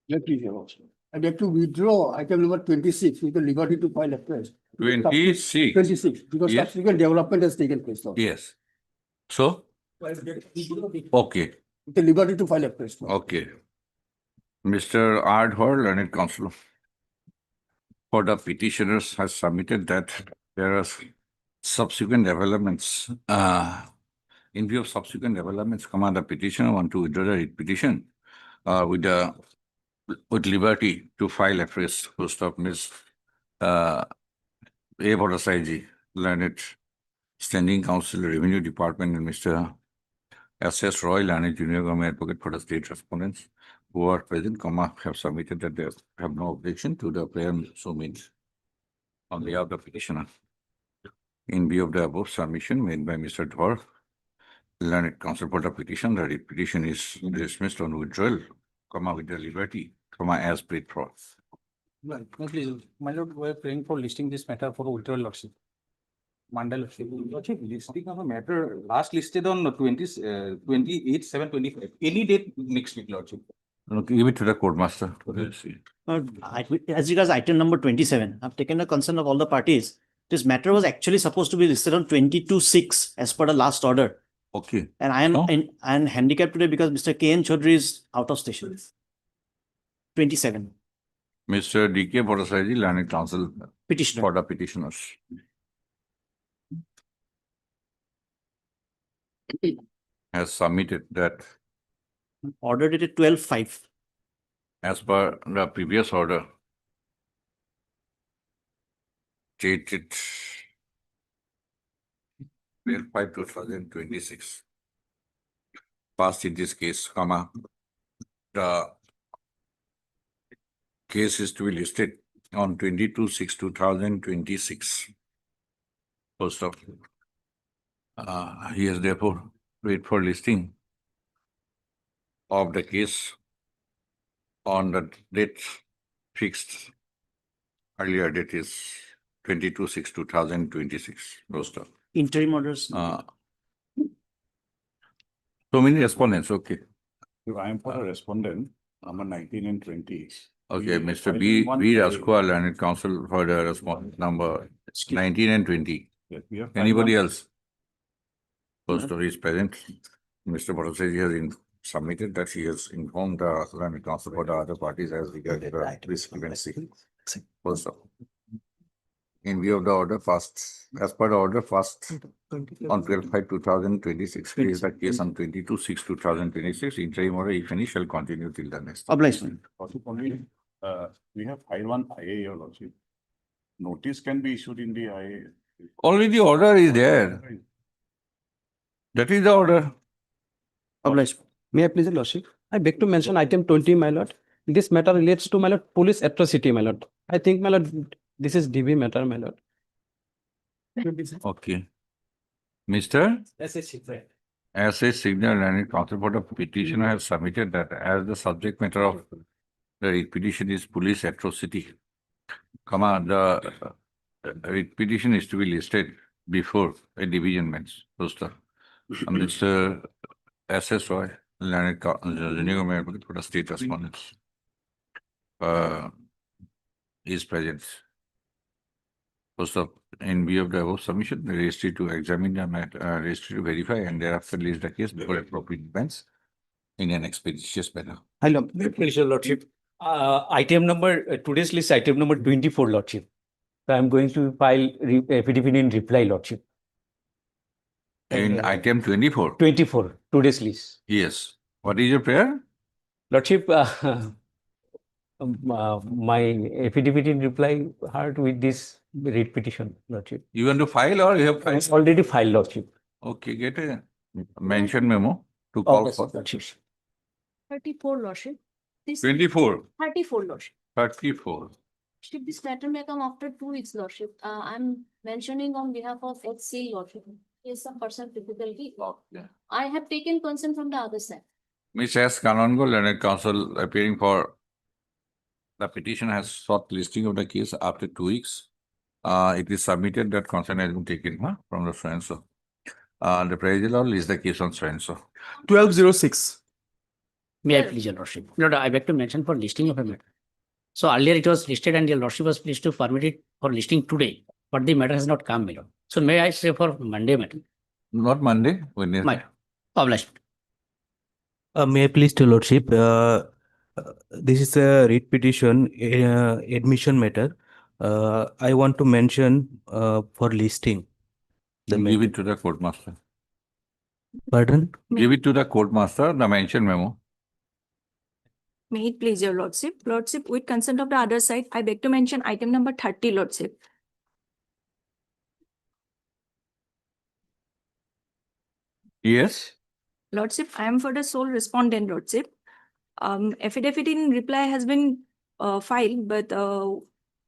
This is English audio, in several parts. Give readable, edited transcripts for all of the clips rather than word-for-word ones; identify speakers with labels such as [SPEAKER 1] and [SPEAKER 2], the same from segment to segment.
[SPEAKER 1] Let me hear also. I'd like to withdraw item number 26 with the liberty to file afresh.
[SPEAKER 2] 26.
[SPEAKER 1] 26, because
[SPEAKER 2] Yes.
[SPEAKER 1] subsequent development has taken place now.
[SPEAKER 2] Yes. So, okay,
[SPEAKER 1] With the liberty to file afresh.
[SPEAKER 2] okay. Mr. Ardhor, learned counsel for the petitioners has submitted that there are subsequent developments. In view of subsequent developments, the petitioner want to withdraw the petition with liberty to file afresh. Post of Ms. Aforesaid, learned standing counsel, revenue department, and Mr. S.S. Roy, learned junior government advocate for the state respondents who are present, have submitted that they have no objection to the prayer so means on behalf of the petitioner. In view of the above submission made by Mr. Dhor, learned counsel for the petition, the petition is dismissed on withdrawal, with the liberty, as prayed for.
[SPEAKER 3] Right. No, please, my lord, we are praying for listing this matter for withdrawal, lordship. Mandal, lordship, listing of a matter last listed on 28/7/25. Any date next week, lordship.
[SPEAKER 2] Okay, give it to the court master.
[SPEAKER 4] As regards item number 27, I've taken the consent of all the parties. This matter was actually supposed to be listed on 22/6 as per the last order.
[SPEAKER 2] Okay.
[SPEAKER 4] And I am
[SPEAKER 2] Oh.
[SPEAKER 4] I am handicapped today because Mr. K.N. Chaudhary is out of station. 27.
[SPEAKER 2] Mr. D.K. Aforesaid, learned counsel
[SPEAKER 4] Petitioner.
[SPEAKER 2] for the petitioners. Has submitted that
[SPEAKER 4] Order dated 12/5.
[SPEAKER 2] as per the previous order dated 12/5/2026. Passed in this case, the case is to be listed on 22/6/2026. Post of he has therefore wait for listing of the case on the date fixed. Earlier date is 22/6/2026. Post of
[SPEAKER 4] Interim orders.
[SPEAKER 2] so many respondents. Okay.
[SPEAKER 5] I am for a respondent, number 19 and 20.
[SPEAKER 2] Okay,
[SPEAKER 5] We
[SPEAKER 2] Mr.
[SPEAKER 5] filed
[SPEAKER 2] B.
[SPEAKER 5] in one
[SPEAKER 2] B.
[SPEAKER 5] day.
[SPEAKER 2] Raskwa, learned counsel for the respondent number 19 and 20.
[SPEAKER 5] Yes, we have filed
[SPEAKER 2] Anybody
[SPEAKER 5] one-
[SPEAKER 2] else? Post of is present. Mr. Bhattacharya has submitted that he has informed the learned counsel for the other parties as regards the discrepancy. Post of. In view of the order first, as per the order first on 12/5/2026, is the case on 22/6/2026. Interim order, if any, shall continue till the next.
[SPEAKER 4] Obliged.
[SPEAKER 5] Also, only, we have filed one IA, your lordship. Notice can be issued in the IA.
[SPEAKER 2] Already order is there. That is the order.
[SPEAKER 4] Obliged.
[SPEAKER 6] May I please, your lordship? I beg to mention item 20, my lord. This matter relates to, my lord, police atrocity, my lord. I think, my lord, this is DB matter, my lord.
[SPEAKER 2] Okay. Mr.
[SPEAKER 3] S.S.
[SPEAKER 2] As a signal and counsel for the petitioner has submitted that as the subject matter of the petition is police atrocity, the petition is to be listed before a division bench. Poster. Mr. S.S. Roy, learned junior government for the state respondents, is present. Post of in view of the above submission, the registry to examine the matter, registry to verify and thereafter list the case before appropriate bench in an expeditious manner.
[SPEAKER 4] Hello.
[SPEAKER 3] Please, your lordship. Item number, today's list, item number 24, lordship. So I am going to file affidavit in reply, lordship.
[SPEAKER 2] In item 24,
[SPEAKER 3] 24, today's list.
[SPEAKER 2] yes. What is your prayer?
[SPEAKER 3] Lordship, my affidavit in reply heard with this writ petition, lordship.
[SPEAKER 2] You want to file or you have filed?
[SPEAKER 3] It's already filed, lordship.
[SPEAKER 2] Okay, get a mention memo to call for
[SPEAKER 3] Lordship.
[SPEAKER 7] 34, Lordship. This
[SPEAKER 2] 24,
[SPEAKER 7] 34, Lordship.
[SPEAKER 2] 34.
[SPEAKER 7] Lordship, this matter may come after 2 weeks, Lordship. I'm mentioning on behalf of HC, Lordship. There's some personal difficulty.
[SPEAKER 2] Okay.
[SPEAKER 7] I have taken consent from the other side.
[SPEAKER 2] Ms. S. Kanongo, learned counsel appearing for the petition has sought listing of the case after 2 weeks. It is submitted that consent has been taken from the so-and-so. The Procedural is the case on so-and-so.
[SPEAKER 6] 1206.
[SPEAKER 8] May I
[SPEAKER 7] Well-
[SPEAKER 8] please, your lordship? No, I beg to mention for listing of a matter. So earlier it was listed and your lordship was pleased to permit it for listing today, but the matter has not come, my lord. So may I say for Monday matter?
[SPEAKER 2] Not Monday, Wednesday.
[SPEAKER 8] My obliged.
[SPEAKER 9] May I please to lordship, this is a writ petition, admission matter. I want to mention, for listing. The
[SPEAKER 2] Give
[SPEAKER 9] matter.
[SPEAKER 2] it to the court master.
[SPEAKER 9] Pardon?
[SPEAKER 2] Give it to the court master, the mention memo.
[SPEAKER 10] May it please your lordship. Lordship, with consent of the other side, I beg to mention item number 30, lordship.
[SPEAKER 2] Yes.
[SPEAKER 10] Lordship, I am for the sole respondent, lordship. Affidavit in reply has been filed, but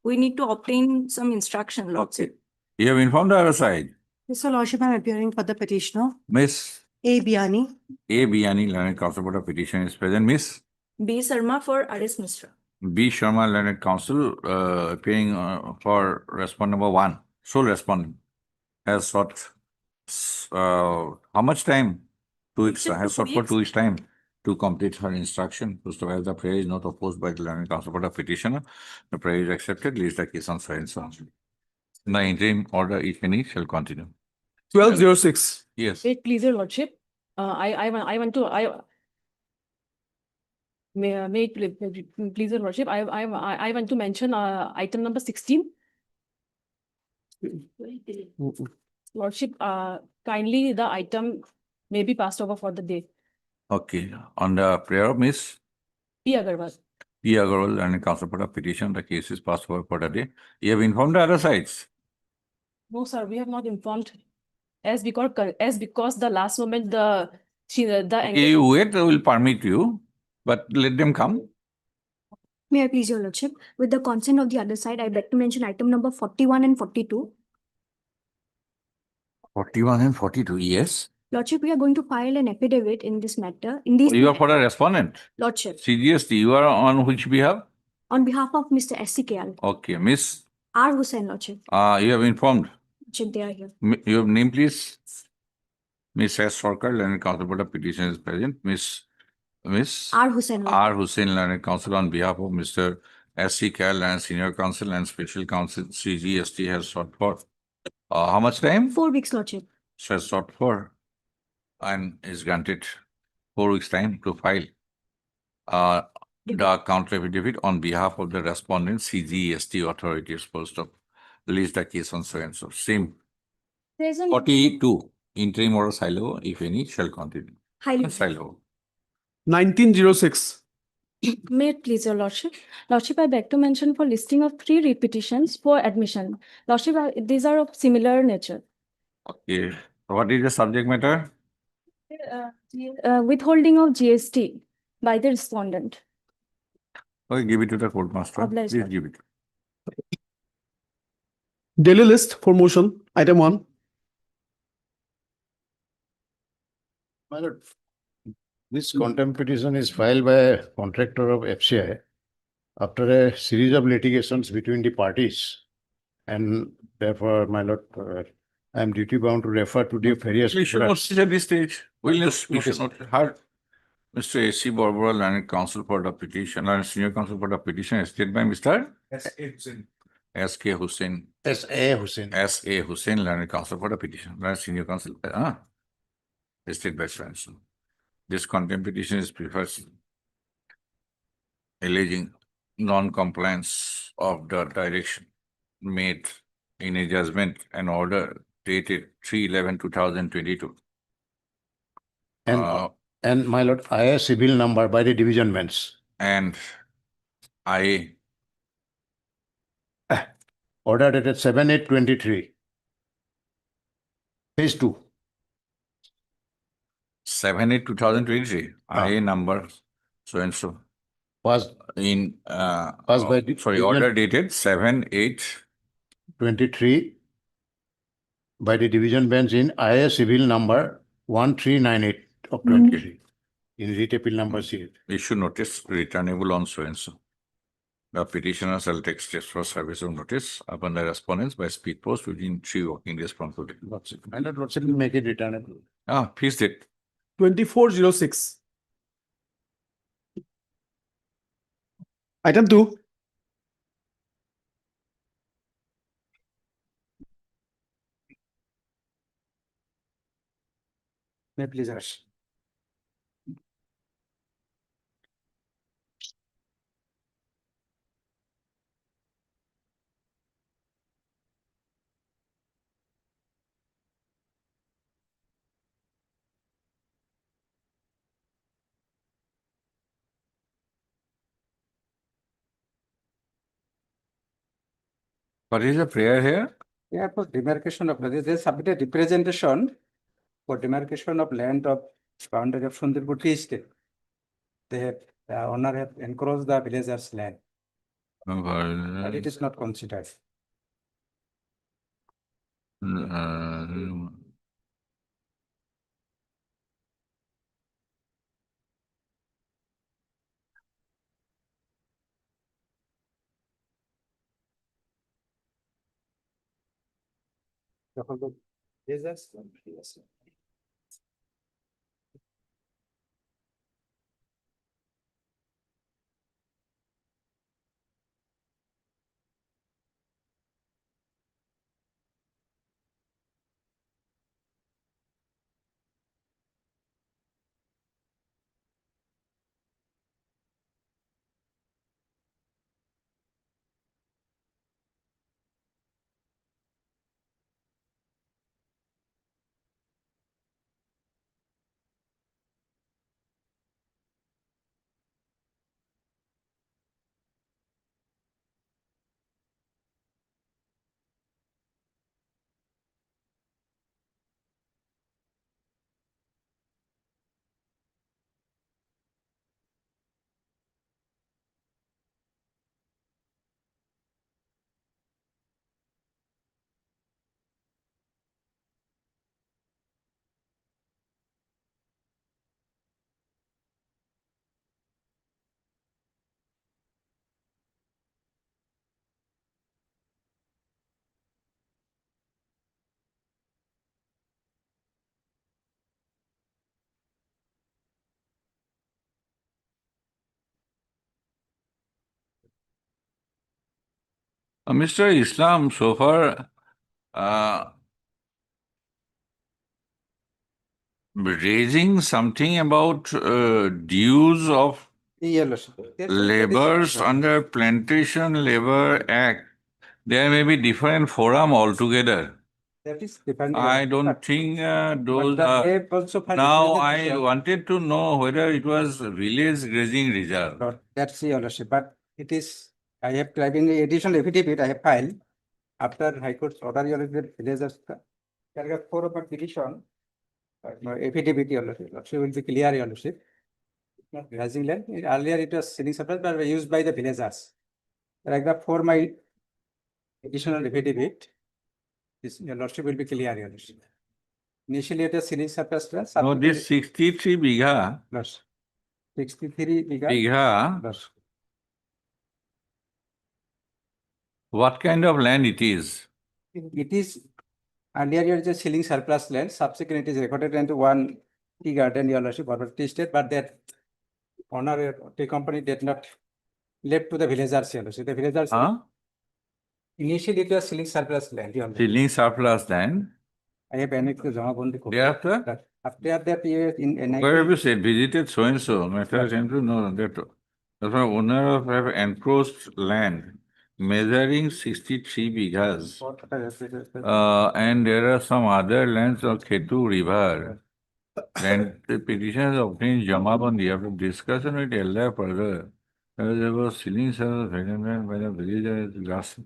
[SPEAKER 10] we need to obtain some instruction, lordship.
[SPEAKER 2] You have informed the other side.
[SPEAKER 11] Yes, Your Lordship, I'm appearing for the petitioner,
[SPEAKER 2] Miss
[SPEAKER 11] A. Biani.
[SPEAKER 2] A. Biani, learned counsel for the petition is present. Miss
[SPEAKER 10] B. Sharma for arrest Mr.
[SPEAKER 2] B. Sharma, learned counsel, appearing for respondent number 1, sole respondent, has sought how much time? 2 weeks.
[SPEAKER 10] It's
[SPEAKER 2] Has
[SPEAKER 10] 2
[SPEAKER 2] sought for
[SPEAKER 10] weeks.
[SPEAKER 2] 2 weeks time to complete her instruction. First of all, the prayer is not opposed by the learned counsel for the petitioner. The prayer is accepted. Leaves the case on so and so. The interim order, if any, shall continue.
[SPEAKER 12] 1206.
[SPEAKER 2] Yes.
[SPEAKER 11] Wait, please, Your Lordship. I want to, may it please, Your Lordship, I want to mention, item number 16. Lordship, kindly the item may be passed over for the day.
[SPEAKER 2] Okay. On the prayer of Miss
[SPEAKER 11] P. Agarwal.
[SPEAKER 2] P. Agarwal, learned counsel for the petition, the case is passed over for the day. You have informed the other sides.
[SPEAKER 11] No, sir, we have not informed as because the last moment, the.
[SPEAKER 2] You wait, I will permit you, but let them come.
[SPEAKER 10] May I please your lordship? With the consent of the other side, I beg to mention item number 41 and 42.
[SPEAKER 2] 41 and 42, yes.
[SPEAKER 10] Lordship, we are going to file an affidavit in this matter, in these.
[SPEAKER 2] You are for the respondent.
[SPEAKER 10] Lordship,
[SPEAKER 2] CGST, you are on which behalf?
[SPEAKER 10] on behalf of Mr. SCKL,
[SPEAKER 2] Okay, Miss,
[SPEAKER 10] R. Hussain, Lordship,
[SPEAKER 2] you have informed.
[SPEAKER 10] Lordship, they are here.
[SPEAKER 2] Your name, please. Miss S. Sarkar, learned counsel for the petition is present. Miss
[SPEAKER 10] R. Hussain, Lordship.
[SPEAKER 2] R. Hussain, learned counsel on behalf of Mr. S.C. Cal and senior counsel and special counsel CGST has sought for. How much time?
[SPEAKER 10] 4 weeks, Lordship.
[SPEAKER 2] Has sought for and is granted 4 weeks time to file the counter affidavit on behalf of the respondent CGST authority is supposed to release the case on so and so. Same.
[SPEAKER 10] There's a
[SPEAKER 2] 42 interim order silo, if any, shall continue.
[SPEAKER 10] highly.
[SPEAKER 2] Silo.
[SPEAKER 12] 1906.
[SPEAKER 10] May it please your lordship. Lordship, I beg to mention for listing of 3 repetitions for admission. Lordship, these are of similar nature.
[SPEAKER 2] Okay. What is the subject matter?
[SPEAKER 10] Withholding of GST by the respondent.
[SPEAKER 2] Okay, give it to the court master.
[SPEAKER 10] Obliged,
[SPEAKER 2] Please
[SPEAKER 10] sir.
[SPEAKER 2] give it.
[SPEAKER 12] Daily list for motion. Item 1.
[SPEAKER 13] My lord, this contempt petition is filed by a contractor of FCI after a series of litigations between the parties. And therefore, my lord, I am duty bound to refer to the various.
[SPEAKER 2] We should not sit at this stage. We should not have Mr. A.C. Barbara, learned counsel for the petition, and senior counsel for the petition, stated by Mr. S.K. Hussain.
[SPEAKER 13] S.A. Hussain.
[SPEAKER 2] S.A. Hussain, learned counsel for the petition, learned senior counsel, stated by Swanson. This contempt petition is preferred alleging non-compliance of the direction made in a judgment and order dated 3/11/2022.
[SPEAKER 13] And my lord, IA civil number by the division bench.
[SPEAKER 2] And I
[SPEAKER 13] Order dated 7/8/23. Phase 2.
[SPEAKER 2] 7/8/2023, IA number so and so
[SPEAKER 13] Was
[SPEAKER 2] in
[SPEAKER 13] Passed by the
[SPEAKER 2] sorry,
[SPEAKER 13] division-
[SPEAKER 2] order dated 7/8.
[SPEAKER 13] 23 by the division bench in IA civil number 1398 of 23. In writ appeal number C.
[SPEAKER 2] Issue notice returnable on so and so. The petitioner shall take steps for service of notice upon the respondents by speed post within 3 working days from today. That's it.
[SPEAKER 13] My lord, what's it make it returnable?
[SPEAKER 2] Please date.
[SPEAKER 12] 2406. Item 2.
[SPEAKER 3] May I please rush?
[SPEAKER 2] What is the prayer here?
[SPEAKER 3] Yeah, for demarcation of, they submitted representation for demarcation of land of boundary of Sundirpur Tea Estate. They have, the owner have encroached the villager's land, but it is not considered. The villagers, yes.
[SPEAKER 2] Mr. Islam, so far, raising something about dues of laborers under Plantation Labor Act, there may be different forum altogether.
[SPEAKER 3] That is depending.
[SPEAKER 2] I don't think those
[SPEAKER 3] But
[SPEAKER 2] are.
[SPEAKER 3] they also find
[SPEAKER 2] Now, I
[SPEAKER 3] representation.
[SPEAKER 2] wanted to know whether it was village grazing reserve.
[SPEAKER 3] That's the ownership, but it is, I have typing the additional affidavit I have filed after High Court's order, villagers, paragraph 4 of my petition. Affidavit, she will be clear, ownership. Not grazing land. Earlier it was ceiling surplus, but used by the villagers. Paragraph 4, my additional affidavit, this, your lordship will be clear, ownership. Initially it was ceiling surplus.
[SPEAKER 2] No, this 63 bigha,
[SPEAKER 3] 63
[SPEAKER 2] bigha, what kind of land it is?
[SPEAKER 3] It is, earlier it is a ceiling surplus land, subsequently it is recorded into one tea garden, your lordship, or tea estate, but that owner, tea company did not left to the villagers, your lordship. The villagers.
[SPEAKER 2] Huh?
[SPEAKER 3] Initially it was ceiling surplus land, your lordship.
[SPEAKER 2] Ceiling surplus land.
[SPEAKER 3] I have annexed the Jamabondi.
[SPEAKER 2] Thereafter?
[SPEAKER 3] After that, in.
[SPEAKER 2] Where have you said visited so and so? Matter came to know that the owner of have encroached land measuring 63 bighas. And there are some other lands of Ketu River. Then the petition is obtained Jamabandi after discussion with Ella further. There was ceiling service by the villagers grass.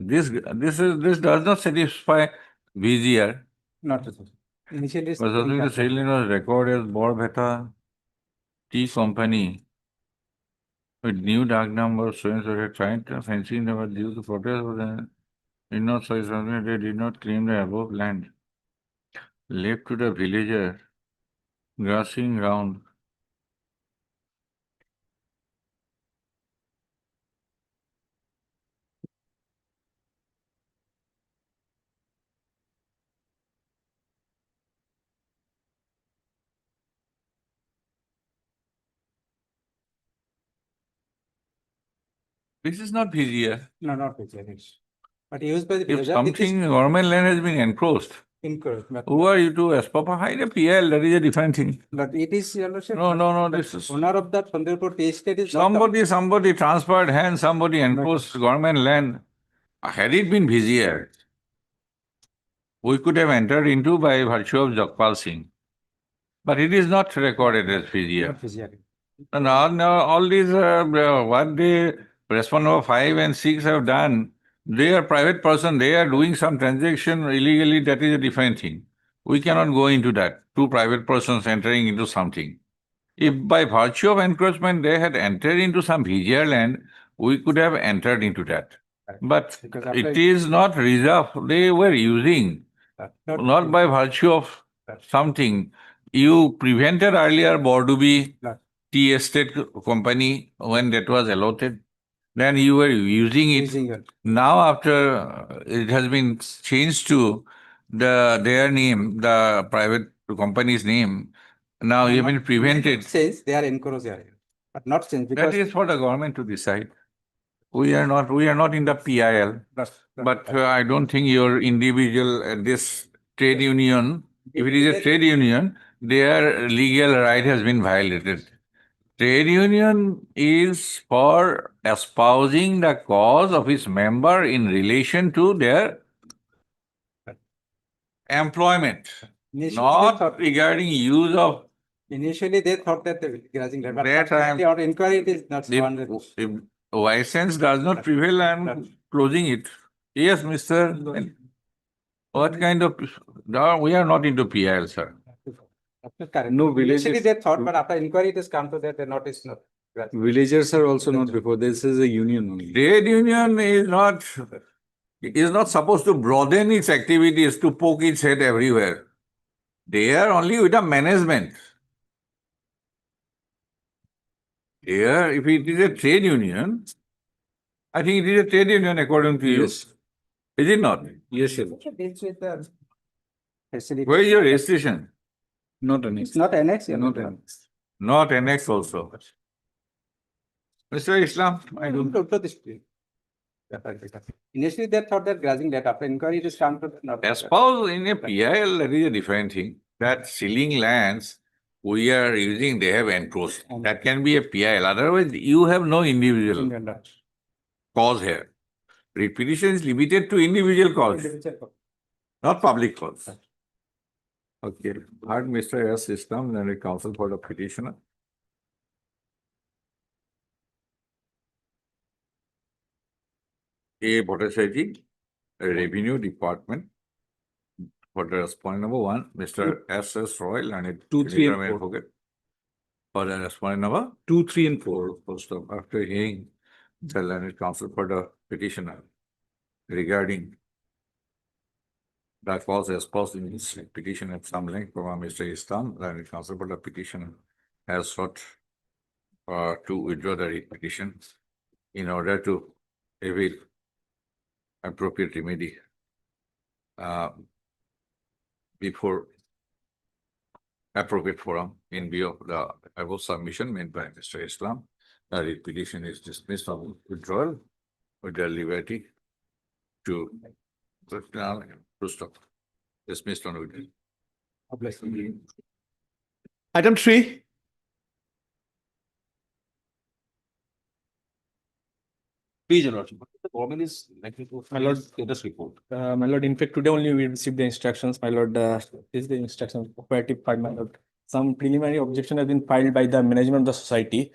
[SPEAKER 2] This does not satisfy VGR.
[SPEAKER 3] Not at all. Initially.
[SPEAKER 2] The sailing was recorded as Borbeta Tea Company with new dark numbers, so and so they tried to fencing them were due to protest, but did not say something, they did not claim the above land. Left to the villager, grassing ground. This is not VGR.
[SPEAKER 3] No, not vigilance. But used by the
[SPEAKER 2] If
[SPEAKER 3] villager,
[SPEAKER 2] something government land has been encroached,
[SPEAKER 3] encouragement.
[SPEAKER 2] who are you to hide a PL? That is a different thing.
[SPEAKER 3] But it is, Your Lordship.
[SPEAKER 2] No,
[SPEAKER 3] but
[SPEAKER 2] this is.
[SPEAKER 3] Owner of that Chandrapur tea estate is not.
[SPEAKER 2] Somebody transferred hand, somebody encroached government land. Had it been VGR, we could have entered into by virtue of Jakpal Singh. But it is not recorded as VGR.
[SPEAKER 3] Not vigilance.
[SPEAKER 2] And all these, what they, respondent number 5 and 6 have done, they are private person, they are doing some transaction illegally, that is a different thing. We cannot go into that, two private persons entering into something. If by virtue of encroachment they had entered into some VGR land, we could have entered into that. But
[SPEAKER 3] Because after
[SPEAKER 2] it is not reserved, they were using, not by virtue of something. You prevented earlier Bordubi tea estate company when that was allotted. Then you were using it.
[SPEAKER 3] Using it.
[SPEAKER 2] Now after it has been changed to their name, the private company's name, now you have been prevented.
[SPEAKER 3] Says they are encouraging, but not change
[SPEAKER 2] That
[SPEAKER 3] because.
[SPEAKER 2] is for the government to decide. We are not in the PIL. But I don't think your individual, this trade union, if it is a trade union, their legal right has been violated. Trade union is for espousing the cause of its member in relation to their employment, not regarding use of.
[SPEAKER 3] Initially, they thought that the grazing land, but
[SPEAKER 2] That I am-
[SPEAKER 3] on inquiry, it is not.
[SPEAKER 2] If license does not prevail, I am closing it. Yes, Mr. What kind of, no, we are not into PIL, sir.
[SPEAKER 3] No villages. Initially, they thought, but after inquiry, it has come to that, the notice not.
[SPEAKER 14] Villagers are also not before. This is a union only.
[SPEAKER 2] Trade union is not supposed to broaden its activities to poke its head everywhere. They are only with the management. Here, if it is a trade union, I think it is a trade union according to you.
[SPEAKER 14] Yes.
[SPEAKER 2] Is it not?
[SPEAKER 14] Yes, sir.
[SPEAKER 3] Deals with the facility.
[SPEAKER 2] Where is your registration?
[SPEAKER 14] Not an
[SPEAKER 3] It's not annex.
[SPEAKER 14] Not an
[SPEAKER 2] Not annex also. Mr. Islam, I don't.
[SPEAKER 3] Initially, they thought that grazing land, after inquiry, it has come to. not.
[SPEAKER 2] Espouse in a PIL, that is a different thing. That sealing lands we are using, they have encroached. That can be a PIL. Otherwise, you have no individual cause here. Petition is limited to individual cause, not public cause. Okay, heard Mr. S. Islam, then counsel for the petitioner. A Bhattacharya, Revenue Department. For the respondent number 1, Mr. S. S. Royal and it.
[SPEAKER 14] 2, 3, and 4.
[SPEAKER 2] Advocate. For the respondent number
[SPEAKER 14] 2, 3, and 4.
[SPEAKER 2] First of, after hearing the learned counsel for the petitioner regarding the cause espoused in his petition at some length from Mr. Islam, learned counsel for the petitioner has sought to withdraw the writ petition in order to avail appropriate remedy before appropriate forum in view of the above submission made by Mr. Islam. The writ petition is dismissed on withdrawal with the liberty to stop. Dismissed on withdrawal.
[SPEAKER 12] Item 3.
[SPEAKER 5] Please, Your Lordship, the government is likely to.
[SPEAKER 6] My lord,
[SPEAKER 5] status report.
[SPEAKER 6] My lord, in fact, today only we received the instructions. My lord, this is the instruction cooperative part, my lord. Some preliminary objection has been filed by the management of the society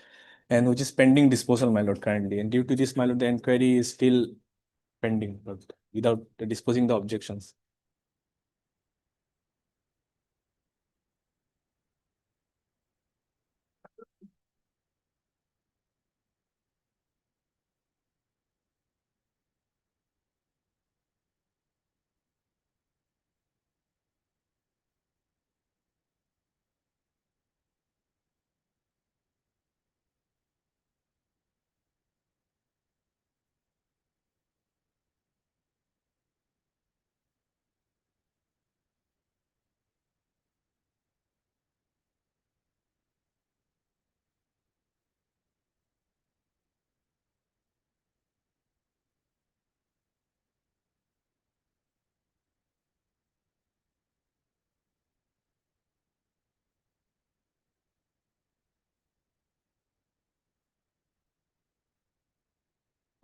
[SPEAKER 6] and which is pending disposal, my lord, currently. And due to this, my lord, the inquiry is still pending, lord, without disposing the objections.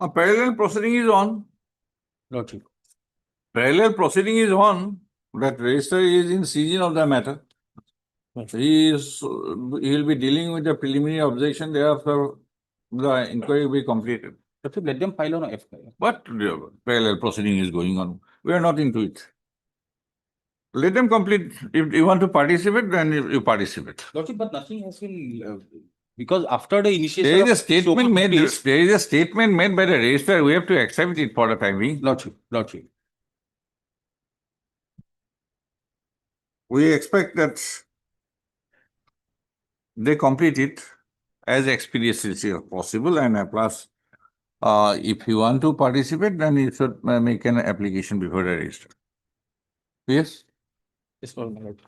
[SPEAKER 2] A parallel proceeding is on.
[SPEAKER 3] Lordship.
[SPEAKER 2] Parallel proceeding is on. That registrar is in season of the matter. He will be dealing with the preliminary objection. Thereafter, the inquiry will be completed.
[SPEAKER 3] Lordship, let them file on FIR.
[SPEAKER 2] But parallel proceeding is going on. We are not into it. Let them complete. If you want to participate, then you participate.
[SPEAKER 3] Lordship, but nothing has been, because after the initiation.
[SPEAKER 2] There is a
[SPEAKER 3] of
[SPEAKER 2] statement
[SPEAKER 3] SOPA
[SPEAKER 2] made.
[SPEAKER 3] notice-
[SPEAKER 2] There is a statement made by the registrar. We have to accept it for the time being.
[SPEAKER 3] Lordship, Lordship.
[SPEAKER 2] We expect that they complete it as expeditiously as possible, and plus, if you want to participate, then you should make an application before the registrar. Yes?
[SPEAKER 6] Yes, my lord.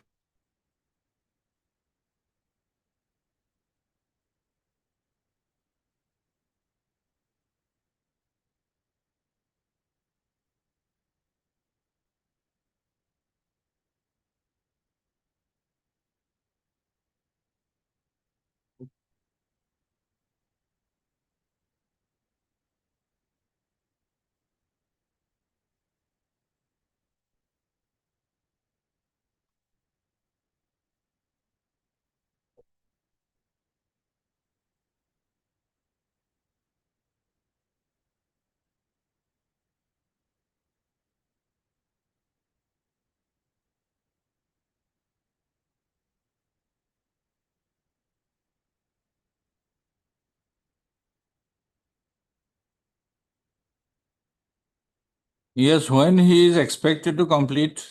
[SPEAKER 2] Yes, when he is expected to complete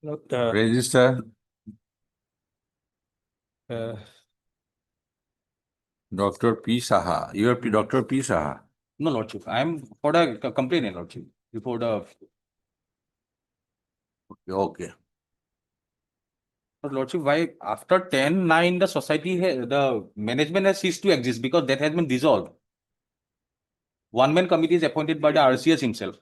[SPEAKER 6] Lord,
[SPEAKER 2] register,
[SPEAKER 6] uh,
[SPEAKER 2] Dr. P. Saha, you are Dr. P. Saha.
[SPEAKER 3] No, Lordship, I am for the complaint, Lordship, before the.
[SPEAKER 2] Okay.
[SPEAKER 3] Lordship, why after 10-9 the society, the management has ceased to exist because that has been dissolved. One-man committee is appointed by the RCS himself.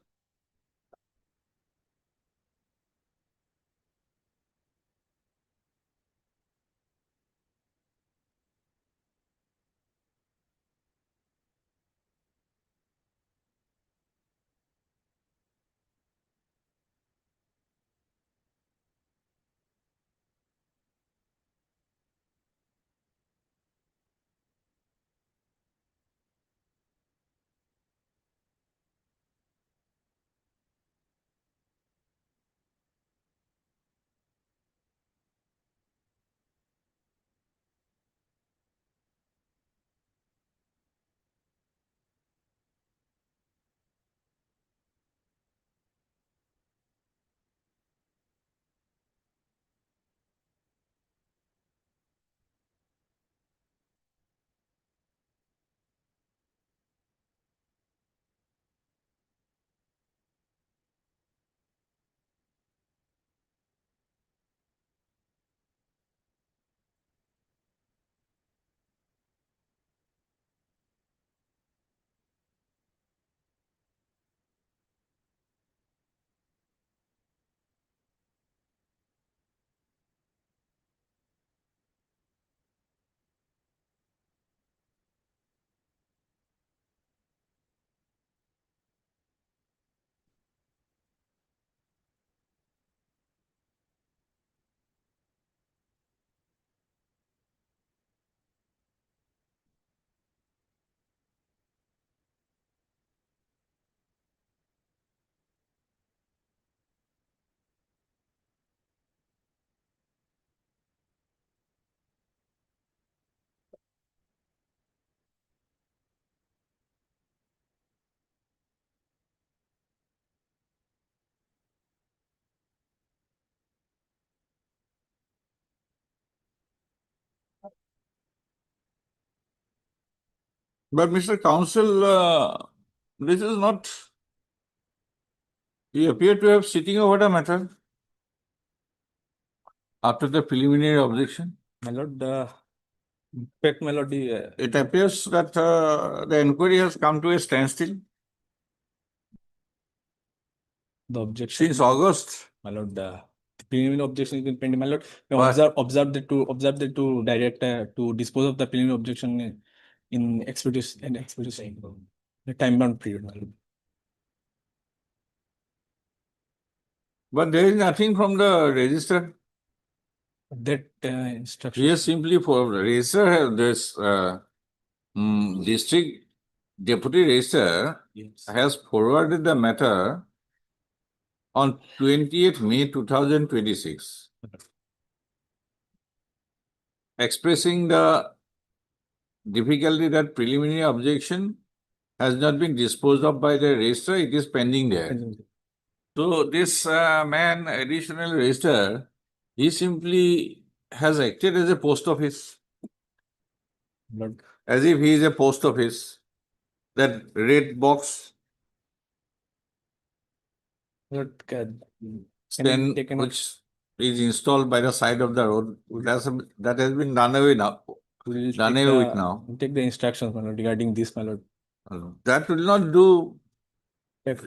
[SPEAKER 2] But Mr. Counsel, this is not, you appear to have sitting over the matter after the preliminary objection.
[SPEAKER 6] my lord, in fact, my lord,
[SPEAKER 2] It appears that the inquiry has come to a standstill
[SPEAKER 6] the objection.
[SPEAKER 2] since August.
[SPEAKER 6] My lord, the preliminary objection has been pending. My lord,
[SPEAKER 2] But-
[SPEAKER 6] observe that to direct to dispose of the preliminary objection in expedition, the time bound period, my lord.
[SPEAKER 2] But there is nothing from the register.
[SPEAKER 6] That instruction.
[SPEAKER 2] Here simply for register have this district deputy register
[SPEAKER 6] Yes.
[SPEAKER 2] has forwarded the matter on 20th May 2026, expressing the difficulty that preliminary objection has not been disposed of by the registrar, it is pending there. So this man, additional registrar, he simply has acted as a post office,
[SPEAKER 6] Lord,
[SPEAKER 2] as if he is a post office. That red box
[SPEAKER 6] Lord, can
[SPEAKER 2] then
[SPEAKER 6] we take a note?
[SPEAKER 2] which is installed by the side of the road, that has been done away now.
[SPEAKER 6] We'll
[SPEAKER 2] Done
[SPEAKER 6] take
[SPEAKER 2] away with
[SPEAKER 6] the-
[SPEAKER 2] now.
[SPEAKER 6] we'll take the instructions, my lord, regarding this, my lord.
[SPEAKER 2] That will not do
[SPEAKER 6] If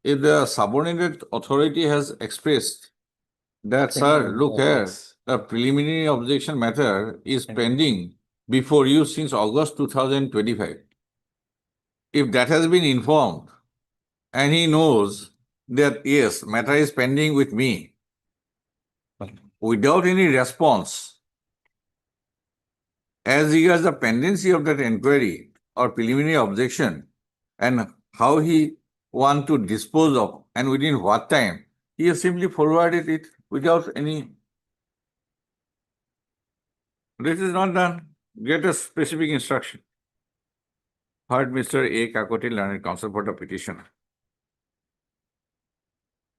[SPEAKER 2] if the subordinate authority has expressed that, sir, look here,
[SPEAKER 6] Yes.
[SPEAKER 2] the preliminary objection matter is
[SPEAKER 6] Okay.
[SPEAKER 2] pending before you since August 2025. If that has been informed and he knows that, yes, matter is pending with me, without any response, as regards the pendency of that inquiry or preliminary objection and how he want to dispose of and within what time, he has simply forwarded it without any. This is not done. Get a specific instruction. Heard Mr. A. Kakoti, learned counsel for the petitioner.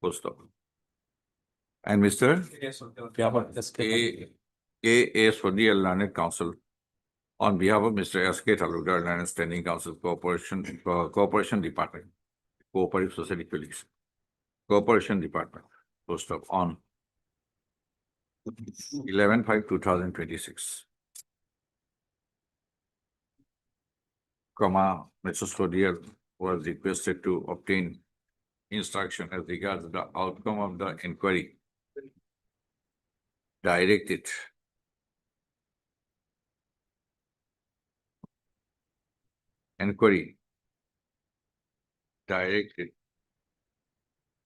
[SPEAKER 2] Full stop. And Mr.
[SPEAKER 6] Yes,
[SPEAKER 2] A. Swadiyal, learned counsel on behalf of Mr. S.K. Talukdar, learned standing counsel, Cooperation Department, Cooperative Society Police, Cooperation Department, full stop, on 11/5/2026. Mr. Swadiyal was requested to obtain instruction as regards the outcome of the inquiry. Direct it. Inquiry. Direct it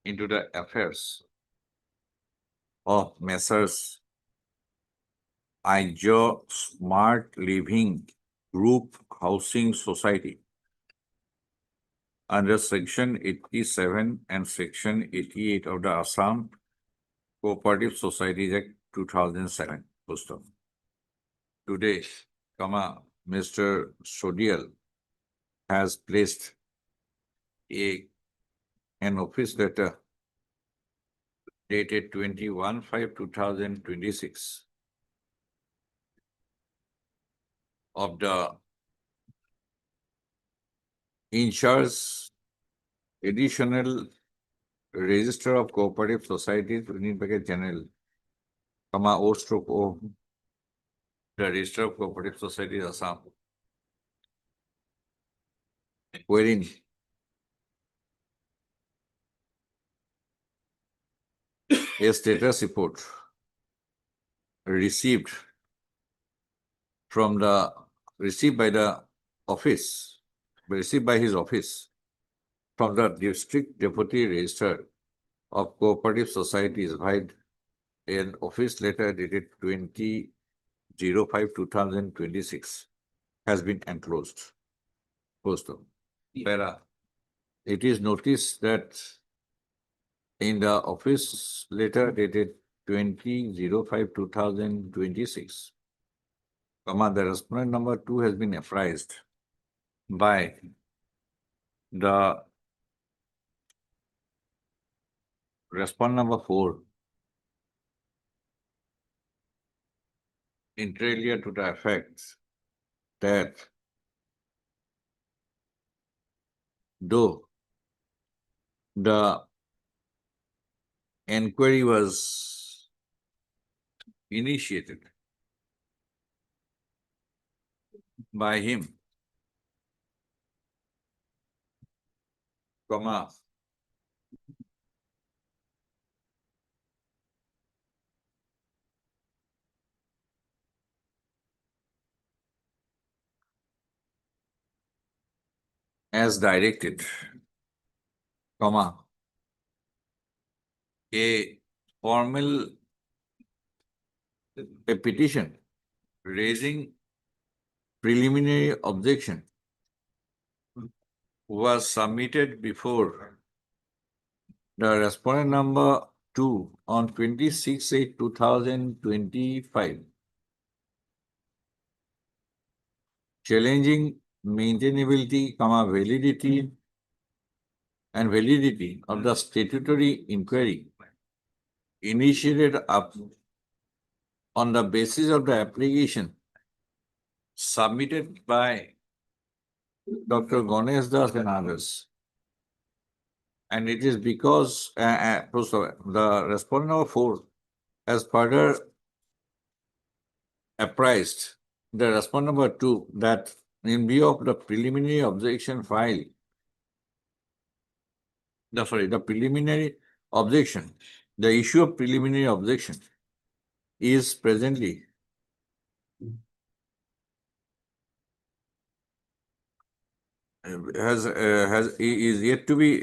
[SPEAKER 2] into the affairs of Messrs. Ijo Smart Living Group Housing Society under Section 87 and Section 88 of the Assam Cooperative Societies Act 2007. Full stop. Today, Mr. Shodiyal has placed an office letter dated 21/5/2026 of the in charge additional register of cooperative societies, Union Packet General, O/O, the register of cooperative societies Assam, wherein a status report received by the office, received by his office from the district deputy registrar of cooperative societies via an office letter dated 20/05/2026 has been enclosed. Post. It is noticed that in the office letter dated 20/05/2026, the respondent number 2 has been apprised by the respondent number 4 inter alia to the effect that though the inquiry was initiated by him, as directed, comma, a formal a petition raising preliminary objection was submitted before the respondent number 2 on 26/8/2025, challenging maintainability, validity and validity of the statutory inquiry initiated up on the basis of the application submitted by Dr. Ganesh Das and others. And it is because the respondent number 4 has further apprised the respondent number 2 that in view of the preliminary objection filed, the preliminary objection, the issue of preliminary objection is presently is yet to be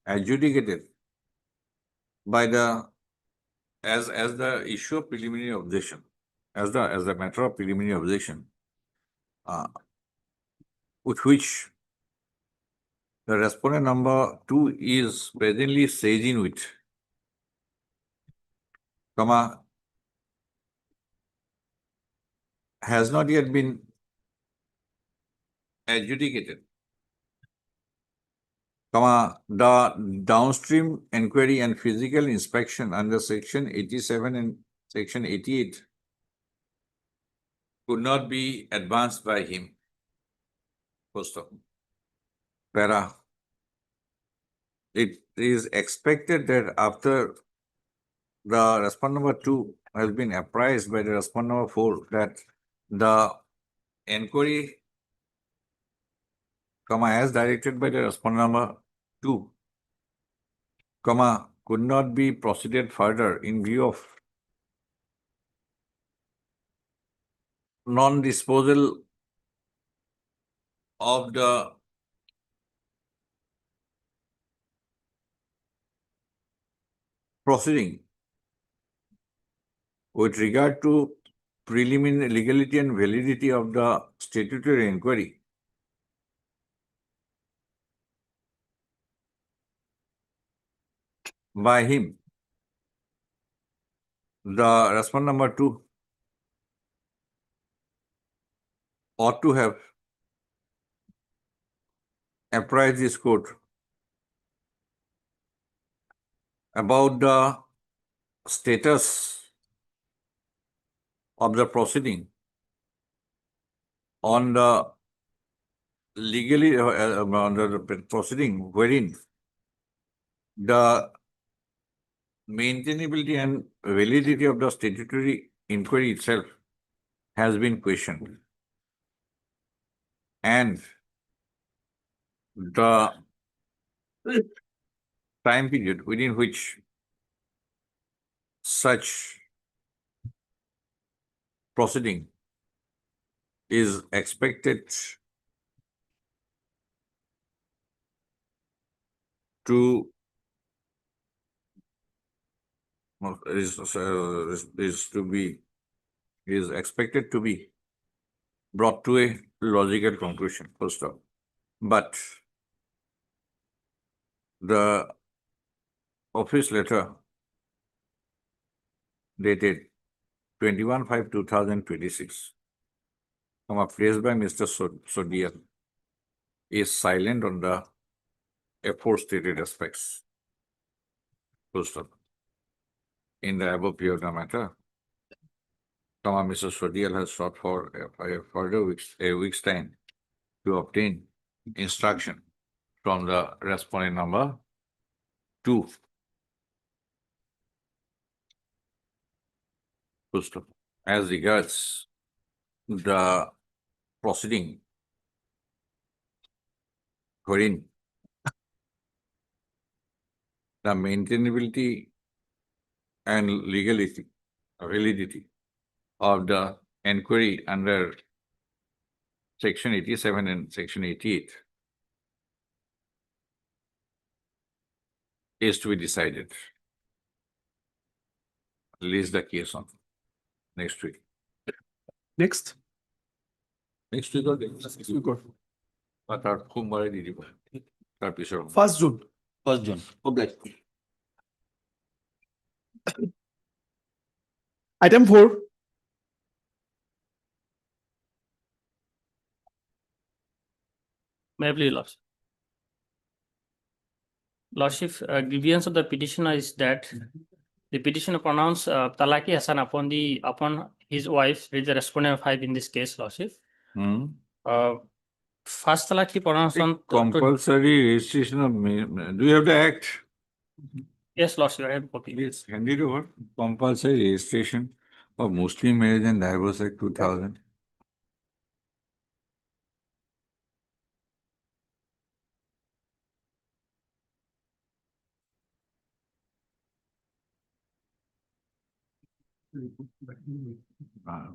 [SPEAKER 2] adjudicated by the as the issue of preliminary objection, as the matter of preliminary objection, with which the respondent number 2 is presently staging with, has not yet been adjudicated, the downstream inquiry and physical inspection under Section 87 and Section 88 could not be advanced by him. It is expected that after the respondent number 2 has been apprised by the respondent number 4 that the inquiry, as directed by the respondent number 2, could not be proceeded further in view of non-disposal of the proceeding with regard to preliminary legality and validity of the statutory inquiry. By him, the respondent number 2 ought to have apprised this court about the status of the proceeding on the legally on the proceeding wherein the maintainability and validity of the statutory inquiry itself has been questioned, and the time period within which such proceeding is expected to is expected to be brought to a logical conclusion, first of all. But the office letter dated 21/5/2026, placed by Mr. Sodial, is silent on the aforestated aspects. First of all, in the above Pioda matter, Mr. Sodial has sought for a further week's time to obtain instruction from the respondent number 2. First of all, as regards the proceeding wherein the maintainability and legality, validity of the inquiry under section 87 and section 88 is to be decided. Release the case on next week.
[SPEAKER 12] Next.
[SPEAKER 2] Next week or next week or তার সোমবারে দিয়ে দিব তার Pichhore
[SPEAKER 12] 1st June.
[SPEAKER 2] 1st June. Okay.
[SPEAKER 12] Item 4.
[SPEAKER 8] May I please, Lordship? Lordship, grievance of the petitioner is that the petitioner pronounced Talaki Hassan upon his wife, with the respondent 5 in this case, Lordship. First Talaki pronounced on
[SPEAKER 2] Compulsory registration of, do you have the act?
[SPEAKER 8] yes, Lordship, I have copy.
[SPEAKER 2] Please hand it over. Compulsory registration of Muslim Marriage and Divorce Act 2000.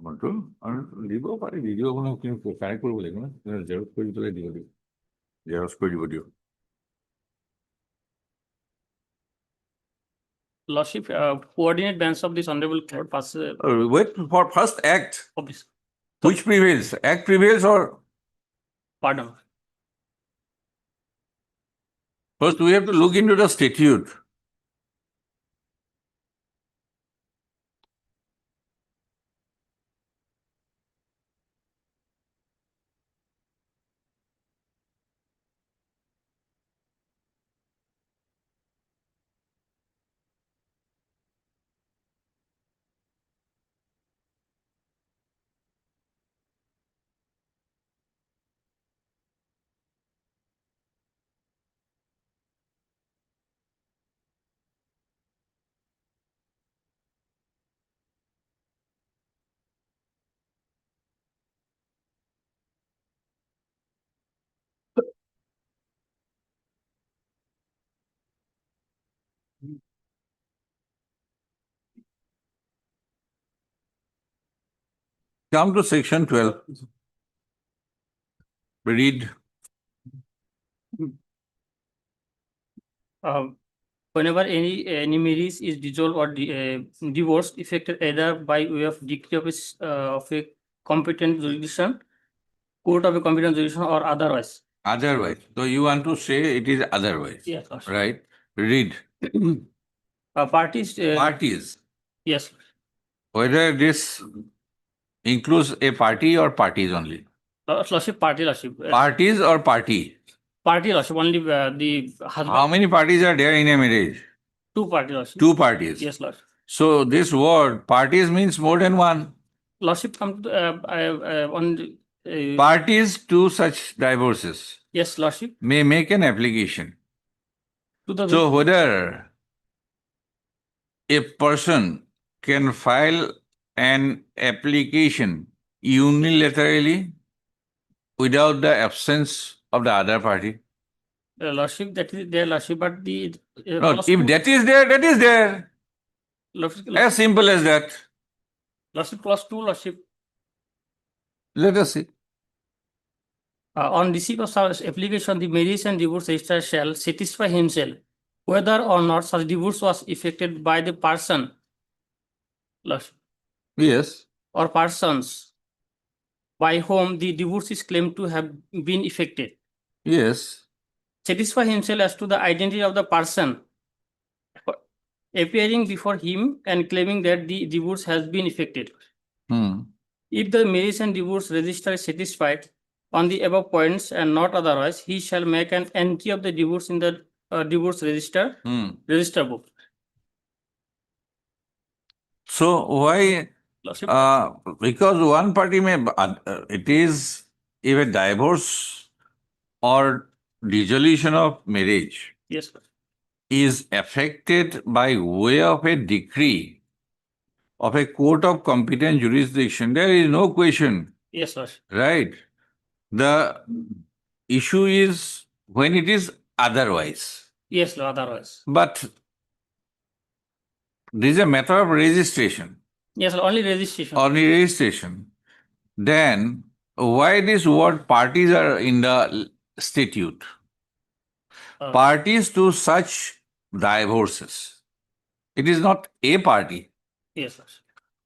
[SPEAKER 2] বন্ধু আৰু দিব পাৰি ভিডিঅ' বনাও কিন্তু correct কৰিব লাগিব না জেৰক্স কৰি পেলাই দিব দিওঁ জেৰক্স কৰি দিব দিওঁ
[SPEAKER 8] Lordship, coordinate bench of this honorable court passes.
[SPEAKER 2] Wait for first act.
[SPEAKER 8] Obviously.
[SPEAKER 2] Which prevails? Act prevails or
[SPEAKER 8] Pardon.
[SPEAKER 2] first we have to look into the statute. Come to section 12. Read.
[SPEAKER 8] Whenever any marriage is dissolved or divorced, effected either by way of decree of a competent jurisdiction, court of a competent jurisdiction, or otherwise.
[SPEAKER 2] Otherwise. So you want to say it is otherwise.
[SPEAKER 8] Yes, Lordship.
[SPEAKER 2] Right? Read.
[SPEAKER 8] Parties.
[SPEAKER 2] Parties.
[SPEAKER 8] Yes.
[SPEAKER 2] Whether this includes a party or parties only.
[SPEAKER 8] Lordship, party, Lordship.
[SPEAKER 2] Parties or party?
[SPEAKER 8] Party, Lordship, only the husband.
[SPEAKER 2] How many parties are there in a marriage?
[SPEAKER 8] 2 parties, Lordship.
[SPEAKER 2] 2 parties.
[SPEAKER 8] Yes, Lordship.
[SPEAKER 2] So this word parties means more than one.
[SPEAKER 8] Lordship, come to on the,
[SPEAKER 2] Parties to such divorces
[SPEAKER 8] yes, Lordship.
[SPEAKER 2] may make an application.
[SPEAKER 8] To the
[SPEAKER 2] So whether a person can file an application unilaterally without the absence of the other party.
[SPEAKER 8] Lordship, that is there, Lordship, but the
[SPEAKER 2] No,
[SPEAKER 8] clause
[SPEAKER 2] if
[SPEAKER 8] 2
[SPEAKER 2] that is there, that is there.
[SPEAKER 8] Lordship,
[SPEAKER 2] As simple as that.
[SPEAKER 8] Lordship, clause 2, Lordship.
[SPEAKER 2] Let us see.
[SPEAKER 8] On receipt of such application, the marriage and divorce registrar shall satisfy himself whether or not such divorce was effected by the person, Lordship,
[SPEAKER 2] Yes.
[SPEAKER 8] or persons by whom the divorce is claimed to have been effected.
[SPEAKER 2] Yes.
[SPEAKER 8] Satisfy himself as to the identity of the person appearing before him and claiming that the divorce has been effected. If the marriage and divorce registrar is satisfied on the above points and not otherwise, he shall make an entry of the divorce in the divorce register book.
[SPEAKER 2] So why?
[SPEAKER 8] Lordship.
[SPEAKER 2] Because one party may, it is if a divorce or dissolution of marriage
[SPEAKER 8] Yes, sir.
[SPEAKER 2] is affected by way of a decree of a court of competent jurisdiction, there is no question,
[SPEAKER 8] Yes, sir.
[SPEAKER 2] right? The issue is when it is otherwise.
[SPEAKER 8] Yes, sir, otherwise.
[SPEAKER 2] But this is a matter of registration.
[SPEAKER 8] Yes, sir, only registration.
[SPEAKER 2] Only registration. Then why this word parties are in the statute?
[SPEAKER 8] Uh,
[SPEAKER 2] Parties to such divorces. It is not a party.
[SPEAKER 8] Yes, Lordship.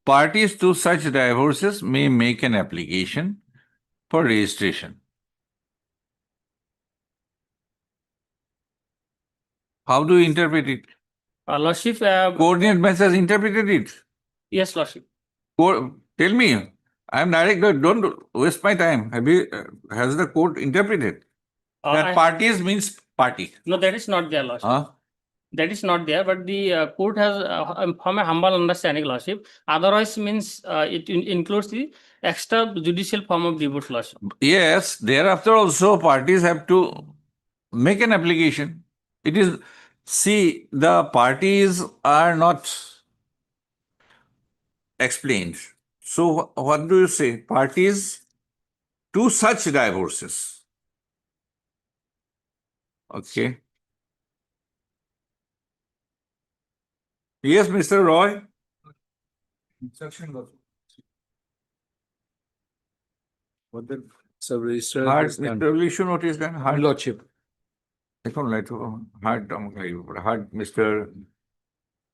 [SPEAKER 2] Parties to such divorces may make an application for registration. How do you interpret it?
[SPEAKER 8] Lordship,
[SPEAKER 2] Coordinate bench has interpreted it.
[SPEAKER 8] yes, Lordship.
[SPEAKER 2] Tell me, I am direct, don't waste my time. Has the court interpreted? That parties means party.
[SPEAKER 8] No, that is not there, Lordship.
[SPEAKER 2] Huh?
[SPEAKER 8] That is not there, but the court has, from a humble understanding, Lordship, otherwise means it includes the extrajudicial form of divorce, Lordship.
[SPEAKER 2] Yes, thereafter also parties have to make an application. It is, see, the parties are not explained. So what do you say? Parties to such divorces. Okay. Yes, Mr. Roy.
[SPEAKER 14] Instruction was. What the sub-registrar
[SPEAKER 2] Hard,
[SPEAKER 14] has done.
[SPEAKER 2] Mr. Issue notice then.
[SPEAKER 14] Hard lordship.
[SPEAKER 2] Hard, Mr.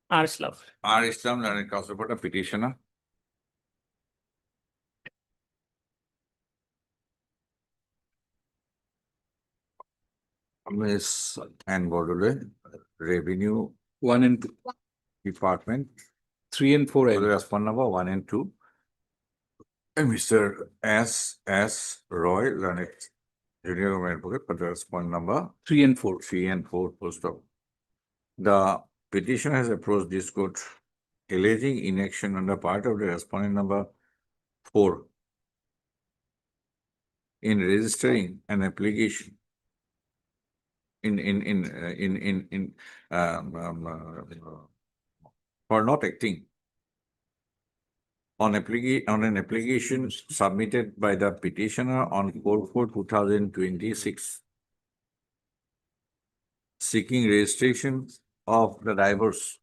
[SPEAKER 8] R. Islam.
[SPEAKER 2] R. Islam, and counsel for the petitioner. Miss Anne Bodole, Revenue
[SPEAKER 14] 1 and 2,
[SPEAKER 2] Department,
[SPEAKER 14] 3 and 4.
[SPEAKER 2] for the respond number 1 and 2. And Mr. S. Roy, learned junior government advocate, for the respond number
[SPEAKER 14] 3 and 4.
[SPEAKER 2] 3 and 4 post of. The petitioner has approached this court alleging inaction on the part of the respondent number 4 in registering an application for not acting on an application submitted by the petitioner on 4/4/2026, seeking registration of the divorce.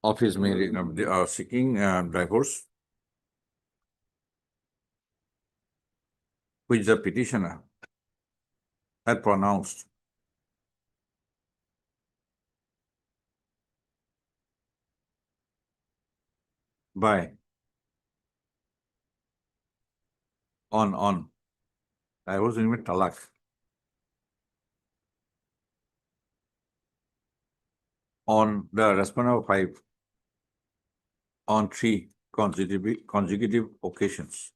[SPEAKER 2] Of his marriage, seeking divorce, which the petitioner had pronounced by on divorce in talak on the respondent 5 on 3 consecutive occasions.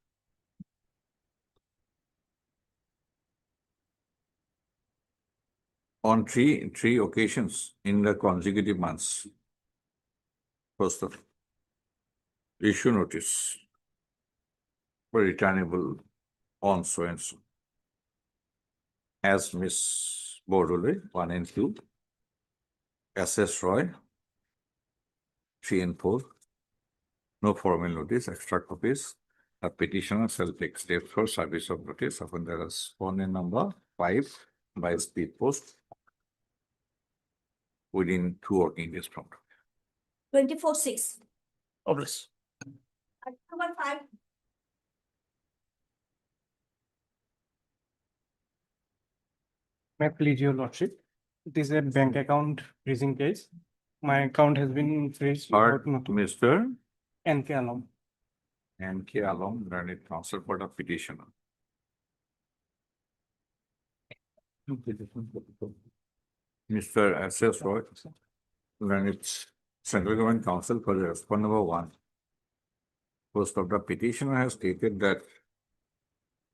[SPEAKER 2] On three occasions in the consecutive months. First of issue notice for returnable on so and so. As Miss Bodole, 1 and 2, SS Roy, 3 and 4, no formal notice, extra copies. The petitioner shall take steps for service of notice upon the respondent number 5 by speed post within 2 working days from
[SPEAKER 7] 24/6.
[SPEAKER 8] Obvious.
[SPEAKER 7] October 5.
[SPEAKER 3] May I please your lordship? It is a bank account freezing case. My account has been freezed.
[SPEAKER 2] Heard, Mr.
[SPEAKER 3] NK Alam.
[SPEAKER 2] NK Along, granted counsel for the petitioner. Mr. SS Roy, granted central government counsel for the respondent number 1. Post of the petitioner has stated that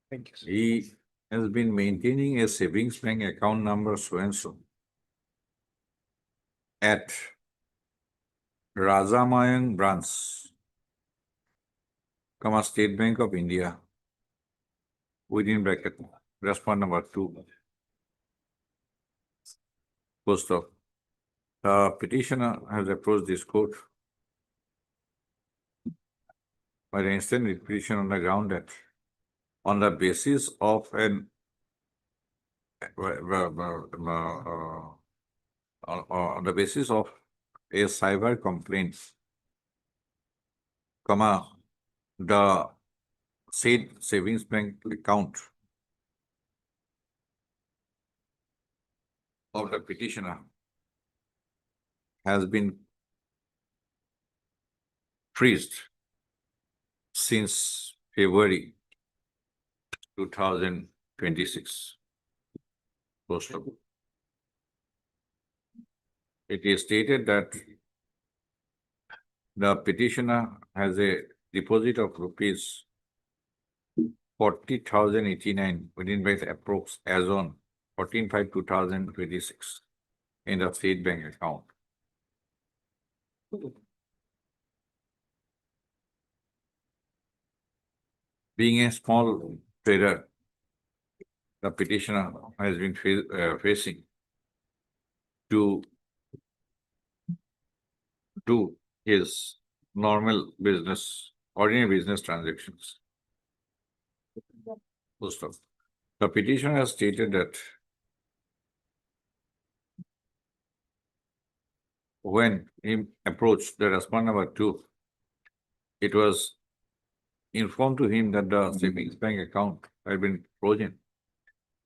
[SPEAKER 3] Thank you, sir.
[SPEAKER 2] he has been maintaining a savings bank account number so and so at Rajamayang branch, State Bank of India, within bracket, respond number 2. Post of the petitioner has approached this court by the instant petition on the ground that on the basis of an on the basis of a cyber complaint, the said savings bank account of the petitioner has been freezed since February 2026. It is stated that the petitioner has a deposit of rupees 40,089 within by approx as on 14/5/2026 in the state bank account. Being a small trader, the petitioner has been facing to do his normal business, ordinary business transactions. Full stop. The petitioner has stated that when he approached the respondent number 2, it was informed to him that the savings bank account had been frozen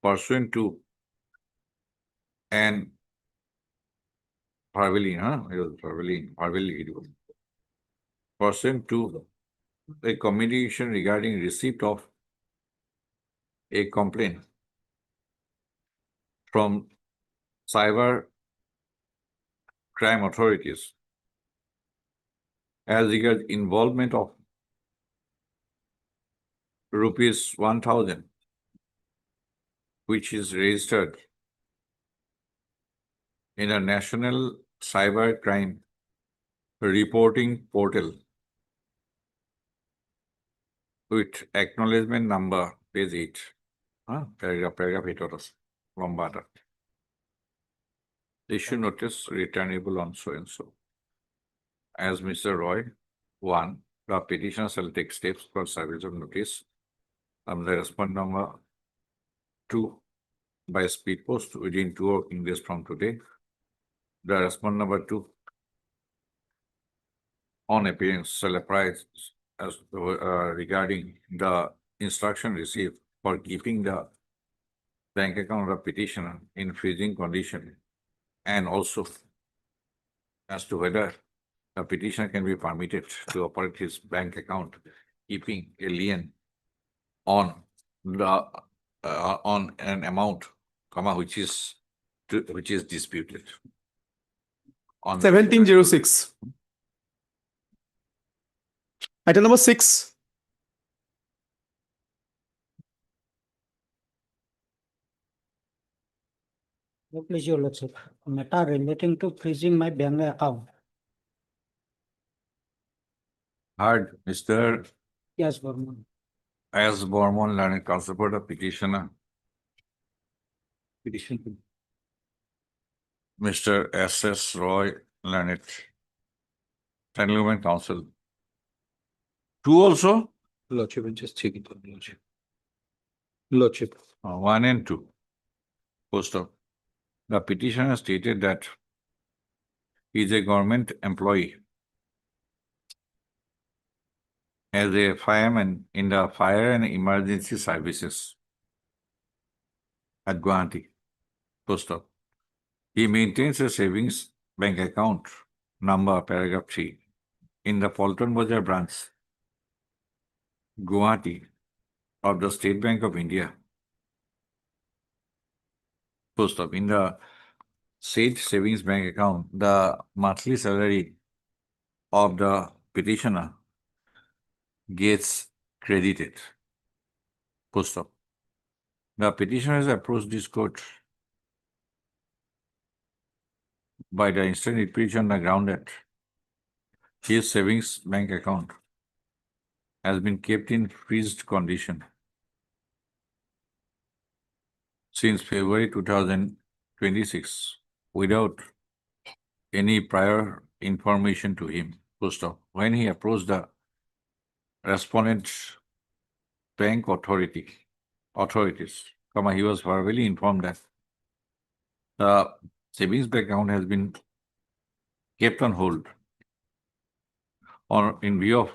[SPEAKER 2] pursuant to an pursuant to a communication regarding receipt of a complaint from cyber crime authorities as regards involvement of rupees 1,000, which is registered in a national cyber crime reporting portal with acknowledgement number page 8. Paragraph 8 or lambda. Issue notice returnable on so and so. As Mr. Roy, 1, the petitioner shall take steps for service of notice. The respondent number 2 by speed post within 2 working days from today. The respondent number 2 on appearance shall apprise as regarding the instruction received for keeping the bank account of the petitioner in freezing condition, and also as to whether the petitioner can be permitted to operate his bank account, keeping a lien on the on an amount, which is disputed. On
[SPEAKER 12] 1706. Item number 6.
[SPEAKER 15] Please, Your Lordship. Matter relating to freezing my bank account.
[SPEAKER 2] Heard, Mr.
[SPEAKER 15] Yes, Burman.
[SPEAKER 2] S. Bormon, learned counsel for the petitioner.
[SPEAKER 14] Petition.
[SPEAKER 2] Mr. S.S. Roy, learned gentleman counsel. 2 also?
[SPEAKER 14] Lordship, I'll just check it on Lordship. Lordship.
[SPEAKER 2] 1 and 2. Post up. The petitioner stated that he is a government employee as a fireman in the fire and emergency services at Gauhati. Post up. He maintains a savings bank account number paragraph 3 in the Polton Bazaar branch, Gauhati of the State Bank of India. Post up. In the said savings bank account, the monthly salary of the petitioner gets credited. Post up. The petitioner has approached this court by the instant petition on the ground that his savings bank account has been kept in freezed condition since February 2026 without any prior information to him. Post up. When he approached the respondent bank authorities, he was verbally informed that The savings bank account has been kept on hold or in view of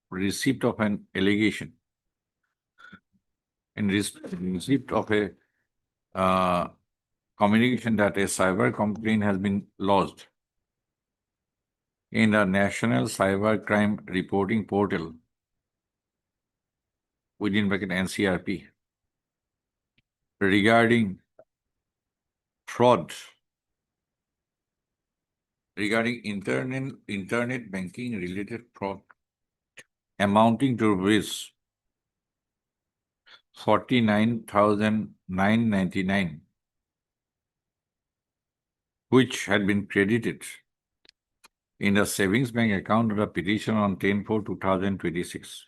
[SPEAKER 2] receipt of an allegation in receipt of a communication that a cyber complaint has been lodged in the National Cyber Crime Reporting Portal within bracket NCRP regarding fraud regarding internet banking related fraud amounting to rupees 49,999, which had been credited in the savings bank account of the petition on 10/4/2026.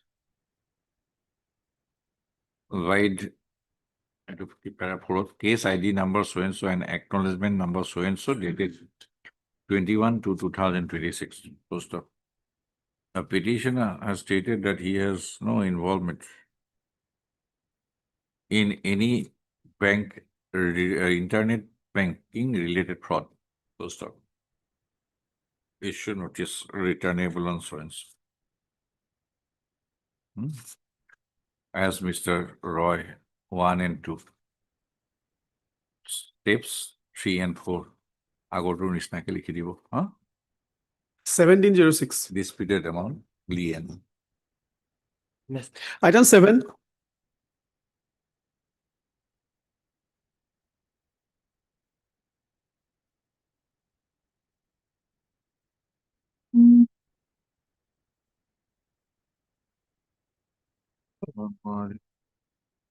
[SPEAKER 2] Wide case ID number so and so and acknowledgement number so and so dated 21/2/2026. Post of. The petitioner has stated that he has no involvement in any bank internet banking related fraud. Full stop. Issue notice returnable on so and so. As Mr. Roy 1 and 2. Steps 3 and 4. Agotur nisnake likhi dibo.
[SPEAKER 12] 1706.
[SPEAKER 2] Disputed amount. Lien.
[SPEAKER 12] Yes. Item 7.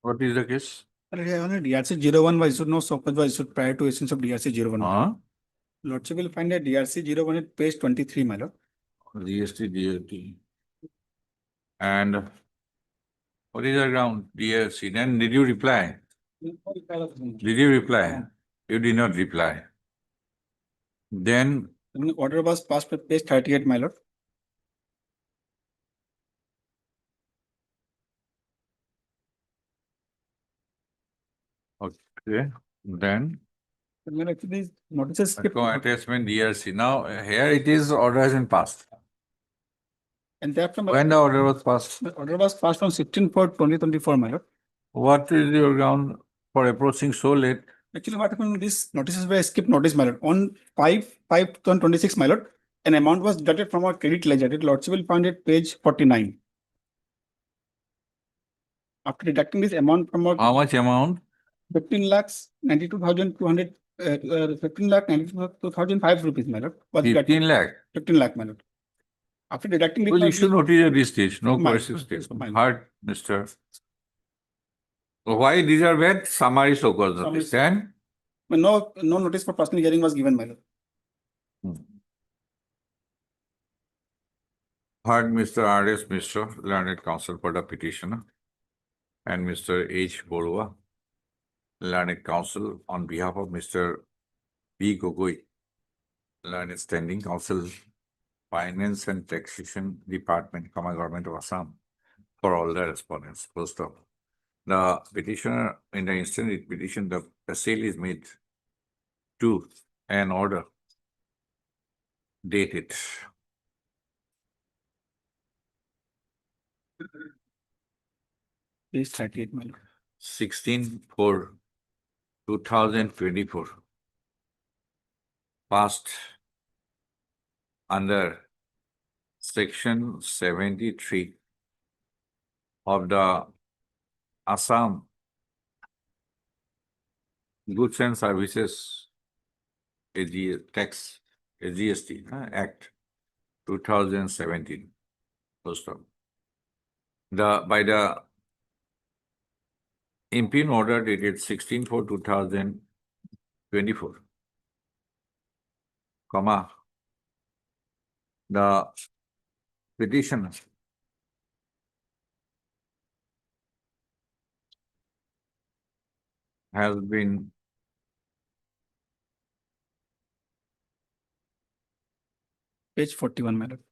[SPEAKER 2] What is the case?
[SPEAKER 3] DRC 01 was issued, no stopwatch was issued prior to issuance of DRC 01. Lordship will find that DRC 01 at page 23, my lord.
[SPEAKER 2] GST, DRT. And what is the ground? DRC. Then did you reply? Did you reply? You did not reply. Then
[SPEAKER 3] The order was passed by page 38, my lord.
[SPEAKER 2] okay. Then
[SPEAKER 3] Actually, these notices skipped.
[SPEAKER 2] attachment DRC. Now here it is order has been passed.
[SPEAKER 3] And thereafter,
[SPEAKER 2] When the order was passed?
[SPEAKER 3] the order was passed on 16/4/2024, my lord.
[SPEAKER 2] What is your ground for approaching so late?
[SPEAKER 3] Actually, what happened, these notices were skipped notice, my lord. On 5/5/2026, my lord, an amount was deducted from our credit ledger. Lordship will find it page 49. After deducting this amount from our
[SPEAKER 2] How much amount?
[SPEAKER 3] 15,92,200, 15,92,005 rupees, my lord. Was
[SPEAKER 2] 15 lakh.
[SPEAKER 3] 15 lakh, my lord. After deducting this,
[SPEAKER 2] Well, you should notice at this stage, no
[SPEAKER 3] My-
[SPEAKER 2] coercive stage.
[SPEAKER 3] my-
[SPEAKER 2] Hard, Mr. Why these are bad? Summary so called.
[SPEAKER 3] Summary.
[SPEAKER 2] Understand?
[SPEAKER 3] no notice for personal hearing was given, my lord.
[SPEAKER 2] Heard Mr. R.S. Mishra, learned counsel for the petitioner, and Mr. H. Borua, learned counsel on behalf of Mr. B. Gogoi, learned standing counsel, Finance and Taxation Department, Government of Assam, for all the respondents. First off, the petitioner, in the instant petition, the sale is made to an order dated
[SPEAKER 3] Page 38, my lord.
[SPEAKER 2] 16/4/2024, passed under section 73 of the Assam Goods and Services Tax GST Act 2017. First of by the impugn order dated 16/4/2024, comma, the petitioner has been
[SPEAKER 3] Page 41, my lord.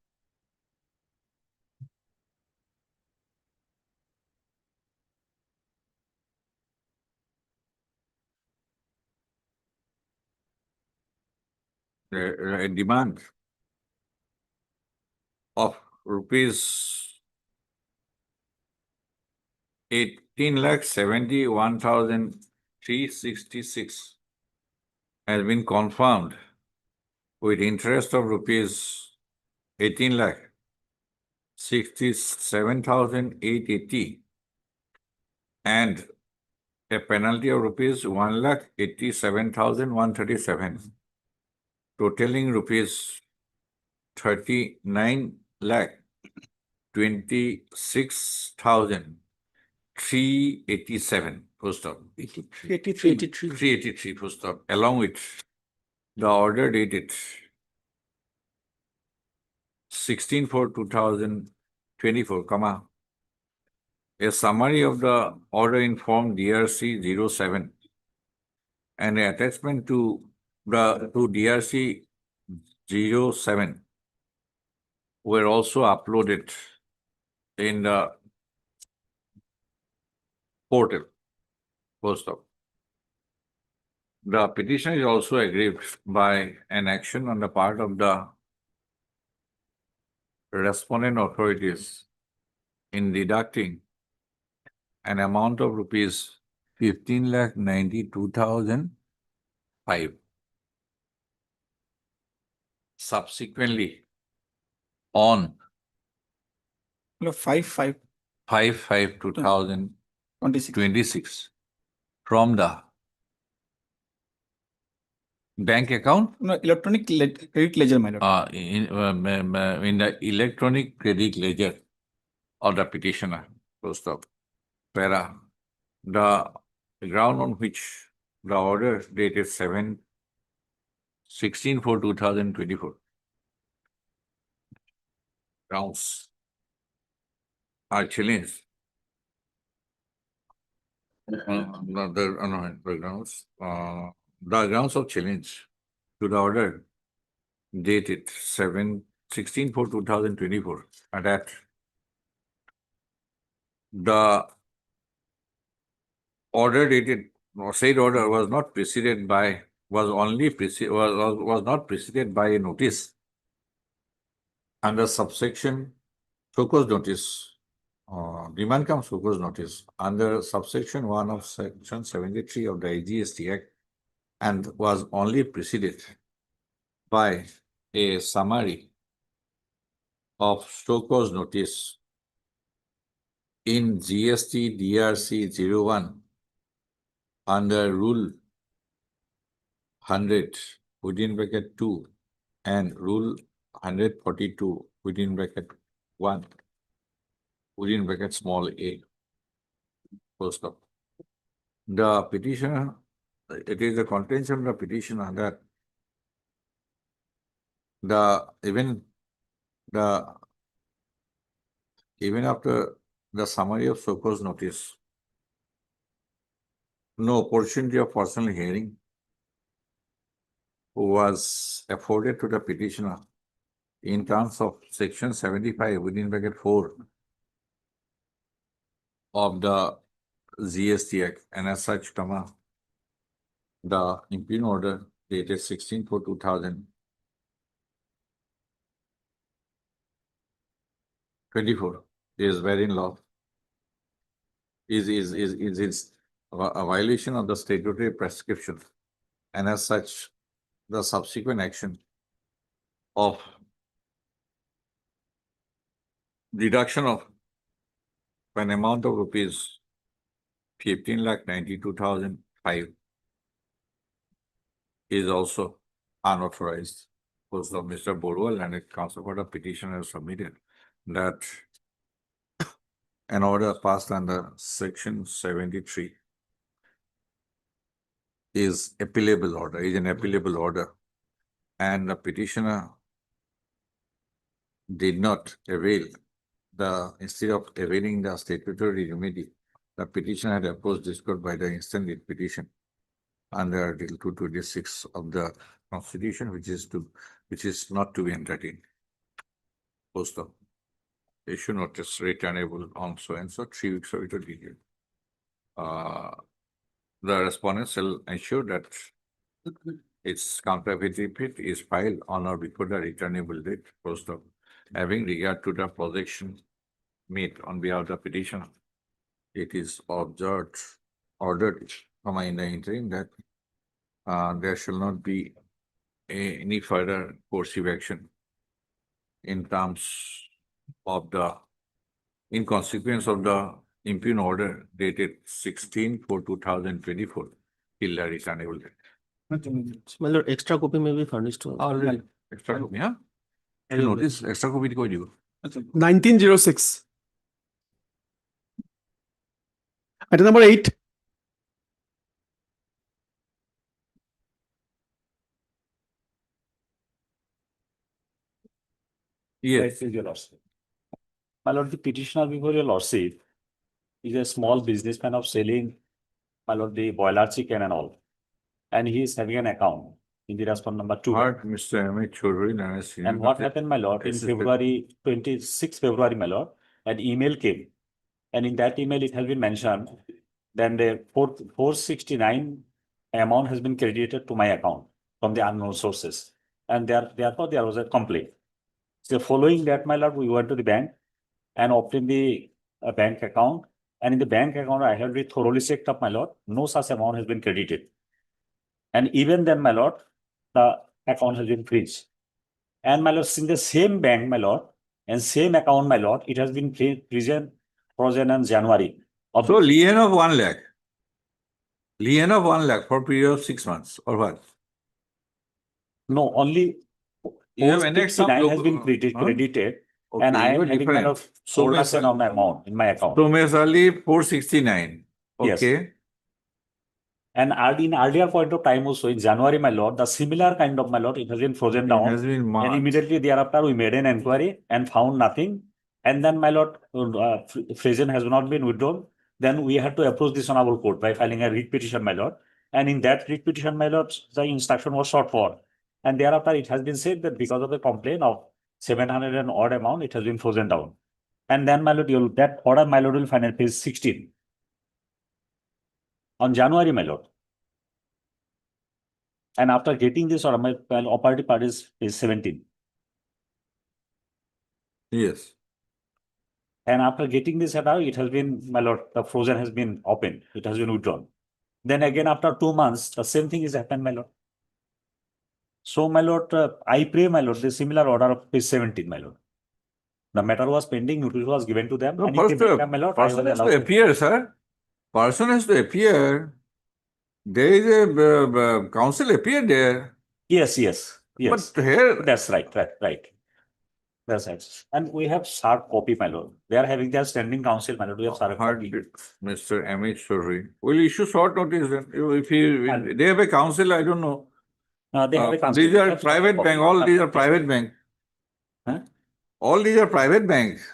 [SPEAKER 2] a demand of rupees 18,71,366 has been confirmed with interest of rupees 18,67,880 and a penalty of rupees 1,87,137, totaling rupees 39,26,387, full stop. 383, full stop, along with the order dated 16/4/2024, comma, a summary of the order in form DRC 07 and an attachment to DRC 07 were also uploaded in the portal. Full stop. The petition is also aggrieved by an action on the part of the respondent authorities in deducting an amount of rupees 15,92,005. Subsequently, on 5/5/2026 from the bank account
[SPEAKER 3] Electronic credit ledger, my lord.
[SPEAKER 2] in the electronic credit ledger of the petitioner. Full stop. Para. The ground on which the order dated 16/4/2024 grounds are challenged. The grounds of challenge to the order dated 16/4/2024 are that the order dated or said order was not preceded by was not preceded by a notice under subsection show-cause notice, demand cum show-cause notice under subsection 1 of section 73 of the CGST Act, and was only preceded by a summary of show-cause notice in GST DRC 01 under Rule 100 within bracket 2 and Rule 142 within bracket 1 within bracket small a. Full stop. The petitioner, it is the contention of the petitioner that even after the summary of show-cause notice, no opportunity of personal hearing was afforded to the petitioner in terms of section 75 within bracket 4 of the GST Act, and as such, comma, the impleadment order dated 16/4/2024 is wherein law is a violation of the statutory prescription, and as such, the subsequent action of deduction of an amount of rupees 15,92,005 is also unauthorized. Also, Mr. Borwell and the counsel for the petition have submitted that an order passed under section 73 is an appealable order, and the petitioner did not avail instead of availing the statutory remedy, the petitioner had approached this court by the instant leave petition under Article 226 of the Constitution, which is not to be entertained. Post of issue notice returnable on so and so 3 weeks of it will be here. The respondent shall ensure that its counter affidavit is filed on or before the returnable date post of having regard to the projection made on behalf of the petitioner. It is ordered in the interim that there shall not be any further coercive action in terms of in consequence of the impugned order dated 16/4/2024 till the returnable date.
[SPEAKER 4] My lord, extra copy may be furnished to us.
[SPEAKER 2] Already. Extra copy, huh? You notice extra copy ko dibo.
[SPEAKER 12] 1906. Item number 8.
[SPEAKER 2] Yes.
[SPEAKER 5] Your lordship. My lord, the petitioner before your lordship is a small businessman of selling, my lord, the boiler chicken and all. And he is having an account in the respondent number 2.
[SPEAKER 2] Heard Mr. M.A. Choudhury.
[SPEAKER 5] And what happened, my lord, in
[SPEAKER 2] Assistant.
[SPEAKER 5] February, 26 February, my lord, an email came. And in that email, it has been mentioned, then the 469 amount has been credited to my account from the unknown sources. And therefore, there was a complaint. So following that, my lord, we went to the bank and obtained the bank account. And in the bank account, I have really thoroughly checked up, my lord, no such amount has been credited. And even then, my lord, the account has been freezed. And my lord, in the same bank, my lord, and same account, my lord, it has been frozen in January.
[SPEAKER 2] So lien of 1 lakh. Lien of 1 lakh for a period of 6 months or what?
[SPEAKER 5] No, only
[SPEAKER 2] You have annexed some
[SPEAKER 5] 469 has been
[SPEAKER 2] Huh?
[SPEAKER 5] credited.
[SPEAKER 2] Okay,
[SPEAKER 5] And I
[SPEAKER 2] you
[SPEAKER 5] am
[SPEAKER 2] are
[SPEAKER 5] having kind
[SPEAKER 2] different.
[SPEAKER 5] of 4% of my amount in my account.
[SPEAKER 2] So only 469.
[SPEAKER 5] Yes.
[SPEAKER 2] Okay.
[SPEAKER 5] And in earlier point of time also, in January, my lord, the similar kind of, my lord, it has been frozen
[SPEAKER 2] It
[SPEAKER 5] down.
[SPEAKER 2] has been
[SPEAKER 5] And
[SPEAKER 2] marked.
[SPEAKER 5] immediately thereafter, we made an inquiry and found nothing. And then, my lord, frozen has not been withdrawn. Then we had to approach this honorable court by filing a writ petition, my lord. And in that writ petition, my lord, the instruction was sought for. And thereafter, it has been said that because of the complaint of 700 and odd amount, it has been frozen down. And then, my lord, that order, my lord, will find at page 16. On January, my lord. And after getting this order, my operative part is 17.
[SPEAKER 2] Yes.
[SPEAKER 5] And after getting this order, it has been, my lord, the frozen has been opened. It has been withdrawn. Then again, after 2 months, the same thing is happened, my lord. So, my lord, I pray, my lord, the similar order of page 17, my lord. The matter was pending, notice was given to them.
[SPEAKER 2] No,
[SPEAKER 5] And if they
[SPEAKER 2] first,
[SPEAKER 5] make a, my lord, I
[SPEAKER 2] person
[SPEAKER 5] was
[SPEAKER 2] has to
[SPEAKER 5] allowed to.
[SPEAKER 2] appear, sir. Person has to appear. There is a counsel appear there.
[SPEAKER 5] Yes.
[SPEAKER 2] But here,
[SPEAKER 5] That's right. That's right. And we have sharp copy, my lord. They are having their standing counsel, my lord. We have sharp copy.
[SPEAKER 2] Mr. M.H. Choudhury will issue short notice then. If they have a counsel, I don't know.
[SPEAKER 5] They have a counsel.
[SPEAKER 2] These are private bank. All these are private bank.
[SPEAKER 5] Huh?
[SPEAKER 2] All these are private banks.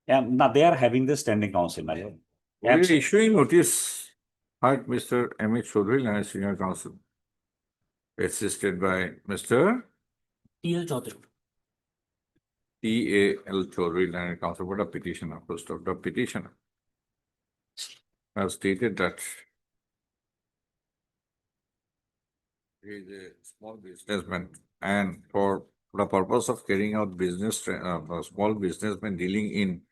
[SPEAKER 5] Yeah, now they are having the standing counsel, my lord.
[SPEAKER 2] We are issuing notice at Mr. M.H. Choudhury and senior counsel, assisted by Mr.
[SPEAKER 4] T.L. Chaudhary.
[SPEAKER 2] T.A.L. Choudhury and counsel for the petitioner. First of the petitioner has stated that he is a small businessman and for the purpose of carrying out business, a small businessman dealing in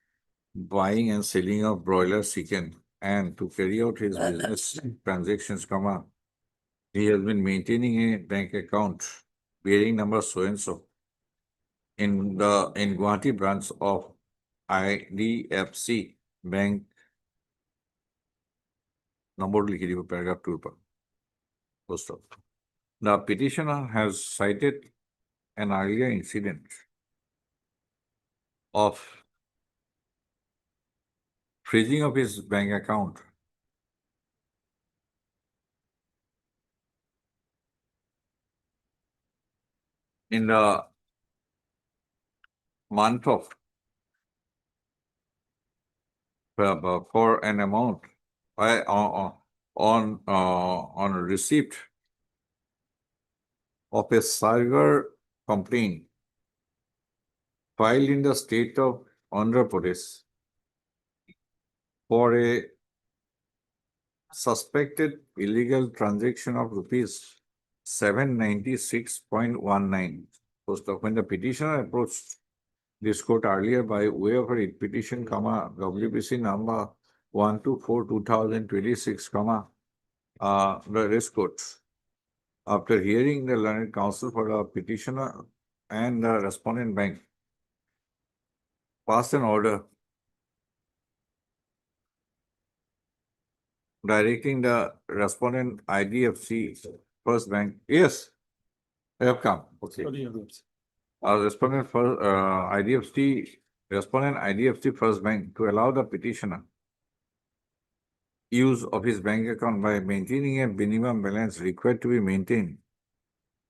[SPEAKER 2] buying and selling of broiler chicken and to carry out his business transactions, he has been maintaining a bank account bearing number so and so in Gauhati branch of IDFC Bank. Number paragraph 2. Post of. The petitioner has cited an earlier incident of freezing of his bank account in the month of for an amount on receipt of a sagar complaint filed in the state of Andhra Pradesh for a suspected illegal transaction of rupees 796.19. Post of when the petitioner approached this court earlier by way of a writ petition, WBC number 124/2026, the rest court. After hearing the learned counsel for the petitioner and the respondent bank, passed an order directing the respondent IDFC First Bank. Yes, they have come. Okay. Respondent first, respondent IDFC First Bank to allow the petitioner use of his bank account by maintaining a minimum balance required to be maintained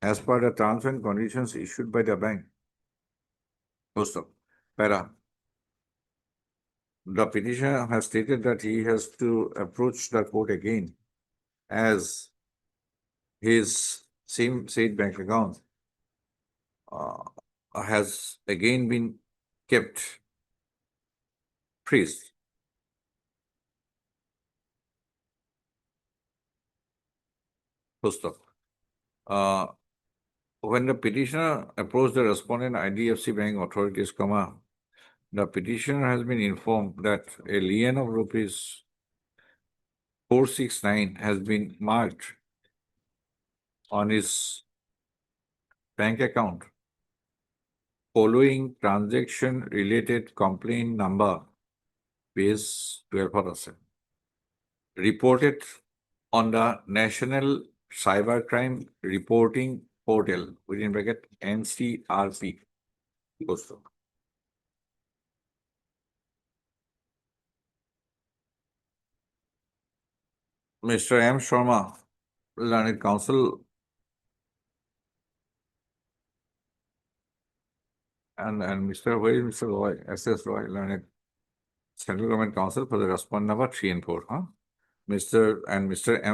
[SPEAKER 2] as per the terms and conditions issued by the bank. Also, para. The petitioner has stated that he has to approach the court again as his same said bank account has again been kept freeze. Full stop. When the petitioner approached the respondent IDFC bank authorities, the petitioner has been informed that a lien of rupees 469 has been marked on his bank account following transaction related complaint number base 12%, reported on the National Cybercrime Reporting Portal within bracket NCRP. Mr. M. Sharma, learned counsel, and Mr. Where is Mr. Roy, SS Roy, learned Central Government Counsel for the respondent number 3 and 4. Mr. M.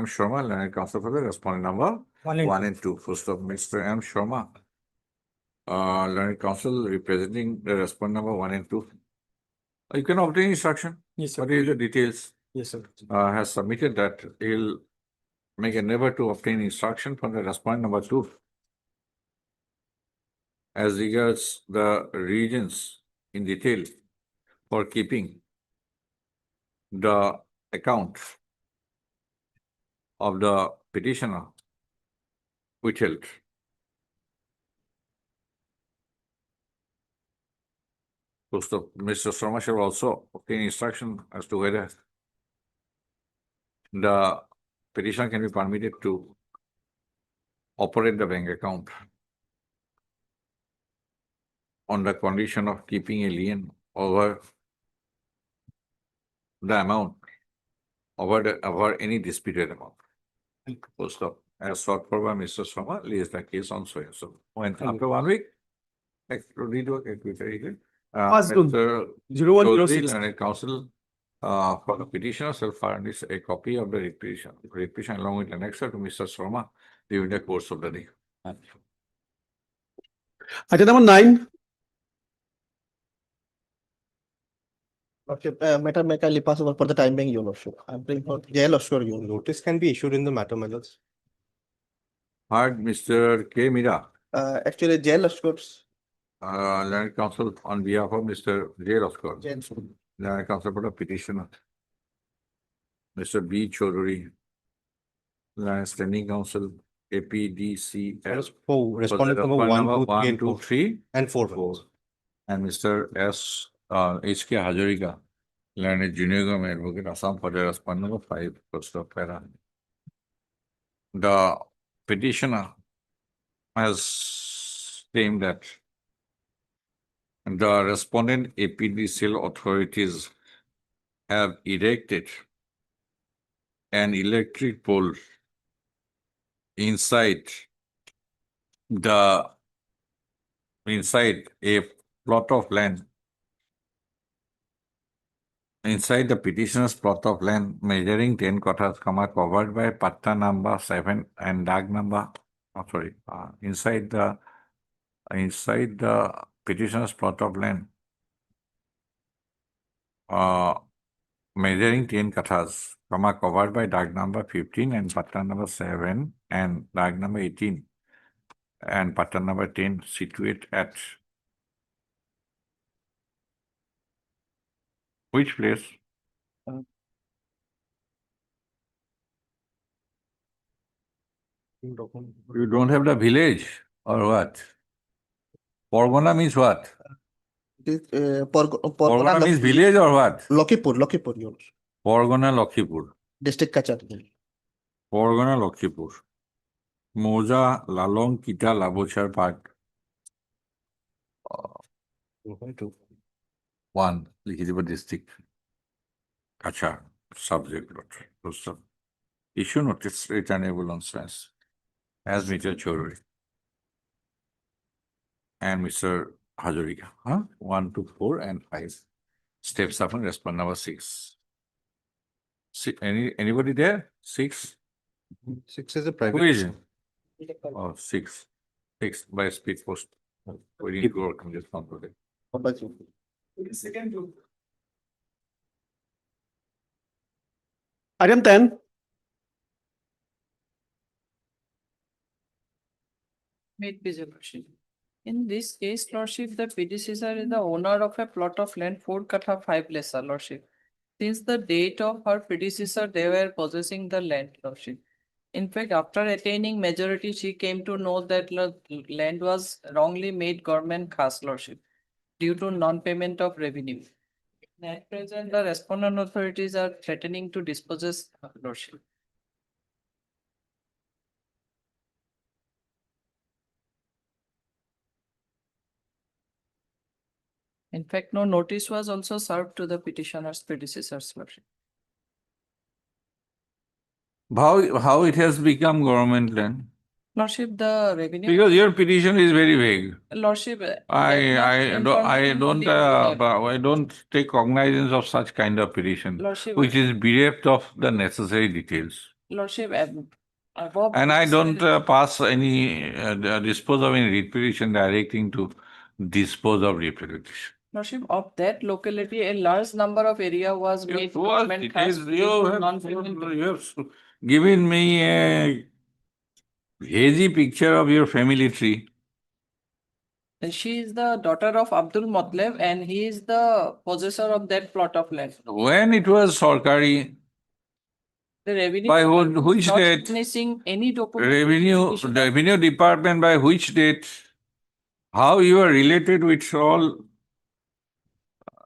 [SPEAKER 2] Sharma, learned counsel for the respondent number 1 and 2. First of Mr. M. Sharma, learned counsel representing the respondent number 1 and 2. You can obtain instruction.
[SPEAKER 6] Yes, sir.
[SPEAKER 2] What is the details?
[SPEAKER 6] Yes, sir.
[SPEAKER 2] Has submitted that he'll make an endeavor to obtain instruction from the respondent number 2 as regards the regions in detail for keeping the account of the petitioner withheld. So Mr. Sharma shall also obtain instruction as to whether the petitioner can be permitted to operate the bank account on the condition of keeping a lien over the amount over any disputed amount. Full stop. As sought for by Mr. Sharma, lays the case on so and so. When after 1 week, redo it. Mr.
[SPEAKER 12] 0106.
[SPEAKER 2] Learned counsel for the petitioner shall furnish a copy of the writ petition along with an extra to Mr. Sharma during the course of the day.
[SPEAKER 12] Item number 9.
[SPEAKER 16] Okay, matter may kindly pass over for the time being, Your Lordship. I'm praying for jail or your
[SPEAKER 9] Notice can be issued in the matter, my lords.
[SPEAKER 2] Heard Mr. K. Mira,
[SPEAKER 16] Actually, jail escorts.
[SPEAKER 2] learned counsel on behalf of Mr. J. Roskor,
[SPEAKER 16] Jail.
[SPEAKER 2] learned counsel for the petitioner. Mr. B. Chaudhary, learned standing counsel APDC.
[SPEAKER 9] Respondent number 1, 2, 3, and 4.
[SPEAKER 2] 4. And Mr. S. H.K. Hazarika, learned junior government advocate, Assam for the respondent number 5, first of para. The petitioner has claimed that the respondent APDCL authorities have erected an electric pole inside a plot of land. Inside the petitioner's plot of land measuring 10 quarters, covered by patta number 7 and dag number, inside the petitioner's plot of land, measuring 10 kathas, comma, covered by doc number 15 and pattern number 7 and doc number 18 and pattern number 10 situate at which place? You don't have the village or what? Porgona means what? Porgona means village or what?
[SPEAKER 16] Lokipur, Your Lordship.
[SPEAKER 2] Porgona Lakhipur.
[SPEAKER 16] District Kachari.
[SPEAKER 2] Porgona Lakhipur. Moja Lalong Kita Labochar Park. 1 Likhitiba district. Kacha subject. Issue notice returnable on sense. As Mr. Chowdhury and Mr. Hazarika. 1 to 4 and 5. Steps up and respond number 6. Anybody there? 6?
[SPEAKER 3] 6 is a
[SPEAKER 2] Who
[SPEAKER 3] private.
[SPEAKER 2] is it? Oh, 6. 6 by speed post. We need to work on this one today.
[SPEAKER 12] Item 10.
[SPEAKER 17] May it please, Your Lordship. In this case, Lordship, the predecessor is the owner of a plot of land 4 Katha 5 lesser, Lordship. Since the date of her predecessor, they were possessing the land, Lordship. In fact, after attaining majority, she came to know that land was wrongly made government khas, Lordship, due to non-payment of revenue. At present, the respondent authorities are threatening to dispossess her, Lordship. In fact, no notice was also served to the petitioner's predecessors, Lordship.
[SPEAKER 2] How it has become government land?
[SPEAKER 17] Lordship, the revenue.
[SPEAKER 2] Because your petition is very vague.
[SPEAKER 17] Lordship.
[SPEAKER 2] I don't take cognizance of such kind of petition,
[SPEAKER 17] Lordship.
[SPEAKER 2] which is bereft of the necessary details.
[SPEAKER 17] Lordship, above.
[SPEAKER 2] And I don't pass any dispose of any writ petition directing to dispose of writ petition.
[SPEAKER 17] Lordship, of that locality, a large number of area was made.
[SPEAKER 2] You have given me a hazy picture of your family tree.
[SPEAKER 17] She is the daughter of Abdul Motleb and he is the possessor of that plot of land.
[SPEAKER 2] When it was Sarkari,
[SPEAKER 17] the revenue
[SPEAKER 2] by which
[SPEAKER 17] not
[SPEAKER 2] date?
[SPEAKER 17] Missing any document.
[SPEAKER 2] Revenue department by which date? How you are related with all?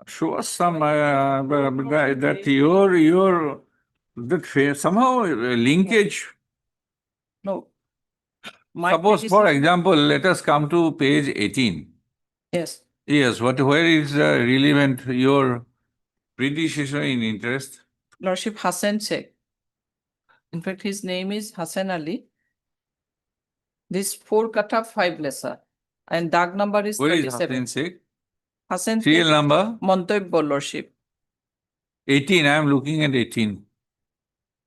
[SPEAKER 2] Show us some that your that somehow linkage.
[SPEAKER 17] No.
[SPEAKER 2] Suppose, for example, let us come to page 18.
[SPEAKER 17] Yes.
[SPEAKER 2] Yes, where is relevant your predecessor in interest?
[SPEAKER 17] Lordship Hassan Sheikh. In fact, his name is Hassan Ali. This 4 Katha 5 lesser. And dark number is
[SPEAKER 2] Where
[SPEAKER 17] 37.
[SPEAKER 2] is Hassan Sheikh?
[SPEAKER 17] Hassan
[SPEAKER 2] Serial number?
[SPEAKER 17] Montoybo, Lordship.
[SPEAKER 2] 18, I am looking at 18.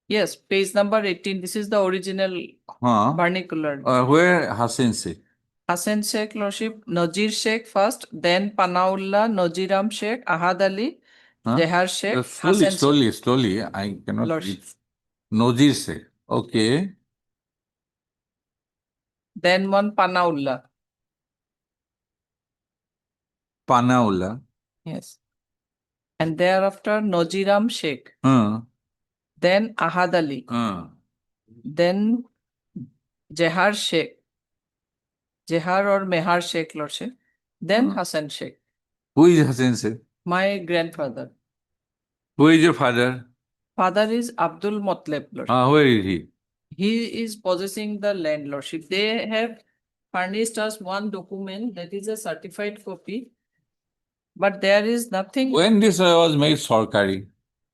[SPEAKER 17] Yes, page number 18. This is the original vernacular.
[SPEAKER 2] Where Hassan Sheikh?
[SPEAKER 17] Hassan Sheikh, Lordship, Nazir Sheikh first, then Panaullah, Najiram Sheikh, Ahad Ali, Jehar Sheikh,
[SPEAKER 2] Slowly, I cannot read. Nazir Sheikh, okay.
[SPEAKER 17] Then one Panaullah.
[SPEAKER 2] Panaullah.
[SPEAKER 17] Yes. And thereafter Najiram Sheikh. Then Ahad Ali. Then Jehar Sheikh. Jehar or Mehar Sheikh, Lordship. Then Hassan Sheikh.
[SPEAKER 2] Who is Hassan Sheikh?
[SPEAKER 17] My grandfather.
[SPEAKER 2] Who is your father?
[SPEAKER 17] Father is Abdul Motleb, Lordship.
[SPEAKER 2] Where is he?
[SPEAKER 17] He is possessing the land, Lordship. They have furnished us one document that is a certified copy. But there is nothing.
[SPEAKER 2] When this was made Sarkari?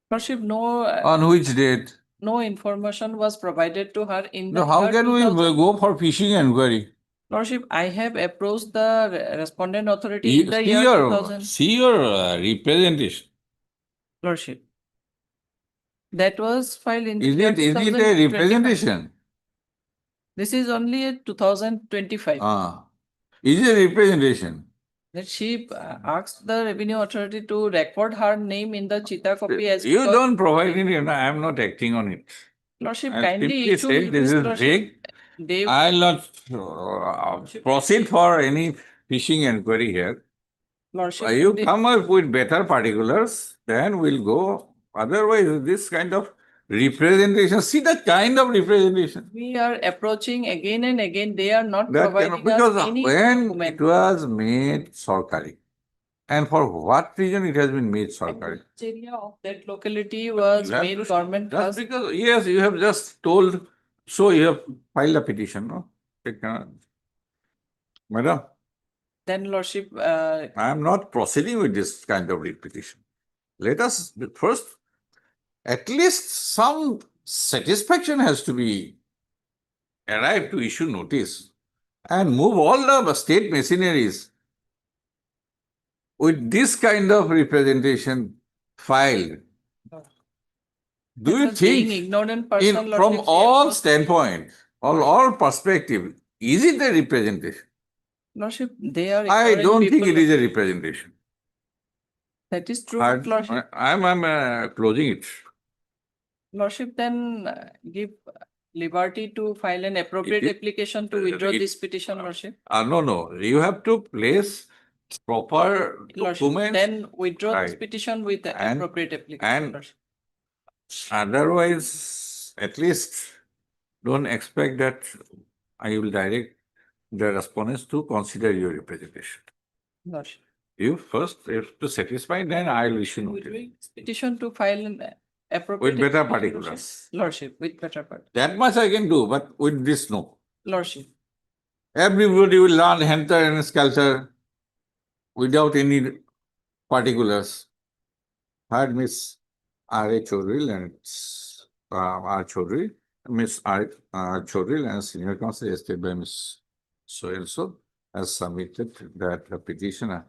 [SPEAKER 17] Lordship, no.
[SPEAKER 2] On which date?
[SPEAKER 17] No information was provided to her in the.
[SPEAKER 2] No, how can we go for fishing inquiry?
[SPEAKER 17] Lordship, I have approached the respondent authority in the year 2000.
[SPEAKER 2] See your representation.
[SPEAKER 17] Lordship. That was filed in.
[SPEAKER 2] Is it a representation?
[SPEAKER 17] This is only a 2025.
[SPEAKER 2] Is it a representation?
[SPEAKER 17] That she asked the revenue authority to record her name in the Chita copy as.
[SPEAKER 2] You
[SPEAKER 17] because-
[SPEAKER 2] don't provide any, I am not acting on it.
[SPEAKER 17] Lordship,
[SPEAKER 2] I'll
[SPEAKER 17] kindly
[SPEAKER 2] simply
[SPEAKER 17] issue
[SPEAKER 2] say this is
[SPEAKER 17] Lordship,
[SPEAKER 2] vague.
[SPEAKER 17] They,
[SPEAKER 2] I'll not proceed for any fishing inquiry here.
[SPEAKER 17] Lordship.
[SPEAKER 2] You
[SPEAKER 17] they-
[SPEAKER 2] come up with better particulars, then we'll go. Otherwise, this kind of representation, see the kind of representation.
[SPEAKER 17] We are approaching again and again, they are not
[SPEAKER 2] That
[SPEAKER 17] providing
[SPEAKER 2] cannot, because
[SPEAKER 17] us any
[SPEAKER 2] when
[SPEAKER 17] document.
[SPEAKER 2] it was made Sarkari, and for what reason it has been made Sarkari?
[SPEAKER 17] Which area of that locality was
[SPEAKER 2] You have
[SPEAKER 17] made
[SPEAKER 2] to-
[SPEAKER 17] government
[SPEAKER 2] Just
[SPEAKER 17] trust?
[SPEAKER 2] because, yes, you have just told, so you have filed a petition, no? It cannot. Madam,
[SPEAKER 17] Then Lordship,
[SPEAKER 2] I am not proceeding with this kind of petition. Let us first, at least some satisfaction has to be arrived to issue notice and move all the state machineries with this kind of representation filed. Do you
[SPEAKER 17] because being
[SPEAKER 2] think,
[SPEAKER 17] ignorant person,
[SPEAKER 2] from
[SPEAKER 17] Lordship,
[SPEAKER 2] all standpoint, all perspective, is it a representation?
[SPEAKER 17] Lordship, they are.
[SPEAKER 2] I
[SPEAKER 17] ignorant
[SPEAKER 2] don't think
[SPEAKER 17] people.
[SPEAKER 2] it is a representation.
[SPEAKER 17] That is true, but Lordship.
[SPEAKER 2] I'm closing it.
[SPEAKER 17] Lordship, then give liberty to file an appropriate
[SPEAKER 2] It-
[SPEAKER 17] application to withdraw
[SPEAKER 2] it-
[SPEAKER 17] this petition, Lordship.
[SPEAKER 2] No, you have to place proper
[SPEAKER 17] Lordship,
[SPEAKER 2] documents.
[SPEAKER 17] then withdraw this
[SPEAKER 2] Right.
[SPEAKER 17] petition with the
[SPEAKER 2] And-
[SPEAKER 17] appropriate application.
[SPEAKER 2] and-
[SPEAKER 17] Lordship.
[SPEAKER 2] Otherwise, at least don't expect that I will direct the respondents to consider your representation.
[SPEAKER 17] Lordship.
[SPEAKER 2] You first have to satisfy, then I'll issue notice.
[SPEAKER 17] Withdrawing this petition to file an appropriate.
[SPEAKER 2] With better
[SPEAKER 17] application,
[SPEAKER 2] particulars.
[SPEAKER 17] Lordship, with better particulars.
[SPEAKER 2] That much I can do, but with this, no.
[SPEAKER 17] Lordship.
[SPEAKER 2] Everybody will learn helter and skelter without any particulars. Had Miss R.A. Chaudhary and R. Chaudhary, Miss R. Chaudhary and Senior Counsel estate by Miss so has submitted that a petitioner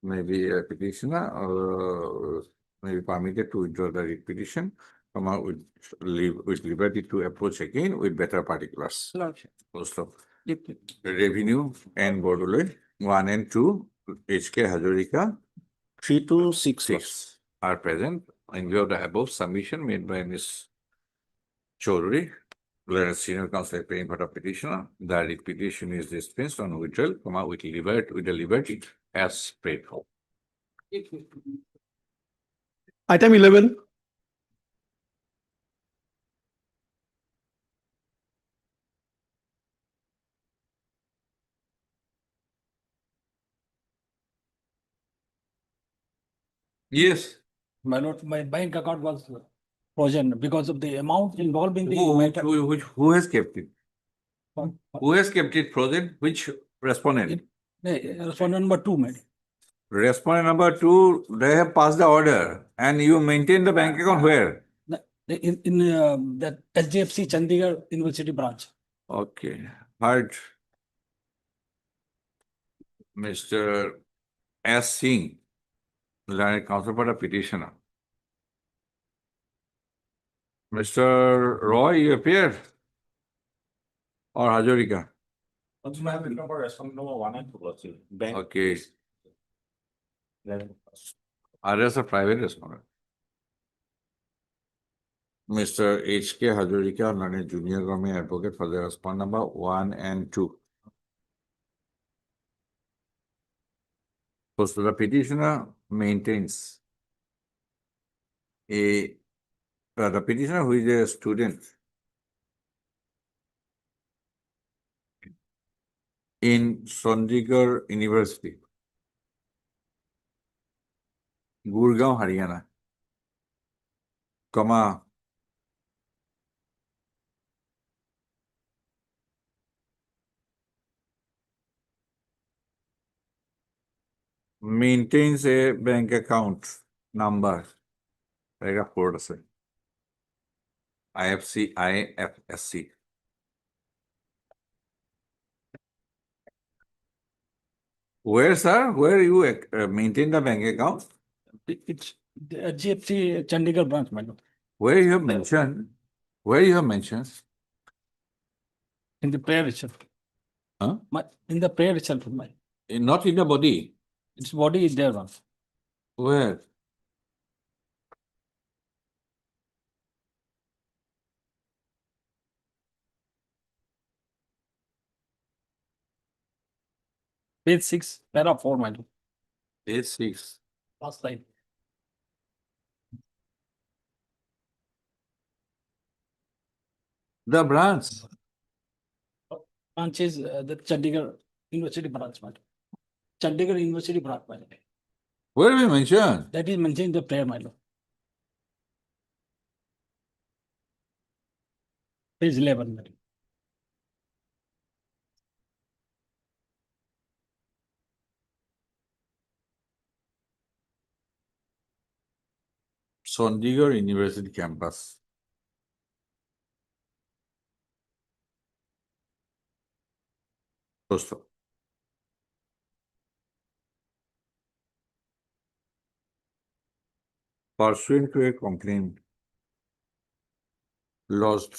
[SPEAKER 2] may be a petitioner or may be permitted to withdraw the petition, come out with liberty to approach again with better particulars.
[SPEAKER 17] Lordship.
[SPEAKER 2] Post of
[SPEAKER 17] Deeply.
[SPEAKER 2] Revenue and Bordelais 1 and 2, H.K. Hazarika
[SPEAKER 4] 3 to 6.
[SPEAKER 2] 6 are present in view of the above submission made by Ms. Chaudhary, whereas senior counsel paying for the petitioner, the petition is dispensed on withdrawal, come out with the liberty as paid for.
[SPEAKER 12] Item 11.
[SPEAKER 2] Yes.
[SPEAKER 15] My lord, my bank account was frozen because of the amount involved in the matter.
[SPEAKER 2] Who has kept it? Who has kept it frozen? Which respondent?
[SPEAKER 15] Respondent number 2, madam.
[SPEAKER 2] Respondent number 2, they have passed the order and you maintain the bank account where?
[SPEAKER 15] In that SGFC Chandigarh University branch.
[SPEAKER 2] Okay, heard. Mr. S. Singh, learned counsel for the petitioner. Mr. Roy, you appear? Or Hazarika?
[SPEAKER 5] Number 1 and 2, Lordship. Bank.
[SPEAKER 2] Okay, others are private respondent. Mr. H.K. Hazarika, learned junior government advocate for the respondent number 1 and 2. So the petitioner maintains the petitioner who is a student in Chandigarh University, Gurgaon, Haryana, comma, maintains a bank account number, paragraph 4 IFSC. Where, sir? Where you maintain the bank account?
[SPEAKER 15] It's the SGFC Chandigarh branch, madam.
[SPEAKER 2] Where you have mentioned? Where you have mentioned?
[SPEAKER 15] In the prayer itself.
[SPEAKER 2] Huh?
[SPEAKER 15] In the prayer itself, my.
[SPEAKER 2] Not in the body.
[SPEAKER 15] Its body is there, one.
[SPEAKER 2] Where?
[SPEAKER 15] Page 6, para 4, my lord.
[SPEAKER 2] Page 6.
[SPEAKER 15] Last line.
[SPEAKER 2] The branch.
[SPEAKER 15] Branch is the Chandigarh University branch, my lord. Chandigarh University branch, my lord.
[SPEAKER 2] Where we mentioned?
[SPEAKER 15] That is mentioned in the prayer, my lord. Page 11, my lord.
[SPEAKER 2] Chandigarh University campus. Posto. Pursuant to a complaint lodged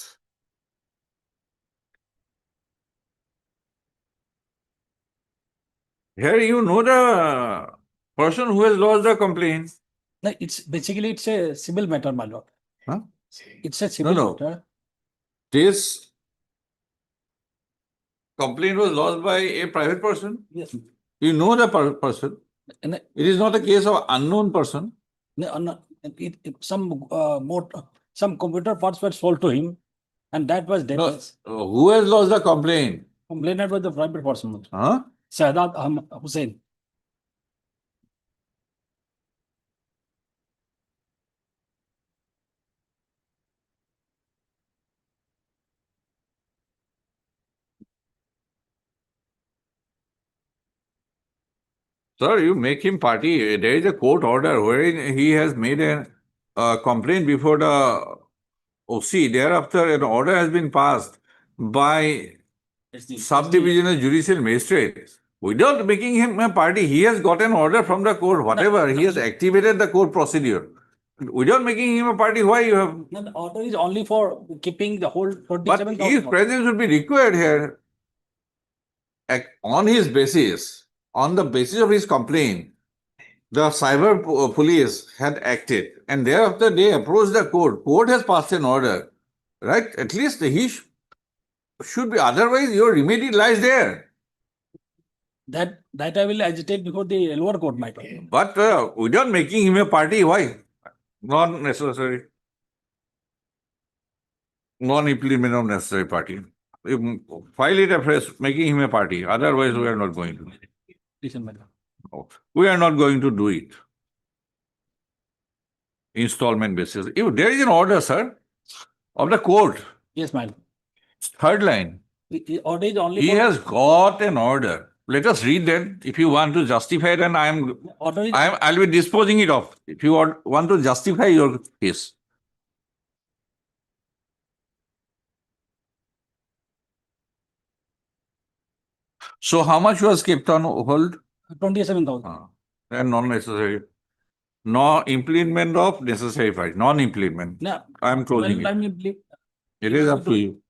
[SPEAKER 2] here, you know the person who has lodged the complaint.
[SPEAKER 15] No, it's basically it's a civil matter, my lord.
[SPEAKER 2] Huh?
[SPEAKER 15] It's a civil
[SPEAKER 2] No.
[SPEAKER 15] matter.
[SPEAKER 2] This complaint was lodged by a private person.
[SPEAKER 15] Yes.
[SPEAKER 2] You know the person.
[SPEAKER 15] And
[SPEAKER 2] It is not a case of unknown person.
[SPEAKER 15] some computer parts were sold to him, and that was
[SPEAKER 2] No,
[SPEAKER 15] damaged.
[SPEAKER 2] who has lodged the complaint?
[SPEAKER 15] Complainant was the private person.
[SPEAKER 2] Huh?
[SPEAKER 15] Sadat Hussain.
[SPEAKER 2] Sir, you make him party. There is a court order wherein he has made a complaint before the OC. Thereafter, an order has been passed by subdivisional judicial magistrate. Without making him a party, he has got an order from the court, whatever. He has activated the court procedure. Without making him a party, why you have?
[SPEAKER 15] No, the order is only for keeping the whole
[SPEAKER 2] But
[SPEAKER 15] 27,000.
[SPEAKER 2] his presence would be required here. On his basis, on the basis of his complaint, the cyber police had acted, and thereafter they approached the court. Court has passed an order, right? At least he should be. Otherwise, your remedy lies there.
[SPEAKER 15] That I will agitate before the lower court, my lord.
[SPEAKER 2] But without making him a party, why? Not necessary. Non-impleadment of necessary party. File it afresh, making him a party. Otherwise, we are not going to.
[SPEAKER 15] Listen, my lord.
[SPEAKER 2] No, we are not going to do it. Installment basis. If there is an order, sir, of the court.
[SPEAKER 15] Yes, my lord.
[SPEAKER 2] Third line.
[SPEAKER 15] The order is only
[SPEAKER 2] He
[SPEAKER 15] for
[SPEAKER 2] has got an order. Let us read that. If you want to justify, then
[SPEAKER 15] order is
[SPEAKER 2] I'll be disposing it off. If you want to justify your case. So how much was kept on hold?
[SPEAKER 15] 27,000.
[SPEAKER 2] And non-necessary. No impleadment of necessary party. Non-impleadment.
[SPEAKER 15] No,
[SPEAKER 2] I am closing it. It is up to you.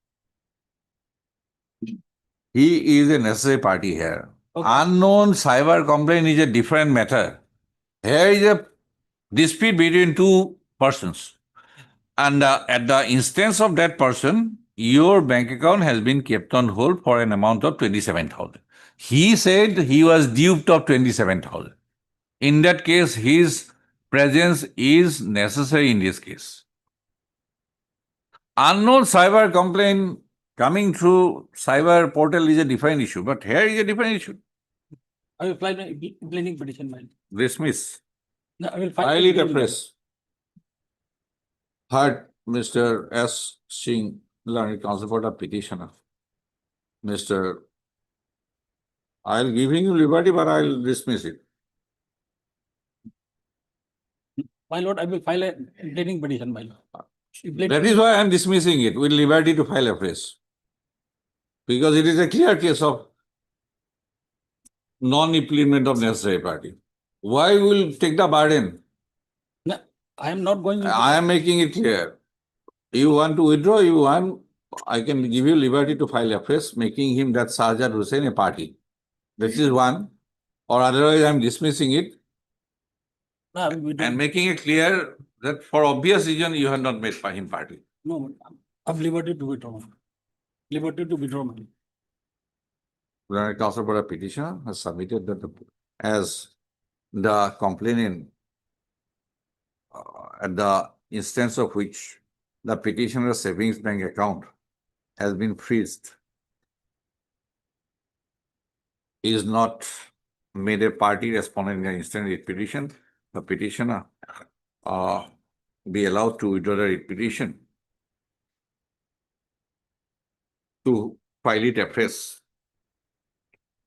[SPEAKER 2] He is a necessary party here.
[SPEAKER 15] Okay.
[SPEAKER 2] Unknown cyber complaint is a different matter. Here is a dispute between two persons. And at the instance of that person, your bank account has been kept on hold for an amount of 27,000. He said he was duped of 27,000. In that case, his presence is necessary in this case. Unknown cyber complaint coming through cyber portal is a different issue, but here is a different issue.
[SPEAKER 15] I will file my impleading petition, my lord.
[SPEAKER 2] Dismiss.
[SPEAKER 15] No, I will
[SPEAKER 2] File it
[SPEAKER 15] impleading.
[SPEAKER 2] afresh. Heard Mr. S. Singh, learned counsel for the petitioner. Mr. I'll give him liberty, but I'll dismiss it.
[SPEAKER 15] My lord, I will file a impleading petition, my lord.
[SPEAKER 2] That is why I'm dismissing it with liberty to file afresh. Because it is a clear case of non-impleadment of necessary party. Why will take the burden?
[SPEAKER 15] No, I am not going to.
[SPEAKER 2] I am making it clear. You want to withdraw, I can give you liberty to file afresh, making him that Sajad Hussain a party. This is one. or otherwise I'm dismissing it
[SPEAKER 15] No, we don't-
[SPEAKER 2] and making it clear that for obvious reason you have not made him party.
[SPEAKER 15] No, I've liberty to withdraw. Liberty to withdraw money.
[SPEAKER 2] Counsel for a petitioner has submitted that as the complainant at the instance of which the petitioner's savings bank account has been freezed is not made a party respondent in the instant writ petition, the petitioner be allowed to withdraw the writ petition to file it afresh,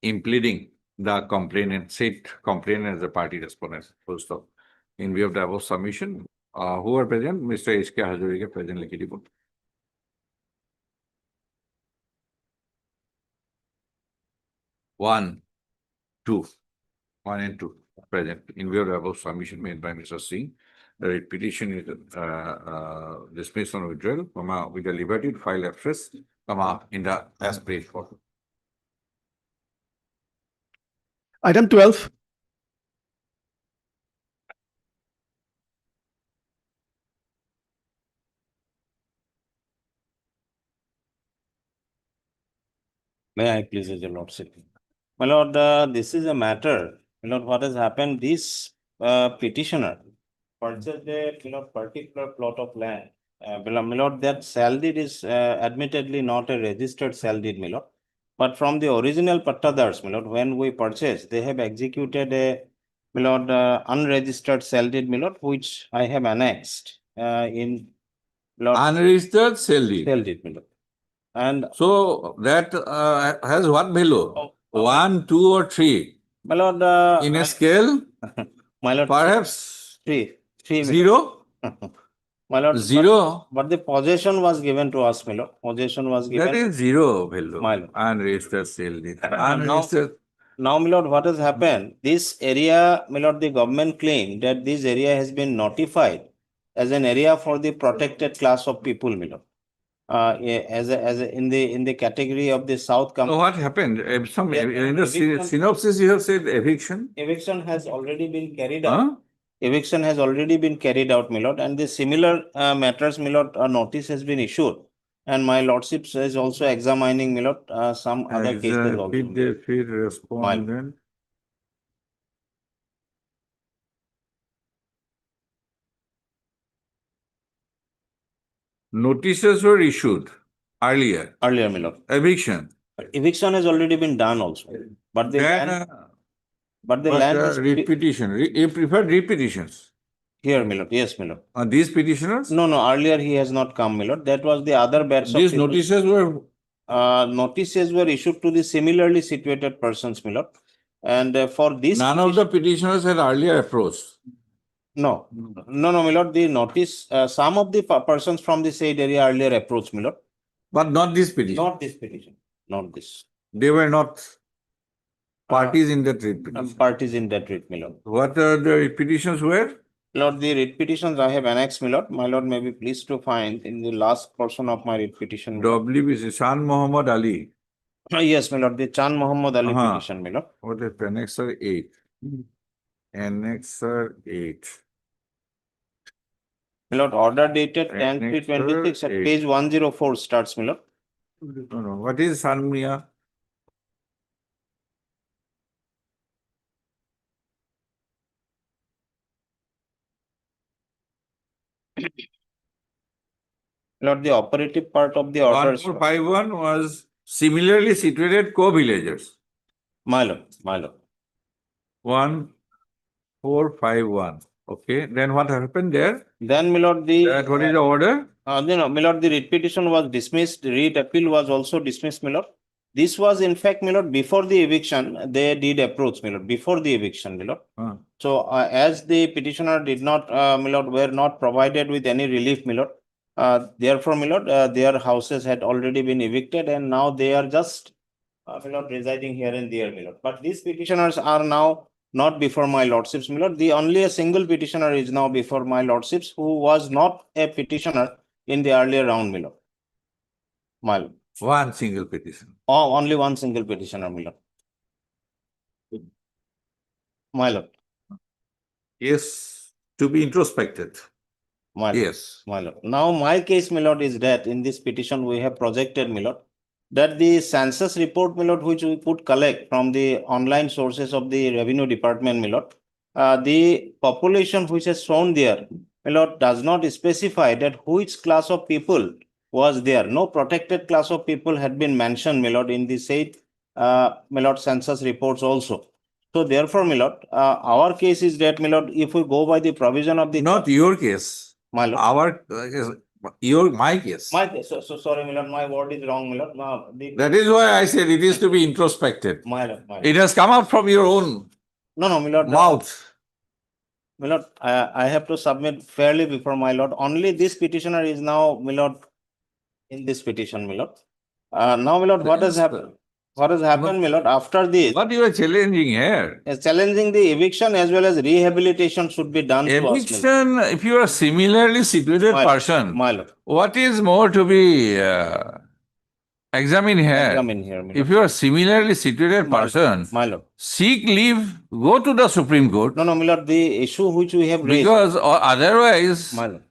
[SPEAKER 2] impleading the complainant, said complainant as a party respondent. Full stop. In view of the above submission, who are present? Mr. H.K. Hazarika, present liquidity. 1, 2, 1 and 2 present. In view of the above submission made by Mr. Singh, the writ petition is dismissed on withdrawal, with the liberty to file afresh, in the as prayed for.
[SPEAKER 12] Item 12.
[SPEAKER 18] May I please, Your Lordship? My lord, this is a matter, my lord, what has happened, this petitioner purchased a particular plot of land. My lord, that sale deed is admittedly not a registered sale deed, my lord. But from the original pattadars, my lord, when we purchased, they have executed a, my lord, unregistered sale deed, my lord, which I have annexed in. Lord,
[SPEAKER 2] Unregistered sale deed.
[SPEAKER 18] Sale deed, my lord. And
[SPEAKER 2] so that has what value? 1, 2, or 3?
[SPEAKER 18] My lord,
[SPEAKER 2] in a scale?
[SPEAKER 18] My lord,
[SPEAKER 2] perhaps
[SPEAKER 18] 3.
[SPEAKER 2] 0?
[SPEAKER 18] My lord,
[SPEAKER 2] 0?
[SPEAKER 18] But the possession was given to us, my lord. Possession was given.
[SPEAKER 2] That is 0 value.
[SPEAKER 18] My lord.
[SPEAKER 2] Unregistered sale deed. Unregistered.
[SPEAKER 18] Now, my lord, what has happened? This area, my lord, the government claimed that this area has been notified as an area for the protected class of people, my lord. In the category of the South.
[SPEAKER 2] So what happened? In the synopsis you have said eviction.
[SPEAKER 18] Eviction has already been carried out. Eviction has already been carried out, my lord, and the similar matters, my lord, notice has been issued. And my lordship is also examining, my lord, some other cases also.
[SPEAKER 2] Affidavit respondent. Notices were issued earlier.
[SPEAKER 18] Earlier, my lord.
[SPEAKER 2] Eviction.
[SPEAKER 18] Eviction has already been done also. But the land, land has
[SPEAKER 2] repetition. You preferred repetitions.
[SPEAKER 18] Here, my lord. Yes, my lord.
[SPEAKER 2] These petitioners?
[SPEAKER 18] No, earlier he has not come, my lord. That was the other batch.
[SPEAKER 2] These notices were
[SPEAKER 18] notices were issued to the similarly situated persons, my lord. And for this,
[SPEAKER 2] none of the petitioners had earlier approached.
[SPEAKER 18] No, my lord. The notice, some of the persons from the said area earlier approached, my lord.
[SPEAKER 2] But not this petition.
[SPEAKER 18] Not this petition. Not this.
[SPEAKER 2] They were not parties in that writ petition.
[SPEAKER 18] Parties in that writ, my lord.
[SPEAKER 2] What are the petitions were?
[SPEAKER 18] Lord, the writ petitions I have annexed, my lord. My lord may be pleased to find in the last portion of my writ petition.
[SPEAKER 2] WBC, Shan Muhammad Ali.
[SPEAKER 18] Yes, my lord. The Chan Muhammad Ali petition, my lord.
[SPEAKER 2] What is Annexer 8? Annexer 8.
[SPEAKER 18] My lord, order dated 10/3/26 at page 104 starts, my lord.
[SPEAKER 2] No. What is Sanmia?
[SPEAKER 18] Lord, the operative part of the order.
[SPEAKER 2] 1451 was similarly situated co-villagers.
[SPEAKER 18] My lord.
[SPEAKER 2] 1451. Okay. Then what happened there?
[SPEAKER 18] Then, my lord,
[SPEAKER 2] what is the order?
[SPEAKER 18] My lord, the writ petition was dismissed. Writ appeal was also dismissed, my lord. This was, in fact, my lord, before the eviction, they did approach, my lord, before the eviction, my lord. So, as the petitioner did not, my lord, were not provided with any relief, my lord. Therefore, my lord, their houses had already been evicted and now they are just, my lord, residing here and there, my lord. But these petitioners are now not before my lordships, my lord. The only a single petitioner is now before my lordships who was not a petitioner in the earlier round, my lord. My lord.
[SPEAKER 2] One single petition.
[SPEAKER 18] Oh, only one single petitioner, my lord. My lord,
[SPEAKER 2] Yes, to be introspected.
[SPEAKER 18] my lord.
[SPEAKER 2] Yes.
[SPEAKER 18] My lord. Now, my case, my lord, is that in this petition we have projected, my lord, that the census report, my lord, which we could collect from the online sources of the revenue department, my lord, the population which is shown there, my lord, does not specify that which class of people was there. No protected class of people had been mentioned, my lord, in the said, my lord, census reports also. So therefore, my lord, our case is that, my lord, if we go by the provision of the.
[SPEAKER 2] Not your case.
[SPEAKER 18] My lord.
[SPEAKER 2] Our, my case.
[SPEAKER 18] My case, so sorry, my lord, my word is wrong, my lord.
[SPEAKER 2] That is why I said it is to be introspected.
[SPEAKER 18] My lord, my lord.
[SPEAKER 2] It has come out from your own
[SPEAKER 18] No, my lord.
[SPEAKER 2] mouth.
[SPEAKER 18] My lord, I have to submit fairly before my lord. Only this petitioner is now, my lord, in this petition, my lord. Now, my lord, what has happened? What has happened, my lord, after this?
[SPEAKER 2] What you are challenging here?
[SPEAKER 18] Challenging the eviction as well as rehabilitation should be done to us, my lord.
[SPEAKER 2] Eviction, if you are a similarly situated person,
[SPEAKER 18] My lord.
[SPEAKER 2] what is more to be examined here?
[SPEAKER 18] Examine here, my lord.
[SPEAKER 2] If you are a similarly situated person,
[SPEAKER 18] My lord.
[SPEAKER 2] seek leave, go to the Supreme Court.
[SPEAKER 18] No, my lord, the issue which we have raised.
[SPEAKER 2] Because otherwise,
[SPEAKER 18] My lord.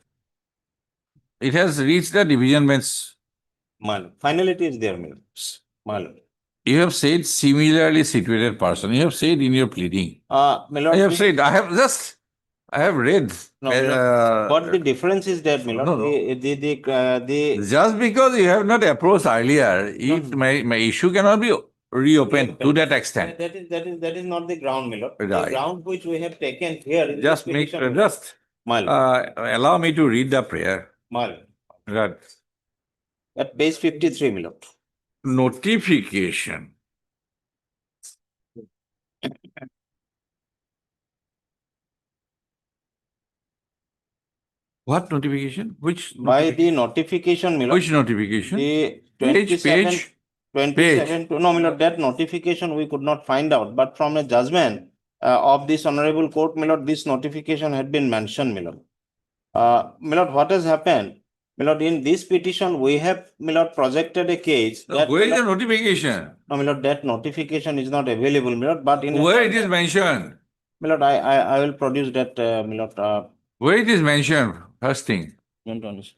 [SPEAKER 2] it has reached the division bench.
[SPEAKER 18] My lord. Finality is there, my lord. My lord.
[SPEAKER 2] You have said similarly situated person. You have said in your pleading.
[SPEAKER 18] My lord,
[SPEAKER 2] I have said, I have read.
[SPEAKER 18] No, my lord. What the difference is that, my lord,
[SPEAKER 2] No, no.
[SPEAKER 18] the
[SPEAKER 2] Just because you have not approached earlier, my issue cannot be reopened to that extent.
[SPEAKER 18] That is not the ground, my lord. The
[SPEAKER 2] Right.
[SPEAKER 18] ground which we have taken here in
[SPEAKER 2] Just
[SPEAKER 18] this
[SPEAKER 2] make,
[SPEAKER 18] petition,
[SPEAKER 2] just
[SPEAKER 18] my lord.
[SPEAKER 2] allow me to read the prayer.
[SPEAKER 18] My lord.
[SPEAKER 2] That
[SPEAKER 18] At page 53, my lord.
[SPEAKER 2] notification. What notification? Which
[SPEAKER 18] By the notification, my lord.
[SPEAKER 2] Which notification?
[SPEAKER 18] The
[SPEAKER 2] Page,
[SPEAKER 18] 27 to, no, my lord, that notification we could not find out, but from a judgment of this honorable court, my lord, this notification had been mentioned, my lord. My lord, what has happened? My lord, in this petition, we have, my lord, projected a case.
[SPEAKER 2] No, where is the notification?
[SPEAKER 18] No, my lord, that notification is not available, my lord, but in.
[SPEAKER 2] Where it is mentioned?
[SPEAKER 18] My lord, I will produce that, my lord.
[SPEAKER 2] Where it is mentioned? First thing.
[SPEAKER 18] Don't understand.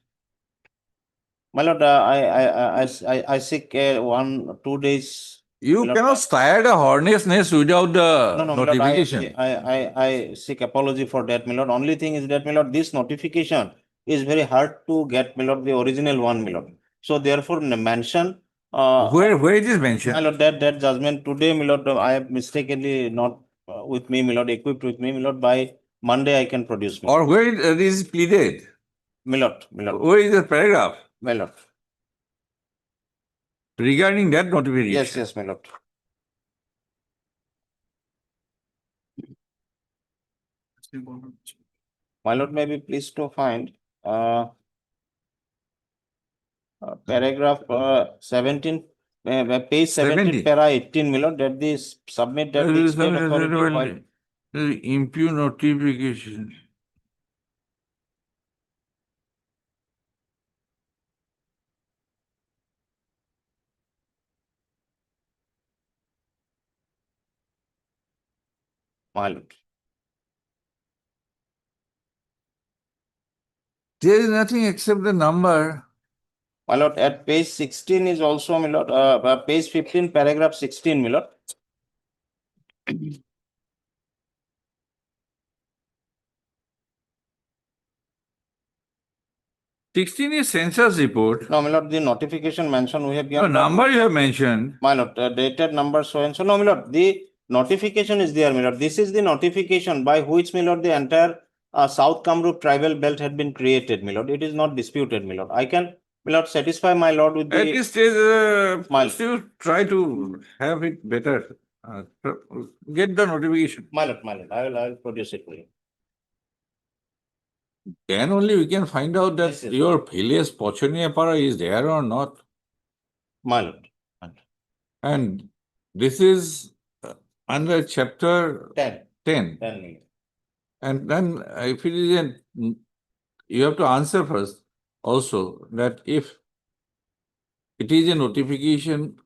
[SPEAKER 18] My lord, I seek 2 days.
[SPEAKER 2] You cannot start a hornet's nest without the
[SPEAKER 18] No, my lord,
[SPEAKER 2] notification.
[SPEAKER 18] I seek apology for that, my lord. Only thing is that, my lord, this notification is very hard to get, my lord, the original one, my lord. So therefore, mention.
[SPEAKER 2] Where it is mentioned?
[SPEAKER 18] My lord, that judgment today, my lord, I have mistakenly not with me, my lord, equipped with me, my lord. By Monday, I can produce.
[SPEAKER 2] Or where it is pleaded?
[SPEAKER 18] My lord, my lord.
[SPEAKER 2] Where is the paragraph?
[SPEAKER 18] My lord.
[SPEAKER 2] Regarding that notification?
[SPEAKER 18] Yes, my lord. My lord may be pleased to find paragraph 17, page 17, para 18, my lord, that this submit that the state authority.
[SPEAKER 2] Impugn notification.
[SPEAKER 18] My lord.
[SPEAKER 2] There is nothing except the number.
[SPEAKER 18] My lord, at page 16 is also, my lord, page 15, paragraph 16, my lord.
[SPEAKER 2] Sixteen is census report.
[SPEAKER 18] No, my lord, the notification mentioned we have given.
[SPEAKER 2] No, number you have mentioned.
[SPEAKER 18] My lord, dated number so and so. No, my lord, the notification is there, my lord. This is the notification by which, my lord, the entire South Kamrup tribal belt had been created, my lord. It is not disputed, my lord. I can, my lord, satisfy my lord with the.
[SPEAKER 2] At least you try to have it better. Get the notification.
[SPEAKER 18] My lord, I will produce it for you.
[SPEAKER 2] Then only we can find out that your village Pochoniapara is there or not.
[SPEAKER 18] My lord.
[SPEAKER 2] And this is under chapter 10. And then if it is you have to answer first also that if it is a notification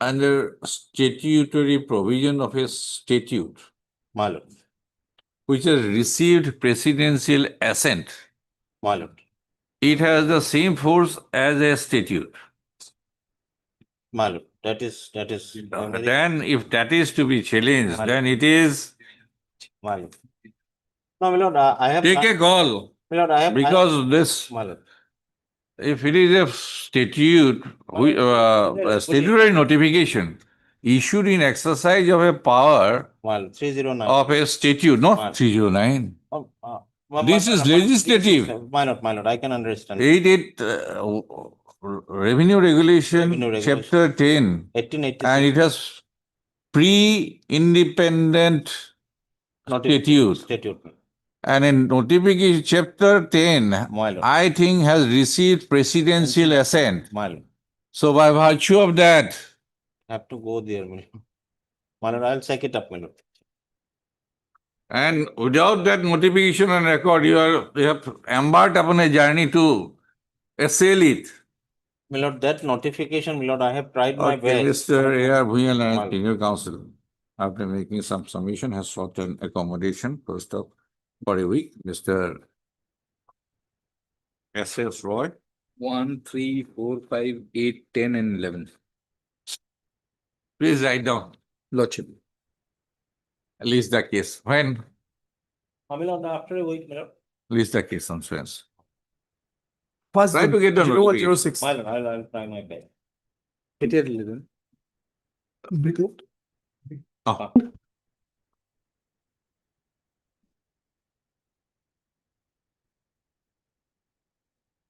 [SPEAKER 2] under statutory provision of a statute,
[SPEAKER 18] My lord,
[SPEAKER 2] which has received presidential assent,
[SPEAKER 18] my lord,
[SPEAKER 2] it has the same force as a statute.
[SPEAKER 18] my lord, that is.
[SPEAKER 2] Then if that is to be challenged,
[SPEAKER 18] My
[SPEAKER 2] then it is
[SPEAKER 18] My lord. No, my lord, I have.
[SPEAKER 2] take a call.
[SPEAKER 18] My lord, I have.
[SPEAKER 2] Because this,
[SPEAKER 18] My lord,
[SPEAKER 2] if it is a statute, a statutory notification issued in exercise of a power
[SPEAKER 18] my lord, 309.
[SPEAKER 2] of a statute, not 309. This is legislative.
[SPEAKER 18] My lord, I can understand.
[SPEAKER 2] Revenue Regulation,
[SPEAKER 18] Revenue Regulation.
[SPEAKER 2] Chapter 10,
[SPEAKER 18] 1886.
[SPEAKER 2] and it has pre-independent statute.
[SPEAKER 18] Statute.
[SPEAKER 2] And in notification, Chapter 10,
[SPEAKER 18] My lord.
[SPEAKER 2] I think has received presidential assent.
[SPEAKER 18] My lord,
[SPEAKER 2] So by virtue of that,
[SPEAKER 18] have to go there. My lord. My lord, I'll check it up, my lord.
[SPEAKER 2] and without that notification and record, you have embarked upon a journey to assail it.
[SPEAKER 18] My lord, that notification, my lord, I have tried my
[SPEAKER 2] Okay,
[SPEAKER 18] best.
[SPEAKER 2] Mr. A.R. Bhuyal
[SPEAKER 18] My
[SPEAKER 2] and
[SPEAKER 18] lord.
[SPEAKER 2] Senior Counsel, after making some submission, has sought an accommodation first up for a week. Mr. S.S. Roy.
[SPEAKER 14] 1, 3, 4, 5, 8, 10, and 11.
[SPEAKER 2] Please write down.
[SPEAKER 14] Lordship.
[SPEAKER 2] List the case. When?
[SPEAKER 18] My lord, after a week, my lord.
[SPEAKER 2] List the case on Swens.
[SPEAKER 12] First
[SPEAKER 2] Try to get the notification.
[SPEAKER 12] 0106.
[SPEAKER 18] My lord, I'll try my best.
[SPEAKER 14] 11.
[SPEAKER 2] Oh.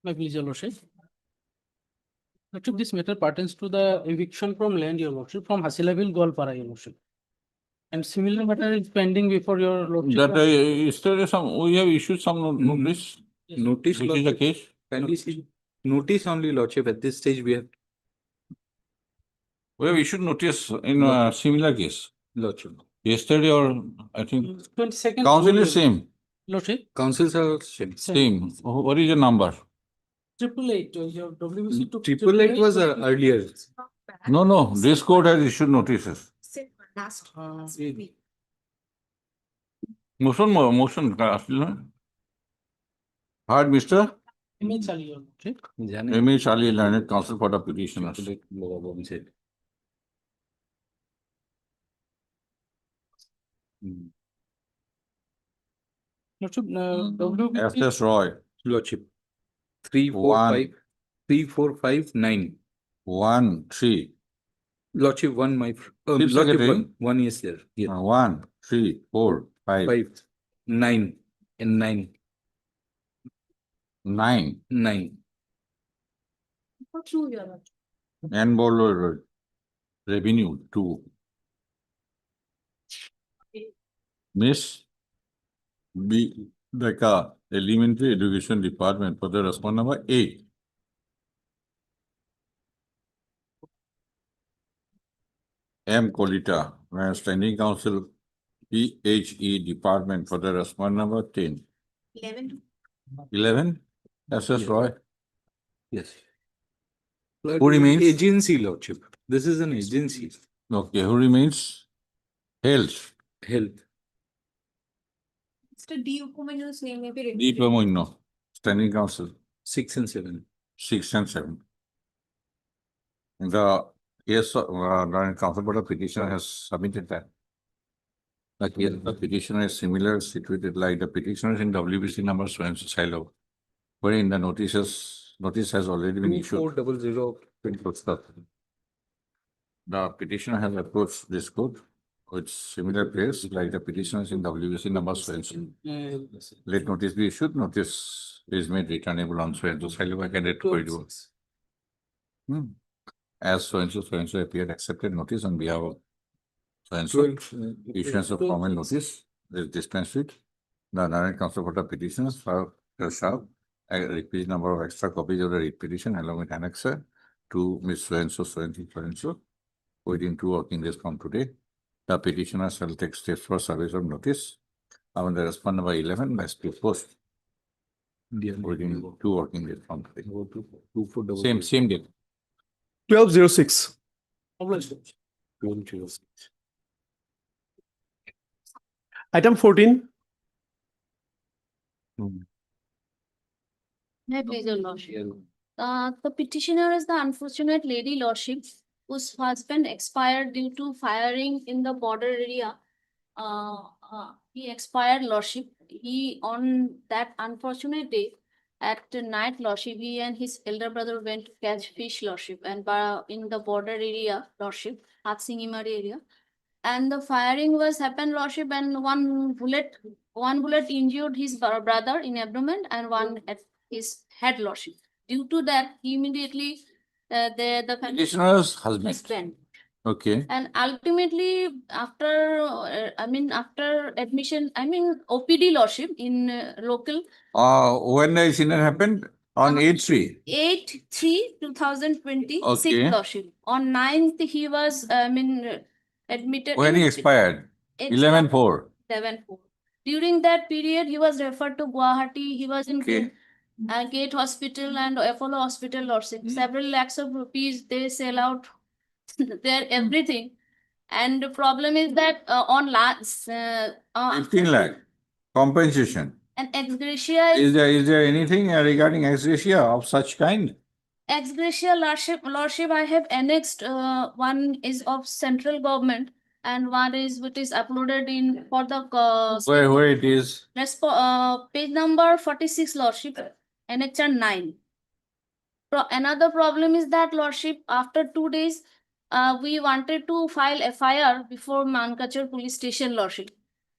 [SPEAKER 8] My please, your lordship. Lordship, this matter pertains to the eviction from land, your lordship, from Hasilaville, Goalpara, your lordship. And similar matter is pending before your lordship.
[SPEAKER 2] That yesterday we have issued some notice.
[SPEAKER 14] Notice,
[SPEAKER 2] Which is the case?
[SPEAKER 14] Notice only, Lordship. At this stage, we have
[SPEAKER 2] issued notice in a similar case.
[SPEAKER 14] Lordship.
[SPEAKER 2] Yesterday or I think
[SPEAKER 8] 22nd.
[SPEAKER 2] council is same.
[SPEAKER 8] Lordship.
[SPEAKER 14] Councils are same.
[SPEAKER 2] Same. What is the number?
[SPEAKER 8] 888, your WBC to
[SPEAKER 14] 888 was earlier.
[SPEAKER 2] No. This court has issued notices. Motion. Heard, Mr.
[SPEAKER 8] Image Charlie, your lordship.
[SPEAKER 2] M.A. Charlie, Learned Counsel for the petitioners.
[SPEAKER 8] Lordship, WBC.
[SPEAKER 2] S.S. Roy.
[SPEAKER 14] Lordship. 3, 4,
[SPEAKER 2] One.
[SPEAKER 14] 5. 3, 4, 5, 9.
[SPEAKER 2] 1, 3.
[SPEAKER 14] Lordship, 1, my
[SPEAKER 2] Chief
[SPEAKER 14] Lordship,
[SPEAKER 2] Secretary.
[SPEAKER 14] 1 is there. Here.
[SPEAKER 2] 1, 3, 4, 5.
[SPEAKER 14] 5, 9, and 9.
[SPEAKER 2] 9.
[SPEAKER 14] 9.
[SPEAKER 7] True, your lordship.
[SPEAKER 2] N. Bolo Road. Revenue 2. Miss B. Deka, Elementary Education Department for the response number 8. M. Kolita, Standing Counsel PHE Department for the response number 10.
[SPEAKER 7] 11.
[SPEAKER 2] 11. S.S. Roy.
[SPEAKER 14] Yes.
[SPEAKER 2] Who remains?
[SPEAKER 14] Agency, Lordship. This is an agency.
[SPEAKER 2] Okay, who remains? Health.
[SPEAKER 14] Health.
[SPEAKER 7] Mr. D. Ukumanu's name may be
[SPEAKER 2] D. Pramoino, Standing Counsel
[SPEAKER 14] 6 and 7.
[SPEAKER 2] 6 and 7. The case the counsel for the petitioner has submitted that. The case the petitioner is similar situated like the petitioner is in WBC number so and so silo, wherein the notice has already been issued.
[SPEAKER 14] 2400.
[SPEAKER 2] The petitioner has approached this court with similar case like the petitioner is in WBC number so and so. Let notice be issued. Notice is made returnable on so and so silo. I can read for you. As so and so appeared accepted notice on behalf of so and so. Issuance of formal notice is dispensed with. The Narrative Counsel for the petitioners shall a repeat number of extra copies of the writ petition along with annexer to Ms. So and so within 2 working days from today. The petitioner shall take steps for service of notice on the response number 11 by speed post within 2 working days from today. Same date.
[SPEAKER 12] 1206. Item 14.
[SPEAKER 7] May I please, your lordship? The petitioner is the unfortunate lady lordship whose husband expired due to firing in the border area. He expired lordship. He on that unfortunate day at night lordship, he and his elder brother went to catch fish lordship and in the border area lordship, Hatsingimari area. And the firing was happened lordship, and one bullet injured his brother in abdomen and one at his head lordship. Due to that, he immediately the
[SPEAKER 2] Petitioner's husband.
[SPEAKER 7] husband.
[SPEAKER 2] Okay.
[SPEAKER 7] And ultimately, after after admission, OPD lordship in local
[SPEAKER 2] When the incident happened? On 8/3.
[SPEAKER 7] 8/3/2026
[SPEAKER 2] Okay.
[SPEAKER 7] lordship. On 9th, he was admitted.
[SPEAKER 2] When he expired? 11/4.
[SPEAKER 7] 11/4. During that period, he was referred to Gauhati. He was in
[SPEAKER 2] Okay.
[SPEAKER 7] Gate Hospital and Apollo Hospital lordship. Several lakhs of rupees they sell out their everything. And the problem is that on last
[SPEAKER 2] 15 lakh. Compensation.
[SPEAKER 7] and ex gratia
[SPEAKER 2] Is there anything regarding ex gratia of such kind?
[SPEAKER 7] ex gratia lordship I have annexed. One is of central government and one is which is uploaded in for the
[SPEAKER 2] Where it is?
[SPEAKER 7] page number 46 lordship, annexure 9. Another problem is that lordship, after 2 days we wanted to file FIR before Mankachar police station lordship.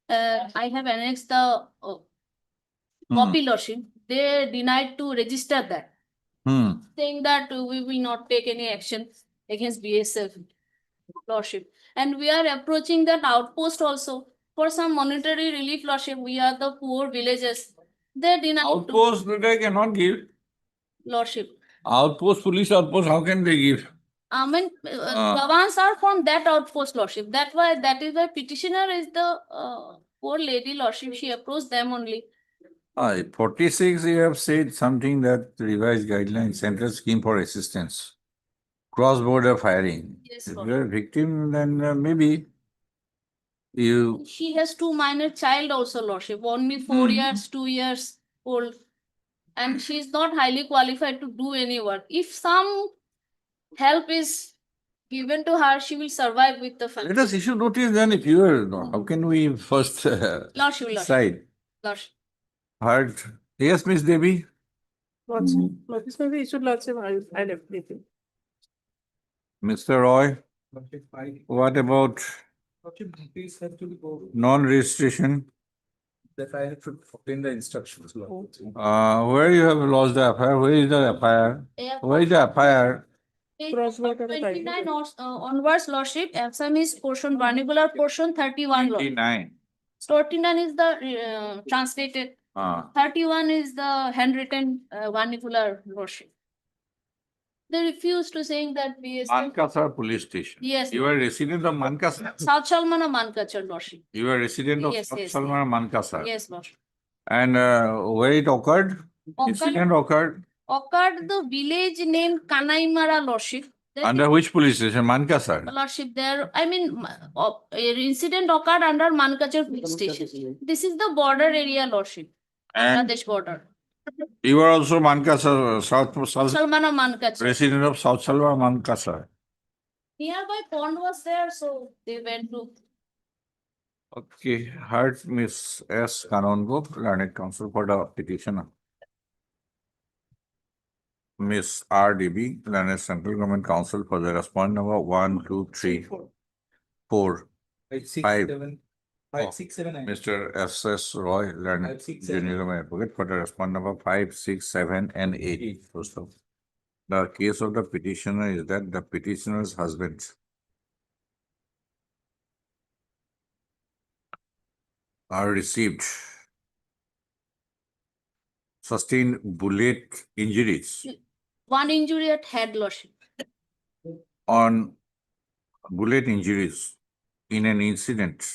[SPEAKER 7] I have annexed the copy lordship. They denied to register that, saying that we will not take any action against BSF lordship. And we are approaching that outpost also for some monetary relief lordship. We are the poor villagers. They deny
[SPEAKER 2] Outpost they cannot give.
[SPEAKER 7] lordship.
[SPEAKER 2] Outpost, police outpost, how can they give?
[SPEAKER 7] Jawans are from that outpost lordship. That is why petitioner is the poor lady lordship. She approached them only.
[SPEAKER 2] 46, you have said something that revised guidelines, central scheme for assistance, cross-border firing.
[SPEAKER 7] Yes,
[SPEAKER 2] If
[SPEAKER 7] Lord.
[SPEAKER 2] you're a victim, then maybe you.
[SPEAKER 7] She has 2 minor child also lordship. Only 4 years, 2 years old. And she is not highly qualified to do any work. If some help is given to her, she will survive with the family.
[SPEAKER 2] Let us issue notice then if you are, how can we first
[SPEAKER 7] Lordship.
[SPEAKER 2] decide?
[SPEAKER 7] Lordship.
[SPEAKER 2] Heard. Yes, Miss Devi?
[SPEAKER 17] This may be issued lordship. I definitely.
[SPEAKER 2] Mr. Roy, what about non-registration?
[SPEAKER 14] That I should obtain the instructions.
[SPEAKER 2] Where you have lost the FIR? Where is the FIR? Where is the FIR?
[SPEAKER 7] 29 onwards lordship. Exam is portion, vernacular portion 31 lordship.
[SPEAKER 2] 29.
[SPEAKER 7] 29 is the translated. 31 is the handwritten vernacular lordship. They refuse to saying that BSF.
[SPEAKER 2] Mankasar police station.
[SPEAKER 7] Yes.
[SPEAKER 2] You are resident of Mankasar?
[SPEAKER 7] South Salmana Mankachar lordship.
[SPEAKER 2] You are resident of
[SPEAKER 7] Yes,
[SPEAKER 2] South
[SPEAKER 7] yes,
[SPEAKER 2] Salmana Mankasar?
[SPEAKER 7] Yes, lordship.
[SPEAKER 2] And where it occurred? Incident occurred?
[SPEAKER 7] Occurred the village named Kanaimara lordship.
[SPEAKER 2] Under which police station? Mankasar?
[SPEAKER 7] Lordship there, incident occurred under Mankachar police station. This is the border area lordship.
[SPEAKER 2] And
[SPEAKER 7] Bangladesh border.
[SPEAKER 2] you are also Mankasar, South
[SPEAKER 7] Salmana Mankachar.
[SPEAKER 2] resident of South Salmana Mankasar.
[SPEAKER 7] Nearby pond was there, so they went to.
[SPEAKER 2] Okay, heard Miss S. Kanongo, learned counsel for the petitioner. Miss R. D.B., learned central government counsel for the respondent number 1, 2, 3, 4, 5.
[SPEAKER 6] 5, 6, 7, 9.
[SPEAKER 2] Mr. S. S. Roy, learned
[SPEAKER 6] 5, 6, 7,
[SPEAKER 2] junior government advocate for the respondent number 5, 6, 7, and 8. So, the case of the petitioner is that the petitioner's husband are received sustained bullet injuries
[SPEAKER 7] One injury at head lordship.
[SPEAKER 2] on bullet injuries in an incident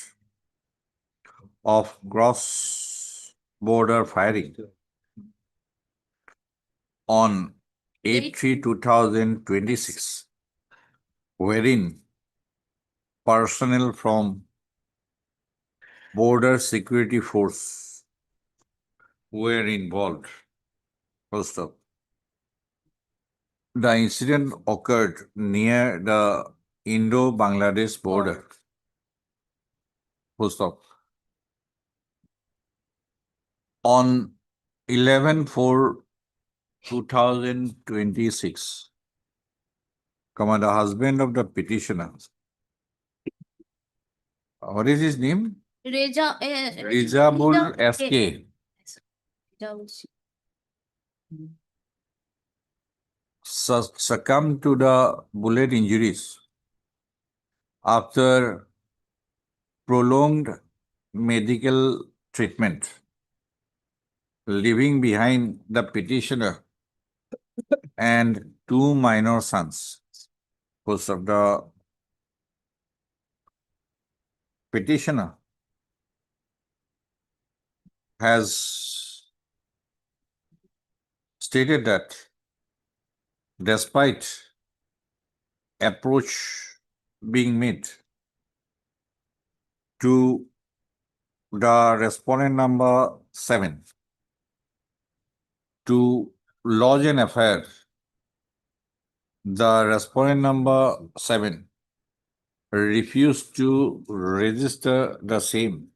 [SPEAKER 2] of cross border firing on 8/3/2026, wherein personnel from border security force were involved. First up, the incident occurred near the Indo-Bangladesh border. Full stop. On 11/4/2026, the husband of the petitioner, what is his name? Rizabul SK, succumbed to the bullet injuries after prolonged medical treatment, leaving behind the petitioner and two minor sons. Because of the petitioner has stated that despite approach being made to the respondent number 7 to lodge an FIR, the respondent number 7 refused to register the same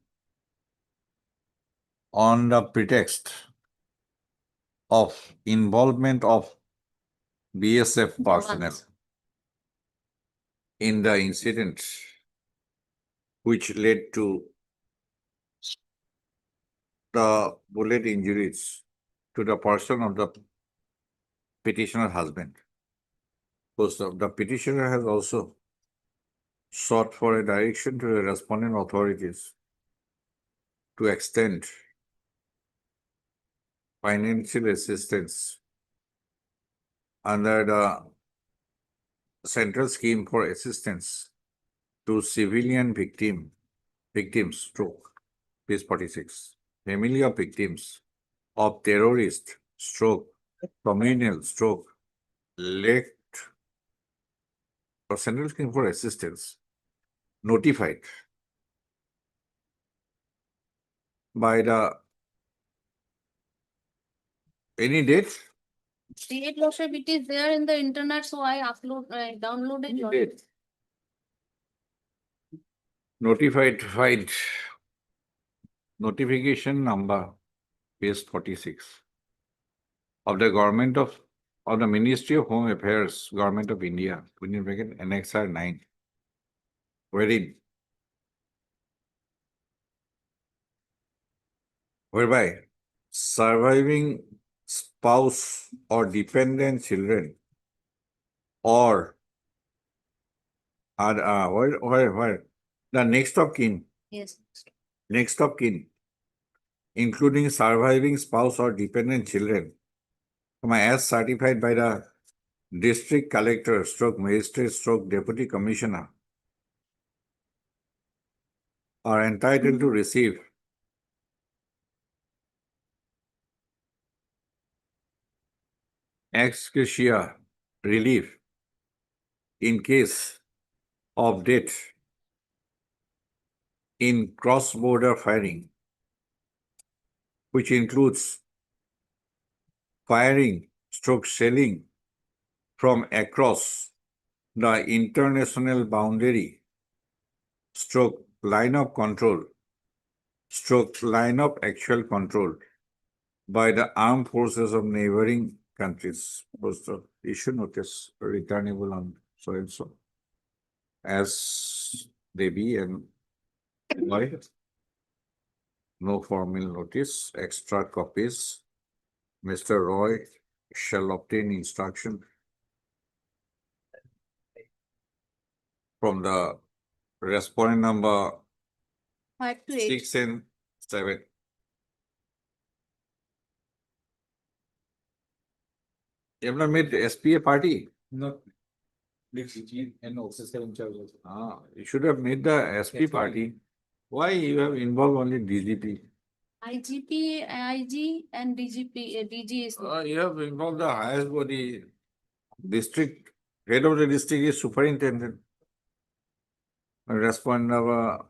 [SPEAKER 2] on the pretext of involvement of BSF personnel in the incident, which led to the bullet injuries to the person of the petitioner's husband. Because the petitioner has also sought for a direction to the respondent authorities to extend financial assistance under the Central Scheme for Assistance to Civilian Victims stroke, page 46, family of victims of terrorist stroke, communal stroke, late or Central Scheme for Assistance notified by the any date?
[SPEAKER 7] Date, Lordship, it is there in the internet, so I downloaded. Lordship.
[SPEAKER 2] Notified notification number, page 46, of the government of the Ministry of Home Affairs, Government of India, within bracket Annexure 9, whereby surviving spouse or dependent children or where the next of kin,
[SPEAKER 7] Yes.
[SPEAKER 2] next of kin, including surviving spouse or dependent children, as certified by the district collector stroke magistrate stroke deputy commissioner, are entitled to receive ex gratia relief in case of death in cross-border firing, which includes firing stroke shelling from across the international boundary stroke line of control stroke line of actual control by the armed forces of neighboring countries. Was the issue notice returnable on so and so as they be, and why no formal notice, extra copies. Mr. Roy shall obtain instruction from the respondent number
[SPEAKER 7] 5 to 8.
[SPEAKER 2] 6 and 7. You have not made the SPA party?
[SPEAKER 14] No. And officer in charge also.
[SPEAKER 2] You should have made the SP party. Why you have involved only DGP?
[SPEAKER 7] IGP, IG and DGP, DG is.
[SPEAKER 2] You have involved the highest body. District, head of the district is superintendent. Respondent number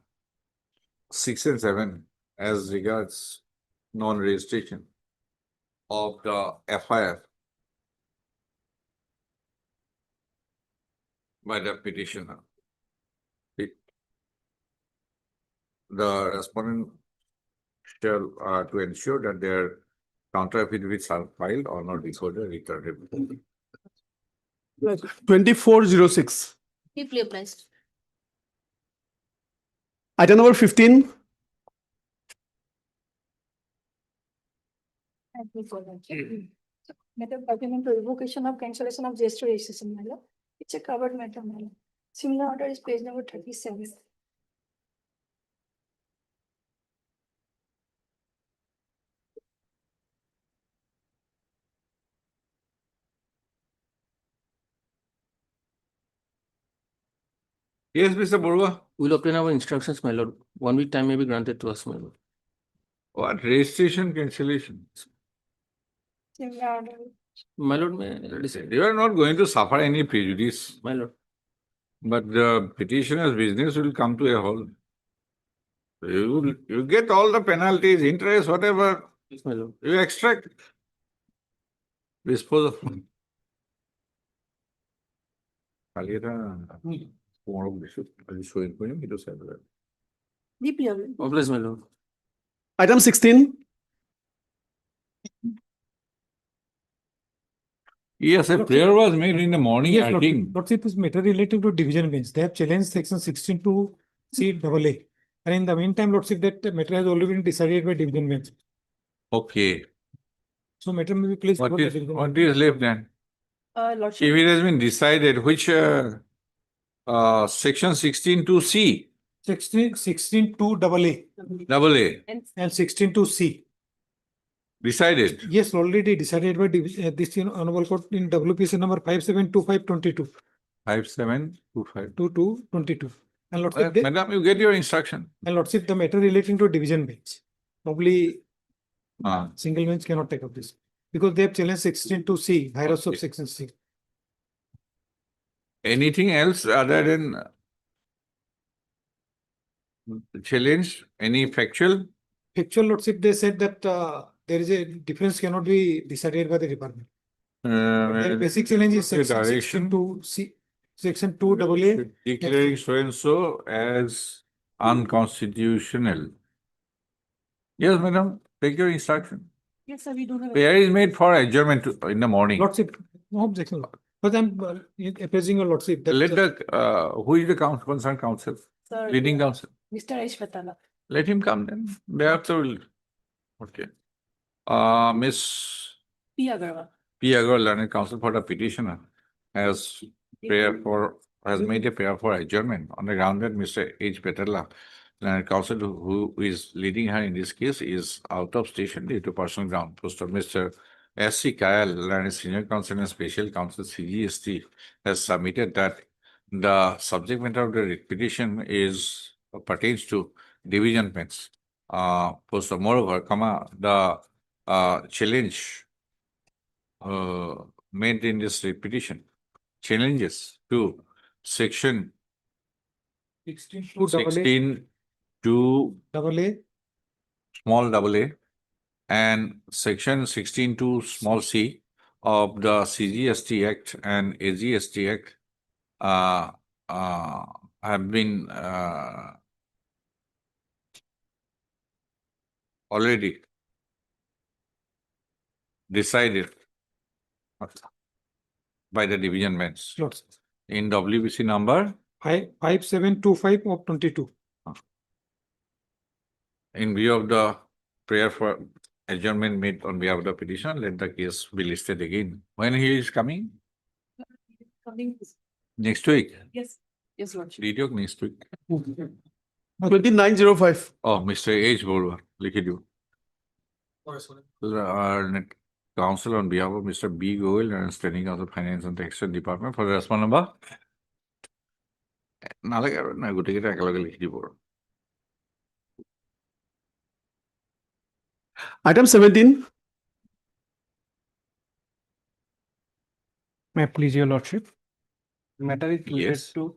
[SPEAKER 2] 6 and 7 as regards non-registration of the FIR by the petitioner. The respondent shall to ensure that their counter affidavits are filed or not before the returned.
[SPEAKER 19] 2406.
[SPEAKER 7] Deeply obliged.
[SPEAKER 19] Item number 15.
[SPEAKER 10] Matter pertaining to revocation of cancellation of GST registration, my lord. It's a covered matter, my lord. Similar order is page number 37.
[SPEAKER 2] Yes, Mr. Borua.
[SPEAKER 6] We'll obtain our instructions, my lord. 1 week time may be granted to us, my lord.
[SPEAKER 2] What registration cancellation?
[SPEAKER 10] Similar order.
[SPEAKER 6] My lord, may
[SPEAKER 2] You are not going to suffer any prejudice,
[SPEAKER 6] my lord.
[SPEAKER 2] but the petitioner's business will come to a halt. You get all the penalties, interest, whatever.
[SPEAKER 6] Yes, my lord.
[SPEAKER 2] You extract. Dispose of.
[SPEAKER 10] Deeply obliged.
[SPEAKER 6] Obliged, my lord.
[SPEAKER 19] Item 16.
[SPEAKER 2] Yes, a prayer was made in the morning,
[SPEAKER 15] Yes,
[SPEAKER 2] I
[SPEAKER 15] Lordship.
[SPEAKER 2] think.
[SPEAKER 15] Lordship is matter relating to division bench. They have challenged section 16 to CAA. And in the meantime, Lordship, that matter has already been decided by division bench.
[SPEAKER 2] Okay.
[SPEAKER 15] So matter may be placed
[SPEAKER 2] What
[SPEAKER 15] before the
[SPEAKER 2] is,
[SPEAKER 15] division
[SPEAKER 2] what
[SPEAKER 15] bench.
[SPEAKER 2] is left then?
[SPEAKER 10] Lordship.
[SPEAKER 2] If it has been decided, which section 16 to C,
[SPEAKER 15] 16 to AA
[SPEAKER 2] double A,
[SPEAKER 15] and 16 to C.
[SPEAKER 2] decided.
[SPEAKER 15] Yes, already decided by this honorable court in WPC number 572522
[SPEAKER 2] 5725.
[SPEAKER 15] to 22. And Lordship,
[SPEAKER 2] Madam, you get your instruction.
[SPEAKER 15] and Lordship, the matter relating to division bench. Probably
[SPEAKER 2] Ah,
[SPEAKER 15] single bench cannot take up this because they have challenged 16 to C, hierarchy of
[SPEAKER 2] Okay.
[SPEAKER 15] section C.
[SPEAKER 2] anything else other than challenge? Any factual?
[SPEAKER 15] Actual Lordship, they said that there is a difference cannot be decided by the department. Their basic challenge is
[SPEAKER 2] the
[SPEAKER 15] section 16 to C, section 2 AA.
[SPEAKER 2] Declaring so and so as unconstitutional. Yes, madam, take your instruction.
[SPEAKER 10] Yes, sir, we do have.
[SPEAKER 2] Prayer is made for adjournment in the morning.
[SPEAKER 15] Lordship, no objection. But I'm appraising your Lordship. That,
[SPEAKER 2] Let the, who is the concerned counsel?
[SPEAKER 10] Sir,
[SPEAKER 2] Leading counsel?
[SPEAKER 10] Mr. Aishwatala.
[SPEAKER 2] Let him come then. Thereafter will. Okay. Miss
[SPEAKER 10] P. Agarwal.
[SPEAKER 2] P. Agarwal, learned counsel for the petitioner, has made a prayer for adjournment on the ground that Mr. H. Petrala, learned counsel who is leading her in this case, is out of station due to personal ground. Post of Mr. S. C. Kayal, learned senior counsel and special counsel CGST, has submitted that the subject matter of the petition pertains to division bench. Moreover, the challenge made in this petition challenges to section 16 to
[SPEAKER 15] AA.
[SPEAKER 2] small AA and section 16 to small c of the CGST Act and AGST Act have been already decided by the division bench in WBC number
[SPEAKER 15] 5725 of 22.
[SPEAKER 2] in view of the prayer for adjournment made on behalf of the petitioner. Let the case be listed again. When he is coming?
[SPEAKER 10] Coming.
[SPEAKER 2] Next week.
[SPEAKER 10] Yes, yes, Lordship.
[SPEAKER 2] Video next week.
[SPEAKER 19] 2905.
[SPEAKER 2] Oh, Mr. H. Borua, look at you. Counsel on behalf of Mr. B. Goel and Standing Counsel Finance and Taxation Department for the response number.
[SPEAKER 19] Item 17.
[SPEAKER 3] May I please your Lordship? Matter is related
[SPEAKER 2] Yes.
[SPEAKER 3] to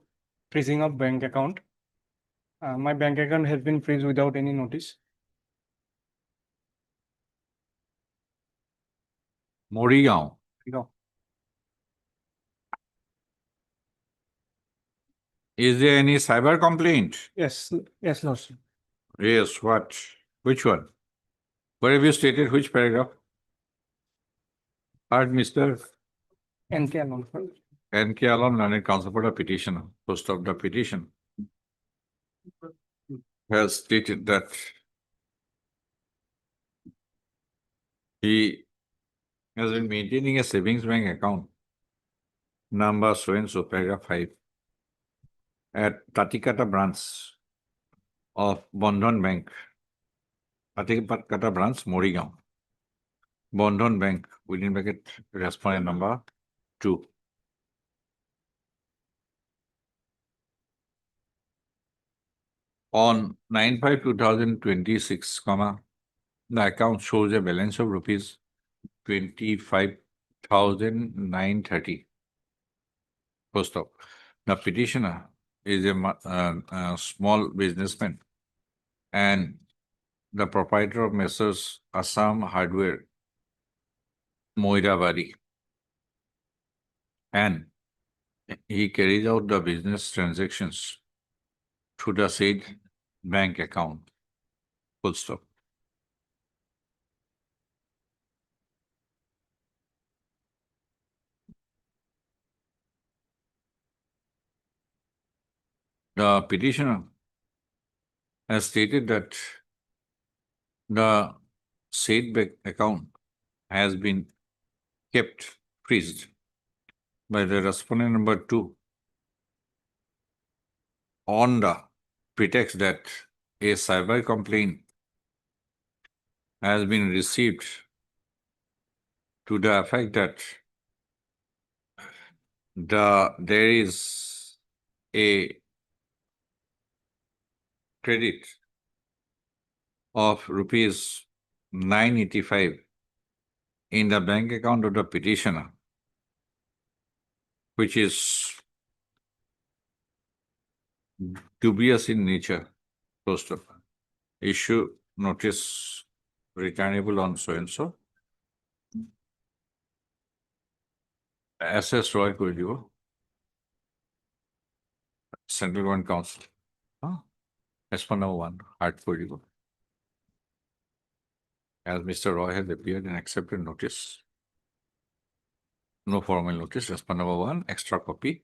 [SPEAKER 3] freezing of bank account.
[SPEAKER 6] My bank account has been freeze without any notice.
[SPEAKER 2] Morigaon.
[SPEAKER 6] No.
[SPEAKER 2] Is there any cyber complaint?
[SPEAKER 6] Yes, yes, Lordship.
[SPEAKER 2] Yes, what? Which one? Where have you stated which paragraph? Heard Mr.
[SPEAKER 6] NK alone.
[SPEAKER 2] N.K. Alam, learned counsel for the petitioner, post of the petition, has stated that he has been maintaining a savings bank account, number so and so, paragraph 5, at Tatikata branch of Bandhan Bank, Tatikata branch, Morigaon. Bandhan Bank, within bracket, respondent number 2. On 9/5/2026, the account shows a balance of rupees 25,930. First off, the petitioner is a small businessman and the proprietor of Messrs. Assam Hardware, Moirabadi, and he carries out the business transactions through the said bank account. Full stop. The petitioner has stated that the said bank account has been kept freezed by the respondent number 2 on the pretext that a cyber complaint has been received to the effect that there is a credit of rupees 985 in the bank account of the petitioner, which is dubious in nature. First of all, issue notice returnable on so and so. SS Roy could you Central Government Council. As for number 1, Hartford you. As Mr. Roy has appeared and accepted notice. No formal notice. As per number 1, extra copy.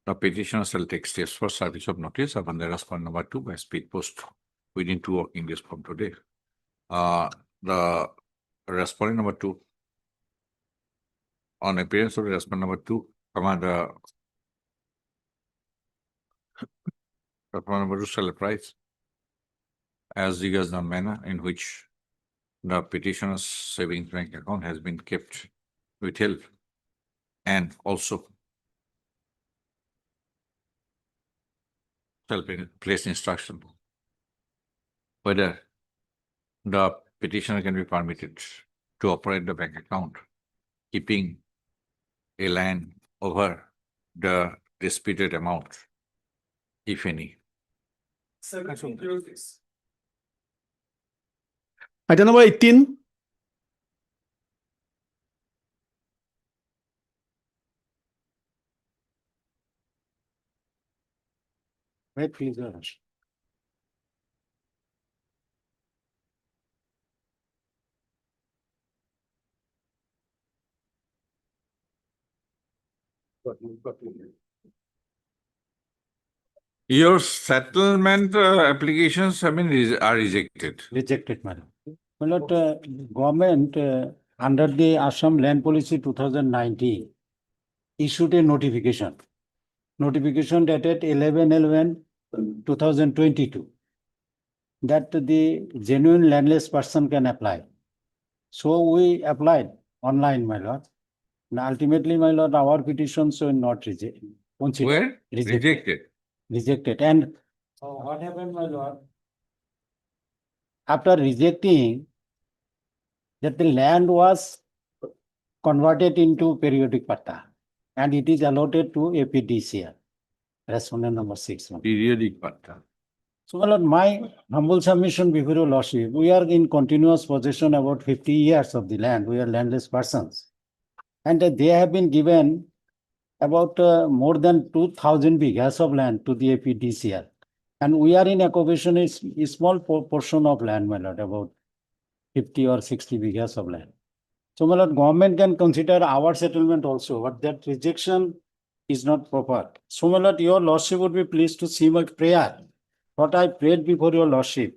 [SPEAKER 2] The petitioner shall take steps for service of notice upon the response number 2 by speed post within 2 working days from today. The respondent number 2, on appearance of the respondent number 2, the respondent number 2 shall apprise as regards the manner in which the petitioner's savings bank account has been kept withheld, and also shall place instruction whether the petitioner can be permitted to operate the bank account, keeping a line over the disputed amount, if any.
[SPEAKER 19] 1706. Item number 18.
[SPEAKER 13] Wait, please.
[SPEAKER 2] Your settlement applications are rejected.
[SPEAKER 20] Rejected, madam. My lord, government under the Assam Land Policy 2019 issued a notification. Notification dated 11/11/2022 that the genuine landless person can apply. So we applied online, my lord. And ultimately, my lord, our petitions were not rejected.
[SPEAKER 2] Where? Rejected.
[SPEAKER 20] Rejected. And what happened, my lord? After rejecting, that the land was converted into periodic patta and it is allotted to APDCL. respondent number 6.
[SPEAKER 2] Periodic patta.
[SPEAKER 20] So, my lord, my humble submission before your lordship, we are in continuous possession about 50 years of the land. We are landless persons. And they have been given about more than 2,000 bighas of land to the APDCL. And we are in occupation is a small portion of land, my lord, about 50 or 60 bighas of land. So, my lord, government can consider our settlement also, but that rejection is not proper. So, my lord, your lordship would be pleased to see my prayer. What I prayed before your lordship.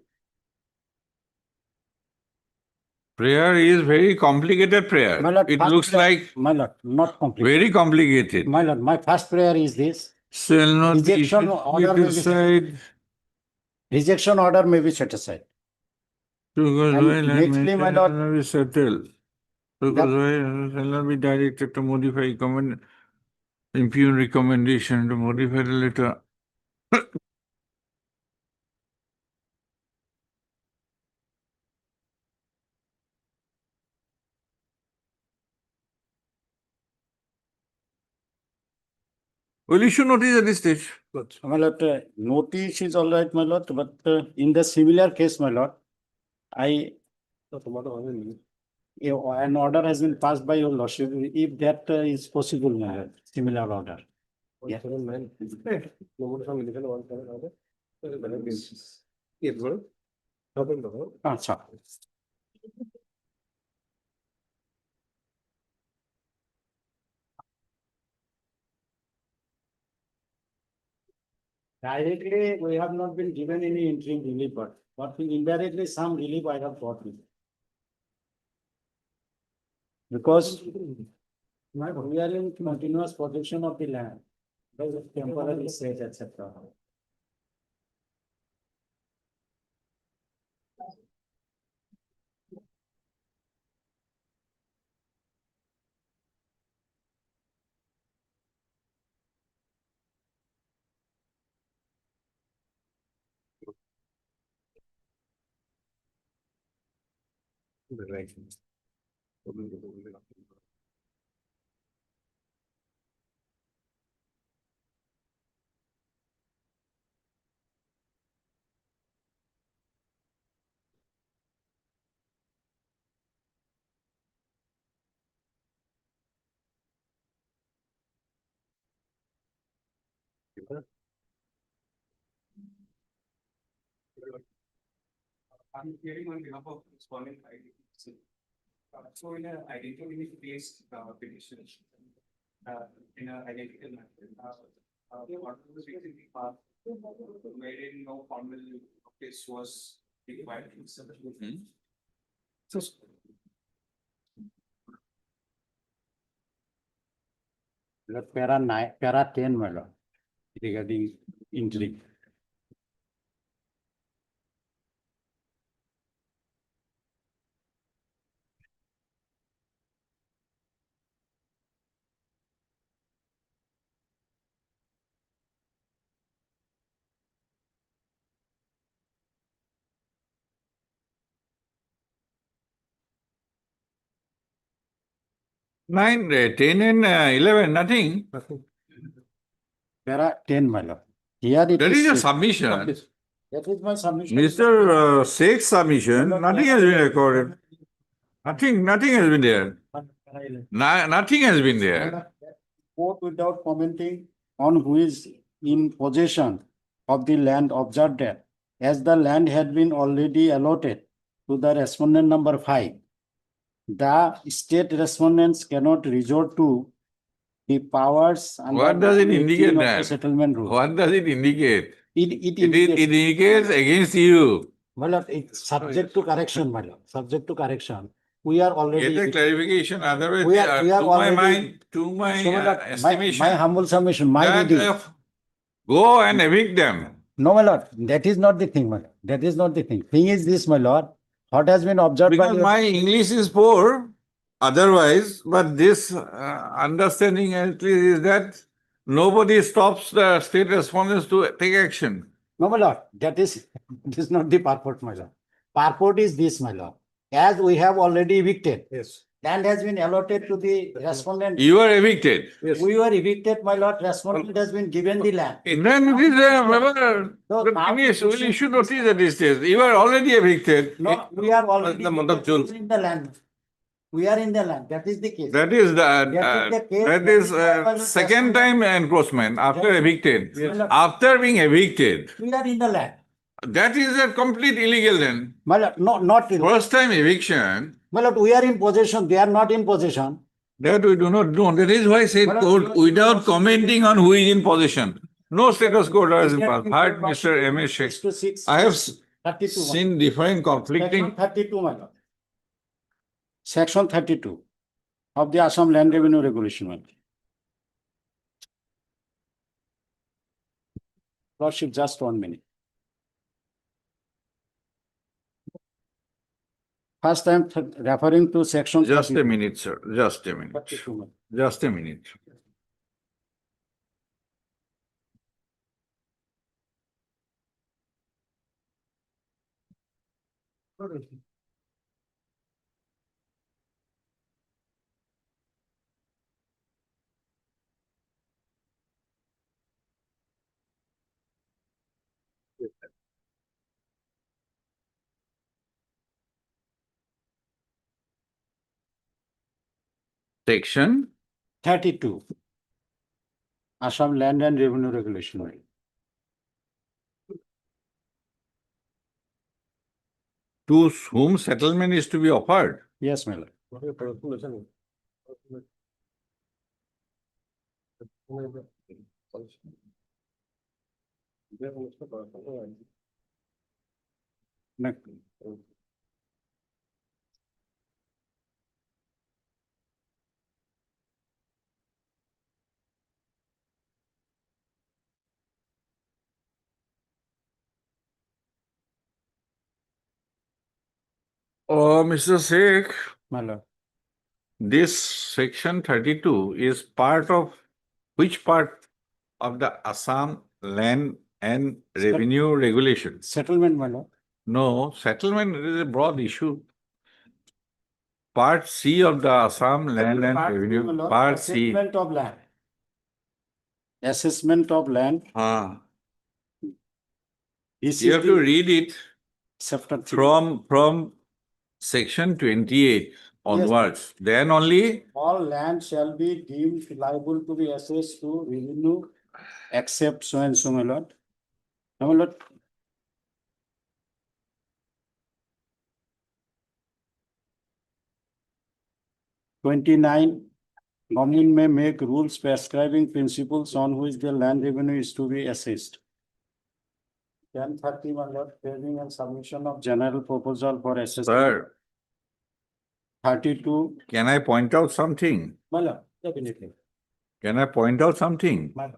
[SPEAKER 2] Prayer is very complicated prayer.
[SPEAKER 20] My lord,
[SPEAKER 2] It
[SPEAKER 20] first
[SPEAKER 2] looks
[SPEAKER 20] prayer-
[SPEAKER 2] like
[SPEAKER 20] My lord, not complicated.
[SPEAKER 2] very complicated.
[SPEAKER 20] My lord, my first prayer is this.
[SPEAKER 2] Shall not be
[SPEAKER 20] Rejection
[SPEAKER 2] issued
[SPEAKER 20] order may be
[SPEAKER 2] aside.
[SPEAKER 20] Rejection order may be set aside. And nextly, my lord,
[SPEAKER 2] Shall not be settled. Shall not be directed to modify impugn recommendation to modify the letter. We'll issue notice at this stage.
[SPEAKER 20] my lord, notice is all right, my lord, but in the similar case, my lord, an order has been passed by your lordship, if that is possible, my lord, similar order. Yeah. Acha. Directly, we have not been given any interim relief, but indirectly, some relief I have got. Because we are in continuous protection of the land, temporary state, etc.
[SPEAKER 3] I'm hearing on behalf of Respondent ID. So in an identity based petition, in an identical matter, what was recently passed, wherein no formal case was required. So
[SPEAKER 20] Para 10, my lord, regarding injury.
[SPEAKER 2] Nine, 10 and 11, nothing.
[SPEAKER 20] Para 10, my lord. Here it
[SPEAKER 2] That is your
[SPEAKER 20] said-
[SPEAKER 2] submission.
[SPEAKER 20] That is my submission.
[SPEAKER 2] Mr. Sheikh's submission, nothing has been recorded. Nothing has been there. Nothing has been there.
[SPEAKER 20] Quote without commenting on who is in possession of the land observed that, as the land had been already allotted to the respondent number 5, the state respondents cannot resort to the powers under
[SPEAKER 2] What does it
[SPEAKER 20] 18
[SPEAKER 2] indicate
[SPEAKER 20] of the
[SPEAKER 2] then?
[SPEAKER 20] settlement rule.
[SPEAKER 2] What does it indicate?
[SPEAKER 20] It
[SPEAKER 2] It indicates against you.
[SPEAKER 20] My lord, it's subject to correction, my lord, subject to correction. We are already.
[SPEAKER 2] Get a clarification, otherwise,
[SPEAKER 20] We are
[SPEAKER 2] to my
[SPEAKER 20] already-
[SPEAKER 2] mind, to my
[SPEAKER 20] So, my lord,
[SPEAKER 2] estimation.
[SPEAKER 20] my humble submission, my
[SPEAKER 2] that,
[SPEAKER 20] reading.
[SPEAKER 2] Go and evict them.
[SPEAKER 20] No, my lord, that is not the thing, my lord. That is not the thing. Thing is this, my lord, what has been observed by
[SPEAKER 2] Because
[SPEAKER 20] your-
[SPEAKER 2] my English is poor, otherwise, but this understanding at least is that nobody stops the state respondents to take action.
[SPEAKER 20] No, my lord, that is not the purport, my lord. Purport is this, my lord. As we have already evicted.
[SPEAKER 3] Yes.
[SPEAKER 20] Land has been allotted to the respondent.
[SPEAKER 2] You are evicted.
[SPEAKER 20] We were evicted, my lord, respondent has been given the land.
[SPEAKER 2] Then it is the
[SPEAKER 20] now
[SPEAKER 2] finish, will
[SPEAKER 20] petition-
[SPEAKER 2] issue notice at this stage. You are already evicted.
[SPEAKER 20] No, we are already
[SPEAKER 2] The month of June.
[SPEAKER 20] in the land. We are in the land, that is the case.
[SPEAKER 2] That is
[SPEAKER 20] the case.
[SPEAKER 2] that is second time encroachment after evicted. After being evicted,
[SPEAKER 20] We are in the land.
[SPEAKER 2] that is a complete illegal then.
[SPEAKER 20] My lord, no, not in.
[SPEAKER 2] First time eviction,
[SPEAKER 20] My lord, we are in possession, they are not in possession.
[SPEAKER 2] that we do not know. That is why I said court without commenting on who is in possession. No status code has been passed. Heard Mr. M. A. Sheikh.
[SPEAKER 20] 6 to 6.
[SPEAKER 2] I have
[SPEAKER 20] 32.
[SPEAKER 2] seen different conflicting.
[SPEAKER 20] Section 32, my lord. Section 32 of the Assam Land Revenue Regulation. My lord. Lordship, just 1 minute. First, I am referring to section.
[SPEAKER 2] Just a minute, sir. Just a minute.
[SPEAKER 20] 32, my lord.
[SPEAKER 2] Just a minute. Section
[SPEAKER 20] 32. Assam Land and Revenue Regulation. My lord.
[SPEAKER 2] to whom settlement is to be offered.
[SPEAKER 20] Yes, my lord. Next.
[SPEAKER 2] Oh, Mr. Sheikh,
[SPEAKER 20] My lord.
[SPEAKER 2] this section 32 is part of which part of the Assam Land and Revenue Regulations?
[SPEAKER 20] Settlement, my lord.
[SPEAKER 2] No, settlement is a broad issue. Part C of the Assam Land and
[SPEAKER 20] Part C, my
[SPEAKER 2] Revenue,
[SPEAKER 20] lord.
[SPEAKER 2] Part C.
[SPEAKER 20] Assessment of land. Assessment of land. This
[SPEAKER 2] You
[SPEAKER 20] is
[SPEAKER 2] have to
[SPEAKER 20] the
[SPEAKER 2] read it
[SPEAKER 20] chapter 3.
[SPEAKER 2] from section 28 onwards. Then only
[SPEAKER 20] All land shall be deemed liable to be assessed to revenue except so and so, my lord. Now, my lord. Twenty-nine, government may make rules prescribing principles on which the land revenue is to be assessed. 10:30, my lord, framing and submission of general proposal for assessment.
[SPEAKER 2] Sir,
[SPEAKER 20] 32,
[SPEAKER 2] can I point out something?
[SPEAKER 20] my lord, definitely.
[SPEAKER 2] Can I point out something?
[SPEAKER 20] My lord.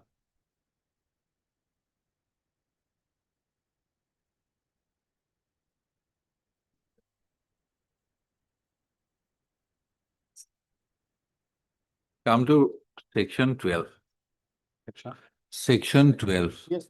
[SPEAKER 2] Come to section 12. Section 12.
[SPEAKER 20] Yes.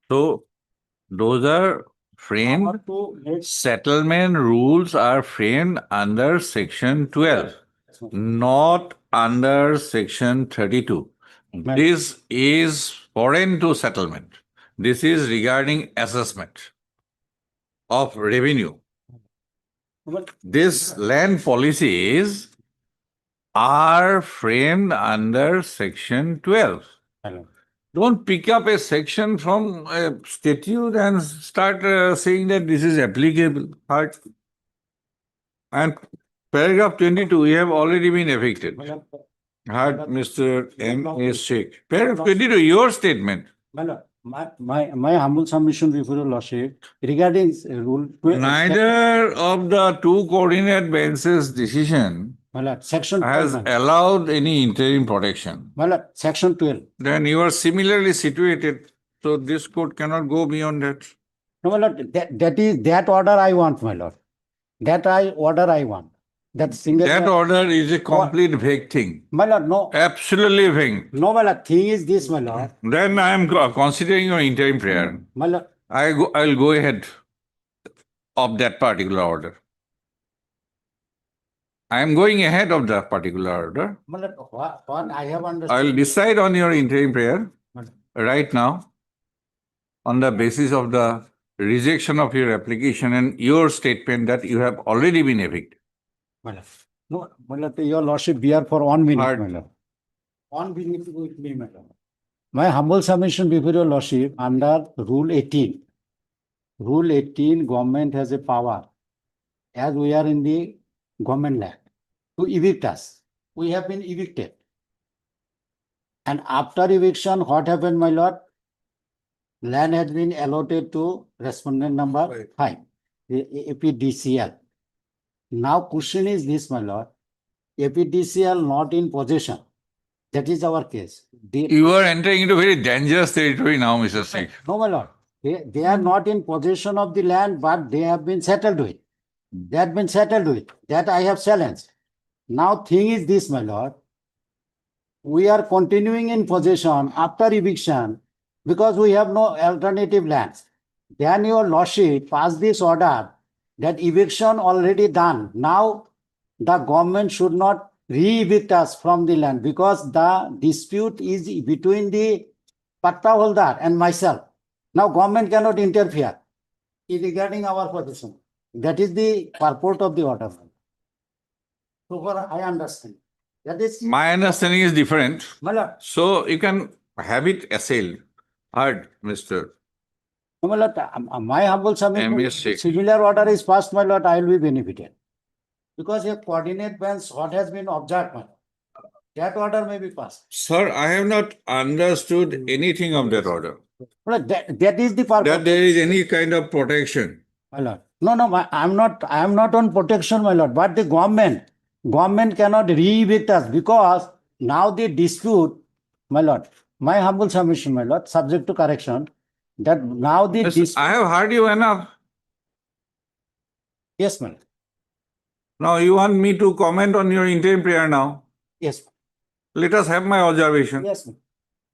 [SPEAKER 2] So those are framed, settlement rules are framed under section 12, not under section 32. This is foreign to settlement. This is regarding assessment of revenue. These land policies are framed under section 12. Don't pick up a section from a statute and start saying that this is applicable. And paragraph 22, we have already been evicted. Heard Mr. M. A. Sheikh. Paragraph 22, your statement.
[SPEAKER 20] My humble submission before your lordship regarding rule.
[SPEAKER 2] Neither of the two coordinate benches' decision
[SPEAKER 20] My lord, section
[SPEAKER 2] has
[SPEAKER 20] 12.
[SPEAKER 2] allowed any interim protection,
[SPEAKER 20] My lord, section 12.
[SPEAKER 2] then you are similarly situated. So this court cannot go beyond that.
[SPEAKER 20] No, my lord, that order I want, my lord. Order I want. That single.
[SPEAKER 2] That order is a complete vague thing.
[SPEAKER 20] My lord, no.
[SPEAKER 2] Absolutely vague.
[SPEAKER 20] No, my lord, thing is this, my lord.
[SPEAKER 2] Then I am considering your interim prayer.
[SPEAKER 20] My lord,
[SPEAKER 2] I'll go ahead of that particular order. I am going ahead of that particular order.
[SPEAKER 20] my lord, what I have understood.
[SPEAKER 2] I'll decide on your interim prayer right now on the basis of the rejection of your application and your statement that you have already been evicted.
[SPEAKER 20] My lord. No, my lord, your lordship bear for 1 minute,
[SPEAKER 2] Hard.
[SPEAKER 20] my lord. 1 minute with me, my lord. My humble submission before your lordship under Rule 18. Rule 18, government has a power, as we are in the government land, to evict us. We have been evicted. And after eviction, what happened, my lord? Land has been allotted to respondent number 5, the APDCL. Now question is this, my lord. APDCL not in possession. That is our case.
[SPEAKER 2] You are entering into very dangerous territory now, Mr. Singh.
[SPEAKER 20] No, my lord. They are not in possession of the land, but they have been settled with. They have been settled with. That I have challenged. Now, thing is this, my lord. We are continuing in possession after eviction because we have no alternative lands. Then your lordship passed this order that eviction already done. Now, the government should not re-evict us from the land because the dispute is between the patta holder and myself. Now, government cannot interfere regarding our position. That is the purport of the order. So far, I understand. That is.
[SPEAKER 2] My understanding is different.
[SPEAKER 20] My lord.
[SPEAKER 2] So you can have it assailed. Heard, Mr.
[SPEAKER 20] No, my lord, my humble submission,
[SPEAKER 2] MSC.
[SPEAKER 20] similar order is passed, my lord, I will be benefited. Because a coordinate bench, what has been observed, my lord, that order may be passed.
[SPEAKER 2] Sir, I have not understood anything of that order.
[SPEAKER 20] Well, that is the purpose.
[SPEAKER 2] That there is any kind of protection.
[SPEAKER 20] My lord. No, I am not on protection, my lord, but the government cannot re-evict us because now the dispute, my lord, my humble submission, my lord, subject to correction, that now the dispute.
[SPEAKER 2] I have heard you enough.
[SPEAKER 20] Yes, my lord.
[SPEAKER 2] Now you want me to comment on your interim prayer now?
[SPEAKER 20] Yes.
[SPEAKER 2] Let us have my observation.
[SPEAKER 20] Yes, ma'am.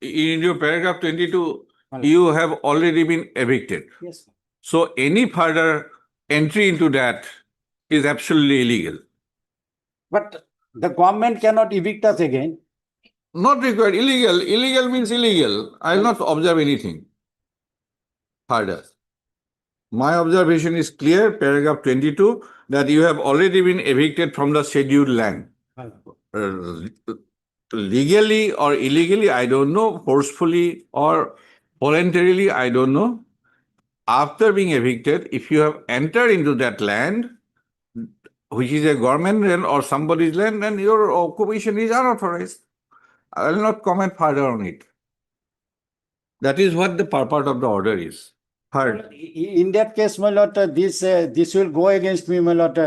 [SPEAKER 2] In your paragraph 22, you have already been evicted.
[SPEAKER 20] Yes.
[SPEAKER 2] So any further entry into that is absolutely illegal.
[SPEAKER 20] But the government cannot evict us again.
[SPEAKER 2] Not required. Illegal. Illegal means illegal. I will not observe anything further. My observation is clear, paragraph 22, that you have already been evicted from the scheduled land. Legally or illegally, I don't know. Forcefully or voluntarily, I don't know. After being evicted, if you have entered into that land, which is a government land or somebody's land, then your occupation is unauthorized. I will not comment further on it. That is what the purport of the order is. Heard.
[SPEAKER 20] In that case, my lord, this will go against me, my lord.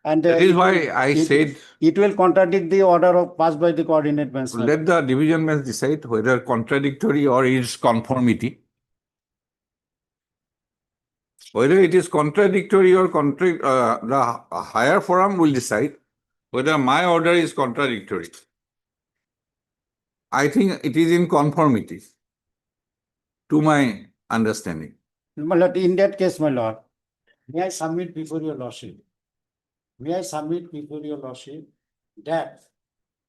[SPEAKER 20] And
[SPEAKER 2] that is why I said
[SPEAKER 20] it will contradict the order passed by the coordinate bench.
[SPEAKER 2] Let the division bench decide whether contradictory or its conformity. Whether it is contradictory or the higher forum will decide whether my order is contradictory. I think it is in conformity to my understanding.
[SPEAKER 20] My lord, in that case, my lord, may I submit before your lordship? May I submit before your lordship that,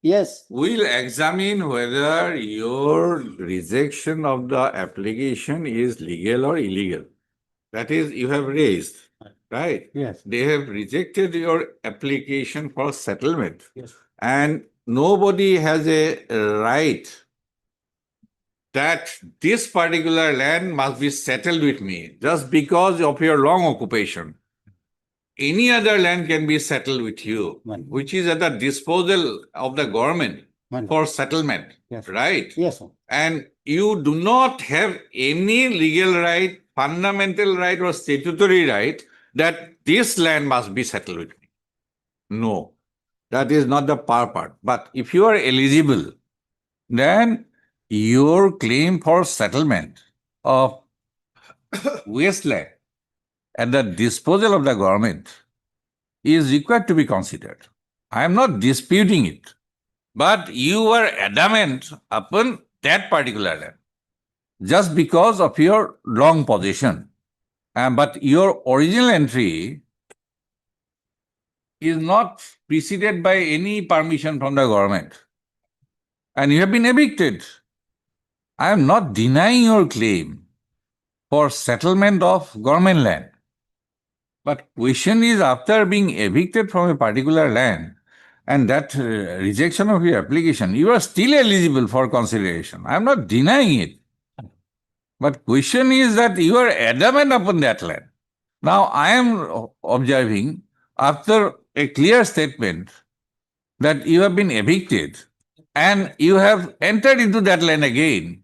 [SPEAKER 20] yes.
[SPEAKER 2] We'll examine whether your rejection of the application is legal or illegal. That is, you have raised, right?
[SPEAKER 20] Yes.
[SPEAKER 2] They have rejected your application for settlement.
[SPEAKER 20] Yes.
[SPEAKER 2] And nobody has a right that this particular land must be settled with me just because of your long occupation. Any other land can be settled with you, which is at the disposal of the government for settlement, right?
[SPEAKER 20] Yes, sir.
[SPEAKER 2] And you do not have any legal right, fundamental right or statutory right that this land must be settled with me. No. That is not the par part. But if you are eligible, then your claim for settlement of wasteland at the disposal of the government is required to be considered. I am not disputing it, but you are adamant upon that particular land just because of your long possession. But your original entry is not preceded by any permission from the government, and you have been evicted. I am not denying your claim for settlement of government land. But question is, after being evicted from a particular land and that rejection of your application, you are still eligible for consideration. I am not denying it. But question is that you are adamant upon that land. Now I am observing, after a clear statement that you have been evicted and you have entered into that land again,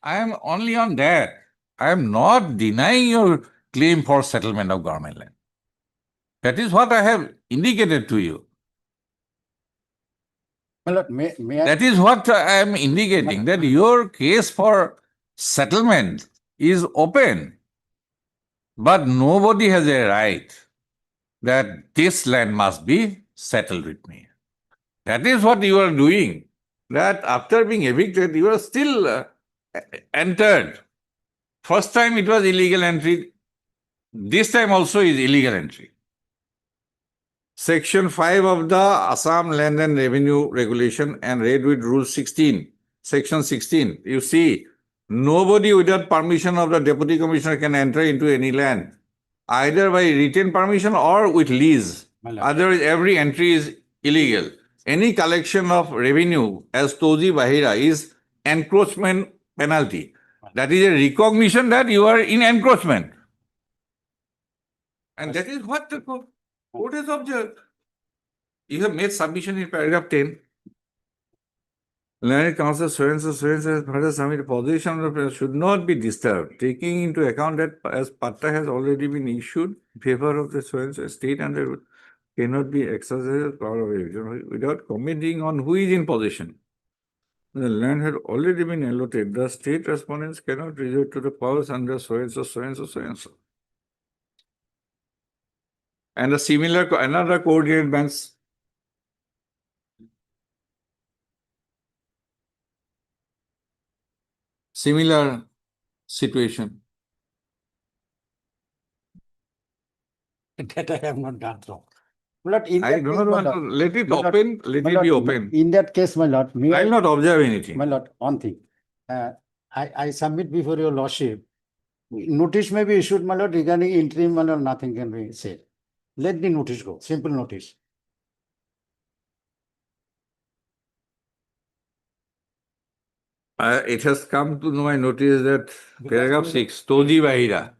[SPEAKER 2] I am only on that. I am not denying your claim for settlement of government land. That is what I have indicated to you.
[SPEAKER 20] My lord, may I?
[SPEAKER 2] That is what I am indicating, that your case for settlement is open, but nobody has a right that this land must be settled with me. That is what you are doing. That after being evicted, you are still entered. First time it was illegal entry. This time also is illegal entry. Section 5 of the Assam Land and Revenue Regulation and read with Rule 16, Section 16. You see, nobody without permission of the Deputy Commissioner can enter into any land, either by written permission or with lease. Otherwise, every entry is illegal. Any collection of revenue as Toji Bahira is encroachment penalty. That is a recognition that you are in encroachment. And that is what the court has observed. You have made submission in paragraph 10. Land Council so-and-so has further submitted possession of the should not be disturbed, taking into account that as patta has already been issued in favor of the so-and-so state and there cannot be exercised power of eviction without commenting on who is in possession. The land had already been allotted. The state respondents cannot resort to the powers under so-and-so, so-and-so, so-and-so. And a similar, another coordinate bench. Similar situation.
[SPEAKER 20] That I have not done so. My lord, in
[SPEAKER 2] I
[SPEAKER 20] that
[SPEAKER 2] do
[SPEAKER 20] case,
[SPEAKER 2] not
[SPEAKER 20] my
[SPEAKER 2] want to
[SPEAKER 20] lord,
[SPEAKER 2] let it
[SPEAKER 20] my lord,
[SPEAKER 2] open, let
[SPEAKER 20] my
[SPEAKER 2] it be
[SPEAKER 20] lord,
[SPEAKER 2] open.
[SPEAKER 20] In that case, my lord, may
[SPEAKER 2] I will not observe anything.
[SPEAKER 20] My lord, one thing. I submit before your lordship. Notice may be issued, my lord, regarding interim, my lord, nothing can be said. Let the notice go, simple notice.
[SPEAKER 2] It has come to my notice that paragraph 6, Toji Bahira,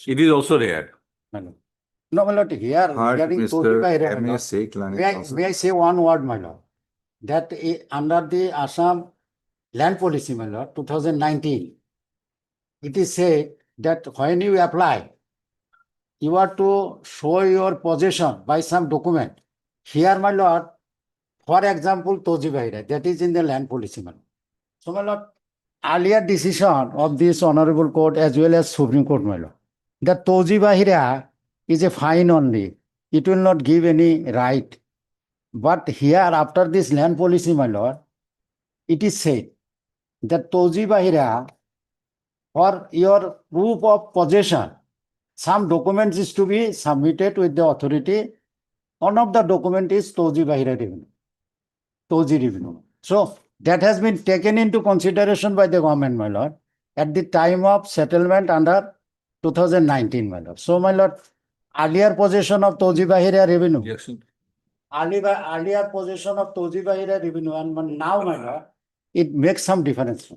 [SPEAKER 2] it is also there.
[SPEAKER 20] No, my lord, here regarding Toji Bahira, my lord, may I say one word, my lord? That under the Assam Land Policy, my lord, 2019, it is said that when you apply, you are to show your possession by some document. Here, my lord, for example, Toji Bahira, that is in the land policy, my lord. So, my lord, earlier decision of this honorable court as well as Supreme Court, my lord, that Toji Bahira is a fine only. It will not give any right. But here, after this land policy, my lord, it is said that Toji Bahira, for your proof of possession, some documents is to be submitted with the authority. One of the document is Toji Bahira revenue, Toji revenue. So that has been taken into consideration by the government, my lord, at the time of settlement under 2019, my lord. So, my lord, earlier possession of Toji Bahira revenue.
[SPEAKER 2] Yes.
[SPEAKER 20] Earlier possession of Toji Bahira revenue and now, my lord, it makes some difference.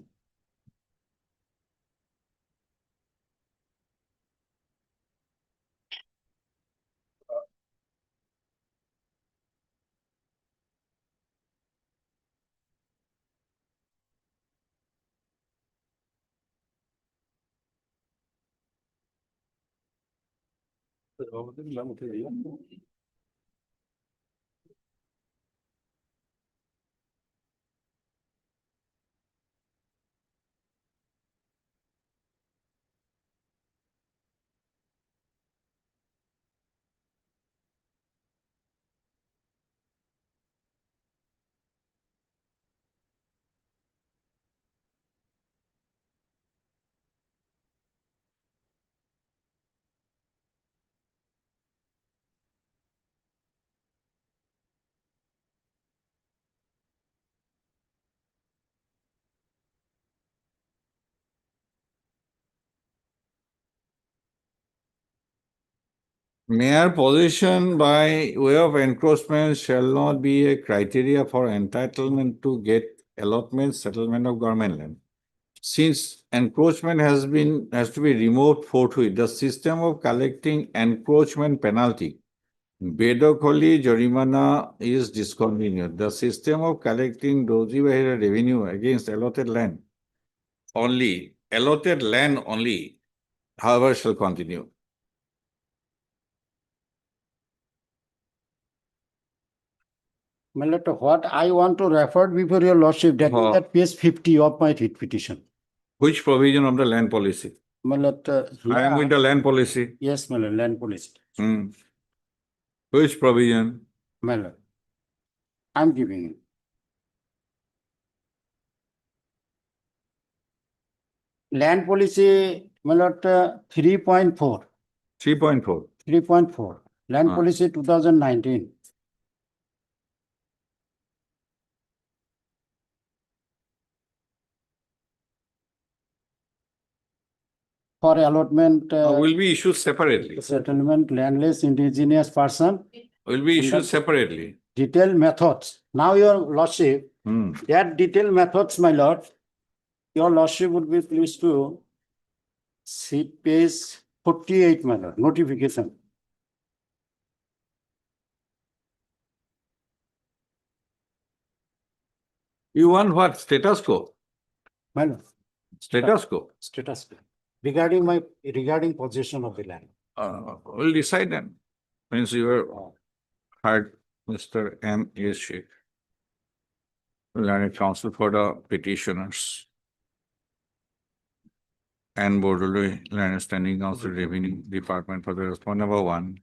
[SPEAKER 2] Mere possession by way of encroachment shall not be a criteria for entitlement to get allotment, settlement of government land. Since encroachment has to be removed forthwith, the system of collecting encroachment penalty, bedokoli jorimana, is discontinued. The system of collecting doji bahira revenue against allotted land only, however, shall continue.
[SPEAKER 20] My lord, what I want to refer before your lordship, that is at page 50 of my writ petition.
[SPEAKER 2] Which provision of the land policy?
[SPEAKER 20] My lord,
[SPEAKER 2] I am with the land policy.
[SPEAKER 20] yes, my lord, land policy.
[SPEAKER 2] Which provision?
[SPEAKER 20] My lord, I'm giving you. Land policy, my lord, 3.4.
[SPEAKER 2] 3.4.
[SPEAKER 20] 3.4. Land policy 2019. For allotment.
[SPEAKER 2] Will be issued separately.
[SPEAKER 20] Settlement landless indigenous person.
[SPEAKER 2] Will be issued separately.
[SPEAKER 20] Detailed methods. Now your lordship, that detailed methods, my lord, your lordship would be pleased to see page 48, my lord, notification.
[SPEAKER 2] You want what? Status quo?
[SPEAKER 20] My lord.
[SPEAKER 2] Status quo?
[SPEAKER 20] Status quo. Regarding possession of the land.
[SPEAKER 2] We'll decide then. Means you were heard Mr. M. A. Sheikh, Learned Counsel for the petitioners, and Borderly Learned Standing Counsel Revenue Department for the respondent number 1.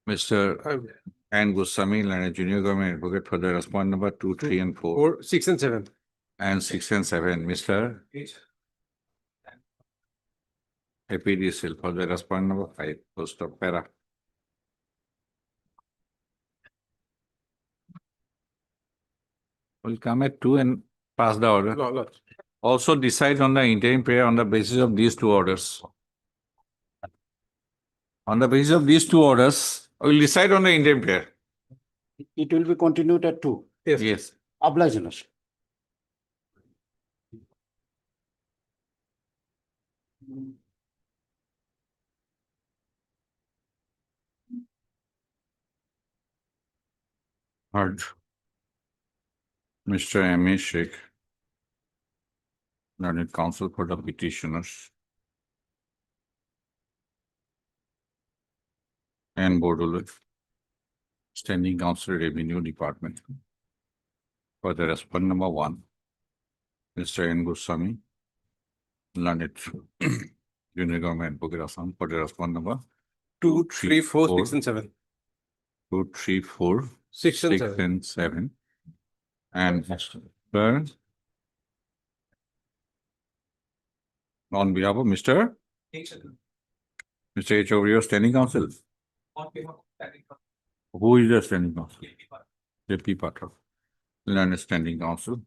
[SPEAKER 2] Mr. N. Goswami, Learned Junior Government Advocate for the respondent number 2, 3, and 4.
[SPEAKER 19] 6 and 7.
[SPEAKER 2] And 6 and 7. Mr. Dismissal for the respondent number 5. Post of para. Will come at 2 and pass the order. Also decide on the interim prayer on the basis of these two orders. On the basis of these two orders, we will decide on the interim prayer.
[SPEAKER 20] It will be continued at 2.
[SPEAKER 2] Yes.
[SPEAKER 20] Oblige, your lordship.
[SPEAKER 2] Heard. Mr. M. A. Sheikh, Learned Counsel for the petitioners, and Borderly Standing Counsel Revenue Department for the respondent number 1, Mr. N. Goswami, Learned Junior Government Advocate Assam for the respondent number
[SPEAKER 19] 2, 3, 4, 6 and 7.
[SPEAKER 2] 2, 3, 4,
[SPEAKER 19] 6 and 7.
[SPEAKER 2] and 7. And Mr. On behalf of Mr. H. over your standing counsel. Who is the standing counsel? JP Patel. Learned Standing Counsel,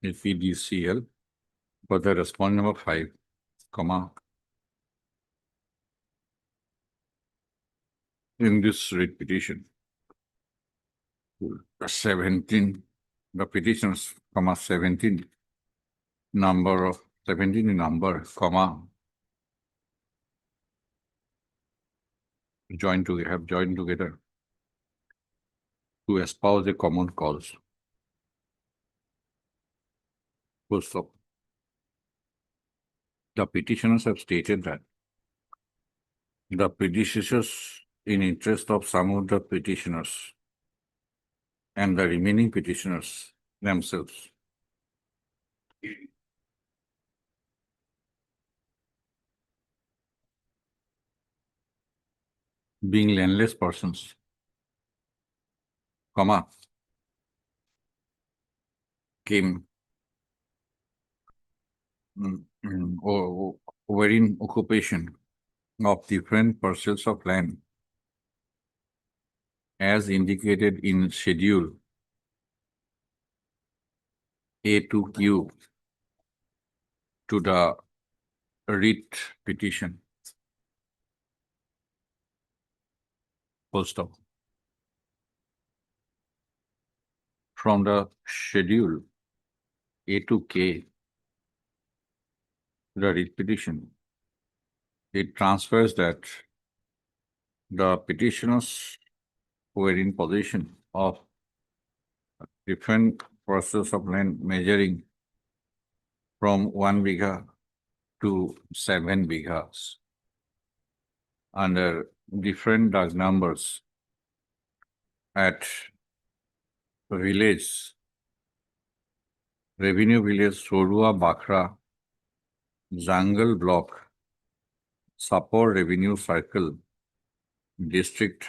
[SPEAKER 2] APDCL, for the respondent number 5, comma. In this writ petition, 17, the petitions, comma, 17 number of 17 in number, comma, have joined together to espouse a common cause. Full stop. The petitioners have stated that the predecessors, in interest of some of the petitioners and the remaining petitioners themselves, being landless persons, comma, came or were in occupation of different parcels of land as indicated in Schedule A to Q to the writ petition. Full stop. From the schedule A to K, the writ petition, it transfers that the petitioners were in possession of different parcels of land measuring from 1 bigha to 7 bighas under different DUG numbers at village, revenue village, Sorua Bakra, Jungle Block, Sapor Revenue Circle, District,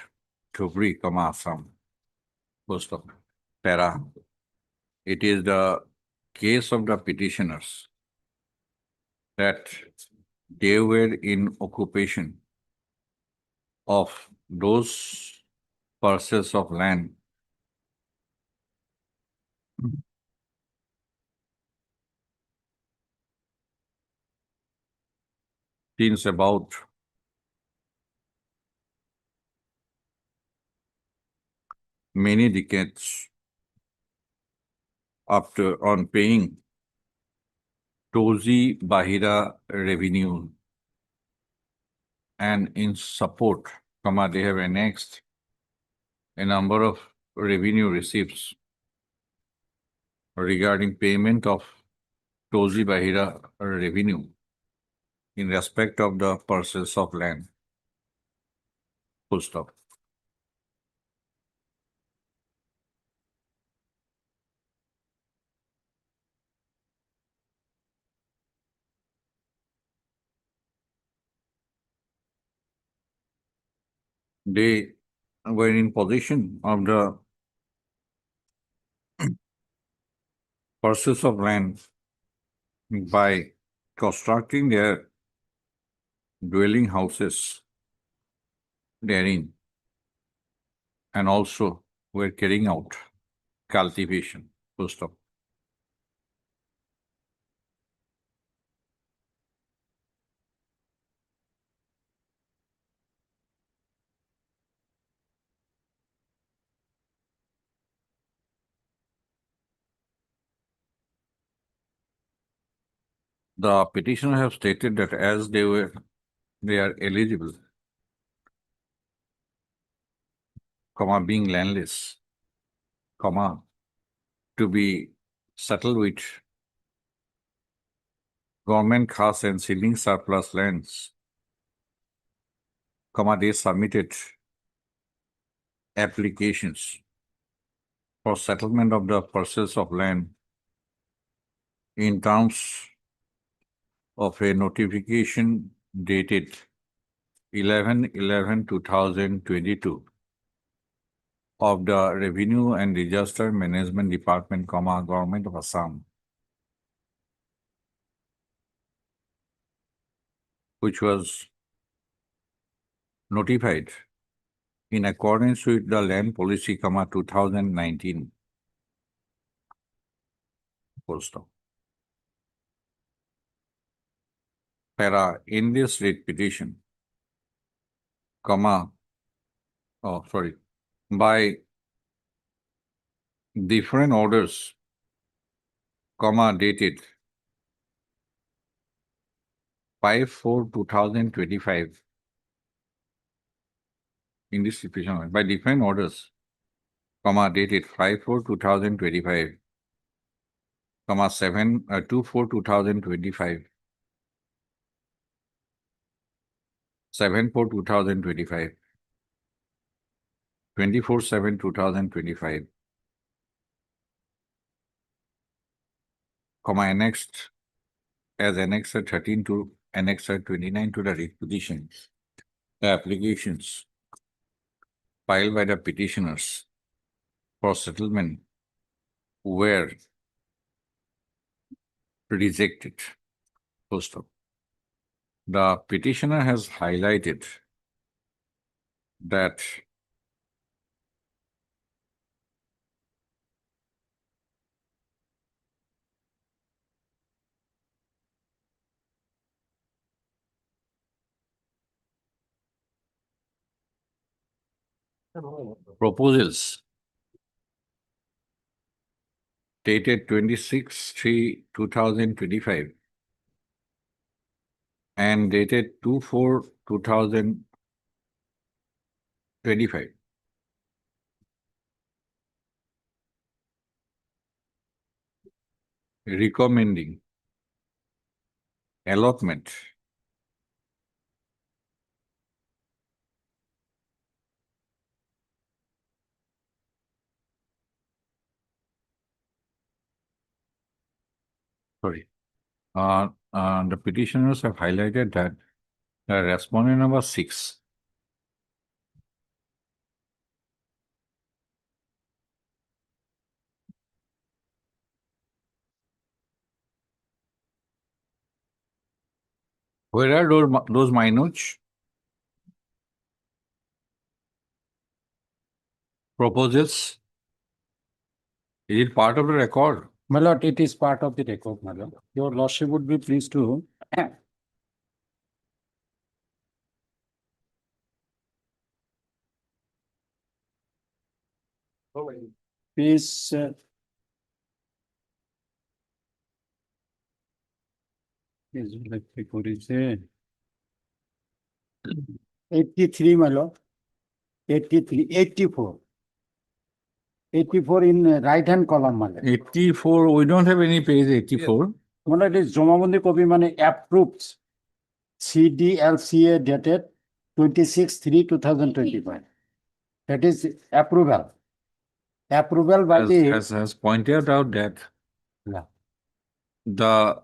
[SPEAKER 2] Dhubri, Assam. Post of para. It is the case of the petitioners that they were in occupation of those parcels of land since about many decades after on paying Tozi Bahira revenue, and in support, they have annexed a number of revenue receipts regarding payment of Tozi Bahira revenue in respect of the parcels of land. Full stop. They were in possession of the parcels of land by constructing their dwelling houses therein, and also were carrying out cultivation. Full stop. The petitioner have stated that as they are eligible, being landless, to be settled with government khas and ceiling surplus lands, they submitted applications for settlement of the parcels of land in terms of a notification dated 11/11/2022 of the Revenue and Disaster Management Department, Government of Assam, which was notified in accordance with the Land Policy, 2019. Full stop. Para, in this writ petition, by different orders, dated 5/4/2025, in this petition, by different orders, dated 5/4/2025, 2/4/2025, 7/4/2025, 24/7/2025, annexed as Annexure 13 to Annexure 29 to the writ petition, the applications filed by the petitioners for settlement were rejected. Full stop. The petitioner has highlighted that proposals dated 26/3/2025 and dated 2/4/2025. Recommending allotment sorry. The petitioners have highlighted that the respondent number 6 where are those my notes? Proposals? Is it part of the record?
[SPEAKER 20] My lord, it is part of the record, my lord. Your lordship would be pleased to. Please. Is like what is it? 83, my lord. 83, 84. 84 in right hand column, my lord.
[SPEAKER 2] 84, we don't have any page 84.
[SPEAKER 20] My lord, it is Jomabandi copy money approved. CDLCA dated 26/3/2025. That is approval. Approval by the.
[SPEAKER 2] Has pointed out that
[SPEAKER 20] Yeah.
[SPEAKER 2] the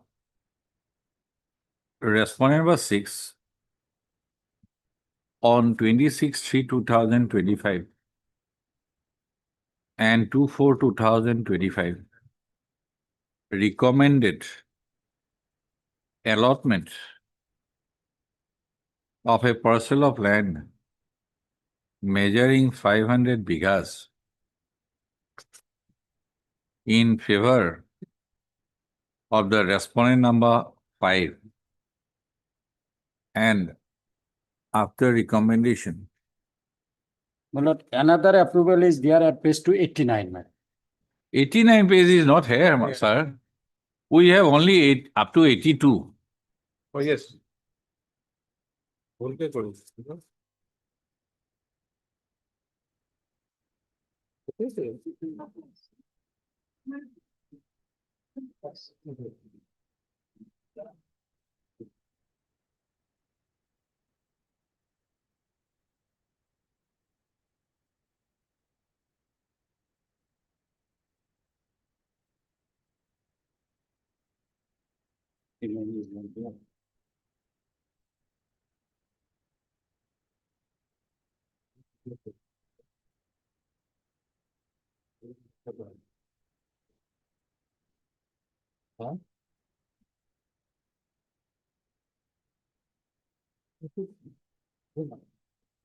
[SPEAKER 2] respondent number 6 on 26/3/2025 and 2/4/2025 recommended allotment of a parcel of land measuring 500 bighas in favor of the respondent number 5, and after recommendation.
[SPEAKER 20] My lord, another approval is there at page 289, madam.
[SPEAKER 2] 89 page is not here, sir. We have only up to 82.
[SPEAKER 19] Oh, yes.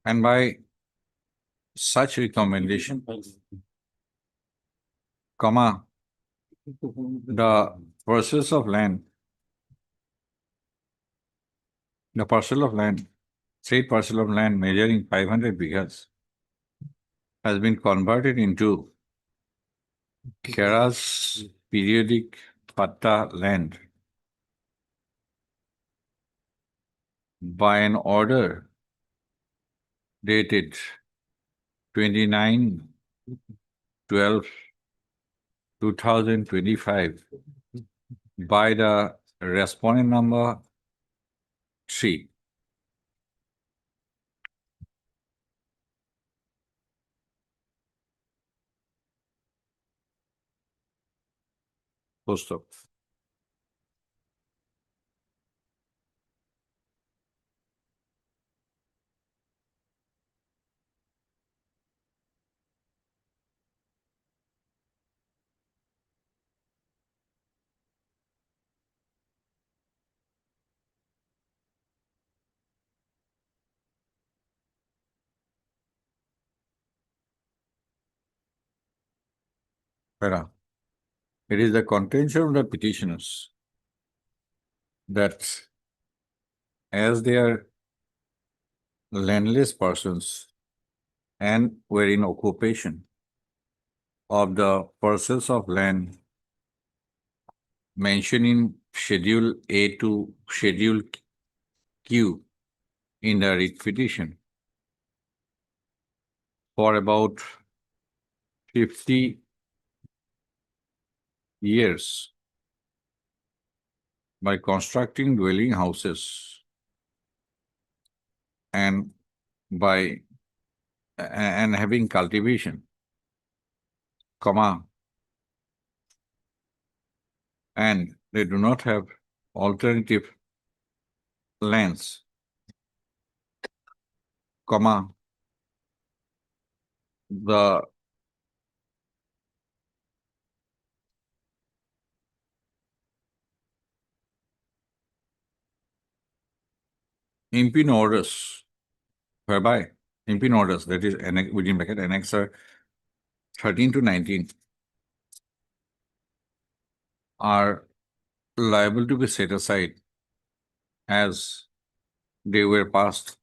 [SPEAKER 2] And by such recommendation, comma, the parcels of land, the parcel of land, state parcel of land measuring 500 bighas has been converted into Kera's periodic patta land by an order dated 29/12/2025 by the respondent number 3. Full stop. It is the contention of the petitioners that as they are landless persons and were in occupation of the parcels of land mentioned in Schedule A to Schedule Q in the writ petition for about 50 years by constructing dwelling houses and having cultivation, and they do not have alternative lands, the impugn orders whereby impugn orders, that is within bracket annexer 13 to 19, are liable to be set aside as they were passed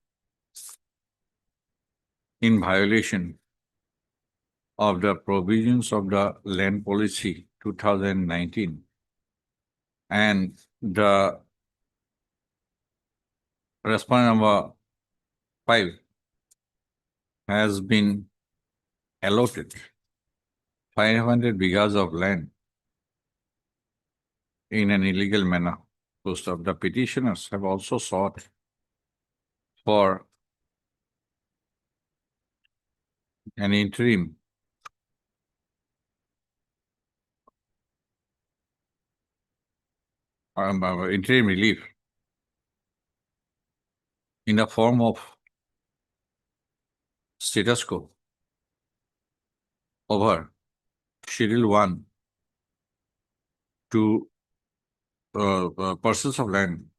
[SPEAKER 2] in violation of the provisions of the Land Policy 2019 and the respondent number 5 has been allotted 500 bighas of land in an illegal manner. Most of the petitioners have also sought for an interim relief in the form of status quo over Schedule 1 to parcels of land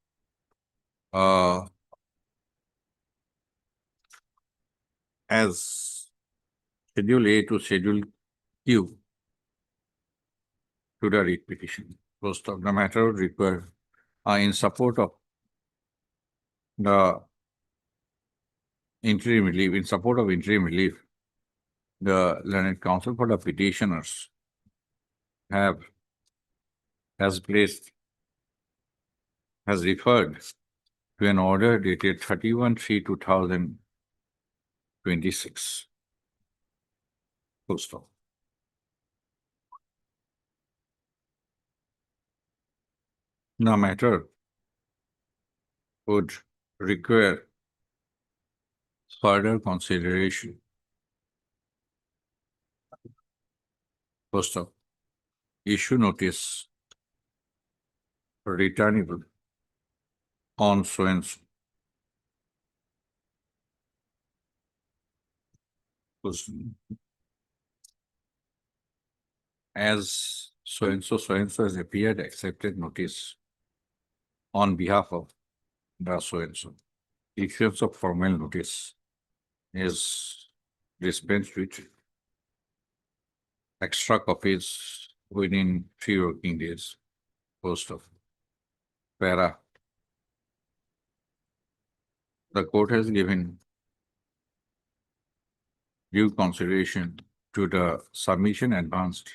[SPEAKER 2] as Schedule A to Schedule Q to the writ petition. Most of the matter would require in support of the interim relief, the learned counsel for the petitioners has referred to an order dated 31/3/2026. Full stop. The matter would require further consideration. First of, issue notice returnable on so and so. As so and so has appeared, accepted notice on behalf of the so and so. Issuance of formal notice is dispensed with extra copies within 3 working days. Post of para. The court has given due consideration to the submission advanced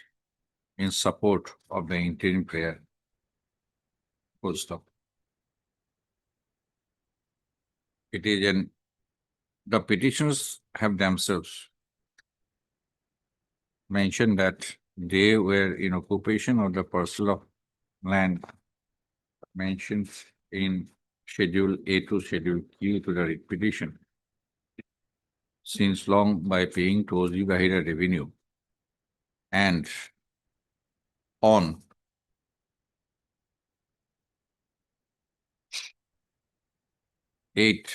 [SPEAKER 2] in support of the interim prayer. Full stop. It is the petitioners have themselves mentioned that they were in occupation of the parcel of land mentioned in Schedule A to Schedule Q to the writ petition since long by paying Tozi Bahira revenue, and on eight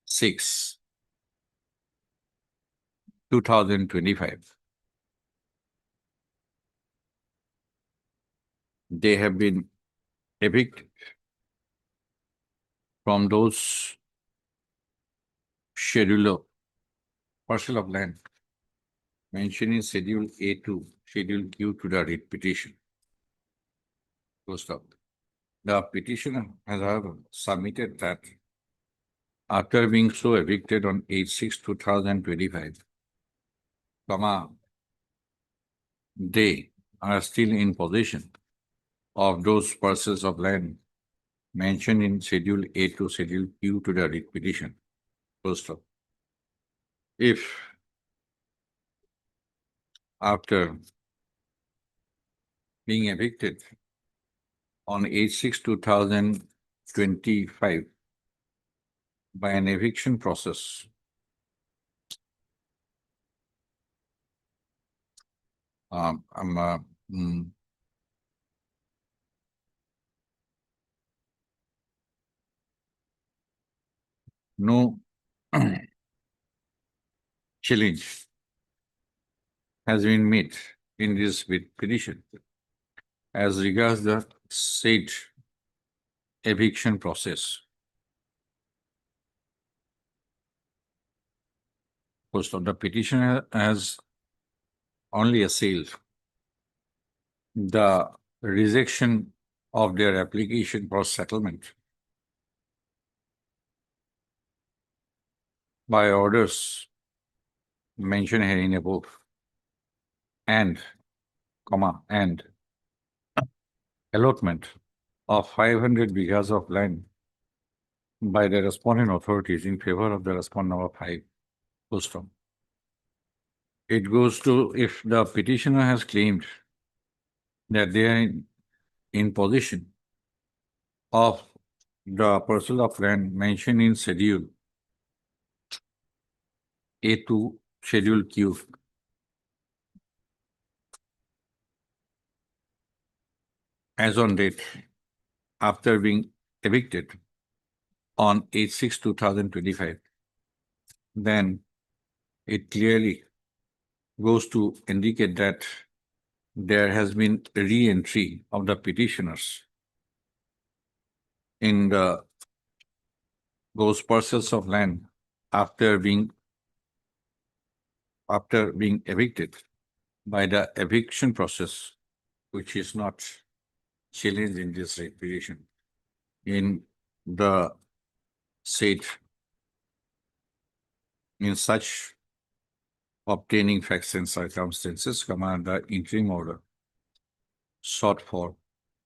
[SPEAKER 2] six 2025, they have been evicted from those schedule parcel of land mentioned in Schedule A to Schedule Q to the writ petition. Full stop. The petitioner has however submitted that after being so evicted on 8/6/2025, they are still in possession of those parcels of land mentioned in Schedule A to Schedule Q to the writ petition. Full stop. If after being evicted on 8/6/2025 by an eviction process, no challenge has been made in this petition as regards the said eviction process. First of the petitioner has only assailed the rejection of their application for settlement by orders mentioned herein above and allotment of 500 bighas of land by the respondent authorities in favor of the respondent number 5. Full stop. It goes to if the petitioner has claimed that they are in possession of the parcel of land mentioned in Schedule A to Schedule Q, as on date after being evicted on 8/6/2025, then it clearly goes to indicate that there has been re-entry of the petitioners in those parcels of land after being evicted by the eviction process, which is not challenged in this petition. In the said, in such obtaining facts and circumstances, the interim order sought for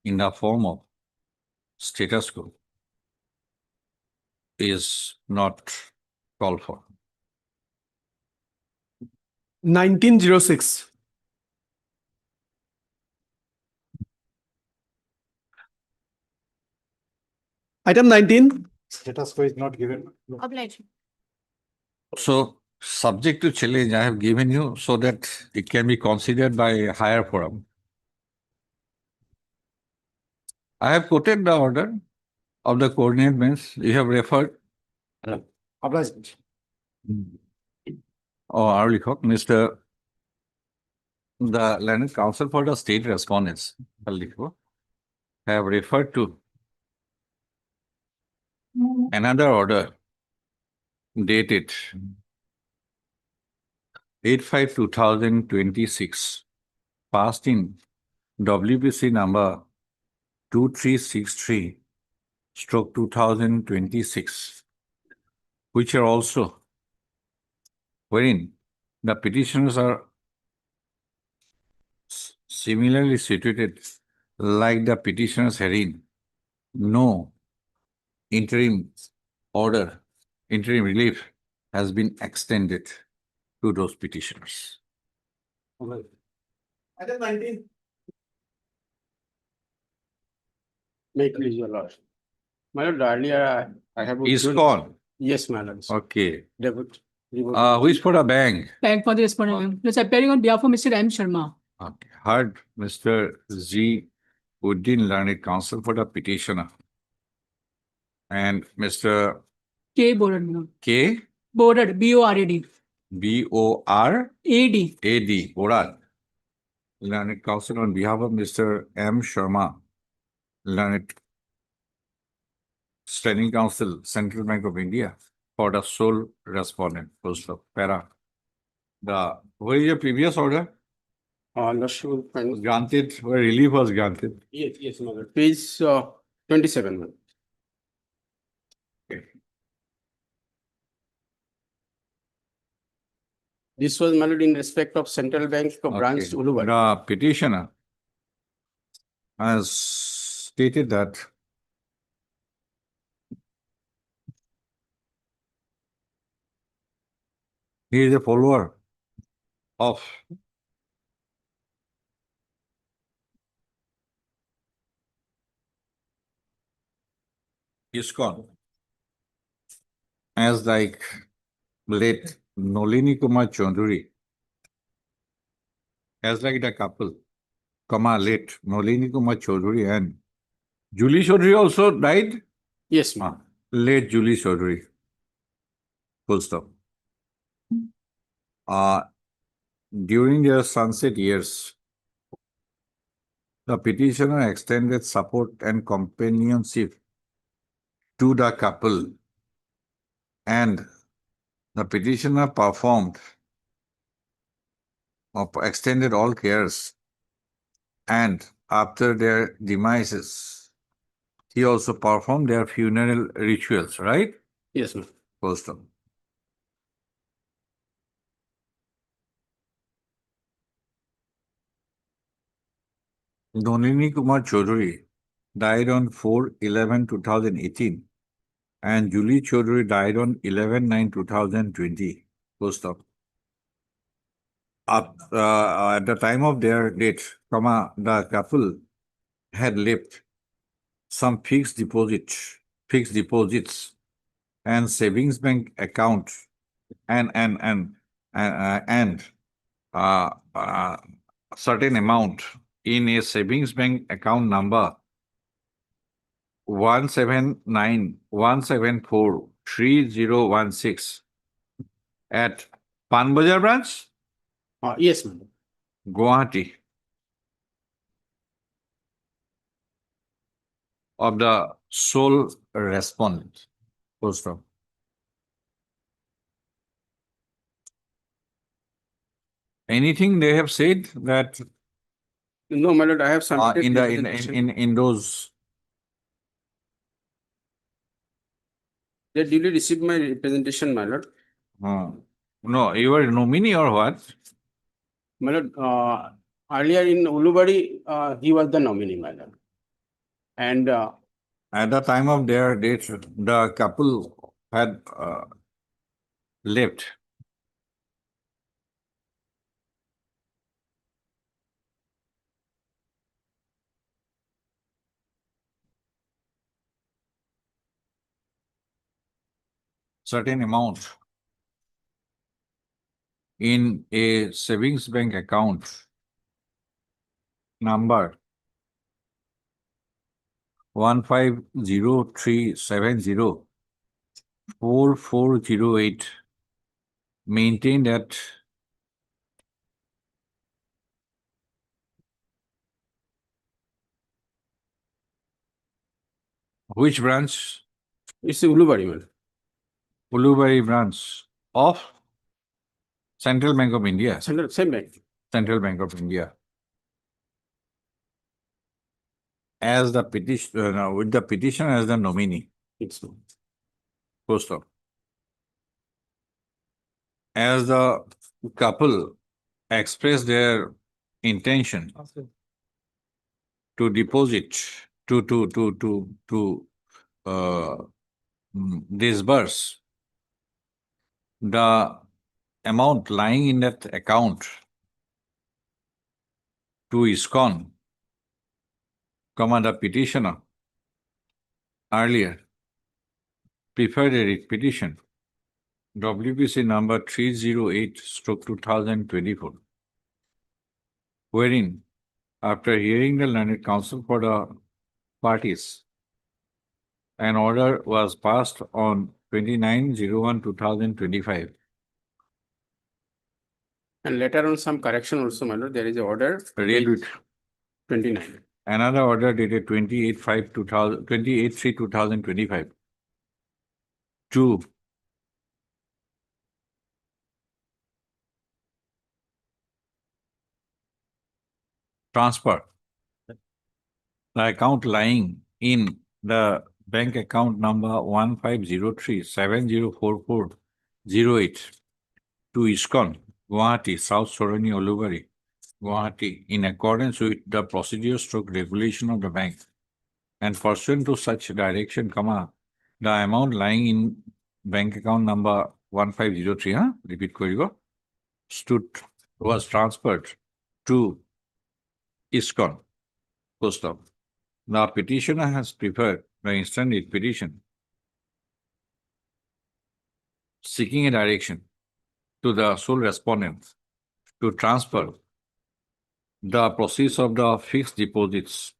[SPEAKER 2] in the form of status quo is not called for.
[SPEAKER 12] 1906. Item 19.
[SPEAKER 13] Status quo is not given.
[SPEAKER 7] Obliged.
[SPEAKER 2] So, subject to challenge, I have given you so that it can be considered by a higher forum. I have quoted the order of the coordinate bench. You have referred.
[SPEAKER 13] Obliged.
[SPEAKER 2] Oh, Mr. The Learned Counsel for the State Respondents have referred to another order dated 8/5/2026, passed in WPC number 2363/2026, which are also wherein the petitioners are similarly situated like the petitioners herein. No interim order, interim relief has been extended to those petitioners.
[SPEAKER 12] Item 19.
[SPEAKER 21] Make please your lord. My lord, earlier I have.
[SPEAKER 2] Is gone.
[SPEAKER 21] Yes, my lord.
[SPEAKER 2] Okay.
[SPEAKER 21] Debut.
[SPEAKER 2] Who is for the bank?
[SPEAKER 22] Bank for the respondent. It's appearing on behalf of Mr. M. Sharma.
[SPEAKER 2] Okay. Heard Mr. Z. Uddin, Learned Counsel for the petitioner. And Mr.
[SPEAKER 22] K. Borad.
[SPEAKER 2] K.
[SPEAKER 22] Borad. B-O-R-A-D.
[SPEAKER 2] B-O-R-A-D. A-D. Borad. Learned Counsel on behalf of Mr. M. Sharma, Learned Standing Counsel, Central Bank of India, for the sole respondent. Post of para. Where is your previous order?
[SPEAKER 21] Lordship,
[SPEAKER 2] Granted, where relief was granted.
[SPEAKER 21] yes, my lord. Page 27, my lord. This was, my lord, in respect of Central Bank of Branch
[SPEAKER 2] Okay.
[SPEAKER 21] Ulubari.
[SPEAKER 2] The petitioner has stated that he is a follower of ISKCON as like late Nolini Kumar Chaudhary, as like the couple, late Nolini Kumar Chaudhary and Julie Chaudhary also died.
[SPEAKER 21] Yes, ma'am.
[SPEAKER 2] Late Julie Chaudhary. Full stop. During their sunset years, the petitioner extended support and companionship to the couple, and the petitioner performed or extended all cares, and after their demises, he also performed their funeral rituals, right?
[SPEAKER 21] Yes, ma'am.
[SPEAKER 2] Full stop. Nolini Kumar Chaudhary died on 4/11/2018, and Julie Chaudhary died on 11/9/2020. Full stop. At the time of their death, the couple had left some fixed deposits, and savings bank account, and certain amount in a savings bank account number 179-174-3016 at Panbajar branch,
[SPEAKER 21] Yes, ma'am.
[SPEAKER 2] Gauhati, of the sole respondent. Full stop. Anything they have said that
[SPEAKER 21] No, my lord, I have submitted
[SPEAKER 2] in the
[SPEAKER 21] representation.
[SPEAKER 2] in those
[SPEAKER 21] They duly received my representation, my lord.
[SPEAKER 2] no, you were nominee or what?
[SPEAKER 21] My lord, earlier in Ulubari, he was the nominee, my lord. And
[SPEAKER 2] at the time of their death, the couple had left certain amount in a savings bank account number 1503704408, maintained at which branch?
[SPEAKER 21] it's Ulubari, my lord.
[SPEAKER 2] Ulubari branch of Central Bank of India.
[SPEAKER 21] Same bank.
[SPEAKER 2] Central Bank of India. As the petition, with the petition as the nominee.
[SPEAKER 21] It's no.
[SPEAKER 2] Full stop. As the couple expressed their intention to deposit, to disburse the amount lying in that account to ISKCON, the petitioner earlier preferred a writ petition WPC number 308/2024, wherein, after hearing the learned counsel for the parties, an order was passed on 29/01/2025.
[SPEAKER 21] And later on, some correction also, my lord. There is an order.
[SPEAKER 2] Read it.
[SPEAKER 21] 29.
[SPEAKER 2] Another order dated 28/3/2025 to transfer the account lying in the bank account number 1503704408 to ISKCON, Guwahati, South Soroni, Olubari, Guwahati, in accordance with the procedure stroke regulation of the bank. And pursuant to such direction, the amount lying in bank account number 1503, repeat koribo, was transferred to ISKCON, post office. The petitioner has preferred the instant writ petition, seeking a direction to the sole respondent to transfer the proceeds of the fixed deposits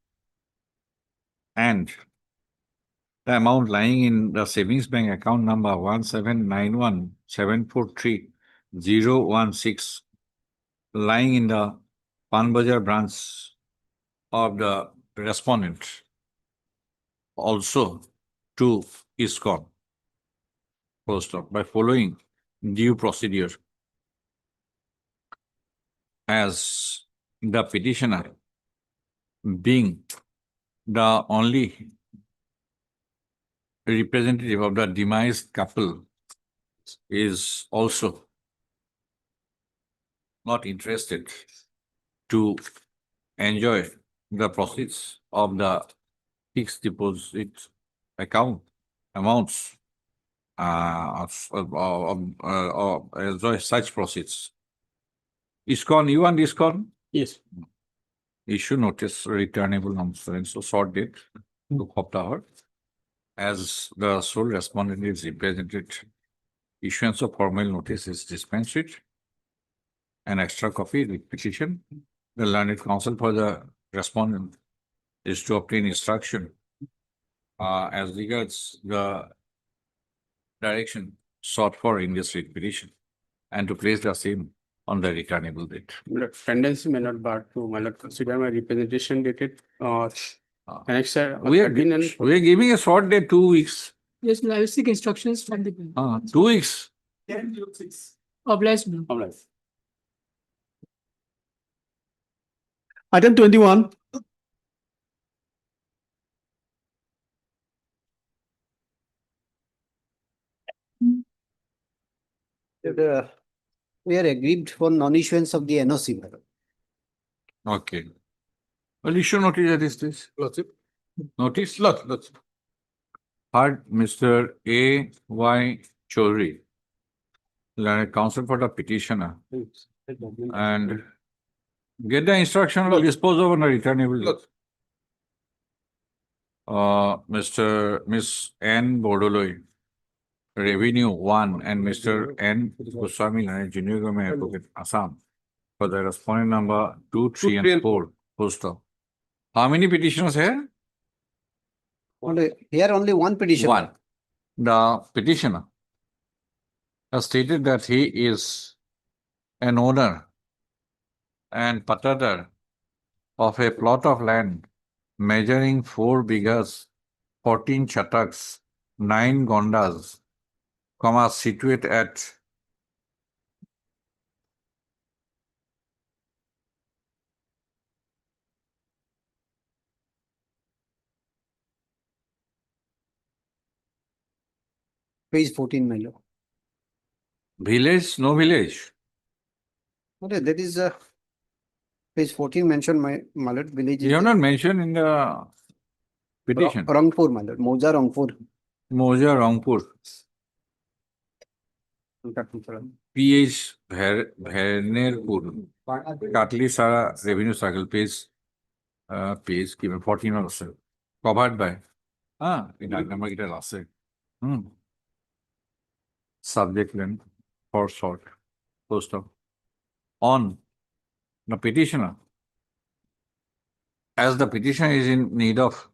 [SPEAKER 2] and the amount lying in the savings bank account number 1791743016 lying in the Panbajar branch of the respondent also to ISKCON, post op, by following due procedure as the petitioner being the only representative of the demised couple is also not interested to enjoy the proceeds of the fixed deposit account amounts enjoy such proceeds. ISKCON, you want ISKCON?
[SPEAKER 8] Yes.
[SPEAKER 2] Issue notice returnable non-student, so short date to Hoptahar. As the sole respondent is represented, issuance of formal notice is dispensed with. An extra copy with petition. The learned counsel for the respondent is to obtain instruction as regards the direction sought for in this writ petition and to place the same on the returnable date.
[SPEAKER 21] Tendency may not bar to my lord consider my representation dated annexure.
[SPEAKER 2] We are giving a short date, 2 weeks.
[SPEAKER 22] Yes, I will seek instructions from the.
[SPEAKER 2] 2 weeks.
[SPEAKER 22] 10/06. Obliged, ma'am.
[SPEAKER 21] Obliged.
[SPEAKER 12] Item 21.
[SPEAKER 1] We are aggrieved for non-issuance of the NOC, madam.
[SPEAKER 2] Okay. Well, issue notice at this. Notice? Heard Mr. A.Y. Chaudhary, learned counsel for the petitioner, and get the instruction to dispose of on a returnable. Miss N. Bordoloi, Revenue 1, and Mr. N. Goswami, Junior Government Advocate, Assam, for the respondent number 2, 3, and 4, post op. How many petitioners here?
[SPEAKER 1] Here only one petition.
[SPEAKER 2] One. The petitioner has stated that he is an owner and patadar of a plot of land measuring 4 bighas, 14 chataks, 9 gondas, situate at
[SPEAKER 1] Page 14, my lord.
[SPEAKER 2] village, no village.
[SPEAKER 1] Okay, that is page 14 mentioned, my lord, village.
[SPEAKER 2] You have not mentioned in the petition.
[SPEAKER 1] Rangpur, my lord, Moja Rangpur.
[SPEAKER 2] Moja Rangpur. PH Bhernerpur. Katli Sara Revenue Circle, page 14 also. Covered by. In that number, it last say. Subject line for short. Post op. On the petitioner, as the petitioner is in need of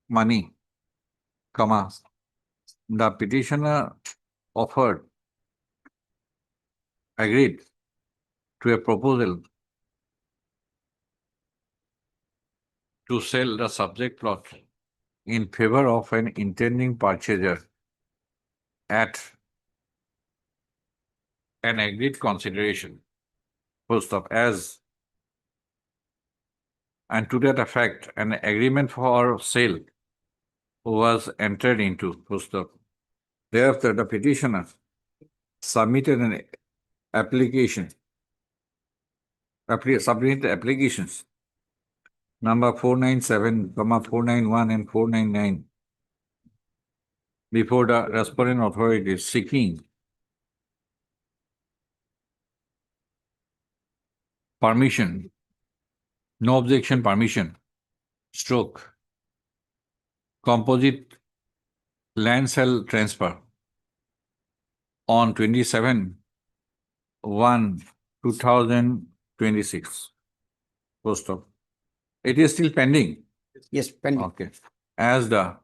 [SPEAKER 2] money, the petitioner agreed to a proposal to sell the subject plot in favor of an intending purchaser at an agreed consideration, post op, as and to that effect, an agreement for sale was entered into. Full stop. Thereafter, the petitioner submitted an application, submitted applications number 497, 491 and 499 before the respondent authorities seeking permission, no objection permission, stroke, composite land sale transfer on 27/1/2026. Post stop. It is still pending.
[SPEAKER 1] Yes, pending.
[SPEAKER 2] Okay. As the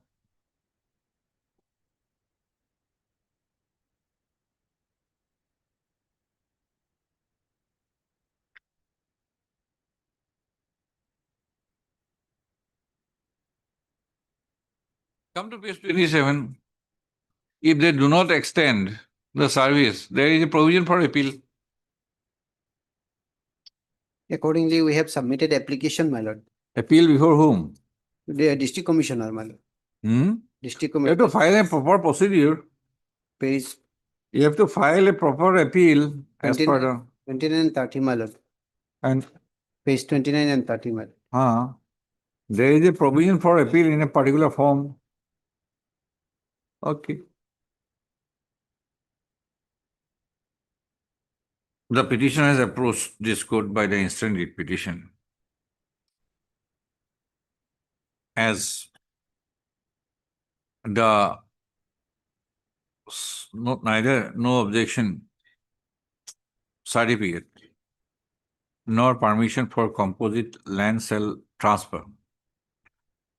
[SPEAKER 2] come to page 27. If they do not extend the service, there is a provision for appeal.
[SPEAKER 1] Accordingly, we have submitted application, my lord.
[SPEAKER 2] Appeal before whom?
[SPEAKER 1] The district commissioner, my lord. District
[SPEAKER 2] You have
[SPEAKER 1] commissioner.
[SPEAKER 2] to file a proper procedure.
[SPEAKER 1] Page
[SPEAKER 2] You have to file a proper appeal as per the
[SPEAKER 1] 29 and 30, my lord.
[SPEAKER 2] and
[SPEAKER 1] Page 29 and 30, my lord.
[SPEAKER 2] there is a provision for appeal in a particular form. Okay. The petitioner has approached this court by the instant writ petition. As the no objection certificate nor permission for composite land sale transfer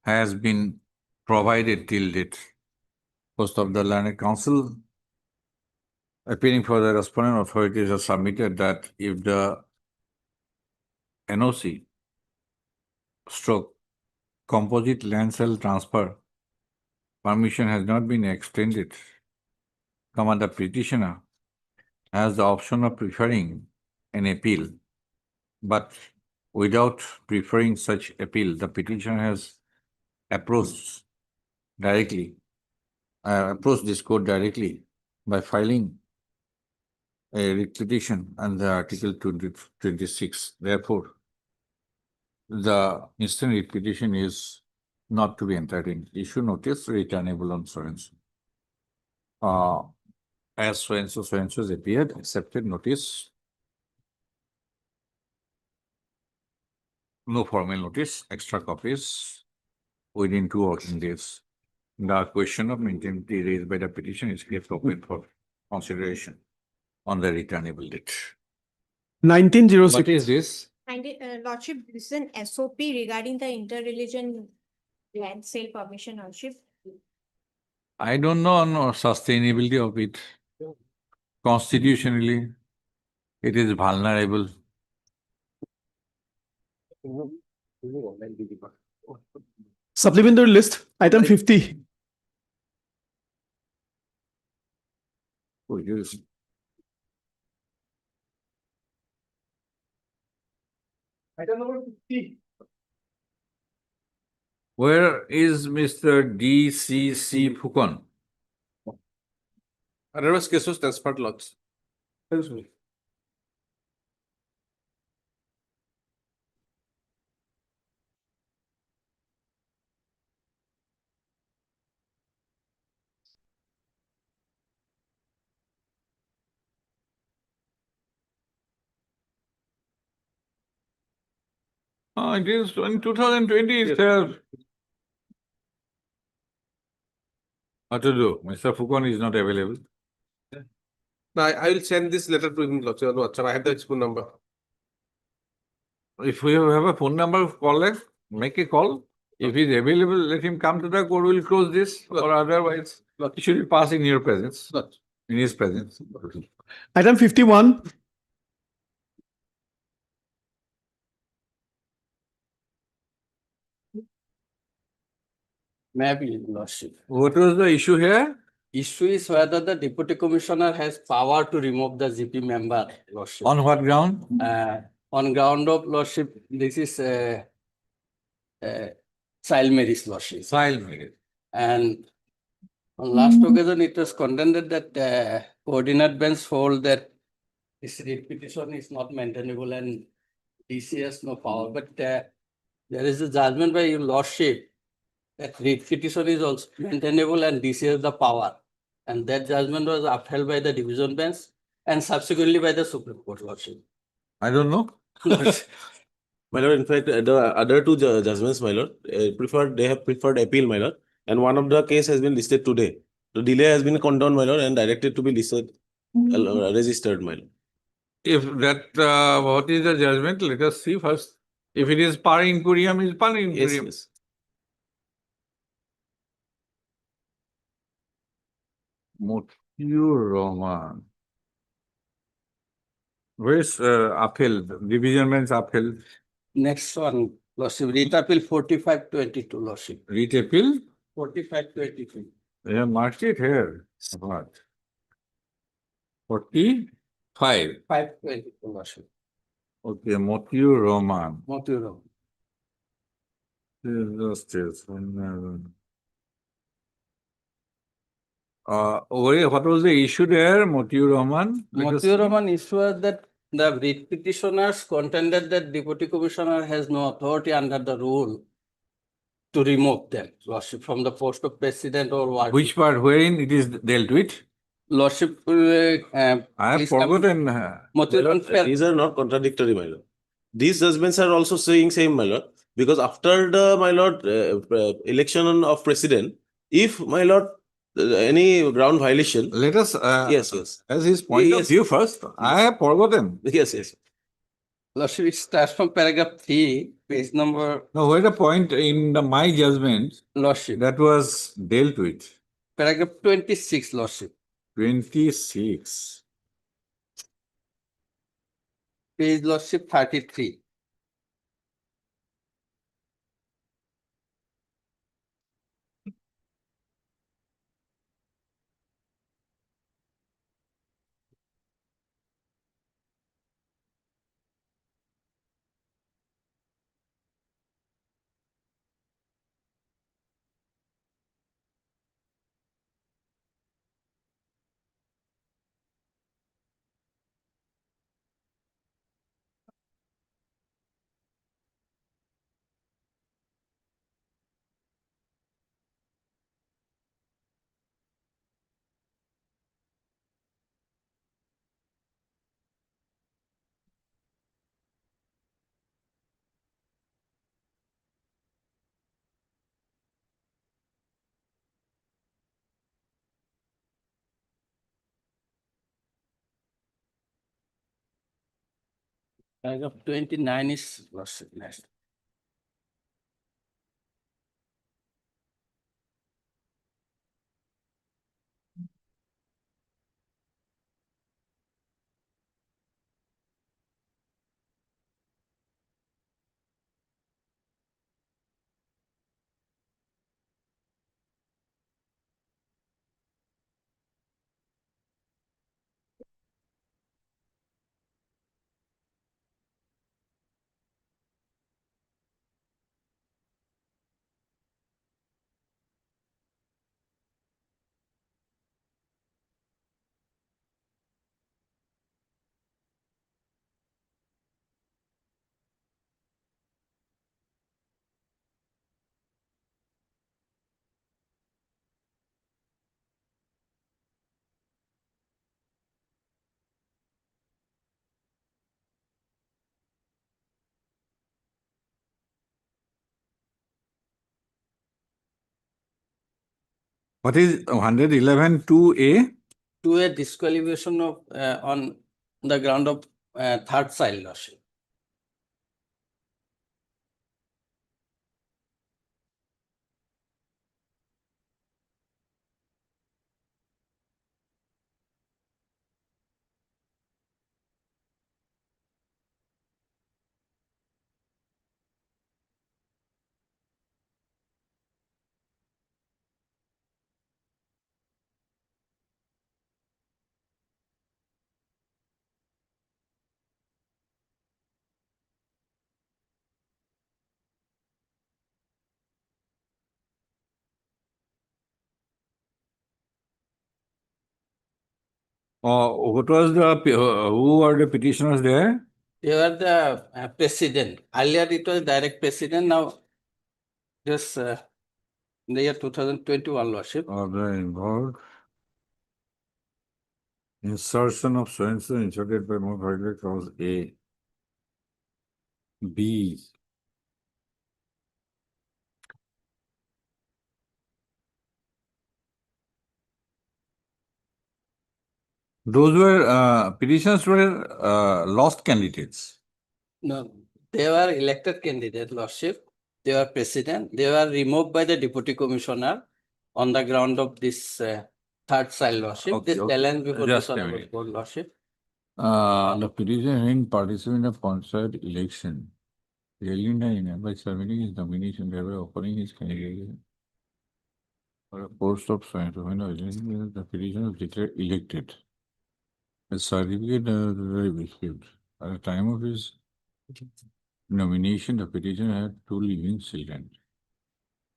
[SPEAKER 2] has been provided till date. Post of the Learned Council appearing for the respondent authorities has submitted that if the NOC stroke composite land sale transfer permission has not been extended, the petitioner has the option of preferring an appeal, but without preferring such appeal, the petitioner has approached this court directly by filing a writ petition under Article 26. Therefore, the instant writ petition is not to be entertained. Issue notice returnable on so and so. As so and so has appeared, accepted notice. No formal notice, extra copies within 2 working days. The question of indemnity raised by the petition is kept open for consideration on the returnable date.
[SPEAKER 12] 1906.
[SPEAKER 2] What is this?
[SPEAKER 9] And Lordship, this is an SOP regarding the inter-religion land sale permission, Lordship.
[SPEAKER 2] I don't know on sustainability of it. Constitutionally, it is vulnerable.
[SPEAKER 12] Supplementary list, item 50.
[SPEAKER 2] Oh, yes.
[SPEAKER 15] Item number 50.
[SPEAKER 2] Where is Mr. DCC Fukon?
[SPEAKER 19] Otherwise, case was transferred lots.
[SPEAKER 2] It is in 2020 is there. What to do? Mr. Fukon is not available.
[SPEAKER 19] No, I will send this letter to him, Lordship, on WhatsApp. I have the phone number.
[SPEAKER 2] If we have a phone number, make a call. If he is available, let him come to the court. We'll close this, or otherwise, it should be passed in your presence. In his presence.
[SPEAKER 12] Item 51.
[SPEAKER 11] Maybe, Lordship.
[SPEAKER 2] What was the issue here?
[SPEAKER 11] Issue is whether the Deputy Commissioner has power to remove the GP member, Lordship.
[SPEAKER 2] On what ground?
[SPEAKER 11] On ground of, Lordship, this is trial merits lordship.
[SPEAKER 2] Trial merit.
[SPEAKER 11] And on last occasion, it was contended that coordinate bench hold that this writ petition is not maintainable and DC has no power. But there is a judgment by your lordship that writ petition is also maintainable and DC has the power. And that judgment was upheld by the division bench and subsequently by the Supreme Court lordship.
[SPEAKER 2] I don't know.
[SPEAKER 4] My lord, in fact, the other two judgments, my lord, they have preferred appeal, my lord, and one of the case has been listed today. The delay has been condoned, my lord, and directed to be listed, registered, my lord.
[SPEAKER 2] If that, what is the judgment? Let us see first. If it is par incuriam, is par incuriam.
[SPEAKER 4] Yes, yes.
[SPEAKER 2] Motiu Roman. Where is appeal? Division bench appeal.
[SPEAKER 11] Next one, lordship, writ appeal 4522, lordship.
[SPEAKER 2] Writ appeal?
[SPEAKER 11] 4522.
[SPEAKER 2] They have marked it here. What? 45.
[SPEAKER 11] 522, lordship.
[SPEAKER 2] Okay, Motiu Roman.
[SPEAKER 11] Motiu Roman.
[SPEAKER 2] Justice. What was the issue there, Motiu Roman?
[SPEAKER 11] Motiu Roman issue was that the writ petitioners contended that Deputy Commissioner has no authority under the rule to remove them, lordship, from the post of president or what.
[SPEAKER 2] Which part, wherein it is dealt with?
[SPEAKER 11] Lordship,
[SPEAKER 2] I have forgotten.
[SPEAKER 4] These are not contradictory, my lord. These judgments are also saying same, my lord, because after the, my lord, election of president, if, my lord, any ground violation.
[SPEAKER 2] Let us,
[SPEAKER 4] yes, yes.
[SPEAKER 2] As his point of view first, yes. I have forgotten.
[SPEAKER 4] Yes, yes.
[SPEAKER 11] Lordship, it starts from paragraph 3, page number.
[SPEAKER 2] No, where the point in my judgment,
[SPEAKER 11] lordship,
[SPEAKER 2] that was dealt with?
[SPEAKER 11] Paragraph 26, lordship.
[SPEAKER 2] 26.
[SPEAKER 11] Page lordship 33. Paragraph 29 is lordship next.
[SPEAKER 2] What is 111 2A?
[SPEAKER 11] 2A disqualification of on the ground of third child lordship.
[SPEAKER 2] What was the, who were the petitioners there?
[SPEAKER 11] They were the president. Earlier it was direct president. Now just in the year 2021, Lordship.
[SPEAKER 2] Are they involved? Insertion of so-and-so inserted by more violent clause A. B. Those were petitions were lost candidates.
[SPEAKER 11] No, they were elected candidate, Lordship. They were president. They were removed by the deputy commissioner on the ground of this third trial, Lordship.
[SPEAKER 2] Okay,
[SPEAKER 11] This
[SPEAKER 2] okay.
[SPEAKER 11] challenge before
[SPEAKER 2] Just
[SPEAKER 11] the
[SPEAKER 2] a
[SPEAKER 11] Honorable
[SPEAKER 2] minute.
[SPEAKER 11] Court, Lordship.
[SPEAKER 2] The petition in participant in a sponsored election. Alien by submitting his nomination, thereby offering his candidacy for a post of science. When the petition was declared elected, a certificate received. At the time of his nomination, the petition had 2 living children.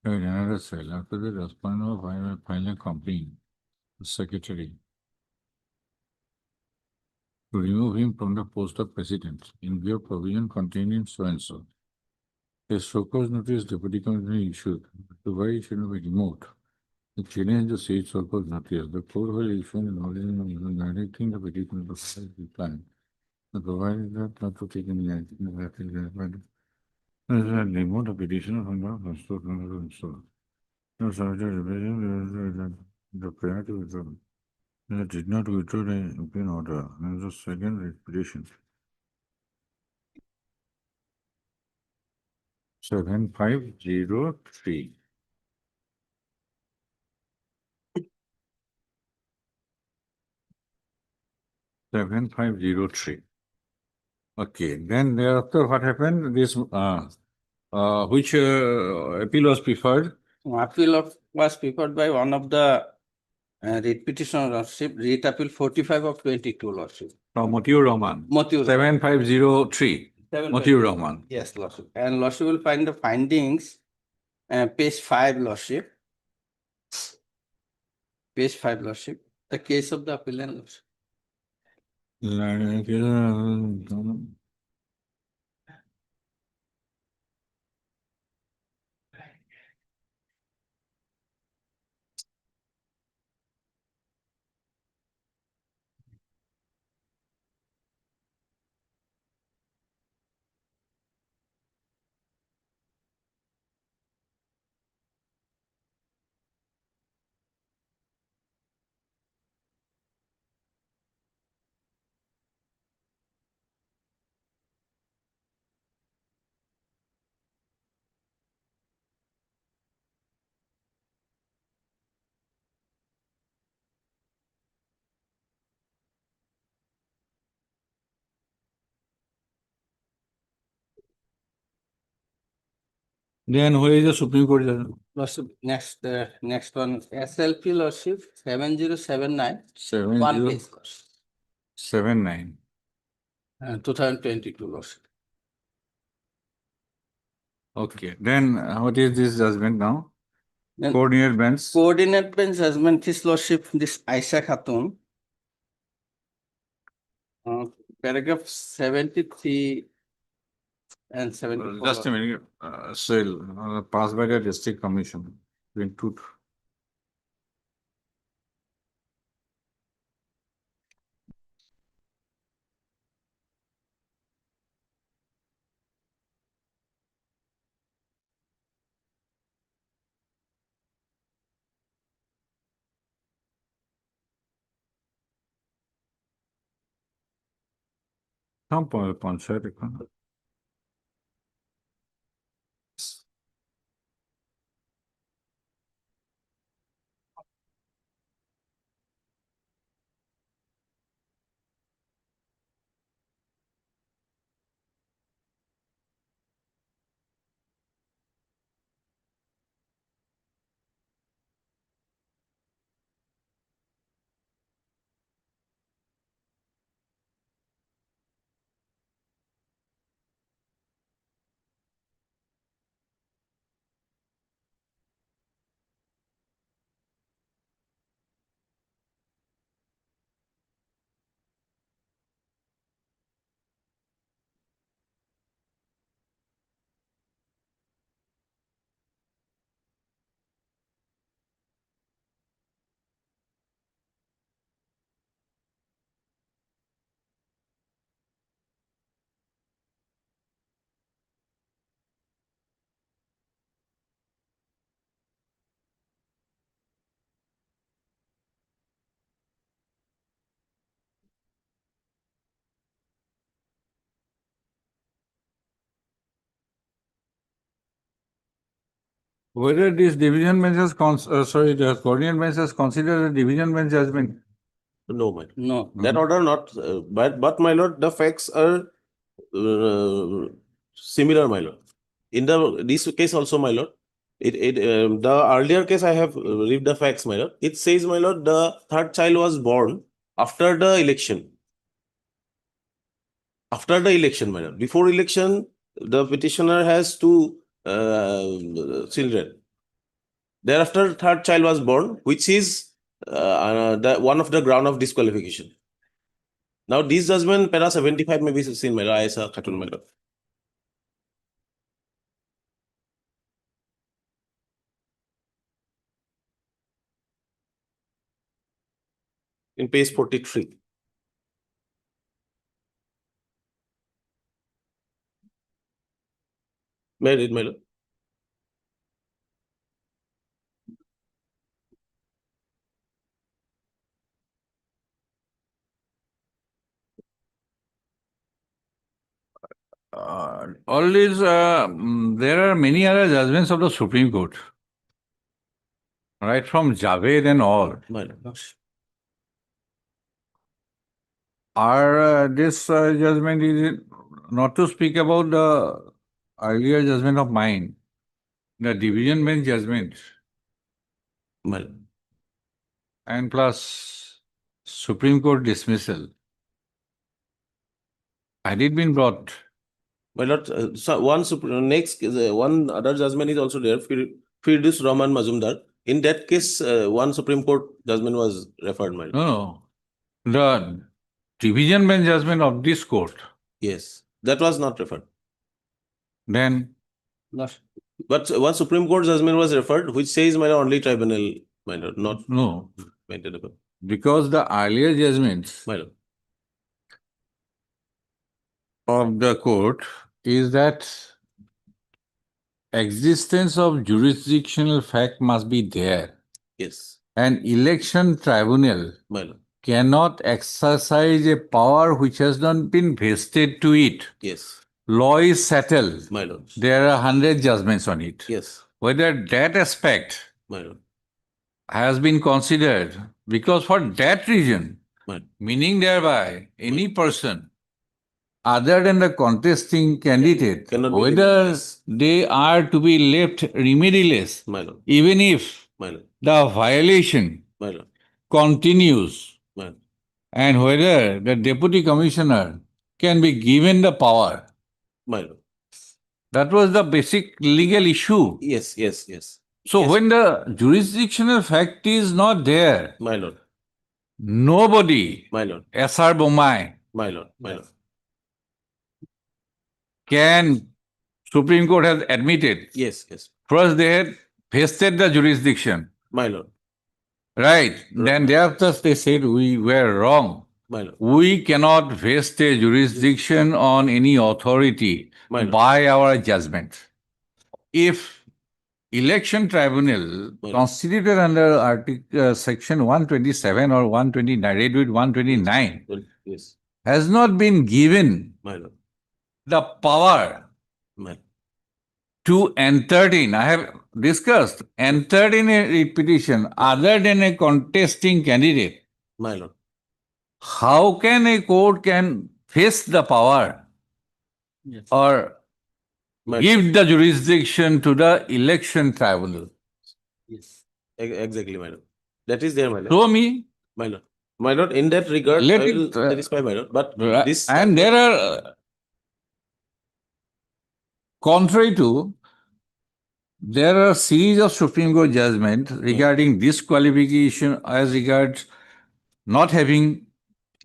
[SPEAKER 2] And another cell. After the respondent of final complaint, the secretary to remove him from the post of president in view of provision contained in so and so. A so-called notice deputy commissioner issued to why it should not be removed. The challenge the said so-called notice. The court will issue an order directing the petitioner to file the plan. The provided that not to take any action that is required. Remove the petitioner from the install. No subject revision the prior to withdrawal. That did not withdraw the impleadment order. And the second petition. 7503. Okay, then thereafter what happened? This which appeal was preferred?
[SPEAKER 11] Appeal was preferred by one of the writ petitioner, Lordship, writ appeal 45 of 22, Lordship.
[SPEAKER 2] From Motiur Rahman.
[SPEAKER 11] Motiur.
[SPEAKER 2] 7503. Motiur Rahman.
[SPEAKER 11] Yes, Lordship. And Lordship will find the findings, page 5, Lordship. Page 5, Lordship. The case of the appellant, Lordship.
[SPEAKER 2] Then where is the Supreme Court judgment?
[SPEAKER 11] Lordship, next one, SLP, Lordship, 7079.
[SPEAKER 2] 7079.
[SPEAKER 11] 2022, Lordship.
[SPEAKER 2] Okay, then what is this judgment now?
[SPEAKER 11] Then
[SPEAKER 2] Coordinate bench.
[SPEAKER 11] Coordinate bench judgment is, Lordship, this Aisha Khatun. Paragraph 73 and 74.
[SPEAKER 2] Just a minute. Sale passed by the district commission. 22. Panchayat এখন Whether this division bench has, the coordinate bench has considered the division bench judgment.
[SPEAKER 4] No, my lord.
[SPEAKER 11] No.
[SPEAKER 4] That order not, but my lord, the facts are similar, my lord. In this case also, my lord, the earlier case I have read the facts, my lord. It says, my lord, the third child was born after the election. After the election, my lord. Before election, the petitioner has two children. Thereafter, third child was born, which is one of the ground of disqualification. Now, this judgment, para 75 may be seen, my lord, as a cartoon, my lord. In page 43. May I read, my lord?
[SPEAKER 2] All these, there are many other judgments of the Supreme Court, right from Javed and all.
[SPEAKER 4] My lord.
[SPEAKER 2] This judgment is not to speak about the earlier judgment of mine, the division bench judgment,
[SPEAKER 4] My lord.
[SPEAKER 2] and plus Supreme Court dismissal. Had it been brought?
[SPEAKER 4] My lord, so one other judgment is also there, Firdus Rahman Majumdar. In that case, one Supreme Court judgment was referred, my lord.
[SPEAKER 2] No. The division bench judgment of this court.
[SPEAKER 4] Yes, that was not referred.
[SPEAKER 2] Then?
[SPEAKER 4] But one Supreme Court judgment was referred, which says, my lord, only tribunal, my lord, not
[SPEAKER 2] No.
[SPEAKER 4] maintainable.
[SPEAKER 2] Because the earlier judgments
[SPEAKER 4] My lord.
[SPEAKER 2] of the court is that existence of jurisdictional fact must be there.
[SPEAKER 4] Yes.
[SPEAKER 2] An election tribunal
[SPEAKER 4] My lord.
[SPEAKER 2] cannot exercise a power which has not been vested to it.
[SPEAKER 4] Yes.
[SPEAKER 2] Law is settled.
[SPEAKER 4] My lord.
[SPEAKER 2] There are 100 judgments on it.
[SPEAKER 4] Yes.
[SPEAKER 2] Whether that aspect
[SPEAKER 4] My lord.
[SPEAKER 2] has been considered, because for that reason,
[SPEAKER 4] My
[SPEAKER 2] meaning thereby any person other than the contesting candidate,
[SPEAKER 4] Cannot be
[SPEAKER 2] whether
[SPEAKER 4] limitless.
[SPEAKER 2] they are to be left remediless,
[SPEAKER 4] My lord.
[SPEAKER 2] even if
[SPEAKER 4] My lord.
[SPEAKER 2] the violation
[SPEAKER 4] My lord.
[SPEAKER 2] continues,
[SPEAKER 4] My lord.
[SPEAKER 2] and whether the deputy commissioner can be given the power.
[SPEAKER 4] My lord.
[SPEAKER 2] That was the basic legal issue.
[SPEAKER 4] Yes, yes, yes.
[SPEAKER 2] So
[SPEAKER 4] Yes.
[SPEAKER 2] when the jurisdictional fact is not there,
[SPEAKER 4] My lord.
[SPEAKER 2] nobody,
[SPEAKER 4] My lord.
[SPEAKER 2] SR Bomai,
[SPEAKER 4] My lord. My lord.
[SPEAKER 2] can, Supreme Court has admitted,
[SPEAKER 4] Yes, yes.
[SPEAKER 2] first they had vested the jurisdiction.
[SPEAKER 4] My lord.
[SPEAKER 2] Right. Then thereafter they said we were wrong.
[SPEAKER 4] My lord.
[SPEAKER 2] We cannot vest a jurisdiction on any authority
[SPEAKER 4] My lord.
[SPEAKER 2] by our judgment. If election tribunal
[SPEAKER 4] My lord.
[SPEAKER 2] constituted under Article Section 127 or 129, read with 129,
[SPEAKER 4] Yes.
[SPEAKER 2] has not been given
[SPEAKER 4] My lord.
[SPEAKER 2] the power
[SPEAKER 4] My lord.
[SPEAKER 2] to entertain, I have discussed, entertain a petition other than a contesting candidate,
[SPEAKER 4] My lord.
[SPEAKER 2] how can a court can face the power or
[SPEAKER 4] My
[SPEAKER 2] give the jurisdiction to the election tribunal?
[SPEAKER 4] Yes. Exactly, my lord. That is there, my lord.
[SPEAKER 2] Show me.
[SPEAKER 4] My lord. My lord, in that regard,
[SPEAKER 2] Let
[SPEAKER 4] I will
[SPEAKER 2] it,
[SPEAKER 4] satisfy, my lord. But this
[SPEAKER 2] and there are, contrary to, there are series of Supreme Court judgments regarding disqualification as regards not having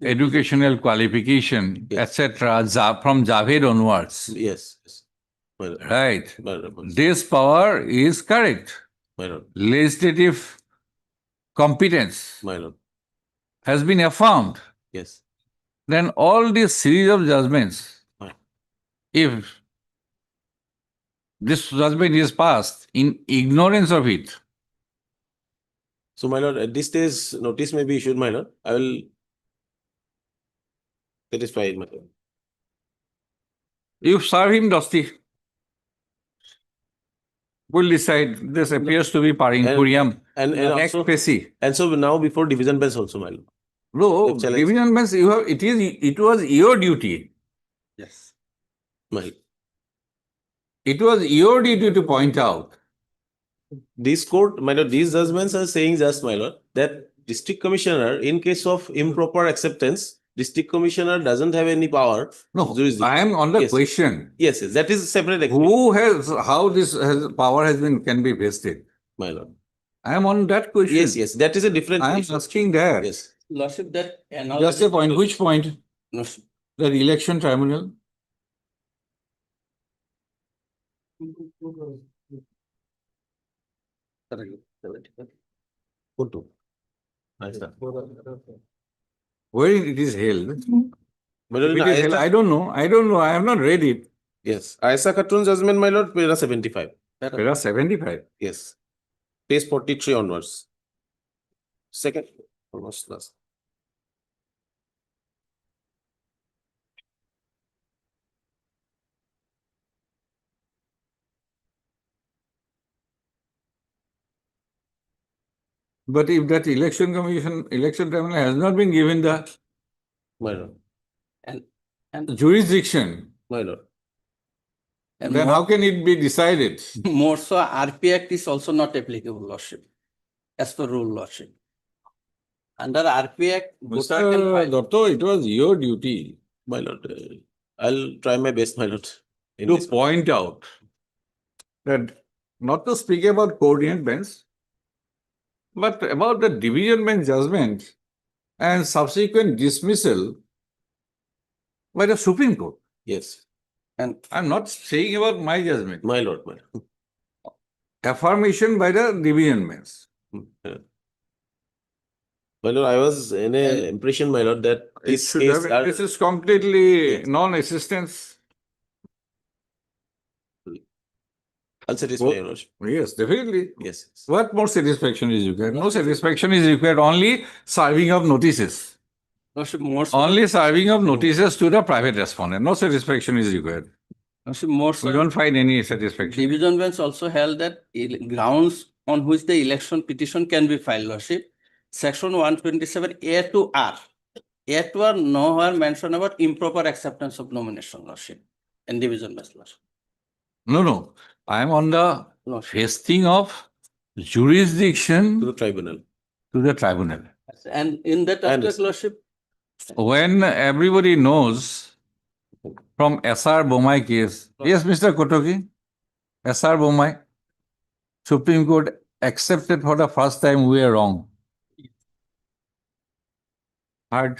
[SPEAKER 2] educational qualification, etc., from Javed onwards.
[SPEAKER 4] Yes. Yes. My lord.
[SPEAKER 2] Right.
[SPEAKER 4] My lord.
[SPEAKER 2] This power is correct.
[SPEAKER 4] My lord.
[SPEAKER 2] Legislative competence
[SPEAKER 4] My lord.
[SPEAKER 2] has been affirmed.
[SPEAKER 4] Yes.
[SPEAKER 2] Then all these series of judgments, if this judgment is passed in ignorance of it,
[SPEAKER 4] So, my lord, at this stage, notice may be issued, my lord. I will satisfy, my lord.
[SPEAKER 2] you serve him, Dosti. We'll decide. This appears to be par incuriam.
[SPEAKER 4] And
[SPEAKER 2] ex
[SPEAKER 4] also,
[SPEAKER 2] specie.
[SPEAKER 4] and so now before division bench also, my lord.
[SPEAKER 2] No,
[SPEAKER 4] The challenge-
[SPEAKER 2] division bench, it was your duty.
[SPEAKER 4] Yes. My
[SPEAKER 2] It was your duty to point out.
[SPEAKER 4] This court, my lord, these judgments are saying just, my lord, that district commissioner, in case of improper acceptance, district commissioner doesn't have any power.
[SPEAKER 2] No,
[SPEAKER 4] jurisdiction.
[SPEAKER 2] I am on the
[SPEAKER 4] Yes.
[SPEAKER 2] question.
[SPEAKER 4] Yes, yes, that is separate.
[SPEAKER 2] Who has, how this power can be vested?
[SPEAKER 4] My lord.
[SPEAKER 2] I am on that question.
[SPEAKER 4] Yes, yes, that is a different.
[SPEAKER 2] I am
[SPEAKER 4] issue.
[SPEAKER 2] asking that.
[SPEAKER 4] Yes.
[SPEAKER 11] Lordship, that
[SPEAKER 2] Just a point. Which point?
[SPEAKER 11] No,
[SPEAKER 2] The election tribunal.
[SPEAKER 4] Photo.
[SPEAKER 2] Where it is held?
[SPEAKER 4] My lord,
[SPEAKER 2] If
[SPEAKER 4] in
[SPEAKER 2] it is held,
[SPEAKER 4] ISA
[SPEAKER 2] I don't know. I don't know. I have not read it.
[SPEAKER 4] Yes, Isa Khatun judgment, my lord, para 75.
[SPEAKER 2] Para 75.
[SPEAKER 4] Yes. Page 43 onwards. Second, almost last.
[SPEAKER 2] But if that election tribunal has not been given the
[SPEAKER 4] My lord.
[SPEAKER 11] and
[SPEAKER 2] jurisdiction,
[SPEAKER 4] My lord.
[SPEAKER 11] and
[SPEAKER 2] then
[SPEAKER 11] more,
[SPEAKER 2] how can it be decided?
[SPEAKER 11] more so RP Act is also not applicable, Lordship, as per rule, Lordship. Under RP Act, voter can
[SPEAKER 2] Mr.
[SPEAKER 11] file.
[SPEAKER 2] Dotto, it was your duty
[SPEAKER 4] My lord, I'll try my best, my lord. in
[SPEAKER 2] to
[SPEAKER 4] this.
[SPEAKER 2] point out that not to speak about coordinate bench, but about the division bench judgment and subsequent dismissal by the Supreme Court.
[SPEAKER 4] Yes,
[SPEAKER 11] And
[SPEAKER 2] I'm not saying about my judgment.
[SPEAKER 4] my lord, my lord.
[SPEAKER 2] Affirmation by the division bench.
[SPEAKER 4] Yeah. My lord, I was in a impression, my lord, that
[SPEAKER 2] It
[SPEAKER 4] this
[SPEAKER 2] should
[SPEAKER 4] case
[SPEAKER 2] have, this is completely
[SPEAKER 4] Yes.
[SPEAKER 2] non-existence.
[SPEAKER 4] I'll satisfy your lordship.
[SPEAKER 2] Yes, definitely.
[SPEAKER 4] Yes.
[SPEAKER 2] What more satisfaction is required? No satisfaction is required, only serving of notices.
[SPEAKER 11] Lordship, more so,
[SPEAKER 2] Only serving of notices to the private respondent. No satisfaction is required.
[SPEAKER 11] Lordship, more so.
[SPEAKER 2] We don't find any satisfaction.
[SPEAKER 11] Division bench also held that grounds on which the election petition can be filed, Lordship. Section 127 A to R. A to R nowhere mention about improper acceptance of nomination, Lordship, and division bench, Lordship.
[SPEAKER 2] No. I am on the
[SPEAKER 11] Lordship.
[SPEAKER 2] vesting of jurisdiction
[SPEAKER 4] To the tribunal.
[SPEAKER 2] to the tribunal.
[SPEAKER 11] And in that
[SPEAKER 4] And
[SPEAKER 11] aspect, Lordship,
[SPEAKER 2] When everybody knows from SR Bomai case, yes, Mr. Kotoki, SR Bomai, Supreme Court accepted for the first time we are wrong. Hard.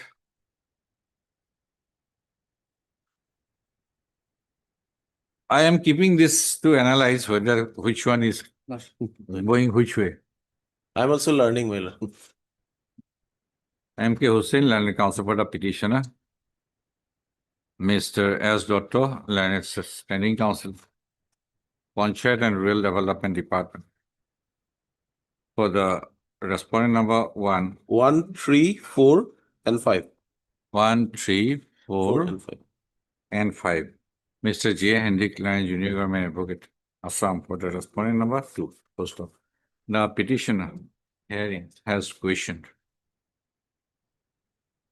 [SPEAKER 2] I am keeping this to analyze whether which one is going which way.
[SPEAKER 4] I'm also learning, my lord.
[SPEAKER 2] M.K. Hussain, Learned Counsel for the petitioner. Mr. S. Dotto, Learned Standing Counsel, Panchayat and Rural Development Department. For the respondent number 1.
[SPEAKER 4] 1, 3, 4, and 5.
[SPEAKER 2] 1, 3, 4,
[SPEAKER 4] and 5.
[SPEAKER 2] and 5. Mr. J. Hendrik, Learned Junior Government Advocate, Assam, for the respondent number 2. First of the petitioner hearing has questioned.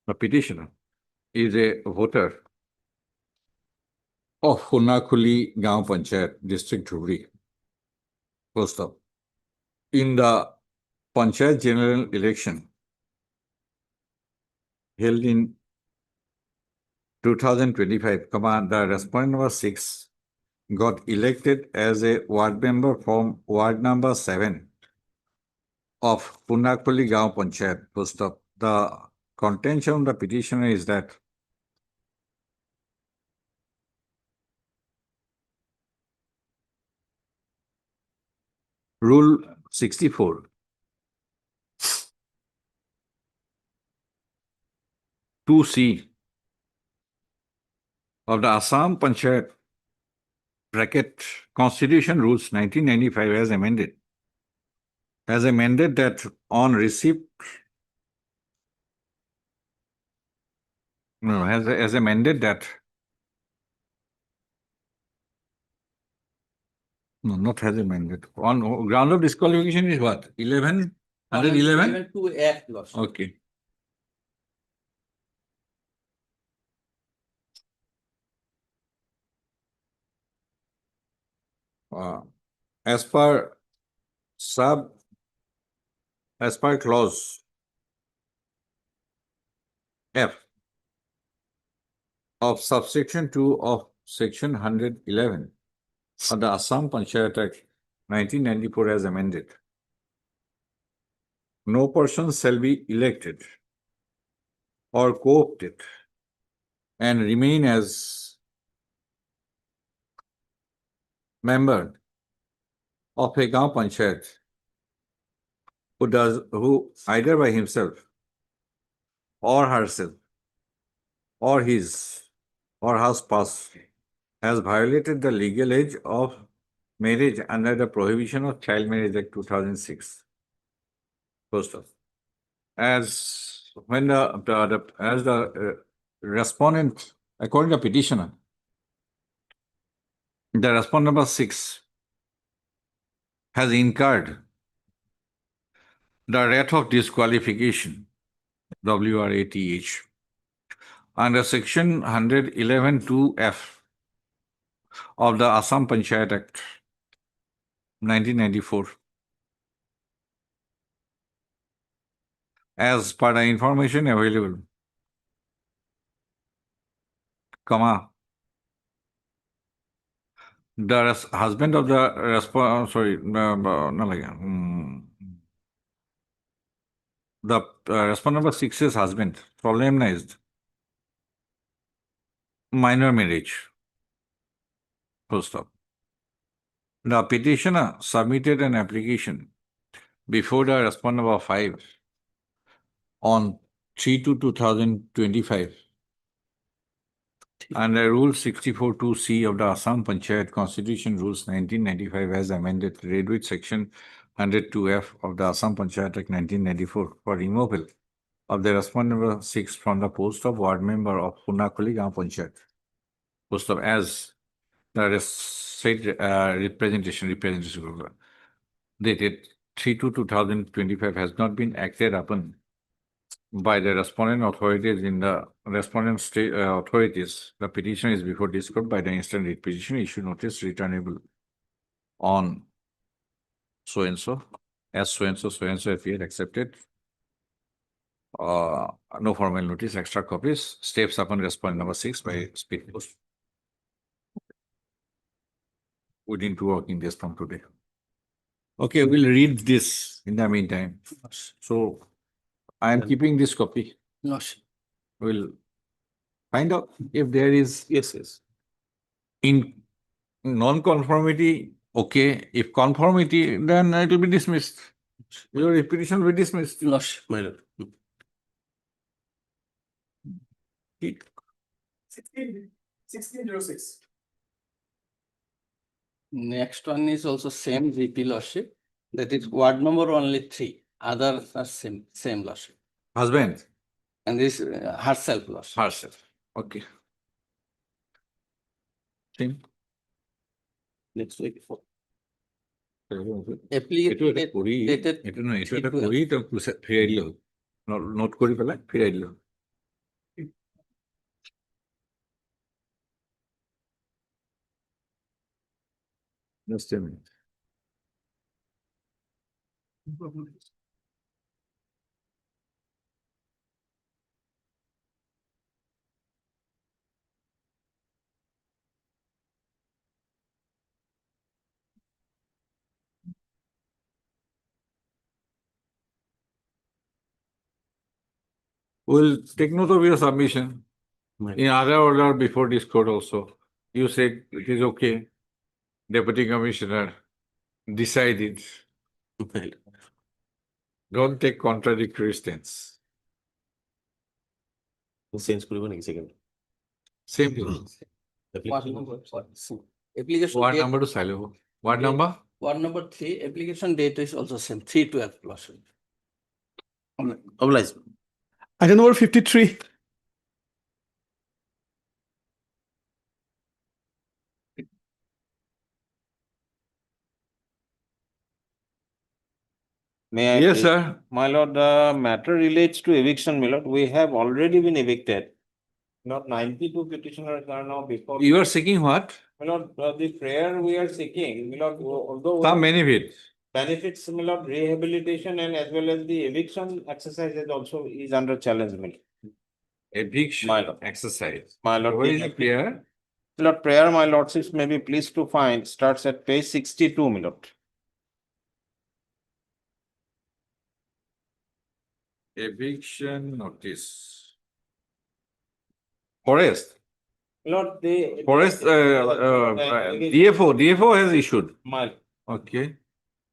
[SPEAKER 2] The petitioner is a voter of Hunakuli Gaon Panchayat, District Dhubri. First up, in the Panchayat general election held in 2025, the respondent number 6 got elected as a ward member from ward number 7 of Hunakuli Gaon Panchayat. First up, the contention of the petitioner is that Rule 64 2C of the Assam Panchayat bracket Constitution Rules 1995 has amended that on receipt has amended that No, not has amended. On ground of disqualification is what? 11? 111?
[SPEAKER 11] To F, Lordship.
[SPEAKER 2] Okay. As per as per clause F of subsection 2 of section 111 of the Assam Panchayat Act 1994 as amended, no person shall be elected or co-opted and remain as member of a Gaon Panchayat who either by himself or herself or his or her spouse has violated the legal age of marriage under the Prohibition of Child Marriage Act 2006. First off, as when the respondent, according to the petitioner, the respondent number 6 has incurred the wrath of disqualification, WRATH, under section 111(2)(f) of the Assam Panchayat Act 1994. As per the information available, the husband of the the respondent number 6's husband solemnized minor marriage. Full stop. The petitioner submitted an application before the respondent number 5 on 3/2/2025 under Rule 64(2)(c) of the Assam Panchayat Constitution Rules 1995 as amended, read with section 102(f) of the Assam Panchayat Act 1994 for removal of the respondent number 6 from the post of ward member of Punakoli Gaon Panchayat. Post of as the said representation dated 3/2/2025 has not been acted upon by the respondent authorities in the respondent state authorities, the petition is before this court by the instant writ petition issue notice returnable on so and so, as so and so if he had accepted. No formal notice, extra copies, steps upon respondent number 6 by speed post within 2 working days from today. Okay, we'll read this in the meantime. So I am keeping this copy. We'll find out if there is in non-conformity. Okay, if conformity, then it will be dismissed. Your petition will be dismissed.
[SPEAKER 4] My lord.
[SPEAKER 15] 1606.
[SPEAKER 11] Next one is also same VP Lordship. That is ward number only 3. Others are same Lordship.
[SPEAKER 2] Husband.
[SPEAKER 11] And this herself Lordship.
[SPEAKER 2] Herself. Okay. Same.
[SPEAKER 4] Next week.
[SPEAKER 2] Note kori pela firai dilo. Just a minute. We'll take note of your submission. In other order before this court also, you said it is okay. Deputy Commissioner decided. Don't take contradictory stance.
[SPEAKER 4] Change second.
[SPEAKER 2] Same thing.
[SPEAKER 11] Application
[SPEAKER 2] Ward
[SPEAKER 11] date-
[SPEAKER 2] number to silo. Ward number?
[SPEAKER 11] Ward number 3, application date is also same, 3/12 Lordship.
[SPEAKER 4] Obliged.
[SPEAKER 12] Item number 53.
[SPEAKER 18] May I?
[SPEAKER 2] Yes,
[SPEAKER 18] please?
[SPEAKER 2] sir.
[SPEAKER 18] My lord, the matter relates to eviction, my lord. We have already been evicted. Not 92 petitioners are now before.
[SPEAKER 2] You are seeking what?
[SPEAKER 18] My lord, the prayer we are seeking, my lord, although.
[SPEAKER 2] Some benefit.
[SPEAKER 18] Benefits, my lord, rehabilitation and as well as the eviction exercise is also is under challenge, my lord.
[SPEAKER 2] Eviction
[SPEAKER 18] My lord.
[SPEAKER 2] exercise.
[SPEAKER 18] My lord,
[SPEAKER 2] Where is the prayer?
[SPEAKER 18] My lord, prayer, my lordships may be pleased to find, starts at page 62, my lord.
[SPEAKER 2] Eviction notice. Forest.
[SPEAKER 18] My lord, the.
[SPEAKER 2] Forest, DFO has issued.
[SPEAKER 18] My.
[SPEAKER 2] Okay.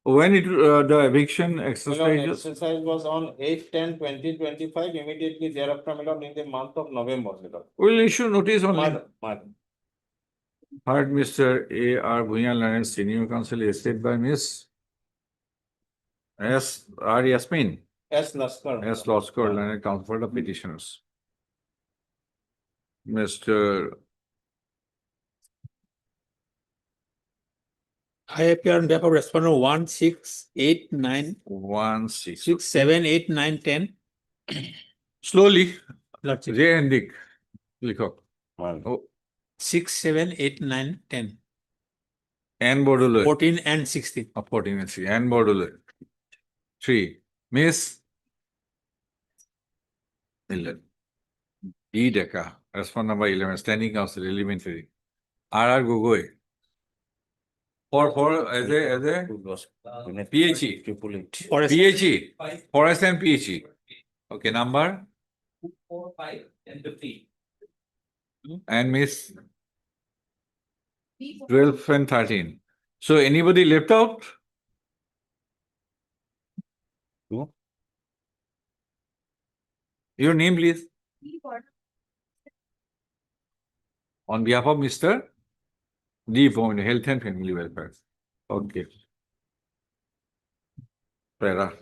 [SPEAKER 2] When the eviction
[SPEAKER 18] My lord,
[SPEAKER 2] exercise,
[SPEAKER 18] exercise was on 8/10/2025, immediately thereafter, my lord, in the month of November, my lord.
[SPEAKER 2] will issue notice
[SPEAKER 18] My
[SPEAKER 2] only.
[SPEAKER 18] lord, my lord.
[SPEAKER 2] Heard Mr. A.R. Bhuyan, Senior Counsel, estate by Miss S.R. Yasmin.
[SPEAKER 18] S. Laskar.
[SPEAKER 2] S. Laskar, Learned Counsel for the petitioners. Mr.
[SPEAKER 5] I appear on behalf of respondent
[SPEAKER 2] 1689678910.
[SPEAKER 5] 10.
[SPEAKER 2] Slowly.
[SPEAKER 5] Lordship.
[SPEAKER 2] J and Dick. Likho. Oh,
[SPEAKER 5] 678910.
[SPEAKER 2] N Bodule.
[SPEAKER 5] 14 and 16.
[SPEAKER 2] 14 and 3. N Bodule. 3. Miss 11. E. Deca. Respondent number 11. Standing Counsel, Elementary. R. Gogoi. For as a PHE. PHE. Forest and PHE. Okay, number
[SPEAKER 5] 4, 5, and 15.
[SPEAKER 2] and Miss 12 and 13. So anybody left out? No. Your name, please. On behalf of Mr. D. From Health and Family Welfare. Okay. Para.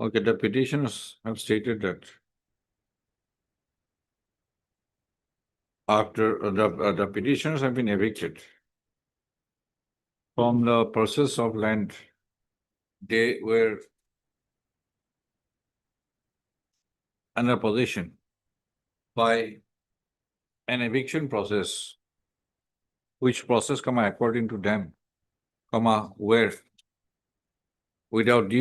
[SPEAKER 2] Okay, the petitioners have stated that after the petitioners have been evicted from the process of land, they were under possession by an eviction process, which process, according to them, were without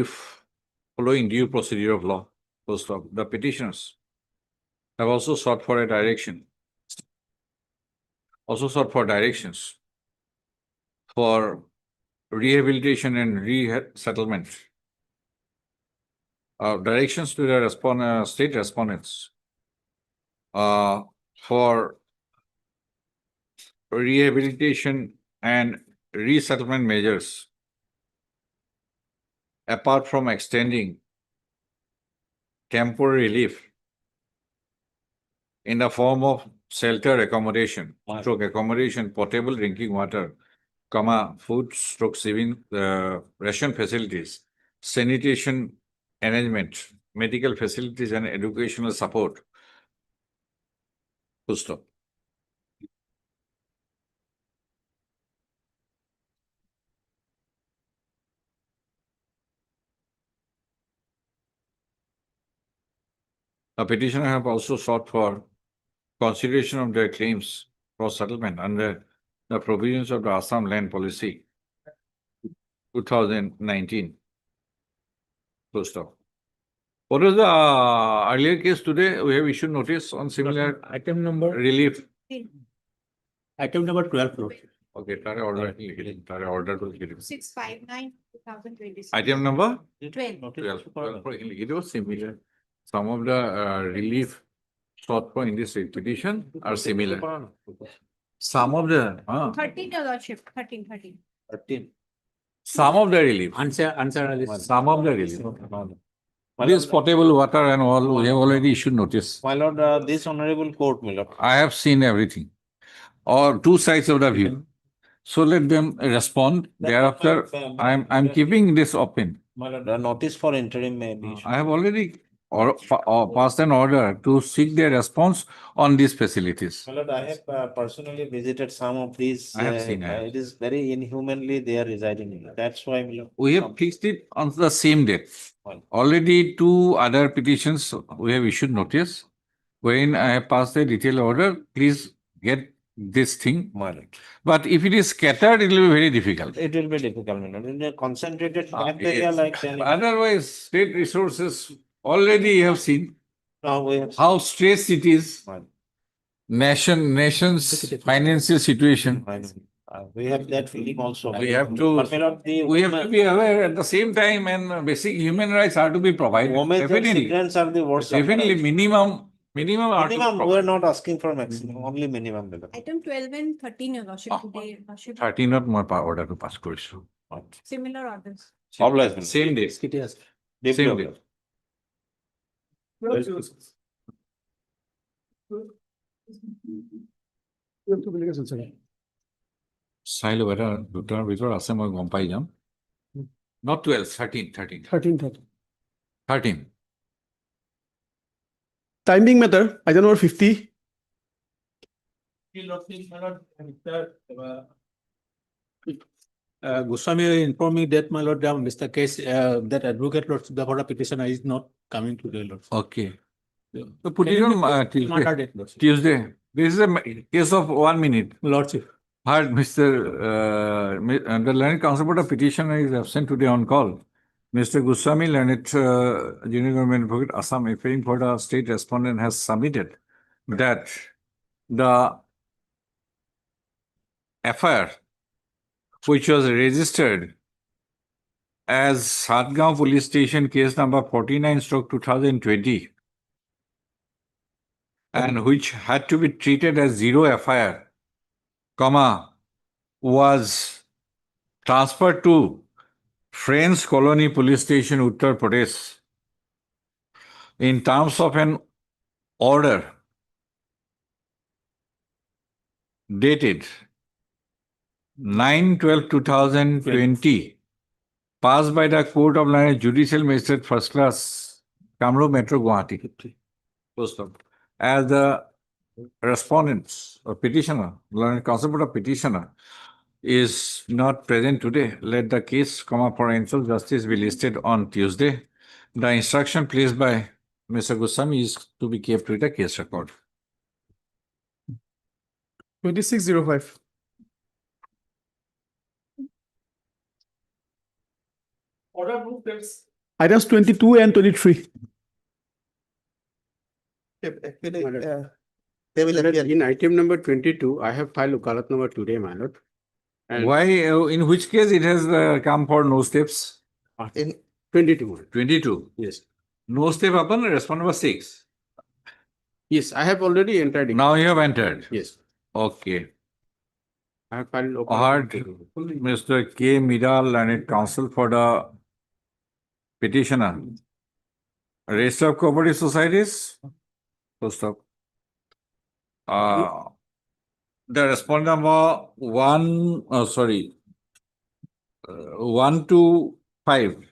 [SPEAKER 2] following due procedure of law. First of the petitioners have also sought for directions for rehabilitation and resettlement. Directions to the state respondents for rehabilitation and resettlement measures, apart from extending temporary relief in the form of shelter accommodation, potable drinking water, food, ration facilities, sanitation arrangement, medical facilities, and educational support. Full stop. The petitioner have also sought for consideration of their claims for settlement under the provisions of the Assam Land Policy 2019. Full stop. What was the earlier case today? We have issued notice on similar
[SPEAKER 5] Item number
[SPEAKER 2] relief.
[SPEAKER 5] Item number 12.
[SPEAKER 2] Okay, তারে order লিখে দিন, তারে order তো লিখে দিন।
[SPEAKER 9] 659/2026.
[SPEAKER 2] Item number
[SPEAKER 9] 12.
[SPEAKER 2] 12. It was similar. Some of the relief sought for in this petition are similar. Some of the
[SPEAKER 9] 13, your lordship, 13.
[SPEAKER 2] some of the relief.
[SPEAKER 5] Answer.
[SPEAKER 2] Some of the relief. This potable water and all, we have already issued notice.
[SPEAKER 18] My lord, this honorable court, my lord.
[SPEAKER 2] I have seen everything, or two sides of the view. So let them respond. Thereafter, I'm keeping this open.
[SPEAKER 18] My lord, notice for interim may be issued.
[SPEAKER 2] I have already passed an order to seek their response on these facilities.
[SPEAKER 18] My lord, I have personally visited some of these.
[SPEAKER 2] I have seen it.
[SPEAKER 18] It is very inhumanly they are residing in. That's why, my lord.
[SPEAKER 2] We have fixed it on the same day. Already two other petitions we have issued notice. When I have passed the detailed order, please get this thing.
[SPEAKER 18] My lord.
[SPEAKER 2] But if it is scattered, it will be very difficult.
[SPEAKER 18] It will be difficult, my lord. In a concentrated camp area
[SPEAKER 2] Yes.
[SPEAKER 18] like that.
[SPEAKER 2] Otherwise, state resources already you have seen
[SPEAKER 18] Now we have.
[SPEAKER 2] how stressed it is. Nation's financial situation.
[SPEAKER 18] We have that feeling also.
[SPEAKER 2] We have to,
[SPEAKER 18] But, my lord,
[SPEAKER 2] we have to be aware at the same time, and basic human rights are to be provided.
[SPEAKER 18] women and
[SPEAKER 2] Definitely,
[SPEAKER 18] children are the worst.
[SPEAKER 2] definitely minimum are to
[SPEAKER 18] Minimum, we are
[SPEAKER 2] provide.
[SPEAKER 18] not asking for maximum, only minimum. my lord.
[SPEAKER 9] Item 12 and 13, your lordship, today, your lordship.
[SPEAKER 2] 13th মই order to pass কৰিছো.
[SPEAKER 9] Similar orders.
[SPEAKER 18] Obliged, my lord.
[SPEAKER 2] Same day.
[SPEAKER 18] Deeply
[SPEAKER 2] Same
[SPEAKER 18] obliged.
[SPEAKER 2] day. চাই লব এটা দুটাৰ ভিতৰত আছে মই গম পাই যাম. Not 12, 13. 13.
[SPEAKER 12] Timing matter, item number 50.
[SPEAKER 5] Goswami informed me that, my lord, Mr. Case, that advocate lord, for the petitioner is not coming today, lord.
[SPEAKER 2] Okay. So put it on Tuesday. This is a case of 1 minute.
[SPEAKER 5] Lordship.
[SPEAKER 2] Heard the learned counsel for the petitioner is absent today on call. Mr. Goswami, learned junior government advocate Assam, appearing for the state respondent, has submitted that the FIR, which was registered as Satgaon Police Station case number 49/2020, and which had to be treated as zero FIR, was transferred to Friends Colony Police Station, Uttar Pradesh, in terms of an order dated 9/12/2020, passed by the Court of Judicial Magistrate First Class, Kamrup Metro, Gauhati, as the respondents or petitioner, learned counsel for the petitioner, is not present today. Let the case, for answer justice be listed on Tuesday. The instruction placed by Mr. Goswami is to be kept with the case record.
[SPEAKER 12] 2605.
[SPEAKER 15] Order movements.
[SPEAKER 12] Items 22 and 23.
[SPEAKER 21] They will appear in item number 22. I have filed Ukalat number today, my lord. And
[SPEAKER 2] Why, in which case it has come for no steps?
[SPEAKER 21] in 22.
[SPEAKER 2] 22.
[SPEAKER 21] Yes.
[SPEAKER 2] No step upon respond number 6.
[SPEAKER 21] Yes, I have already entered. it.
[SPEAKER 2] Now you have entered.
[SPEAKER 21] Yes,
[SPEAKER 2] Okay.
[SPEAKER 21] I have filed.
[SPEAKER 2] Heard Mr. K. Midal, learned counsel for the petitioner. Rest of cooperative societies? First up. The respondent number 1 to 5.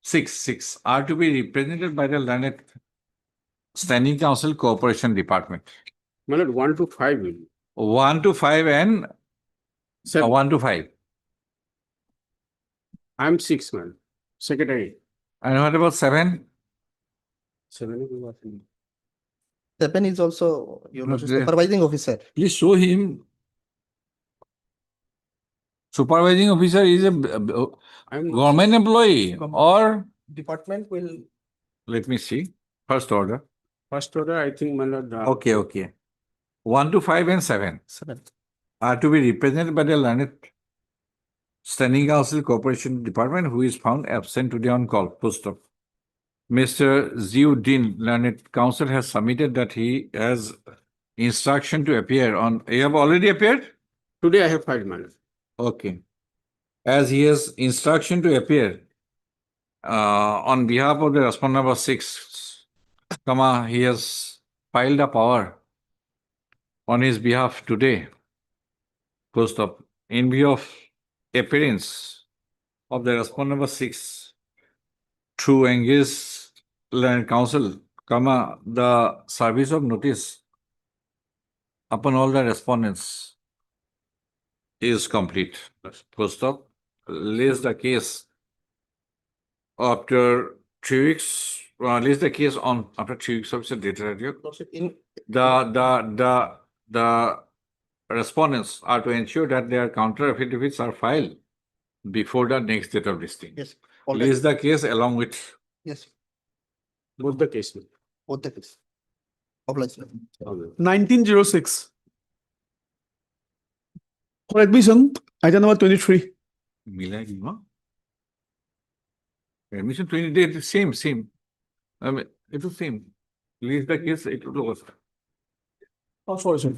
[SPEAKER 2] 6 are to be represented by the learned Standing Council Cooperation Department.
[SPEAKER 21] My lord, 1 to 5 will.
[SPEAKER 2] 1 to 5 and 1 to 5.
[SPEAKER 21] I am 6, man. Secretary.
[SPEAKER 2] And what about 7?
[SPEAKER 21] 7 is what?
[SPEAKER 1] 7 is also your
[SPEAKER 2] No, there-
[SPEAKER 1] supervising officer.
[SPEAKER 2] Please show him. Supervising officer is a
[SPEAKER 21] I'm
[SPEAKER 2] government employee or,
[SPEAKER 1] Department will.
[SPEAKER 2] let me see, first order.
[SPEAKER 21] first order, I think, my lord.
[SPEAKER 2] Okay. 1 to 5 and 7.
[SPEAKER 1] 7.
[SPEAKER 2] are to be represented by the learned Standing Counsel Corporation Department, who is found absent today on call. Post of Mr. Ziuddin, learned counsel, has submitted that he has instruction to appear on. You have already appeared?
[SPEAKER 21] Today I have filed, my lord.
[SPEAKER 2] Okay. As he has instruction to appear on behalf of the respondent number 6, he has filed a power on his behalf today. Post of in view of appearance of the respondent number 6 through engaged learned counsel, the service of notice upon all the respondents is complete. Post of lays the case after 3 weeks. Lays the case on after 3 weeks of the data. The respondents are to ensure that their counter affidavits are filed before the next date of listing.
[SPEAKER 1] Yes.
[SPEAKER 2] Lays the case along with
[SPEAKER 1] Yes.
[SPEAKER 21] Both the case.
[SPEAKER 1] Both the case. Obliged.
[SPEAKER 12] 1906. For admission, item number 23.
[SPEAKER 2] Milai Dima. Admission 20 days, same. I mean, it was same. Leave the case, it was.
[SPEAKER 12] Oh, sorry.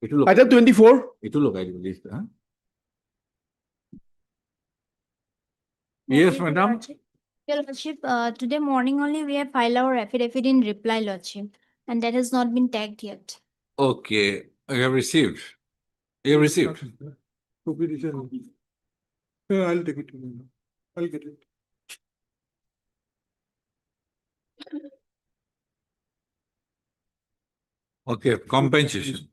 [SPEAKER 2] It will look.
[SPEAKER 12] Item 24.
[SPEAKER 2] It will look, I believe. Huh? Yes, madam.
[SPEAKER 16] Your Lordship, today morning only we have filed our affidavit in reply, Lordship, and that has not been tagged yet.
[SPEAKER 2] Okay, I have received. You have received.
[SPEAKER 12] I'll take it. I'll get it.
[SPEAKER 2] Okay, compensation.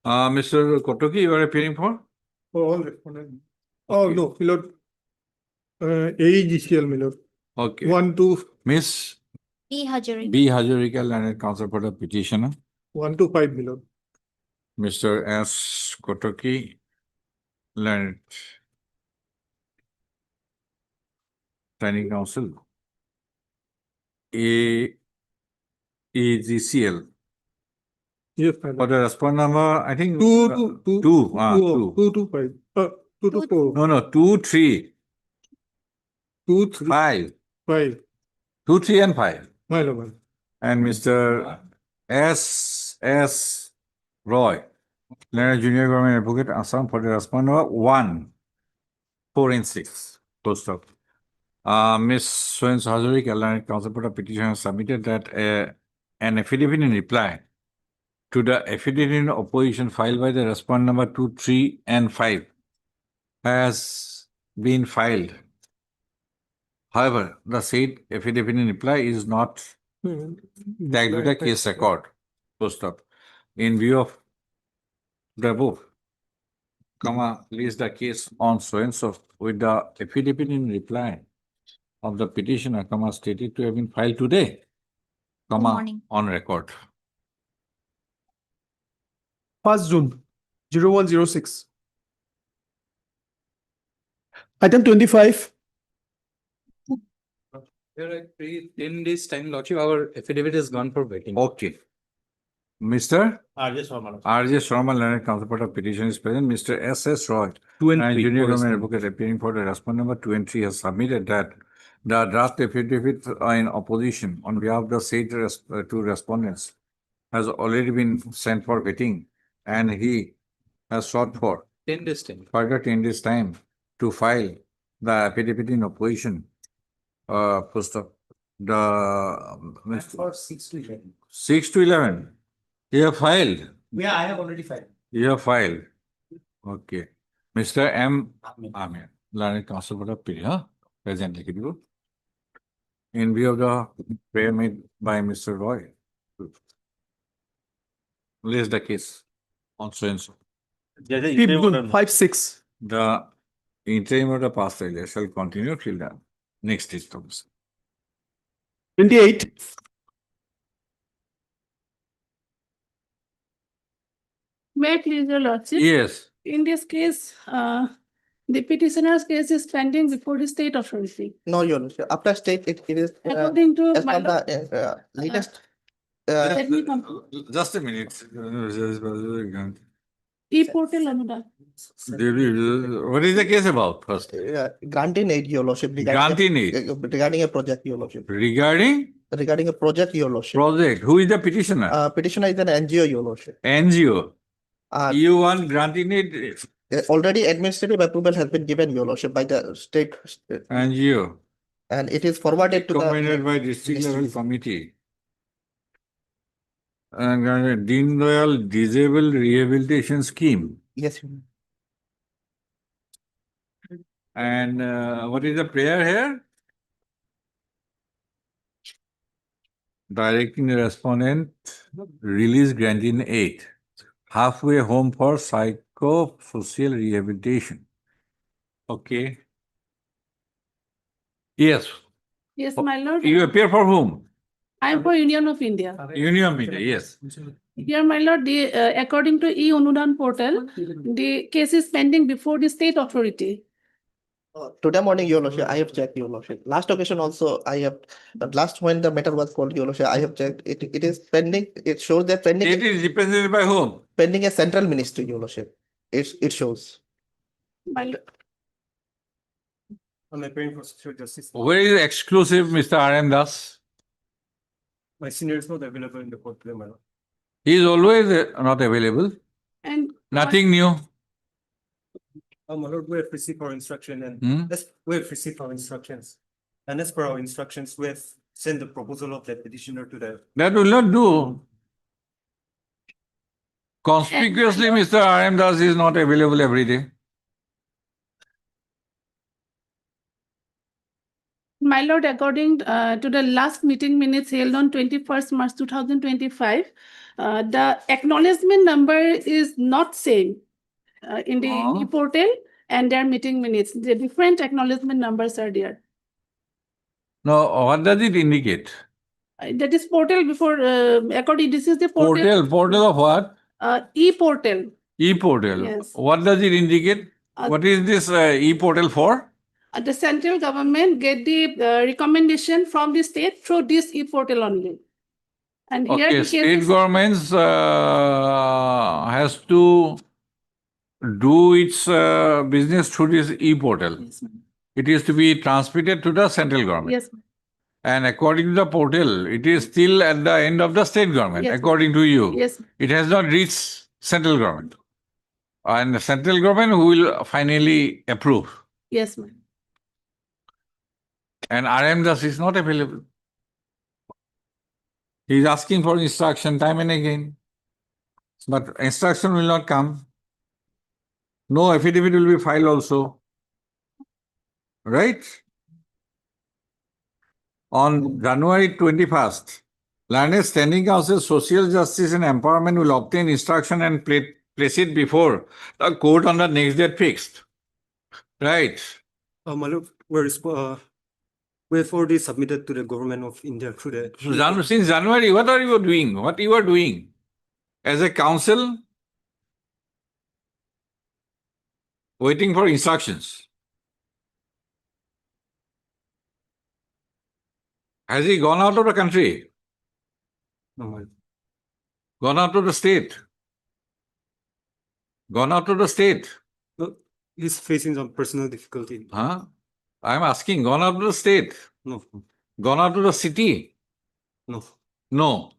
[SPEAKER 2] Mr. Kotoki, you are appearing for?
[SPEAKER 12] Oh, all respondent. Oh, no, my lord. AEGCL, my lord.
[SPEAKER 2] Okay.
[SPEAKER 12] 1 2
[SPEAKER 2] Miss
[SPEAKER 16] B. Hajari.
[SPEAKER 2] B. Hazarika, learned counsel for the petitioner.
[SPEAKER 12] 1 to 5, my lord.
[SPEAKER 2] Mr. S. Kotoki, learned standing counsel. AEGCL.
[SPEAKER 12] Yes, my
[SPEAKER 2] For
[SPEAKER 12] lord.
[SPEAKER 2] the respondent number, I think
[SPEAKER 12] 2
[SPEAKER 2] two.
[SPEAKER 12] 2 to 5. 2 to 4.
[SPEAKER 2] No, 2, 3,
[SPEAKER 12] 2 3
[SPEAKER 2] 5.
[SPEAKER 12] 5.
[SPEAKER 2] 2, 3, and 5.
[SPEAKER 12] My lord.
[SPEAKER 2] And Mr. S. Roy, learned junior government advocate, Assam, for the respondent number 1, 4, and 6. Post of. Ms. Swens Hazarika, learned counsel for the petition, has submitted that an affidavit in reply to the affidavit in opposition filed by the respondent number 2, 3, and 5 has been filed. However, the said affidavit in reply is not tagged with the case record. Post up. In view of the above, lays the case on so and so with the affidavit in reply of the petitioner, stated to have been filed today,
[SPEAKER 16] morning.
[SPEAKER 2] on record.
[SPEAKER 12] 1st June 0106. Item 25.
[SPEAKER 14] Here at 10 days time, Lordship, our affidavit is gone for waiting.
[SPEAKER 2] Okay. Mr.
[SPEAKER 18] R.J. Sharma.
[SPEAKER 2] R.J. Sharma, learned counsel for the petition, is present. Mr. S. Roy,
[SPEAKER 14] 2 and 3.
[SPEAKER 2] junior government advocate appearing for the respondent number 2 and 3, has submitted that the draft affidavit in opposition on behalf of the said two respondents has already been sent for vetting, and he has sought for
[SPEAKER 14] 10 days time.
[SPEAKER 2] further 10 days time to file the affidavit in opposition. Post of the
[SPEAKER 3] For 6 to 11.
[SPEAKER 2] 6 to 11. You have filed.
[SPEAKER 3] Yeah, I have already filed.
[SPEAKER 2] You have filed. Okay. Mr. M. Amin, learned counsel for the period, presently. In view of the prayer made by Mr. Roy, lays the case on so and so.
[SPEAKER 12] 5 6.
[SPEAKER 2] The interim of the past earlier shall continue till the next stage.
[SPEAKER 12] 28.
[SPEAKER 22] May I please, Your Lordship?
[SPEAKER 2] Yes.
[SPEAKER 22] In this case, the petitioner's case is pending before the state authority.
[SPEAKER 1] No, Your Lordship. After state, it is
[SPEAKER 22] According to
[SPEAKER 1] as
[SPEAKER 22] my
[SPEAKER 1] per the latest
[SPEAKER 22] Let me come.
[SPEAKER 2] Just a minute.
[SPEAKER 22] E-portal Anuda.
[SPEAKER 2] What is the case about first?
[SPEAKER 10] Granting aid, Your Lordship.
[SPEAKER 2] Granting aid.
[SPEAKER 10] Regarding a project, Your Lordship.
[SPEAKER 2] Regarding
[SPEAKER 10] Regarding a project, Your Lordship.
[SPEAKER 2] project, who is the petitioner?
[SPEAKER 10] Petitioner is an NGO, Your Lordship.
[SPEAKER 2] NGO. You want granting it?
[SPEAKER 10] Already administrative approval has been given, Your Lordship, by the state.
[SPEAKER 2] NGO.
[SPEAKER 10] And it is forwarded to
[SPEAKER 2] Recommended by district level committee. And Deen Dayal Disabled Rehabilitation Scheme.
[SPEAKER 10] Yes.
[SPEAKER 2] And what is the prayer here? Directing the respondent release granting aid. Halfway home for psychosocial rehabilitation. Okay. Yes.
[SPEAKER 22] Yes, my lord.
[SPEAKER 2] You appear for whom?
[SPEAKER 22] I am for Union of India.
[SPEAKER 2] Union of India, yes.
[SPEAKER 22] Here, my lord, according to E-Anudan portal, the case is pending before the state authority.
[SPEAKER 10] Today morning, Your Lordship, I have checked, Your Lordship. Last occasion also, I have, last when the matter was called, Your Lordship, I have checked. It is pending. It shows that pending.
[SPEAKER 2] It is represented by whom?
[SPEAKER 10] Pending a central ministry, Your Lordship. It shows.
[SPEAKER 22] My lord.
[SPEAKER 17] On appearing for social justice.
[SPEAKER 2] Where is exclusive Mr. R.M. Das?
[SPEAKER 17] My senior is not available in the court today, my lord.
[SPEAKER 2] He is always not available.
[SPEAKER 22] And
[SPEAKER 2] Nothing new.
[SPEAKER 17] My lord, we have received our instruction and we have received our instructions. And as per our instructions, we have sent the proposal of that petitioner to the.
[SPEAKER 2] That will not do. Conspicuously, Mr. R.M. Das is not available every day.
[SPEAKER 22] My lord, according to the last meeting minutes held on 21st March 2025, the acknowledgement number is not same in the e-portal and their meeting minutes. The different acknowledgement numbers are there.
[SPEAKER 2] No, what does it indicate?
[SPEAKER 22] That is portal before, according, this is the portal.
[SPEAKER 2] Portal of what?
[SPEAKER 22] E-portal.
[SPEAKER 2] E-portal.
[SPEAKER 22] Yes.
[SPEAKER 2] What does it indicate? What is this e-portal for?
[SPEAKER 22] The central government get the recommendation from the state through this e-portal only. And here
[SPEAKER 2] Okay,
[SPEAKER 22] the
[SPEAKER 2] state
[SPEAKER 22] case is,
[SPEAKER 2] governments has to do its business through this e-portal.
[SPEAKER 22] Yes, ma'am.
[SPEAKER 2] It is to be transmitted to the central government.
[SPEAKER 22] Yes, ma'am.
[SPEAKER 2] And according to the portal, it is still at the end of the state government,
[SPEAKER 22] Yes,
[SPEAKER 2] according to you.
[SPEAKER 22] Yes, ma'am.
[SPEAKER 2] It has not reached central government. And the central government who will finally approve.
[SPEAKER 22] Yes, ma'am.
[SPEAKER 2] And RM Das is not available. He is asking for instruction time and again. But instruction will not come. No affidavit will be filed also. Right? On January 21st, Learned Standing Council Social Justice and Empowerment will obtain instruction and place it before the court on the next date fixed. Right?
[SPEAKER 17] My lord, we have already submitted to the government of India through the.
[SPEAKER 2] So since January, what are you doing? What you are doing? As a council, waiting for instructions. Has he gone out of the country?
[SPEAKER 17] No, my lord.
[SPEAKER 2] Gone out of the state? Gone out of the state?
[SPEAKER 17] No, he's facing some personal difficulty.
[SPEAKER 2] Huh? I'm asking, gone out of the state?
[SPEAKER 17] No,
[SPEAKER 2] Gone out of the city?
[SPEAKER 17] no.
[SPEAKER 2] No.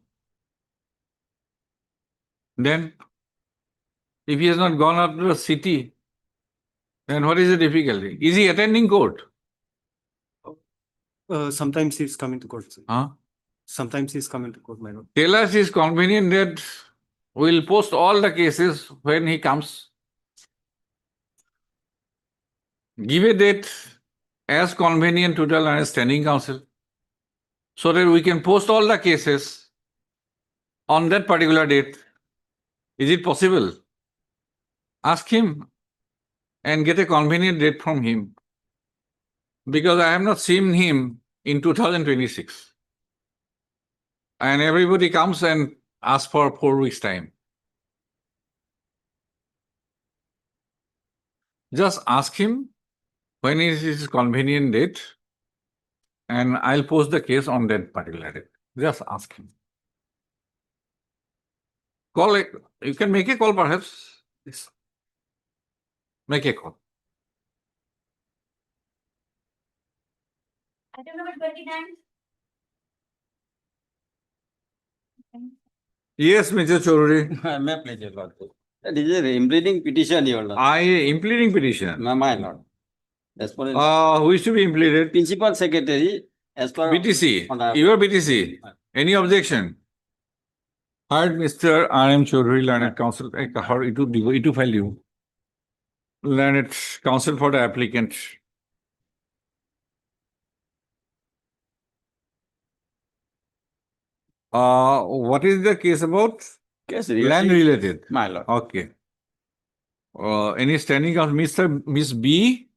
[SPEAKER 2] Then, if he has not gone out of the city, then what is the difficulty? Is he attending court?
[SPEAKER 17] Sometimes he's coming to court, sir.
[SPEAKER 2] Huh?
[SPEAKER 17] Sometimes he's coming to court, my lord.
[SPEAKER 2] Tell us it's convenient that we'll post all the cases when he comes. Give a date as convenient to the Learned Standing Council so that we can post all the cases on that particular date. Is it possible? Ask him and get a convenient date from him. Because I have not seen him in 2026. And everybody comes and asks for 4 weeks' time. Just ask him when is his convenient date, and I'll post the case on that particular date. Just ask him. Call it, you can make a call perhaps. Yes. Make a call.
[SPEAKER 16] Item number 29.
[SPEAKER 2] Yes, Mr. Chaudhary.
[SPEAKER 11] My pleasure, Lord. This is a impleading petition, Your Lord.
[SPEAKER 2] Impleading petition.
[SPEAKER 11] My Lord. As per
[SPEAKER 2] Who is to be impleaded?
[SPEAKER 11] Principal Secretary, as per.
[SPEAKER 2] BTC. Your BTC. Any objection? Heard Mr. R.M. Chaudhary, Learned Counsel. It file you. Learned Counsel for the applicant. What is the case about?
[SPEAKER 11] Case
[SPEAKER 2] Land related.
[SPEAKER 11] My Lord.
[SPEAKER 2] Okay. Any standing counsel, Miss B.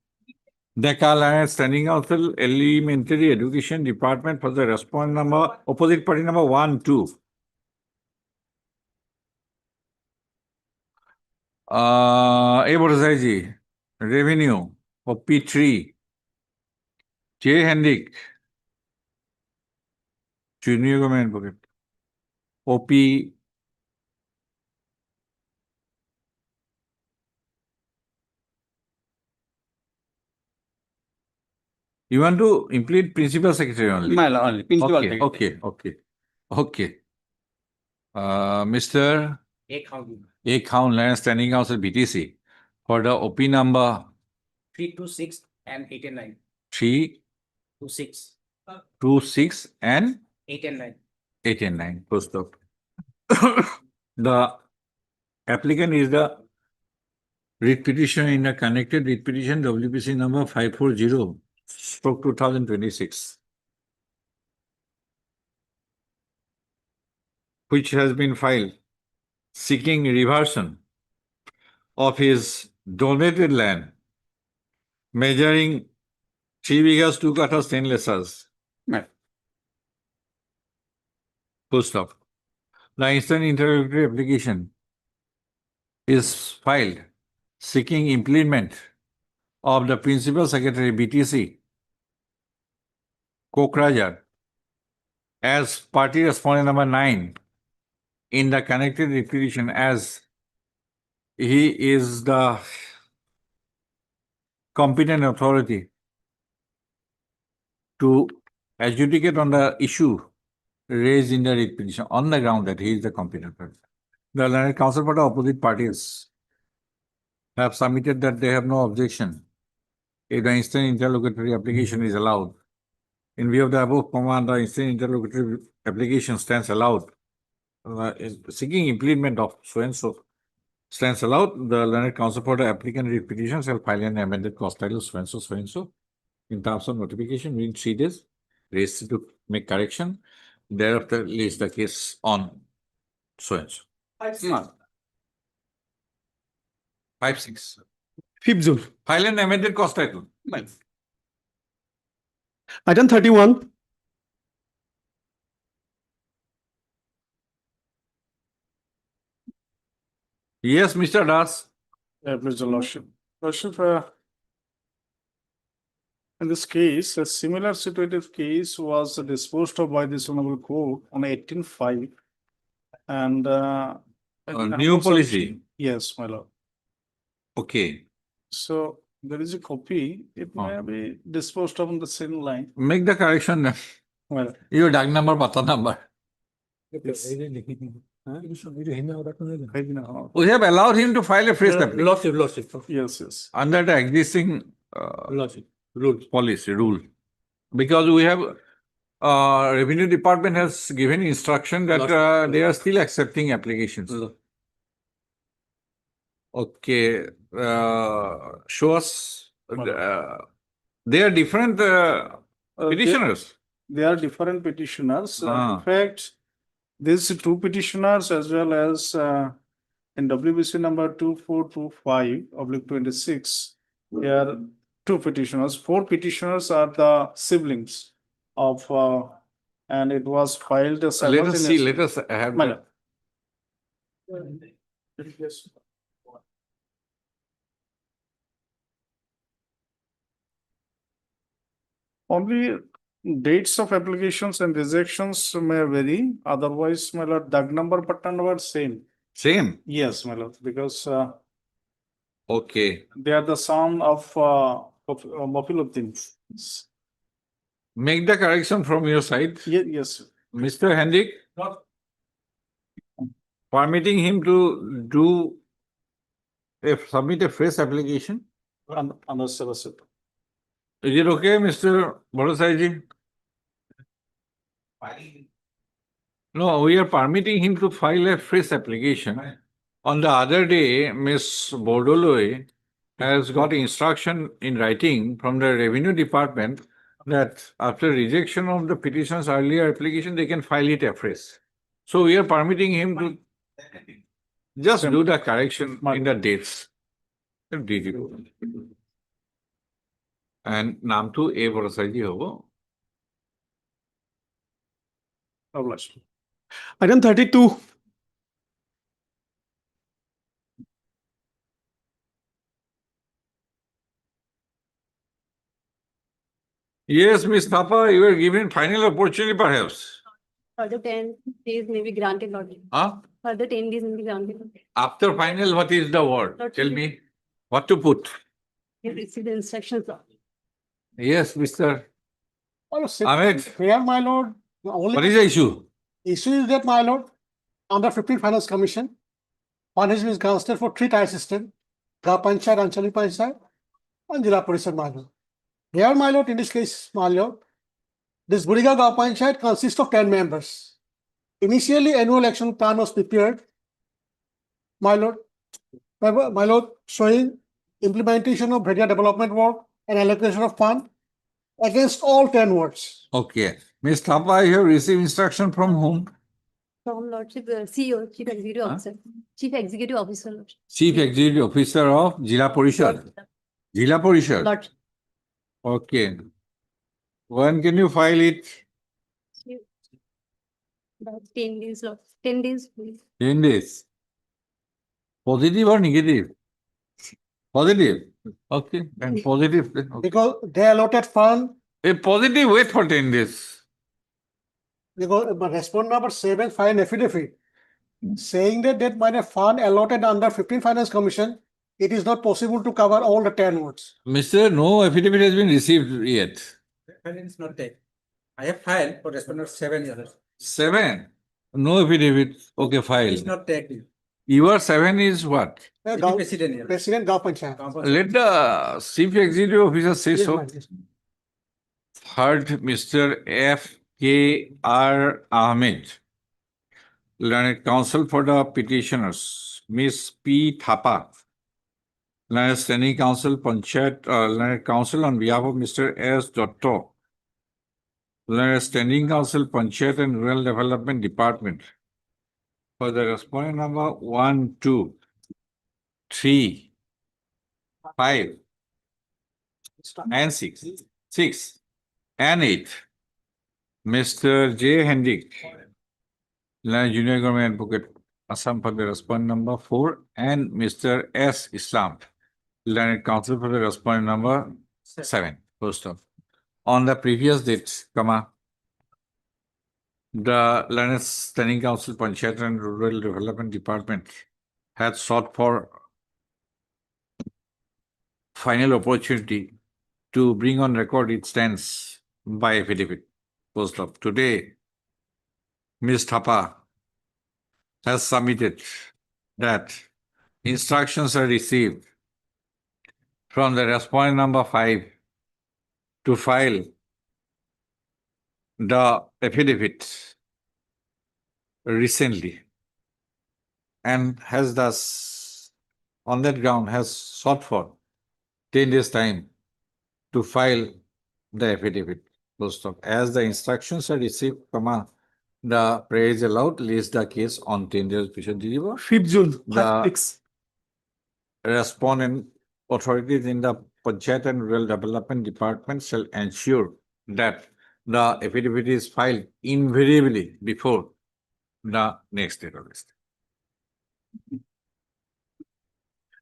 [SPEAKER 2] Decca standing counsel, Elementary Education Department for the respondent number, opposite party number 1, 2. Aforesaid, Revenue, OP3. J. Hendrick, Junior Government Pocket. OP. You want to implead Principal Secretary only?
[SPEAKER 11] My Lord, only. Principal
[SPEAKER 2] Okay,
[SPEAKER 11] Secretary.
[SPEAKER 2] okay. Mr. A. Count, Standing Counsel BTC for the OP number
[SPEAKER 8] 326 and 8 and 9.
[SPEAKER 2] 3,
[SPEAKER 8] 26,
[SPEAKER 2] 2, 6 and
[SPEAKER 8] 8 and 9.
[SPEAKER 2] 8 and 9. Post up. The applicant is the writ petition in the connected writ petition WPC number 540/2026, which has been filed seeking reversion of his donated land measuring 3 bighas 2 kathas 10 lesas.
[SPEAKER 11] Right.
[SPEAKER 2] Full stop. The instant interrogatory application is filed seeking impleadment of the Principal Secretary BTC Kokrajar as party respondent number 9 in the connected writ petition, as he is the competent authority to adjudicate on the issue raised in the writ petition on the ground that he is the competent authority. The learned counsel for the opposite parties have submitted that they have no objection if the instant interlocutory application is allowed. In view of the above command, the instant interlocutory application stands allowed. Seeking impleadment of so and so stands allowed. The learned counsel for the applicant writ petition shall file an amended cost title so and so in terms of notification within 3 days, raised to make correction. Thereafter, lays the case on so and so. 5/6.
[SPEAKER 12] 5th June.
[SPEAKER 2] File an amended cost title.
[SPEAKER 12] Item 31.
[SPEAKER 2] Yes, Mr. Das.
[SPEAKER 6] Please, Your Lordship. Lordship, in this case, a similar situated case was disposed of by this honorable court on 18/5. And
[SPEAKER 2] new policy.
[SPEAKER 6] Yes, my lord.
[SPEAKER 2] Okay.
[SPEAKER 6] So there is a copy. It may be disposed of on the same line.
[SPEAKER 2] Make the correction then.
[SPEAKER 6] Well,
[SPEAKER 2] Your DAG number, pata number.
[SPEAKER 6] yes.
[SPEAKER 2] We have allowed him to file a fresh application.
[SPEAKER 6] Lordship. Yes, yes.
[SPEAKER 2] Under the existing rule. Because we have Revenue Department has given instruction that they are still accepting applications. Okay, show us. They are different petitioners.
[SPEAKER 6] They are different petitioners.
[SPEAKER 2] Ah.
[SPEAKER 6] In fact, these two petitioners as well as in WBC number 2425/26, they are two petitioners. 4 petitioners are the siblings of, and it was filed.
[SPEAKER 2] Let us see, let us have
[SPEAKER 6] Madam. Only dates of applications and rejections may vary. Otherwise, my lord, DAG number, pattern number same.
[SPEAKER 2] Same.
[SPEAKER 6] Yes, my lord, because
[SPEAKER 2] Okay.
[SPEAKER 6] they are the son of Mofiluddin.
[SPEAKER 2] Make the correction from your side.
[SPEAKER 6] Yes.
[SPEAKER 2] Mr. Hendrik, permitting him to do submit a fresh application.
[SPEAKER 6] Understood.
[SPEAKER 2] Is it okay, Mr. Borosaiji? No, we are permitting him to file a fresh application. On the other day, Ms. Bordoloi has got instruction in writing from the Revenue Department that after rejection of the petition's earlier application, they can file it afresh. So we are permitting him to just do the correction in the dates. And naam to A. Borosaiji hobo.
[SPEAKER 12] Item 32.
[SPEAKER 2] Yes, Ms. Thapa, you were given final opportunity perhaps.
[SPEAKER 7] Further 10 days may be granted, Lord.
[SPEAKER 2] Huh?
[SPEAKER 7] Further 10 days may be granted.
[SPEAKER 2] After final, what is the word?
[SPEAKER 7] Lord,
[SPEAKER 2] Tell me what to put.
[SPEAKER 7] You receive the instructions, Lord.
[SPEAKER 2] Yes, Mr.
[SPEAKER 12] Also,
[SPEAKER 2] Ahmed,
[SPEAKER 12] here, my lord, the only
[SPEAKER 2] what is the issue?
[SPEAKER 12] issue is that, my lord, under 15 Finance Commission, punishment is granted for 3 tier system, Gaon Panchayat, Anchalik Panchayat, and Jila Parishad, my lord. Here, my lord, in this case, my lord, this Buriga Gaon Panchayat consists of 10 members. Initially, annual action plan was prepared, my lord, showing implementation of area development work and allocation of fund against all 10 wards.
[SPEAKER 2] Okay. Ms. Thapa, you have received instruction from whom?
[SPEAKER 7] From Lordship, CEO, Chief Executive Officer. Chief Executive Officer, Lordship.
[SPEAKER 2] Chief Executive Officer of Jila Parishad. Jila Parishad.
[SPEAKER 7] Lordship.
[SPEAKER 2] Okay. When can you file it?
[SPEAKER 7] About 10 days, Lord. 10 days, please.
[SPEAKER 2] 10 days. Positive or negative? Positive. Okay. And positive. Okay.
[SPEAKER 12] Because they allotted fund,
[SPEAKER 2] A positive, wait for 10 days.
[SPEAKER 12] because respondent number 7 filed an affidavit saying that by the fund allotted under 15 Finance Commission, it is not possible to cover all the 10 wards.
[SPEAKER 2] Mr. No affidavit has been received yet.
[SPEAKER 3] It's not take. I have filed for respondent 7 years.
[SPEAKER 2] 7. No affidavit. Okay, file.
[SPEAKER 3] It's not taken.
[SPEAKER 2] Your 7 is what?
[SPEAKER 3] President.
[SPEAKER 12] President Gaon Panchayat.
[SPEAKER 2] Let the Chief Executive Officer say
[SPEAKER 12] Yes,
[SPEAKER 2] so.
[SPEAKER 12] ma'am. Yes.
[SPEAKER 2] Third, Mr. F.K.R. Ahmed, Learned Counsel for the Petitioners, Ms. P. Thapa, Learned Standing Counsel, Panchayat, Learned Counsel on behalf of Mr. S. Dotto, Learned Standing Counsel, Panchayat and Rural Development Department, for the respondent number 1, 2, 3, 5, and 6. 6 and 8. Mr. J. Hendrik, Junior Government Advocate, Assam for the respondent number 4, and Mr. S. Islam, Learned Counsel for the respondent number 7. First off, on the previous dates, the Learned Standing Council, Panchayat and Rural Development Department had sought for final opportunity to bring on record its stance by affidavit. Post of today, Ms. Thapa has submitted that instructions are received from the respondent number 5 to file the affidavit recently, and has thus, on that ground, has sought for 10 days time to file the affidavit. As the instructions are received, the praise allowed, list the case on 10 days petition deliver.
[SPEAKER 12] 5th June.
[SPEAKER 2] The respondent authorities in the Panchayat and Rural Development Department shall ensure that the affidavit is filed invariably before the next date of list.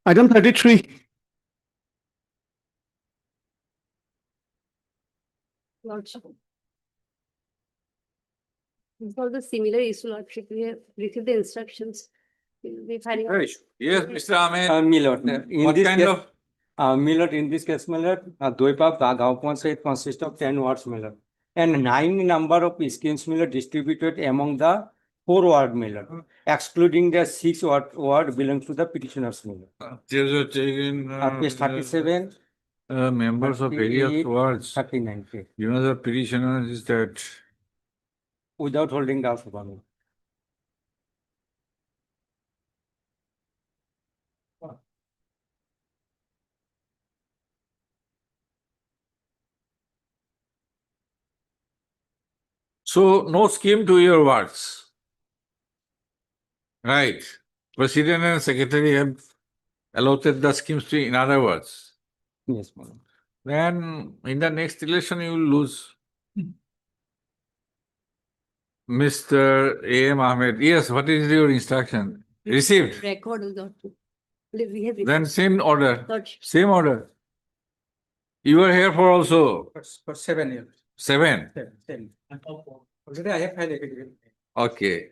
[SPEAKER 12] Item 33.
[SPEAKER 7] Lordship. For the similar issue, Lordship, we have received the instructions We'll be filing.
[SPEAKER 2] Yes, Mr. Ahmed.
[SPEAKER 3] My lord, in
[SPEAKER 2] What
[SPEAKER 3] this
[SPEAKER 2] kind
[SPEAKER 3] case,
[SPEAKER 2] of?
[SPEAKER 3] my lord, in this case, my lord, Doipa Gaopan site consists of 10 wards, my lord. And 9 number of schemes, my lord, distributed among the 4 ward, my lord, excluding the 6 ward belongs to the petitioners, my lord.
[SPEAKER 2] There's a taken,
[SPEAKER 3] Page 37.
[SPEAKER 2] members of various
[SPEAKER 3] 38,
[SPEAKER 2] wards.
[SPEAKER 3] 39. Okay.
[SPEAKER 2] You know, the petitioner is that.
[SPEAKER 3] Without holding the alpha, my lord.
[SPEAKER 2] So no scheme to your wards. Right. President and secretary have allotted the schemes to, in other words.
[SPEAKER 3] Yes, my lord.
[SPEAKER 2] Then in the next election you will lose. Mr. A.M. Ahmed, yes, what is your instruction? Received.
[SPEAKER 7] Record is not. We have.
[SPEAKER 2] Then same order.
[SPEAKER 7] Lordship.
[SPEAKER 2] Same order. You are here for also
[SPEAKER 3] For 7 years.
[SPEAKER 2] 7.
[SPEAKER 3] 10. Already I have filed affidavit.
[SPEAKER 2] Okay.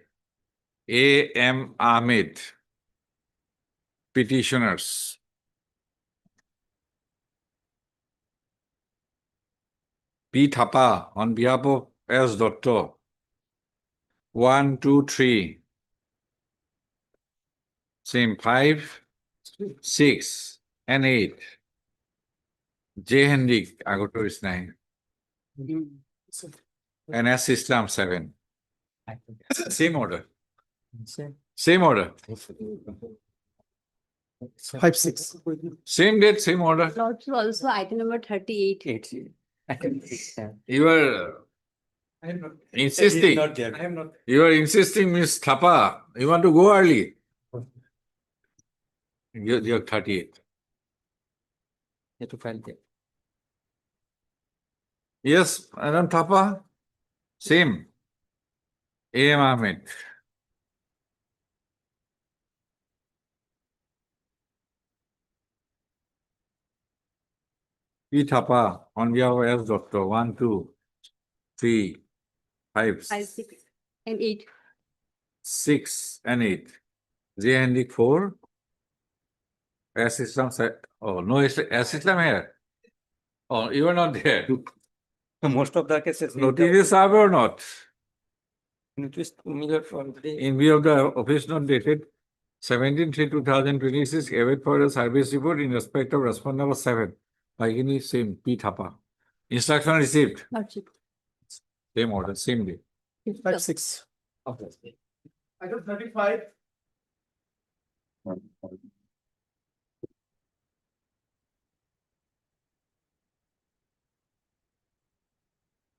[SPEAKER 2] A.M. Ahmed. Petitioners. P. Thapa on behalf of S. Dotto. 1, 2, 3. Same 5, 6, and 8. J. Hendik, Agoto is 9. And S. Islam 7. Same order. Same order.
[SPEAKER 12] 5, 6.
[SPEAKER 2] Same date, same order.
[SPEAKER 7] Lordship also item number 38.
[SPEAKER 2] You are insisting.
[SPEAKER 3] Not there. I am not.
[SPEAKER 2] You are insisting, Miss Thapa. You want to go early. You're 38.
[SPEAKER 3] You have to file there.
[SPEAKER 2] Yes, Madam Thapa. Same. A.M. Ahmed. P. Thapa on behalf of S. Doctor. 1, 2, 3, 5,
[SPEAKER 7] 5, 6, and 8.
[SPEAKER 2] 6, and 8. J. Hendik 4. S. Islam said, oh, no, S. Islam here. Oh, you are not there.
[SPEAKER 3] Most of the cases.
[SPEAKER 2] Notice served or not?
[SPEAKER 3] Notice already.
[SPEAKER 2] In view of the office not dated 17/3/2026, await for a service report in respect of respondent number 7. By same P. Thapa. Instruction received.
[SPEAKER 7] Lordship.
[SPEAKER 2] Same order, same day.
[SPEAKER 12] 5, 6.
[SPEAKER 6] Item 35.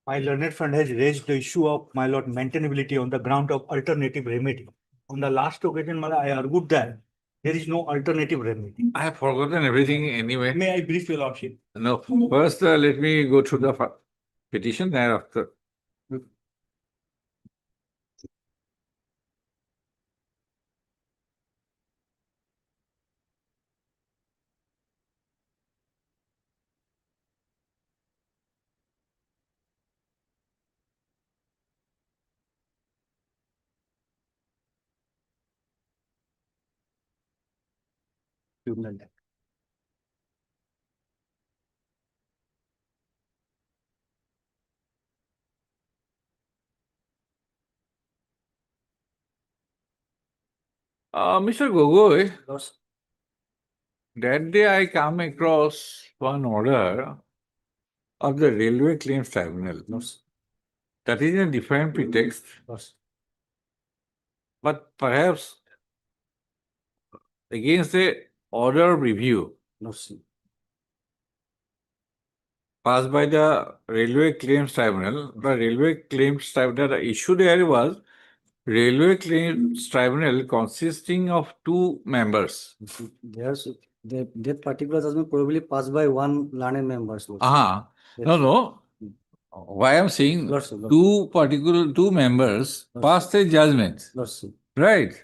[SPEAKER 5] My learned friend has raised the issue of, my lord, maintainability on the ground of alternative remedy. On the last occasion, my lord, I argued that there is no alternative remedy.
[SPEAKER 2] I have forgotten everything anyway.
[SPEAKER 5] May I brief your lordship?
[SPEAKER 2] No, first let me go through the petition, thereafter. Mr. Gogoi, that day I come across one order of the Railway Claims Tribunal. That is a different pretext. But perhaps against the order of review passed by the Railway Claims Tribunal, the Railway Claims Tribunal, the issue there was Railway Claims Tribunal consisting of 2 members.
[SPEAKER 3] Yes, that particular judgment probably passed by one learned member.
[SPEAKER 2] No. Why I'm saying two members passed a judgment. Right.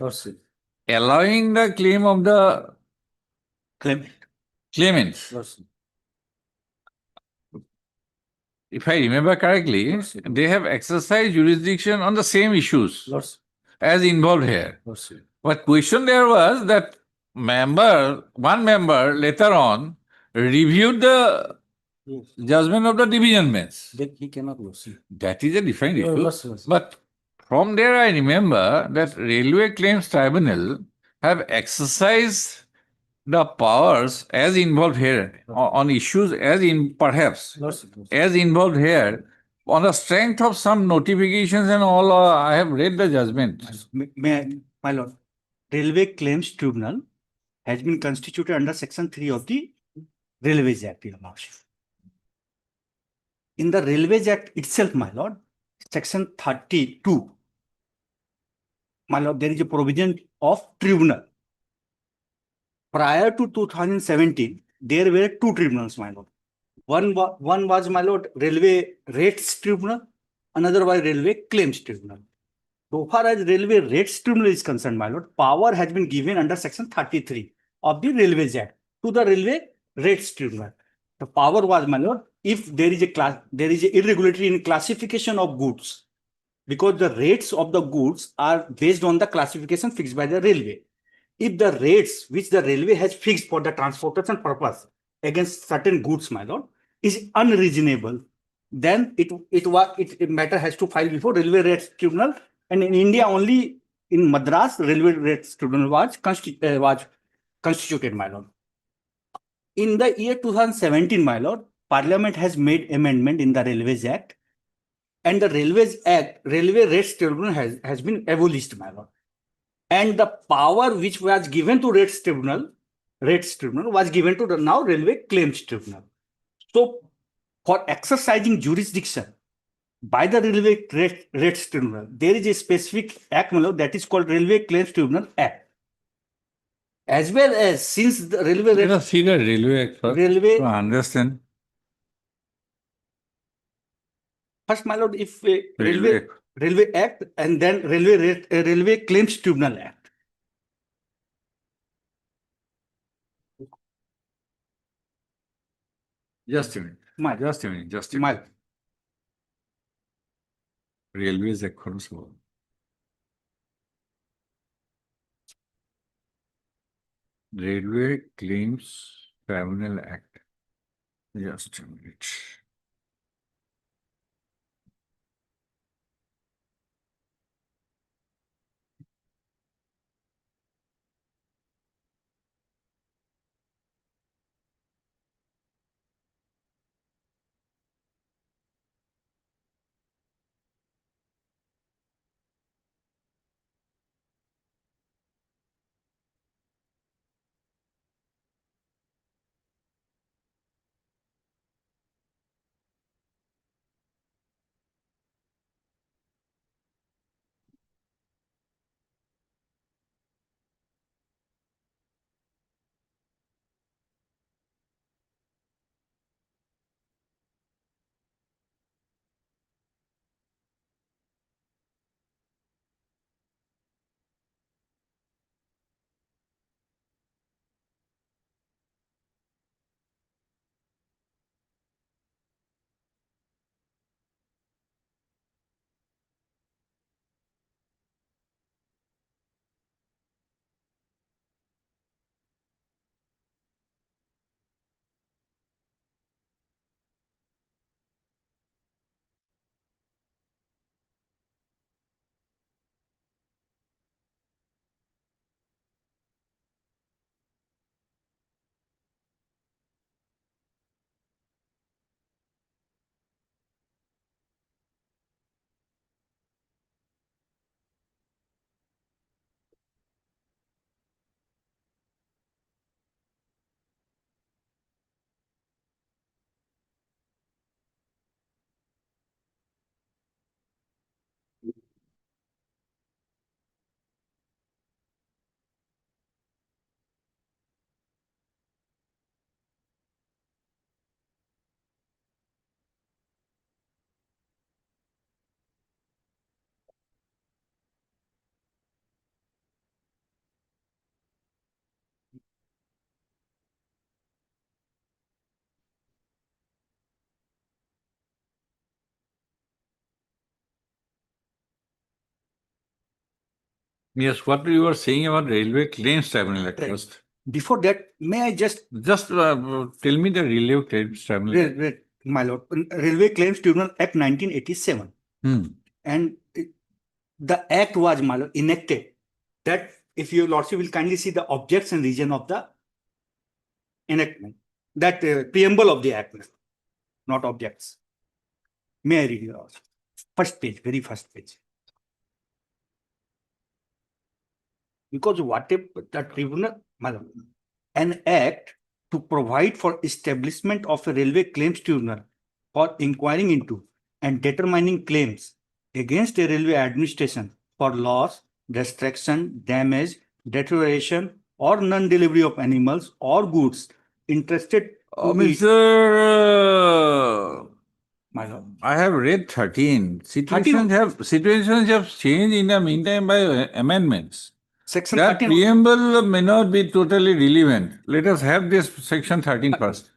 [SPEAKER 2] Allowing the claim of the claimant. If I remember correctly, they have exercised jurisdiction on the same issues as involved here. But question there was that one member later on reviewed the judgment of the division bench.
[SPEAKER 5] Then he cannot lose.
[SPEAKER 2] That is a different
[SPEAKER 5] Yeah,
[SPEAKER 2] issue.
[SPEAKER 5] yes.
[SPEAKER 2] But from there, I remember that Railway Claims Tribunal have exercised the powers as involved here on issues perhaps as involved here on the strength of some notifications and all. I have read the judgment.
[SPEAKER 5] My lord, Railway Claims Tribunal has been constituted under Section 3 of the Railways Act, Your Lordship. In the Railways Act itself, my lord, Section 32, my lord, there is a provision of tribunal. Prior to 2017, there were two tribunals, my lord. One was, my lord, Railway Rates Tribunal, another was Railway Claims Tribunal. So far as Railway Rates Tribunal is concerned, my lord, power has been given under Section 33 of the Railways Act to the Railway Rates Tribunal. The power was, my lord, if there is a irregularity in classification of goods, because the rates of the goods are based on the classification fixed by the railway. If the rates which the railway has fixed for the transportation purpose against certain goods, my lord, is unreasonable, then it matter has to file before Railway Rates Tribunal. And in India, only in Madras, Railway Rates Tribunal was constituted, my lord. In the year 2017, my lord, Parliament has made amendment in the Railways Act, and the Railways Act, Railway Rates Tribunal has been abolished, my lord. And the power which was given to Rates Tribunal was given to the now Railway Claims Tribunal. So, for exercising jurisdiction by the Railway Rates Tribunal, there is a specific act, my lord, that is called Railway Claims Tribunal Act. As well as since the Railway
[SPEAKER 2] Let us see the Railway Act first to understand.
[SPEAKER 5] First, my lord, if Railway Act and then Railway Claims Tribunal Act.
[SPEAKER 2] Just a minute. Just a minute. Railways Act first. Railway Claims Tribunal Act. Just a minute. Yes, what you were saying about Railway Claims Tribunal Act
[SPEAKER 5] Right.
[SPEAKER 2] first.
[SPEAKER 5] Before that, may I just
[SPEAKER 2] Tell me the Railway Claims Tribunal Act.
[SPEAKER 5] my lord, Railway Claims Tribunal Act 1987. And the act was, my lord, enacted. That, if your lordship will kindly see the objects and reason of the enactment, that preamble of the act, not objects. May I read you also? First page, very first page. Because what if the tribunal, my lord, an act to provide for establishment of a railway claims tribunal for inquiring into and determining claims against a railway administration for loss, destruction, damage, deterioration, or non-delivery of animals or goods interested to it.
[SPEAKER 2] Mr.
[SPEAKER 5] My lord.
[SPEAKER 2] I have read 13. Situations have changed in the meantime by amendments.
[SPEAKER 5] Section
[SPEAKER 2] That
[SPEAKER 5] 13.
[SPEAKER 2] preamble may not be totally relevant. Let us have this section 13 first.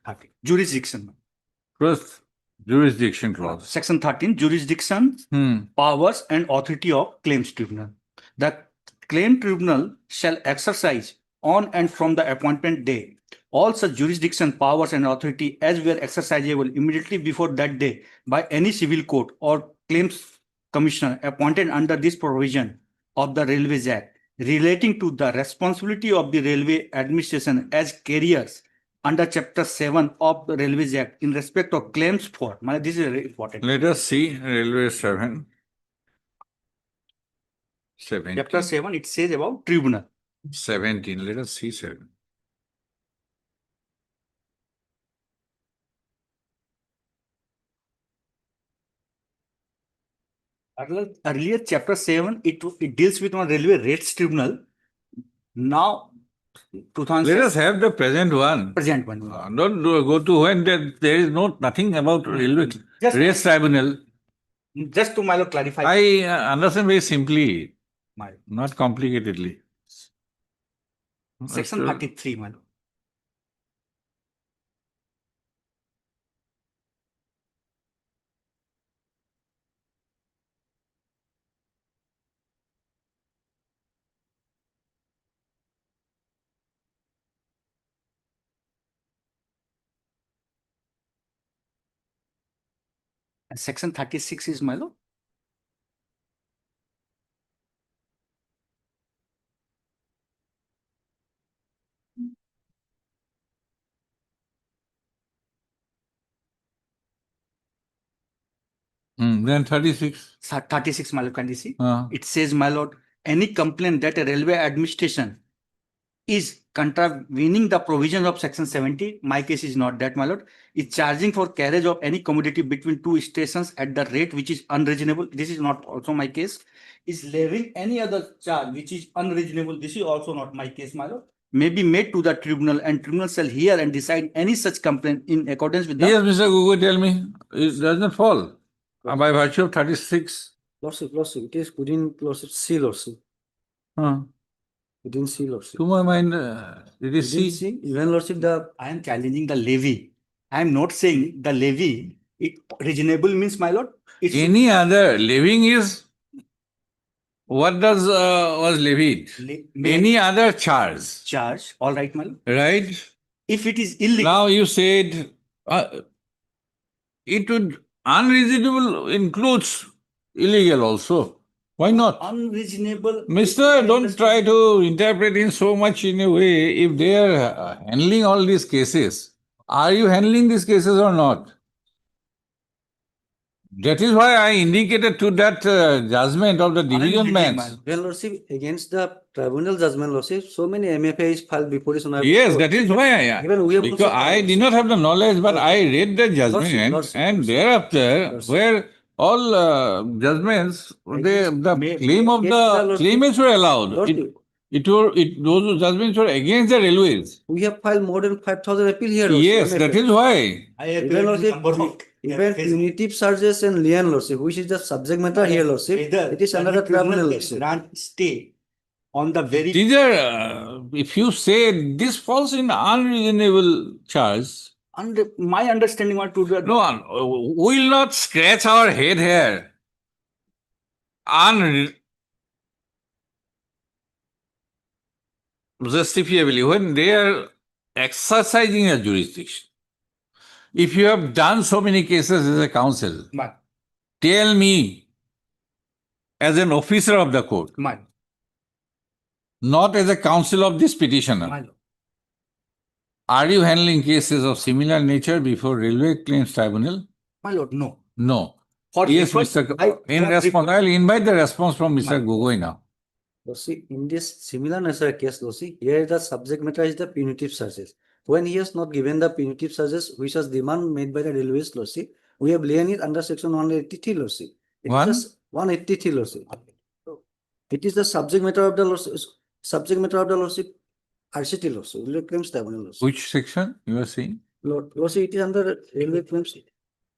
[SPEAKER 5] Jurisdiction.
[SPEAKER 2] First, jurisdiction clause.
[SPEAKER 5] Section 13, jurisdiction, powers and authority of claims tribunal. The claim tribunal shall exercise on and from the appointment day all such jurisdiction, powers and authority as were exercisable immediately before that day by any civil court or claims commissioner appointed under this provision of the Railways Act relating to the responsibility of the railway administration as carriers under Chapter 7 of the Railways Act in respect of claims for. This is very important.
[SPEAKER 2] Let us see Railway 7. 17.
[SPEAKER 5] Chapter 7, it says about tribunal.
[SPEAKER 2] 17. Let us see 7.
[SPEAKER 5] Earlier, Chapter 7, it deals with one railway rates tribunal. Now, 2000.
[SPEAKER 2] Let us have the present one.
[SPEAKER 5] Present one.
[SPEAKER 2] Don't go to when there is nothing about railway rates tribunal.
[SPEAKER 5] Just to clarify.
[SPEAKER 2] I understand very simply, not complicatedly.
[SPEAKER 5] Section 33, my lord. And section 36 is, my lord.
[SPEAKER 2] Then 36.
[SPEAKER 5] 36, my lord, can you see? It says, my lord, any complaint that a railway administration is contravening the provisions of section 70, my case is not that, my lord, is charging for carriage of any commodity between two stations at the rate which is unreasonable. This is not also my case. Is levying any other charge which is unreasonable. This is also not my case, my lord. May be made to the tribunal and tribunal shall hear and decide any such complaint in accordance with the.
[SPEAKER 2] Yes, Mr. Gugoi, tell me, it does not fall by virtue of 36.
[SPEAKER 13] Lordship, it is within Lordship C, Lordship. Within C, Lordship.
[SPEAKER 2] To my mind, it is C.
[SPEAKER 13] Even Lordship,
[SPEAKER 5] I am challenging the levy. I am not saying the levy. Reasonable means, my lord.
[SPEAKER 2] Any other levying is what does was levied? Any other charge.
[SPEAKER 5] Charge, all right, my lord.
[SPEAKER 2] Right?
[SPEAKER 5] If it is illegal.
[SPEAKER 2] Now you said it would unreasonable includes illegal also. Why not?
[SPEAKER 5] Unreasonable.
[SPEAKER 2] Mister, don't try to interpret in so much in a way. If they are handling all these cases, are you handling these cases or not? That is why I indicated to that judgment of the division bench.
[SPEAKER 13] Well, Lordship, against the tribunal judgment, Lordship, so many MFAs filed before it.
[SPEAKER 2] Yes, that is why because I did not have the knowledge, but I read the judgment and thereafter where all judgments, the claim of the claimants were allowed. Those judgments were against the railways.
[SPEAKER 13] We have filed more than 5,000 appeal here.
[SPEAKER 2] Yes, that is why.
[SPEAKER 13] Even punitive charges and lien, Lordship, which is the subject matter here, Lordship, it is under the tribunal, Lordship.
[SPEAKER 5] Grant stay on the very.
[SPEAKER 2] If you say this falls in unreasonable charge.
[SPEAKER 5] My understanding what to do.
[SPEAKER 2] No, we will not scratch our head here. justifiably, when they are exercising a jurisdiction, if you have done so many cases as a counsel, tell me, as an officer of the court, not as a counsel of this petitioner, are you handling cases of similar nature before Railway Claims Tribunal?
[SPEAKER 5] My lord, no.
[SPEAKER 2] No.
[SPEAKER 5] For
[SPEAKER 2] Yes,
[SPEAKER 5] refer-
[SPEAKER 2] Mr. In response, I'll invite the response from Mr. Gogoi now.
[SPEAKER 13] See, in this similar nature case, see, here the subject matter is the punitive charges. When he has not given the punitive charges, which was demand made by the railways, see, we have laid it under section 183, see. It is just 183, see. It is the subject matter of the lawsuit, RCT lawsuit, Railway Claims Tribunal lawsuit.
[SPEAKER 2] Which section you are saying?
[SPEAKER 13] Lawsuit, it is under Railway Claims.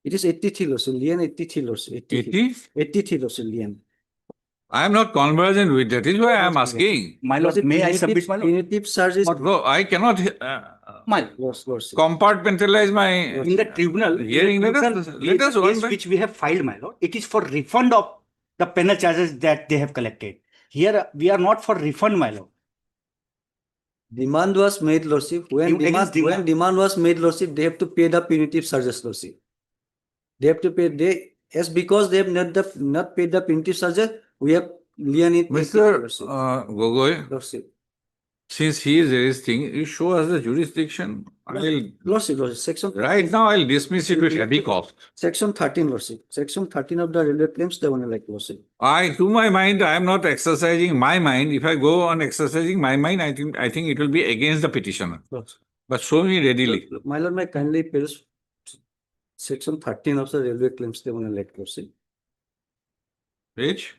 [SPEAKER 13] It is 83 lawsuit, Lien 83 lawsuit.
[SPEAKER 2] 80?
[SPEAKER 13] 83 lawsuit, Lien.
[SPEAKER 2] I am not conversant with that. Is why I am asking.
[SPEAKER 5] My lord, may I submit, my lord?
[SPEAKER 13] Punitive charges.
[SPEAKER 2] No, I cannot
[SPEAKER 5] My
[SPEAKER 2] compartmentalize my
[SPEAKER 5] in the tribunal,
[SPEAKER 2] hearing. Let us one
[SPEAKER 5] case
[SPEAKER 2] by
[SPEAKER 5] which we have filed, my lord, it is for refund of the penal charges that they have collected. Here, we are not for refund, my lord.
[SPEAKER 13] Demand was made, lordship. When demand was made, lordship, they have to pay the punitive charges, lordship. They have to pay. Because they have not paid the punitive charges, we have lien it.
[SPEAKER 2] Mr. Gogoi,
[SPEAKER 13] Lordship.
[SPEAKER 2] since he is resisting, you show us the jurisdiction.
[SPEAKER 13] Lordship, section.
[SPEAKER 2] Right now, I'll dismiss it with heavy cost.
[SPEAKER 13] Section 13, lordship. Section 13 of the Railway Claims Tribunal, like lordship.
[SPEAKER 2] To my mind, I am not exercising my mind. If I go on exercising my mind, I think it will be against the petitioner. But show me readily.
[SPEAKER 13] My lord, may kindly peruse section 13 of the Railway Claims Tribunal, like lordship.
[SPEAKER 2] Which?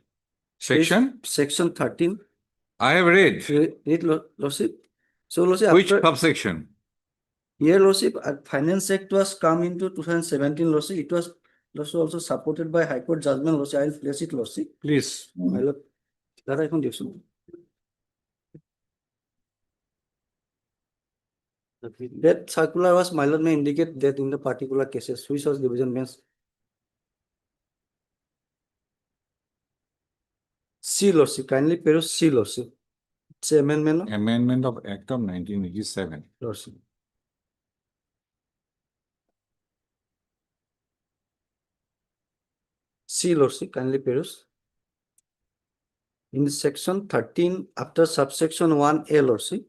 [SPEAKER 2] Section?
[SPEAKER 13] Section 13.
[SPEAKER 2] I have read.
[SPEAKER 13] Read, lordship. So, lordship.
[SPEAKER 2] Which subsection?
[SPEAKER 13] Here, lordship, Finance Act was come into 2017, lordship. It was also supported by High Court judgment, lordship. I'll place it, lordship.
[SPEAKER 2] Please.
[SPEAKER 13] My lord, that I can do so. That circular was, my lord, may indicate that in the particular cases, which was division bench. C, lordship, kindly peruse C, lordship. It's amendment.
[SPEAKER 2] Amendment of Act of 1987.
[SPEAKER 13] Lordship. C, lordship, kindly peruse. In section 13, after subsection 1A, lordship,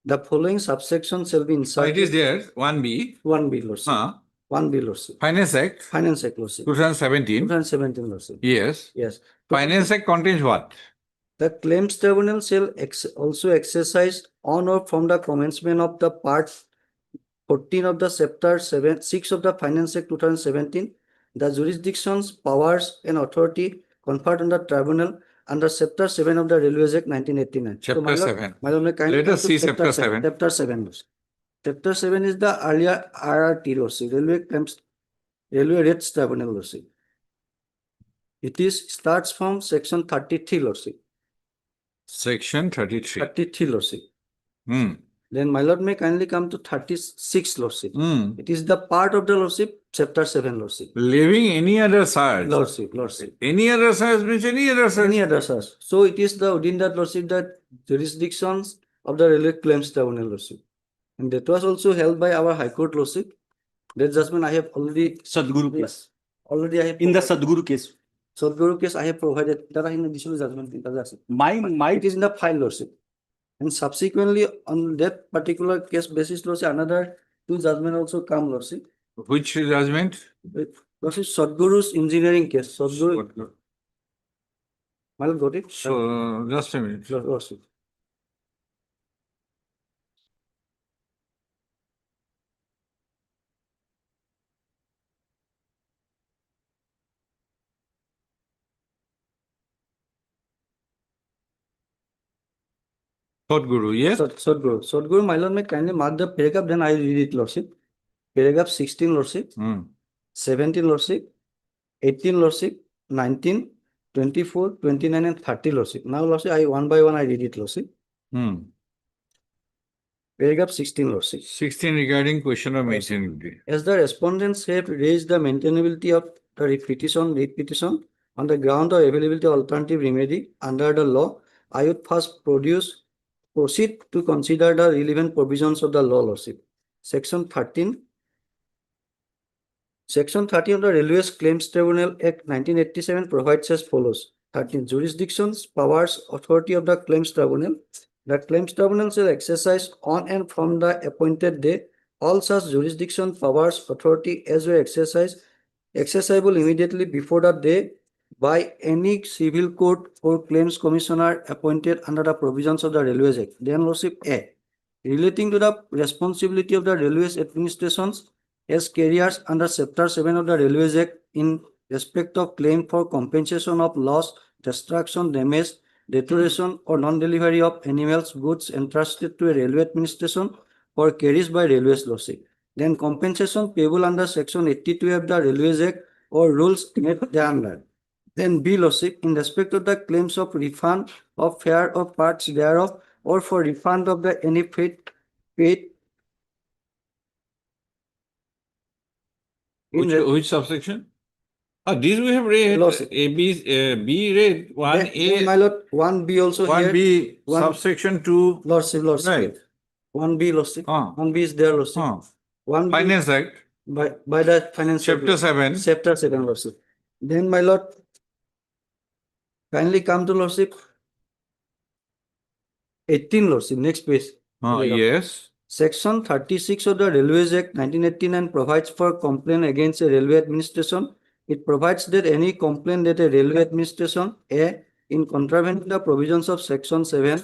[SPEAKER 13] the following subsection shall be inserted.
[SPEAKER 2] It is there, 1B.
[SPEAKER 13] 1B, lordship. 1B, lordship.
[SPEAKER 2] Finance Act.
[SPEAKER 13] Finance Act, lordship.
[SPEAKER 2] 2017.
[SPEAKER 13] 2017, lordship.
[SPEAKER 2] Yes.
[SPEAKER 13] Yes.
[SPEAKER 2] Finance Act contains what?
[SPEAKER 13] The Claims Tribunal shall also exercise on or from the commencement of the part 14 of the chapter 6 of the Finance Act 2017, the jurisdictions, powers, and authority conferred on the tribunal under chapter 7 of the Railways Act 1989.
[SPEAKER 2] Chapter 7.
[SPEAKER 13] Let
[SPEAKER 2] us see chapter 7.
[SPEAKER 13] Chapter 7. Chapter 7 is the earlier RRT, lordship, Railway Rates Tribunal, lordship. It starts from section 33, lordship.
[SPEAKER 2] Section 33.
[SPEAKER 13] 33, lordship. Then my lord may kindly come to 36, lordship. It is the part of the lordship, chapter 7, lordship.
[SPEAKER 2] Leaving any other charge.
[SPEAKER 13] Lordship.
[SPEAKER 2] Any other charge means any other charge.
[SPEAKER 13] Any other charge. So it is the within that, lordship, that jurisdictions of the Railway Claims Tribunal, lordship. And that was also held by our High Court, lordship. That judgment I have already.
[SPEAKER 5] Sadhguru case.
[SPEAKER 13] Already I have.
[SPEAKER 5] In the Sadhguru case.
[SPEAKER 13] Sadhguru case I have provided that in additional judgment.
[SPEAKER 5] It
[SPEAKER 13] is in the file, lordship. And subsequently on that particular case basis, lordship, another 2 judgment also come, lordship.
[SPEAKER 2] Which judgment?
[SPEAKER 13] Lordship, Sadhguru's engineering case. Sadhguru. My lord, got it?
[SPEAKER 2] So just a minute.
[SPEAKER 13] Lordship.
[SPEAKER 2] Sadhguru, yes?
[SPEAKER 13] Sadhguru, my lord, may kindly mark the paragraph, then I read it, lordship. Paragraph 16, lordship. 17, lordship. 18, lordship. 19, 24, 29, and 30, lordship. Now, lordship, one by one I read it, lordship. Paragraph 16, lordship.
[SPEAKER 2] 16 regarding question of maintainability.
[SPEAKER 13] As the respondents have raised the maintainability of the writ petition on the ground of availability of alternative remedy under the law, I would first produce proceed to consider the relevant provisions of the law, Lordship. Section 13. Section 30 of the Railways Claims Tribunal Act 1987 provides as follows. 13. Jurisdictions, powers, authority of the Claims Tribunal. The Claims Tribunal shall exercise on and from the appointed day all such jurisdiction, powers, authority as were exercisable immediately before the day by any civil court or claims commissioner appointed under the provisions of the Railways Act. Then Lordship A. Relating to the responsibility of the Railways administrations as carriers under Chapter 7 of the Railways Act in respect of claim for compensation of loss, destruction, damage, deterioration, or non-delivery of animals, goods entrusted to a railway administration or carried by Railways, Lordship. Then compensation payable under Section 82 of the Railways Act or rules made thereunder. Then B, Lordship, in respect of the claims of refund of fare of parts thereof or for refund of the any paid
[SPEAKER 2] Which subsection? These we have read.
[SPEAKER 13] Lordship.
[SPEAKER 2] B read. One
[SPEAKER 13] Then,
[SPEAKER 2] A.
[SPEAKER 13] my lord, 1B also here.
[SPEAKER 2] 1B
[SPEAKER 13] One-
[SPEAKER 2] subsection 2.
[SPEAKER 13] Lordship, Lordship.
[SPEAKER 2] Right.
[SPEAKER 13] 1B, Lordship. 1B is there, Lordship. 1B
[SPEAKER 2] Finance Act.
[SPEAKER 13] by the finance.
[SPEAKER 2] Chapter 7.
[SPEAKER 13] Chapter 7, Lordship. Then, my lord, kindly come to Lordship. 18, Lordship, next page.
[SPEAKER 2] Yes.
[SPEAKER 13] Section 36 of the Railways Act 1989 provides for complaint against a railway administration. It provides that any complaint that a railway administration A, in contravening the provisions of Section 7,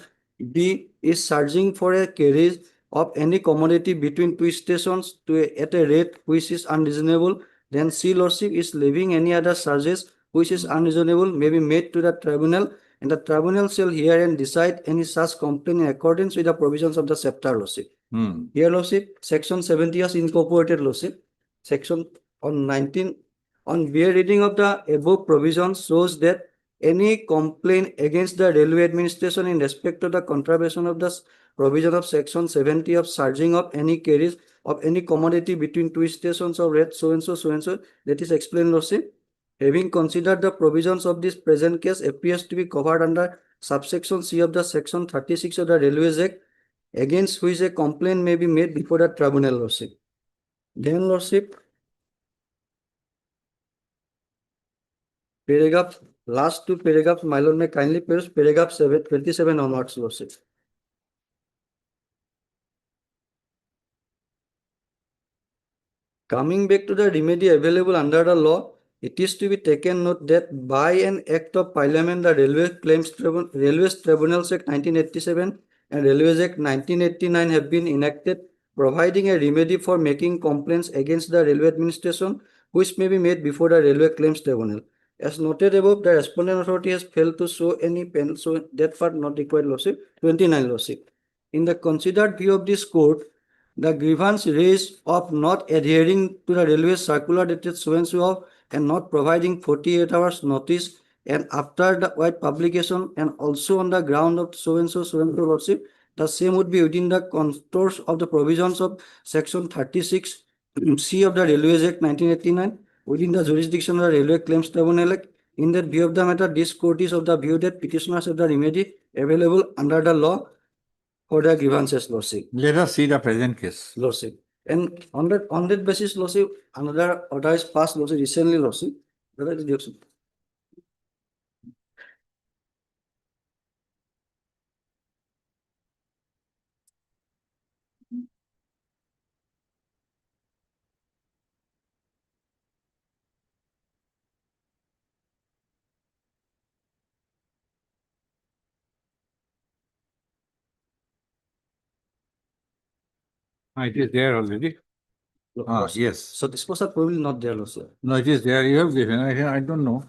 [SPEAKER 13] B, is charging for a carriage of any commodity between two stations at a rate which is unreasonable, then C, Lordship, is levying any other charges which is unreasonable may be made to the tribunal, and the tribunal shall hear and decide any such complaint in accordance with the provisions of the chapter, Lordship. Here, Lordship, Section 70 is incorporated, Lordship. Section on 19 on bare reading of the above provisions shows that any complaint against the railway administration in respect to the contravention of the provision of Section 70 of charging of any carriage of any commodity between two stations of rate so and so, that is explained, Lordship. Having considered the provisions of this present case appears to be covered under subsection C of the Section 36 of the Railways Act, against which a complaint may be made before the tribunal, Lordship. Then, Lordship, paragraph, last two paragraphs, my lord, may kindly peruse paragraph 27 onwards, Lordship. Coming back to the remedy available under the law, it is to be taken note that by an act of parliament, the Railways Tribunals Act 1987 and Railways Act 1989 have been enacted, providing a remedy for making complaints against the railway administration, which may be made before the Railway Claims Tribunal. As noted above, the respondent authority has failed to show any pen, so that part not required, Lordship. 29, Lordship. In the considered view of this court, the grievance raised of not adhering to the railway circular dated so and so and not providing 48 hours notice and after the white publication and also on the ground of so and so, Lordship, the same would be within the contours of the provisions of Section 36 C of the Railways Act 1989 within the jurisdiction of the Railway Claims Tribunal Act. In that view of the matter, this court is of the view that petitioners have the remedy available under the law for the grievances, Lordship.
[SPEAKER 2] Let us see the present case.
[SPEAKER 13] Lordship. And on that basis, Lordship, another order is passed, Lordship, recently, Lordship. That is the option.
[SPEAKER 2] It is there already. Yes.
[SPEAKER 13] So this was probably not there, Lordship.
[SPEAKER 2] No, it is there. You have given. I don't know.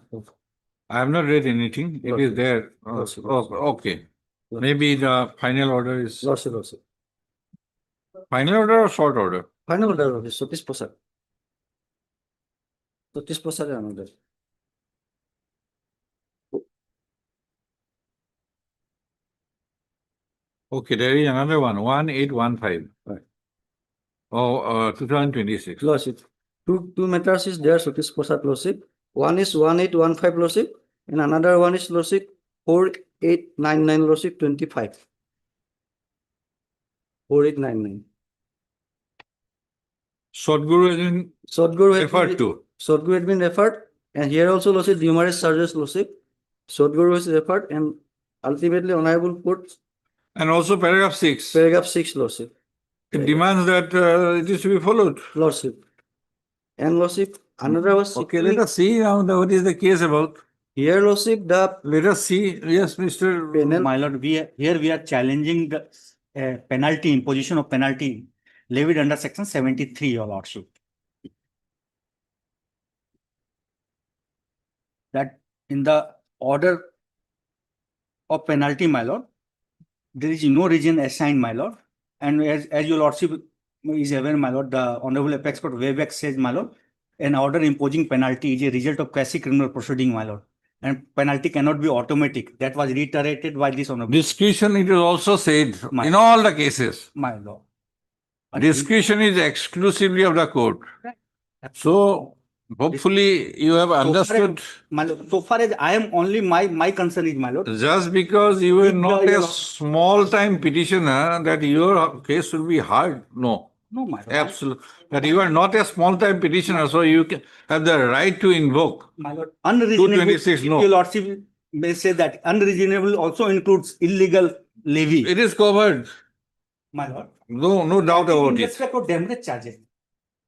[SPEAKER 2] I have not read anything. It is there. Okay. Maybe the final order is.
[SPEAKER 13] Lordship.
[SPEAKER 2] Final order or short order?
[SPEAKER 13] Final order, Lordship. So this was another.
[SPEAKER 2] Okay, there is another one. 1815.
[SPEAKER 13] Right.
[SPEAKER 2] 2026.
[SPEAKER 13] Lordship. Two matters is there, so this was Lordship. One is 1815, Lordship, and another one is, Lordship, 4899, Lordship, 25. 4899.
[SPEAKER 2] Sadhguru has been
[SPEAKER 13] Sadhguru has
[SPEAKER 2] referred
[SPEAKER 13] been,
[SPEAKER 2] to.
[SPEAKER 13] Sadhguru had been referred, and here also Lordship numerous charges Lordship. Sadhguru was referred, and ultimately Honorable Court.
[SPEAKER 2] And also paragraph 6.
[SPEAKER 13] Paragraph 6 Lordship.
[SPEAKER 2] It demands that it is to be followed.
[SPEAKER 13] Lordship. And Lordship, another was.
[SPEAKER 2] Okay, let us see now what is the case about.
[SPEAKER 13] Here Lordship,
[SPEAKER 2] Let us see. Yes, Mr.
[SPEAKER 13] Penal.
[SPEAKER 5] My lord, here we are challenging the penalty, imposition of penalty levied under section 73, your lordship. That in the order of penalty, my lord, there is no region assigned, my lord. And as your lordship is aware, my lord, the Honorable Apex Court way back says, my lord, an order imposing penalty is a result of quasi-criminal proceeding, my lord. And penalty cannot be automatic. That was reiterated by this Honorable.
[SPEAKER 2] Discretion, it is also said in all the cases.
[SPEAKER 5] My lord.
[SPEAKER 2] Discretion is exclusively of the court. So, hopefully, you have understood.
[SPEAKER 5] My lord, so far as I am only my concern is, my lord.
[SPEAKER 2] Just because you are not a small-time petitioner, that your case will be hard. No.
[SPEAKER 5] No, my lord.
[SPEAKER 2] Absolutely. That you are not a small-time petitioner, so you can have the right to invoke.
[SPEAKER 5] My lord, unreasonable.
[SPEAKER 2] 226, no.
[SPEAKER 5] Your lordship may say that unreasonable also includes illegal levy.
[SPEAKER 2] It is covered.
[SPEAKER 5] My lord.
[SPEAKER 2] No doubt about
[SPEAKER 5] In
[SPEAKER 2] it.
[SPEAKER 5] respect of damage charges.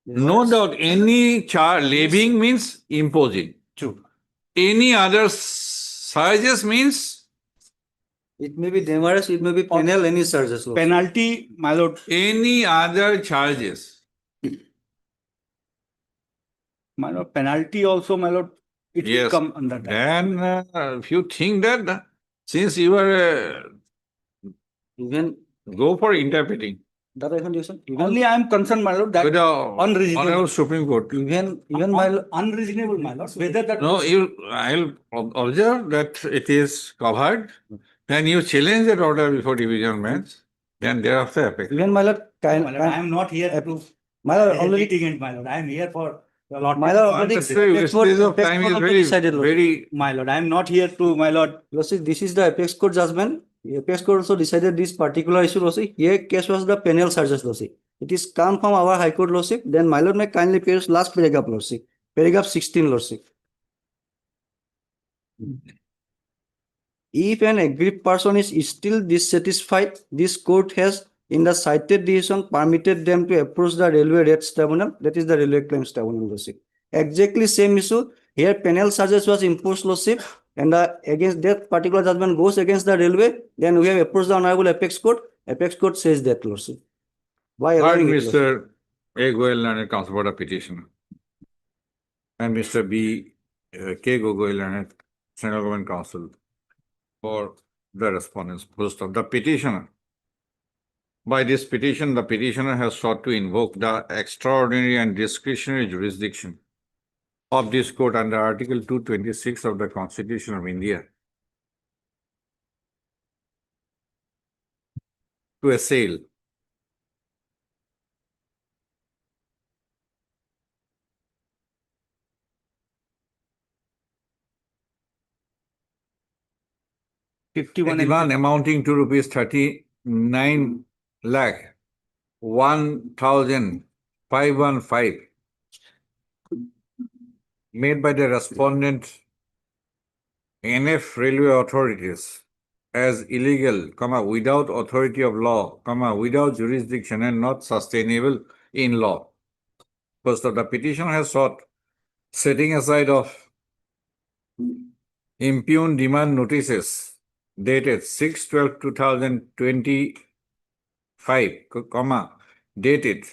[SPEAKER 2] No doubt. Any charge, levying means imposing.
[SPEAKER 5] True.
[SPEAKER 2] Any other charges means
[SPEAKER 13] It may be demurrage, it may be penal, any charges. Lordship.
[SPEAKER 5] Penalty, my lord.
[SPEAKER 2] any other charges.
[SPEAKER 5] My lord, penalty also, my lord, it will
[SPEAKER 2] Yes.
[SPEAKER 5] come under that.
[SPEAKER 2] Then if you think that since you are
[SPEAKER 13] Even
[SPEAKER 2] go for interpreting.
[SPEAKER 13] that I condition.
[SPEAKER 5] Only I am concerned, my lord, that
[SPEAKER 2] With the
[SPEAKER 5] unreasonable.
[SPEAKER 2] Honorable Supreme Court.
[SPEAKER 13] Even my
[SPEAKER 5] Unreasonable, my lord. Whether that.
[SPEAKER 2] No, I'll observe that it is covered. Then you challenge that order before division bench. Then thereafter appeal.
[SPEAKER 13] even my lord,
[SPEAKER 5] My lord, I am not here to.
[SPEAKER 13] my lord
[SPEAKER 5] as a
[SPEAKER 13] already.
[SPEAKER 5] litigant, my lord. I am here for. Your lord.
[SPEAKER 13] My lord already.
[SPEAKER 2] This of time is very.
[SPEAKER 5] My lord, I am not here to, my lord.
[SPEAKER 13] Lordship, this is the Apex Court judgment. The Apex Court also decided this particular issue, Lordship. Here case was the penal charges, Lordship. It is come from our High Court, Lordship. Then my lord may kindly pay last paragraph, Lordship. Paragraph 16, Lordship. If an aggrieved person is still dissatisfied, this court has in the cited decision permitted them to approach the railway rates tribunal, that is the railway claims tribunal, Lordship. Exactly same issue. Here penal charges was imposed, Lordship, and against that particular judgment goes against the railway, then we have approached the Honorable Apex Court. Apex Court says that, Lordship. Why
[SPEAKER 2] Heard
[SPEAKER 13] allowing it, Lordship?
[SPEAKER 2] Mr. A. Goel and counsel for the petitioner. And Mr. B. K. Goel and Central Government Counsel for the respondents. First of the petitioner. By this petition, the petitioner has sought to invoke the extraordinary and discretionary jurisdiction of this court under Article 226 of the Constitution of India to assail a
[SPEAKER 5] 51
[SPEAKER 2] demand amounting to rupees 39 lakh 1,515 made by the respondent NF railway authorities as illegal, without authority of law, without jurisdiction and not sustainable in law. First of the petition has sought setting aside of impugned demand notices dated 6/12/2025, dated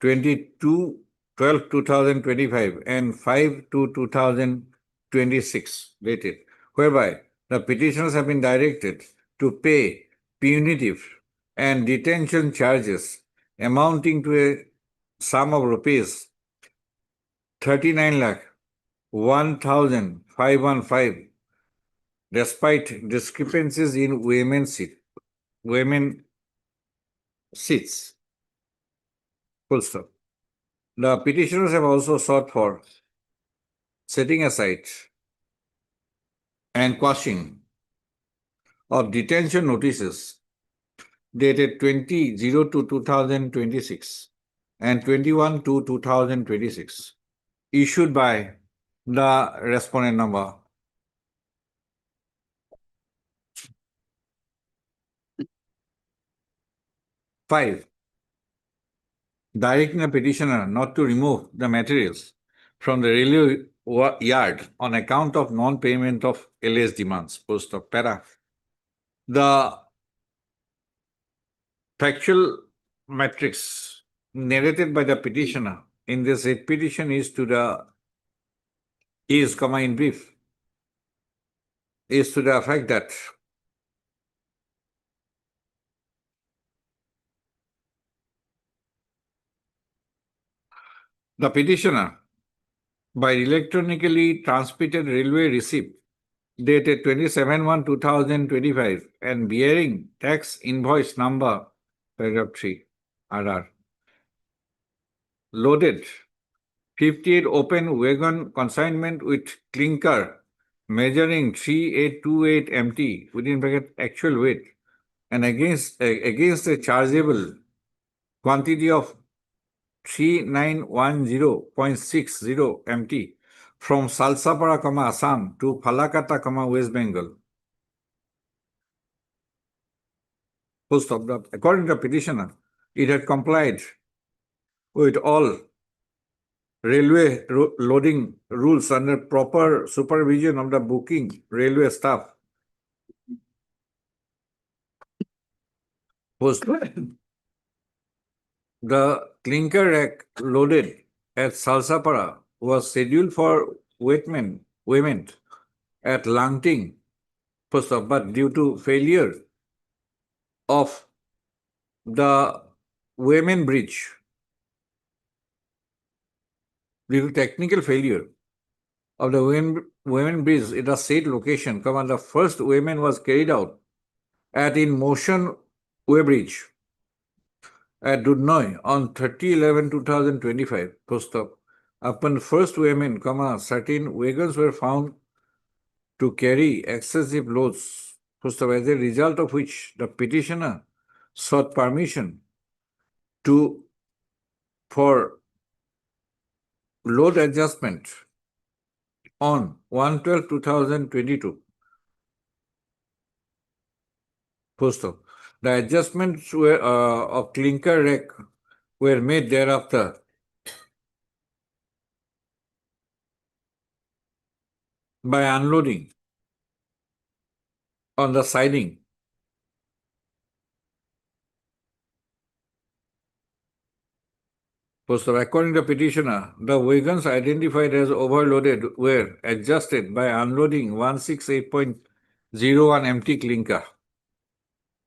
[SPEAKER 2] 22/12/2025 and 5/2/2026 dated, whereby the petitioners have been directed to pay punitive and detention charges amounting to a sum of rupees 39 lakh 1,515 despite discrepancies in women seats. Full stop. The petitioners have also sought for setting aside and quashing of detention notices dated 20/02/2026 and 21/2/2026, issued by the respondent number five, directing a petitioner not to remove the materials from the railway yard on account of non-payment of LS demands. Post of para. The factual matrix narrated by the petitioner in this writ petition is to the in brief, is to the effect that the petitioner, by electronically transmitted railway receipt dated 27/1/2025 and bearing tax invoice number, paragraph 3, RR, loaded 58 open wagon consignment with clinker measuring 3828 MT within bracket actual weight and against a chargeable quantity of 3910.60 MT from Salsapara, Assam to Falakata, West Bengal. Post of the, according to the petitioner, it had complied with all railway loading rules under proper supervision of the booking railway staff. Post the clinker rack loaded at Salsapara was scheduled for women at Langting, but due to failure of the women bridge, due to technical failure of the women bridge in the said location, the first women was carried out at in motion way bridge at Dudnoi on 30/11/2025. Upon first women, certain wagons were found to carry excessive loads, as a result of which the petitioner sought permission for load adjustment on 1/12/2022. The adjustments were of clinker rack were made thereafter by unloading on the siding according to the petitioner, the wagons identified as overloaded were adjusted by unloading 168.01 MT clinker.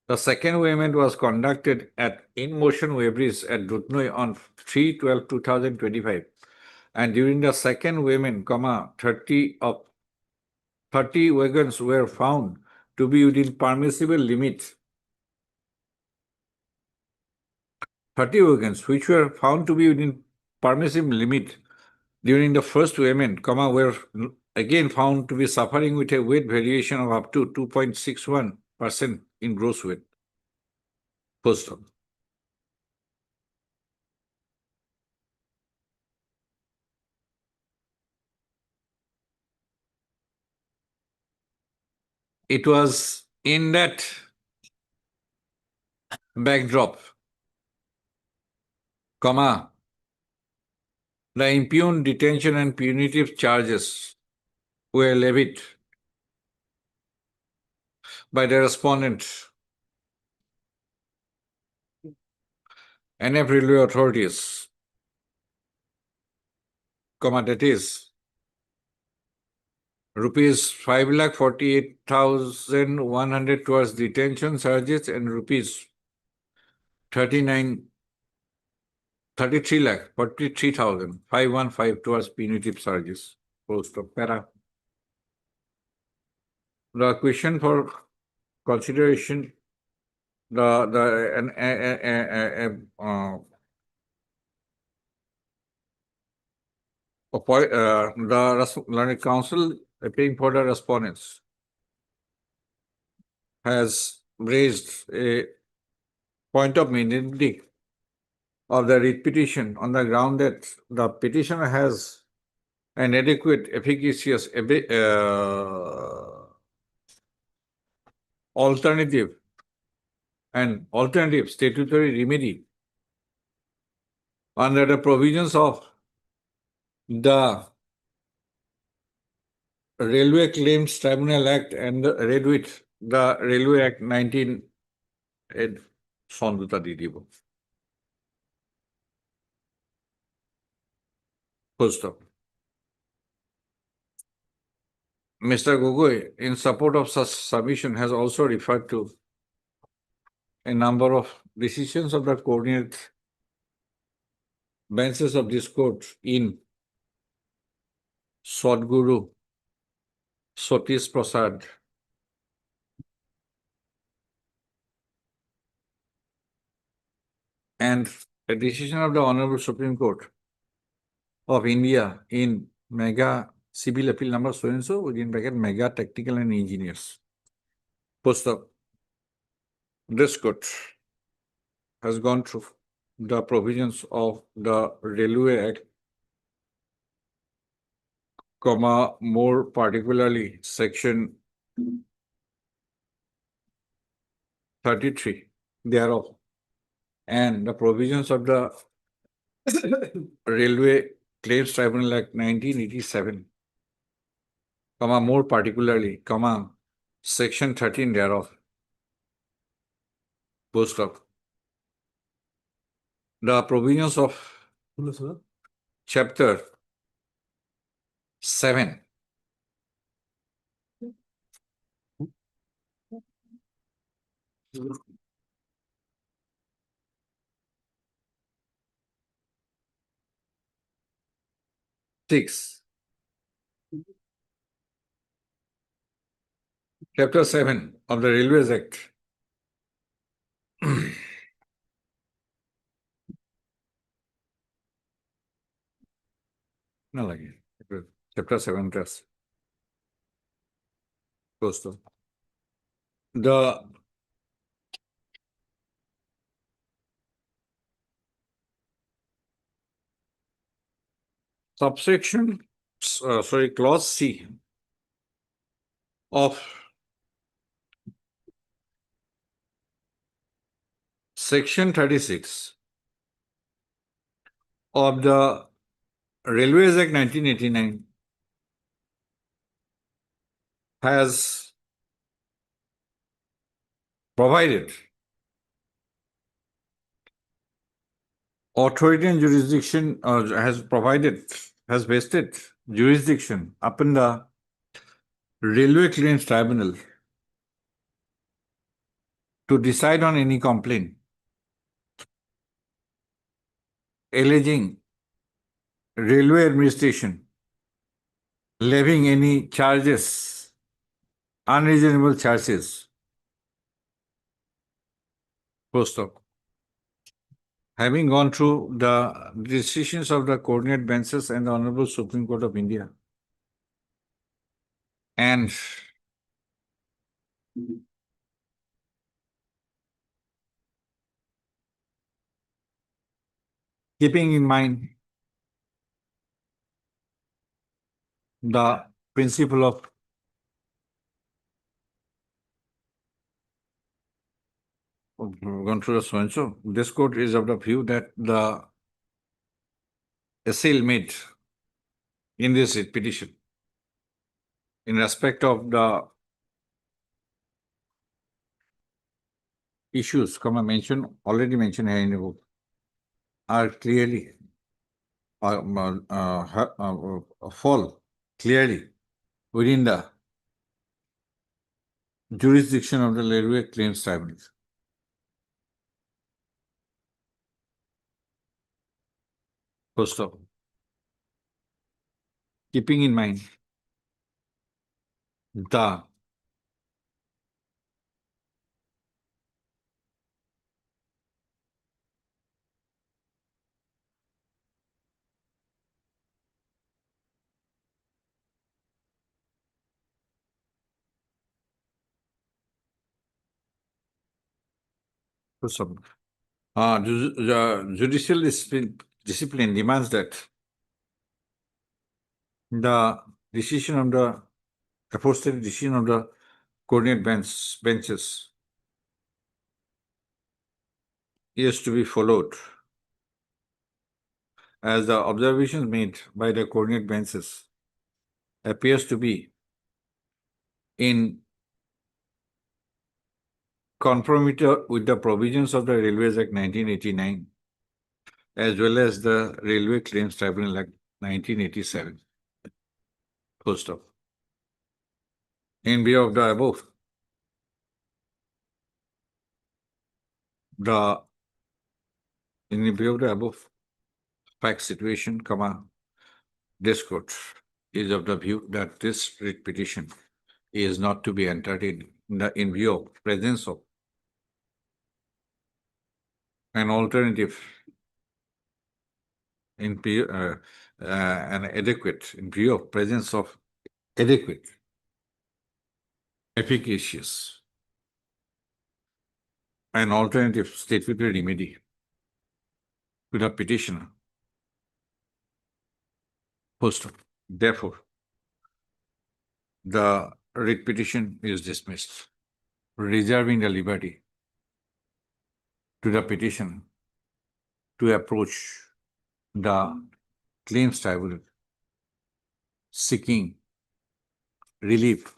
[SPEAKER 2] The second weighment was conducted at in-motion weighbridge at Dutnoi on 3/12/2025, and during the second weighment, 30 wagons were found to be within permissible limits. 30 wagons which were found to be within permissible limit during the first weighment, were again found to be suffering with a weight variation of up to 2.61% in gross weight. It was in that backdrop, the impugned detention and punitive charges were levied by the respondent and railway authorities, that is rupees 5,48,100 towards detention charges and rupees 33,43,515 towards punitive charges. Post of para. The question for consideration, the learned counsel appearing for the respondents has raised a point of validity of the writ petition on the ground that the petitioner has an adequate, efficacious, alternative statutory remedy under the provisions of the Railway Claims Tribunal Act and the Railway Act 19 Sonduta Didibo. Full stop. Mr. Gogoi, in support of such submission, has also referred to a number of decisions of the coordinate benches of this court in Sadguru, Satish Prasad, and a decision of the Honorable Supreme Court of India in Mega Civil Appeal number so and so within bracket Mega Technical and Engineers. Post up. This court has gone through the provisions of the Railway Act, more particularly Section 33 thereof, and the provisions of the Railway Claims Tribunal Act 1987, more particularly, Section 13 thereof. Post up. The provisions of Chapter 7 6. Chapter 7 of the Railways Act no lagi. Chapter 7 test. Close to. The subsection, clause C of Section 36 of the Railways Act 1989 has provided authority and jurisdiction, has vested jurisdiction upon the Railway Claims Tribunal to decide on any complaint alleging railway administration levying any charges, unreasonable charges. Post up. Having gone through the decisions of the coordinate benches and the Honorable Supreme Court of India, and keeping in mind the principle of gone through the so and so, this court is of the view that the assay made in this petition in respect of the issues already mentioned here in the book are clearly fall clearly within the jurisdiction of the Railway Claims Tribunal. First of all, keeping in mind the Judicial discipline demands that the decision of the aforesaid decision of the coordinate benches is to be followed, as the observations made by the coordinate benches appears to be in conformity with the provisions of the Railways Act 1989, as well as the Railway Claims Tribunal Act 1987. Full stop. In view of the above, fact situation, this court is of the view that this writ petition is not to be entertained in view of presence of an alternative in view of presence of adequate, efficacious, an alternative statutory remedy to the petitioner. Post. Therefore, the writ petition is dismissed, reserving the liberty to the petitioner to approach the claims tribunal seeking relief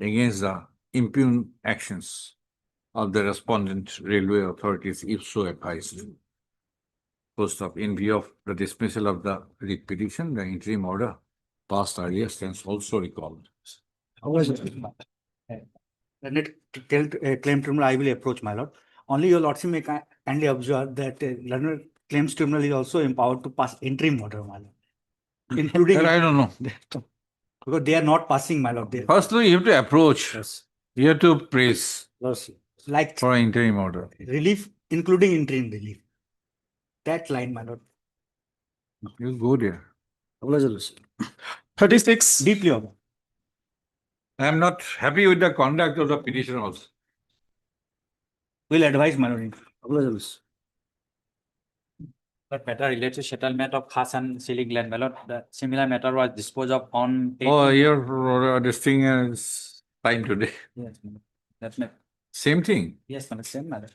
[SPEAKER 2] against the impugned actions of the respondent railway authorities, if so advised. Post up. In view of the dismissal of the writ petition, the interim order passed earlier stands also recalled.
[SPEAKER 5] Claim tribunal, I will approach, my lord. Only your lordship may kindly observe that learned claims tribunal is also empowered to pass interim order, my lord. Including.
[SPEAKER 2] I don't know.
[SPEAKER 5] Because they are not passing, my lord.
[SPEAKER 2] Firstly, you have to approach.
[SPEAKER 5] Yes.
[SPEAKER 2] You have to praise
[SPEAKER 5] Like
[SPEAKER 2] for interim order.
[SPEAKER 5] relief, including interim relief. That line, my lord.
[SPEAKER 2] You go there.
[SPEAKER 6] 36.
[SPEAKER 5] Deeply over.
[SPEAKER 2] I am not happy with the conduct of the petitioner also.
[SPEAKER 5] Will advise, my lord.
[SPEAKER 19] That matter relates to settlement of khas and ceiling land, my lord. The similar matter was disposed of on.
[SPEAKER 2] Oh, your this thing is fine today.
[SPEAKER 19] Yes, madam. That's my.
[SPEAKER 2] Same thing.
[SPEAKER 19] Yes, madam. Same matter.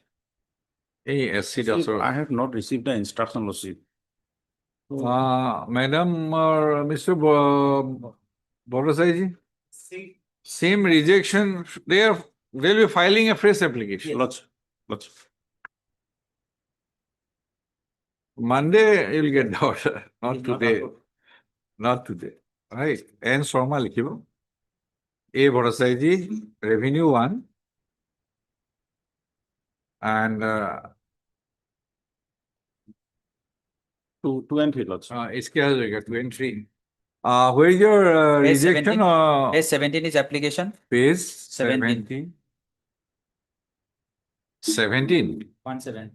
[SPEAKER 2] Hey, SC also.
[SPEAKER 4] I have not received the instruction, Lordship.
[SPEAKER 2] Madam or Mr. Borasai ji? Same rejection. They'll be filing a fresh application.
[SPEAKER 4] Lordship.
[SPEAKER 2] Monday you'll get the order. Not today. Not today. Right. N Sharma likhibo. A Borasai ji, Revenue 1. And
[SPEAKER 4] 2 and 3, Lordship.
[SPEAKER 2] iske ho jayega 2 and 3. Where is your
[SPEAKER 19] Page
[SPEAKER 2] rejection?
[SPEAKER 19] 17. Page 17 is application.
[SPEAKER 2] Page
[SPEAKER 19] 17.
[SPEAKER 2] 17.
[SPEAKER 19] 17.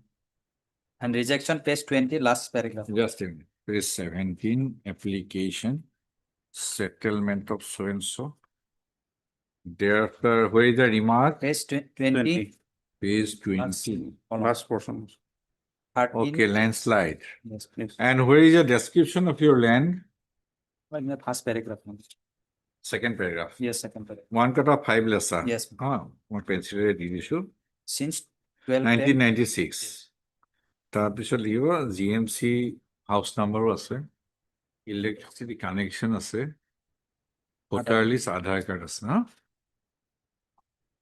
[SPEAKER 19] And rejection, page 20, last paragraph.
[SPEAKER 2] Just a minute. Page 17, application, settlement of so and so. Thereafter, where is the remark?
[SPEAKER 19] Page 20.
[SPEAKER 2] Page 20.
[SPEAKER 4] Last portion.
[SPEAKER 19] 13.
[SPEAKER 2] Okay, landslide.
[SPEAKER 19] Yes, please.
[SPEAKER 2] And where is the description of your land?
[SPEAKER 19] In the first paragraph.
[SPEAKER 2] Second paragraph.
[SPEAKER 19] Yes, second paragraph.
[SPEAKER 2] 1 cut of 5 less.
[SPEAKER 19] Yes.
[SPEAKER 2] One pencil issue.
[SPEAKER 19] Since 12.
[SPEAKER 2] 1996. তাৰপিছত লিখিব GMC house নাম্বাৰো আছে, electricity connection আছে, voter list Aadhaar card আছে না,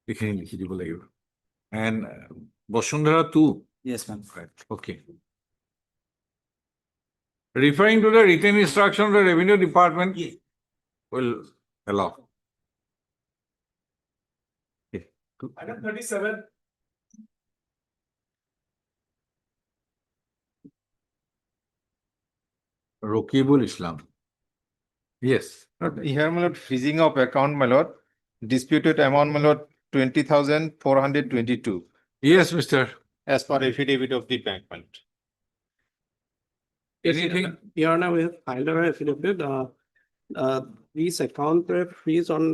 [SPEAKER 2] এইখিনি লিখি দিব লাগিব। And Basundhara 2.
[SPEAKER 19] Yes, ma'am.
[SPEAKER 2] Right. Okay. Referring to the written instruction of the Revenue Department will allow. Okay.
[SPEAKER 6] Item 37.
[SPEAKER 2] Rokibul Islam. Yes.
[SPEAKER 20] Here, my lord, freezing of account, my lord, disputed amount, my lord, 20,422.
[SPEAKER 2] Yes, Mr.
[SPEAKER 20] As per affidavit of the bank, my lord.
[SPEAKER 2] Anything?
[SPEAKER 23] Your Honor, we have filed our affidavit. These account were freeze on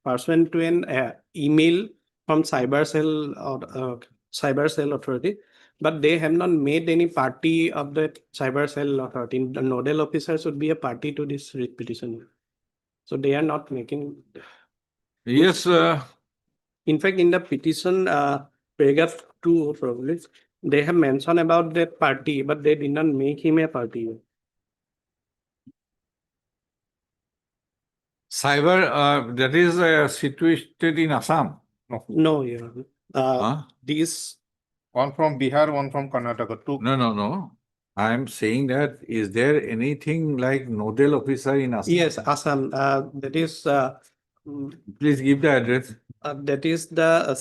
[SPEAKER 23] pursuant to an email from Cyber Cell Authority, But they have not made any party of the cyber cell authority. The nodal officer should be a party to this writ petition. So they are not making.
[SPEAKER 2] Yes,
[SPEAKER 23] In fact, in the petition, paragraph 2 probably, they have mentioned about that party, but they did not make him a party.
[SPEAKER 2] cyber, that is situated in Assam.
[SPEAKER 23] No, yeah.
[SPEAKER 2] Huh?
[SPEAKER 23] These.
[SPEAKER 20] One from Bihar, one from Karnataka, two.
[SPEAKER 2] No. I am saying that, is there anything like nodal officer in Assam?
[SPEAKER 23] Yes, Assam. That is.
[SPEAKER 2] Please give the address.
[SPEAKER 23] That is the.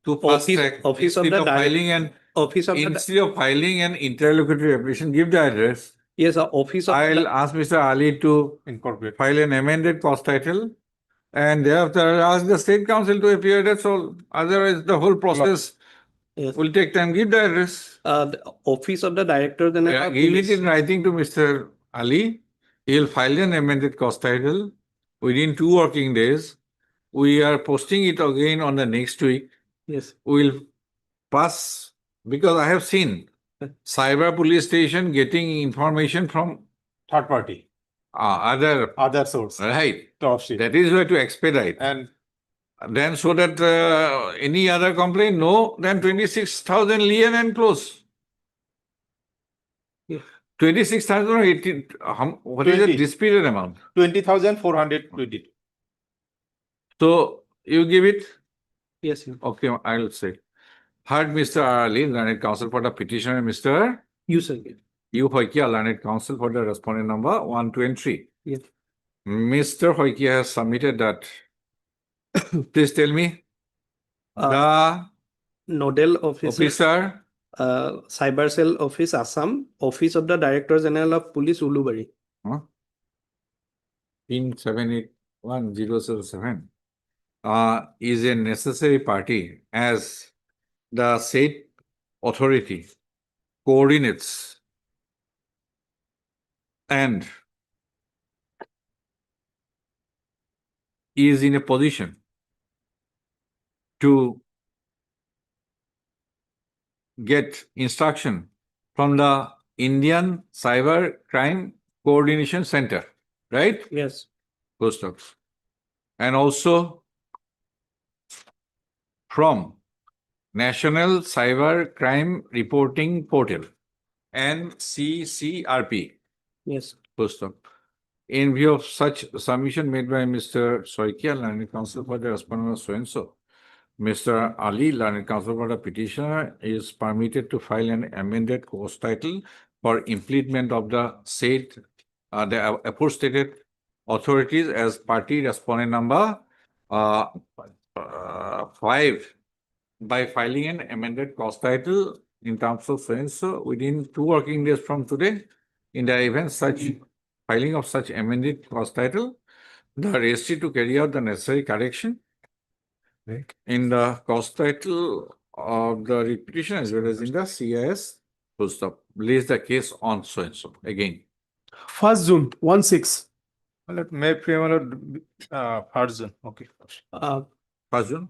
[SPEAKER 2] To fast
[SPEAKER 23] Office-
[SPEAKER 2] track,
[SPEAKER 23] office of
[SPEAKER 2] instead
[SPEAKER 23] the
[SPEAKER 2] of
[SPEAKER 23] direct-
[SPEAKER 2] filing an
[SPEAKER 23] Office of the.
[SPEAKER 2] instead of filing an interlocutory application, give the address.
[SPEAKER 23] Yes, office of.
[SPEAKER 2] I'll ask Mr. Ali to
[SPEAKER 20] Incorporate.
[SPEAKER 2] file an amended cost title, and thereafter I'll ask the state council to appear. That's all. Otherwise, the whole process
[SPEAKER 23] Yes.
[SPEAKER 2] will take time. Give the address.
[SPEAKER 23] The office of the director then.
[SPEAKER 2] Give it in writing to Mr. Ali. He'll file an amended cost title within 2 working days. We are posting it again on the next week.
[SPEAKER 23] Yes.
[SPEAKER 2] We'll pass, because I have seen cyber police station getting information from
[SPEAKER 20] Third party,
[SPEAKER 2] other
[SPEAKER 20] source.
[SPEAKER 2] right.
[SPEAKER 20] Top sheet.
[SPEAKER 2] That is where to expedite.
[SPEAKER 20] And
[SPEAKER 2] Then so that any other complaint, no, then 26,000 lien and close.
[SPEAKER 23] Yeah.
[SPEAKER 2] 26,000 or 18, what is the
[SPEAKER 20] 20.
[SPEAKER 2] disputed amount?
[SPEAKER 20] 20,420.
[SPEAKER 2] So you give it?
[SPEAKER 23] Yes, sir.
[SPEAKER 2] Okay, I'll say. Heard Mr. Ali, learned counsel for the petitioner, Mr.
[SPEAKER 23] You, sir.
[SPEAKER 2] U. Hoikia, learned counsel for the respondent number 1, 2, and 3.
[SPEAKER 23] Yes.
[SPEAKER 2] Mr. Hoikia has submitted that. Please tell me. The
[SPEAKER 23] Nodal
[SPEAKER 2] officer,
[SPEAKER 23] Cyber Cell Office, Assam, Office of the Director General of Police, Ulubari.
[SPEAKER 2] in 781007, is a necessary party as the state authority coordinates and is in a position to get instruction from the Indian Cyber Crime Coordination Center, right?
[SPEAKER 23] Yes.
[SPEAKER 2] Good stuff. And also from National Cyber Crime Reporting Portal, NCCRP.
[SPEAKER 23] Yes.
[SPEAKER 2] Good stuff. In view of such submission made by Mr. Soikia, learned counsel for the respondent so-and-so, Mr. Ali, learned counsel for the petitioner, is permitted to file an amended course title for impleadment of the said, the aforesaid authorities as party respondent number 5 by filing an amended course title in terms of so-and-so within 2 working days from today. In the event such filing of such amended course title, the registry to carry out the necessary correction in the cost title of the repetition as well as in the CIS, full stop, lays the case on so and so again.
[SPEAKER 17] 1st June, 1/6.
[SPEAKER 20] Let May 1st June. Okay.
[SPEAKER 2] 1st June?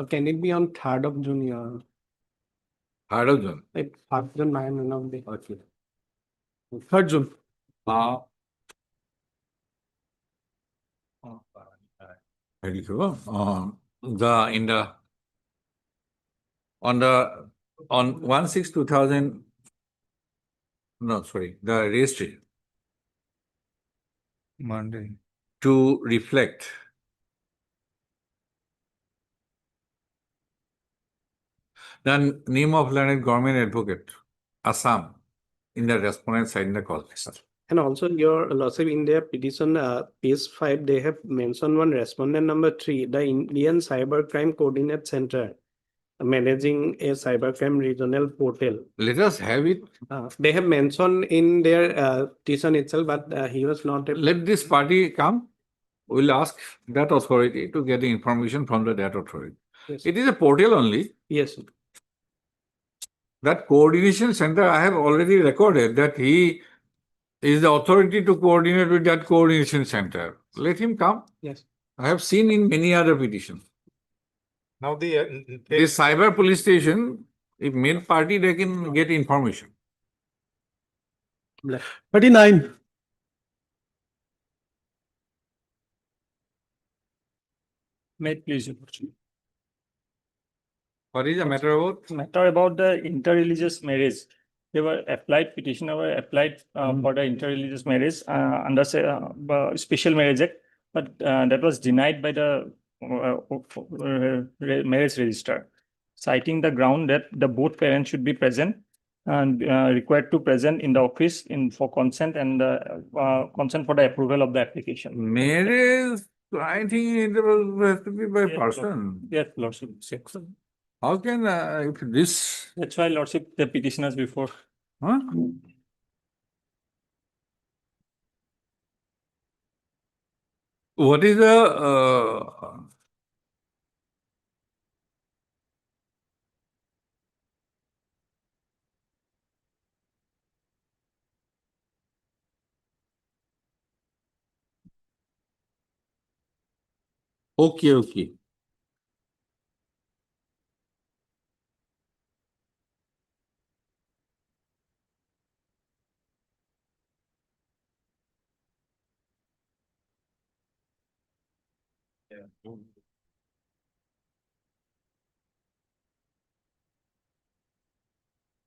[SPEAKER 23] Can it be on 3rd of June? Yeah.
[SPEAKER 2] 3rd of June.
[SPEAKER 23] Like 3rd June, man, of the.
[SPEAKER 2] Okay.
[SPEAKER 17] 3rd June.
[SPEAKER 2] Very good. On 1/6/2000, no, sorry, the registry
[SPEAKER 20] Monday.
[SPEAKER 2] to reflect the name of learned government advocate, Assam, in the respondent side in the call list.
[SPEAKER 23] And also your lordship, in their petition, page 5, they have mentioned one respondent number 3, the Indian Cybercrime Coordinate Center, managing a cybercrime regional portal.
[SPEAKER 2] Let us have it.
[SPEAKER 23] They have mentioned in their petition itself, but he was not.
[SPEAKER 2] Let this party come. We'll ask that authority to get the information from that authority.
[SPEAKER 23] Yes.
[SPEAKER 2] It is a portal only.
[SPEAKER 23] Yes.
[SPEAKER 2] That coordination center, I have already recorded that he is the authority to coordinate with that coordination center. Let him come.
[SPEAKER 23] Yes.
[SPEAKER 2] I have seen in many other petitions.
[SPEAKER 20] Now the.
[SPEAKER 2] This cyber police station, if main party, they can get information.
[SPEAKER 12] 39.
[SPEAKER 8] May it please.
[SPEAKER 2] What is the matter about?
[SPEAKER 8] Matter about the interreligious marriage. They were applied, petitioner were applied for the interreligious marriage under Special Marriage Act, but that was denied by the marriage registrar, citing the ground that the both parents should be present and required to present in the office for consent and consent for the approval of the application.
[SPEAKER 2] Marriage, I think it has to be by person.
[SPEAKER 8] Yes, Lordship.
[SPEAKER 2] How can if this?
[SPEAKER 8] That's why Lordship, the petitioners before.
[SPEAKER 2] Huh? What is the okay.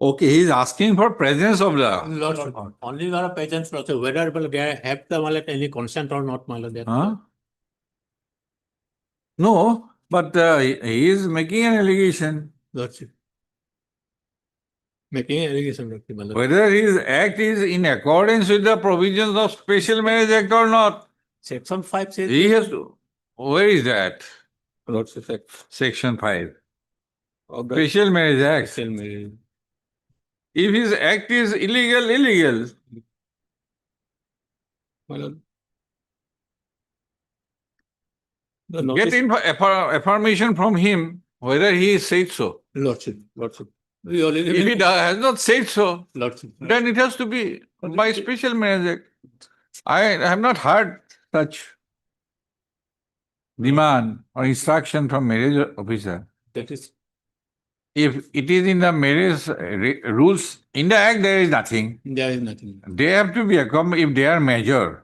[SPEAKER 2] Okay, he's asking for presence of the.
[SPEAKER 9] Lordship, only not a presence, Lordship, whether they have the any consent or not, my lord.
[SPEAKER 2] Huh? No, but he is making an allegation.
[SPEAKER 9] Lordship. Making an allegation, Lordship, my lord.
[SPEAKER 2] Whether his act is in accordance with the provisions of Special Marriage Act or not.
[SPEAKER 9] Section 5 says.
[SPEAKER 2] He has to. Where is that?
[SPEAKER 9] Lordship.
[SPEAKER 2] Section 5.
[SPEAKER 9] Of the
[SPEAKER 2] Special Marriage Act.
[SPEAKER 9] Special Marriage.
[SPEAKER 2] If his act is illegal.
[SPEAKER 9] My lord.
[SPEAKER 2] Get affirmation from him whether he said so.
[SPEAKER 9] Lordship. We
[SPEAKER 2] If he has not said so,
[SPEAKER 9] Lordship.
[SPEAKER 2] then it has to be by Special Marriage Act. I have not heard such demand or instruction from marriage officer.
[SPEAKER 9] That is.
[SPEAKER 2] If it is in the marriage rules, in the act there is nothing.
[SPEAKER 9] There is nothing.
[SPEAKER 2] They have to be accompanied if they are major.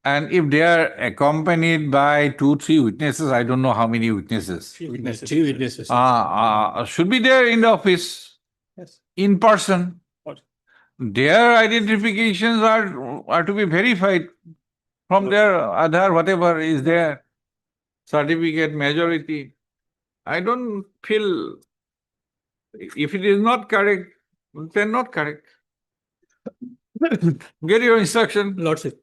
[SPEAKER 2] And if they are accompanied by 2-3 witnesses, I don't know how many witnesses.
[SPEAKER 9] 3 witnesses.
[SPEAKER 2] Should be there in the office.
[SPEAKER 9] Yes.
[SPEAKER 2] In person. Their identifications are to be verified from their Aadhaar, whatever is there. Certificate, majority. I don't feel, if it is not correct, then not correct. Get your instruction.
[SPEAKER 9] Lordship.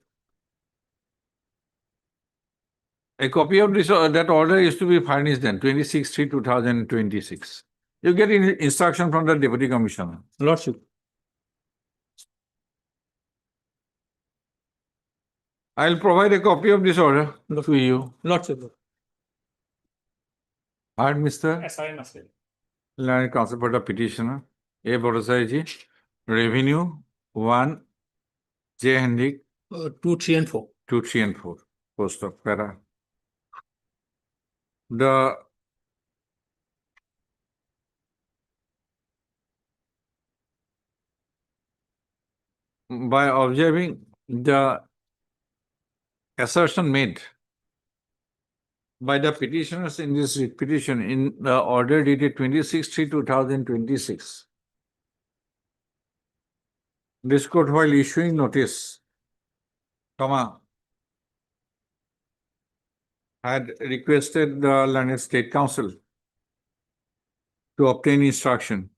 [SPEAKER 2] A copy of this that order is to be furnished then, 26/3/2026. You get instruction from the Deputy Commissioner.
[SPEAKER 9] Lordship.
[SPEAKER 2] I'll provide a copy of this order to you.
[SPEAKER 9] Lordship.
[SPEAKER 2] Heard, Mr.
[SPEAKER 8] SRN Aswin.
[SPEAKER 2] Learned Counsel for the Petitioner, A. Borosaiji, Revenue 1, J. Henrik
[SPEAKER 9] 2, 3, and 4.
[SPEAKER 2] 2, 3, and 4. Post of para. By observing the assertion made by the petitioners in this petition in the order dated 26/3/2026, this court, while issuing notice, had requested the learned State Council to obtain instruction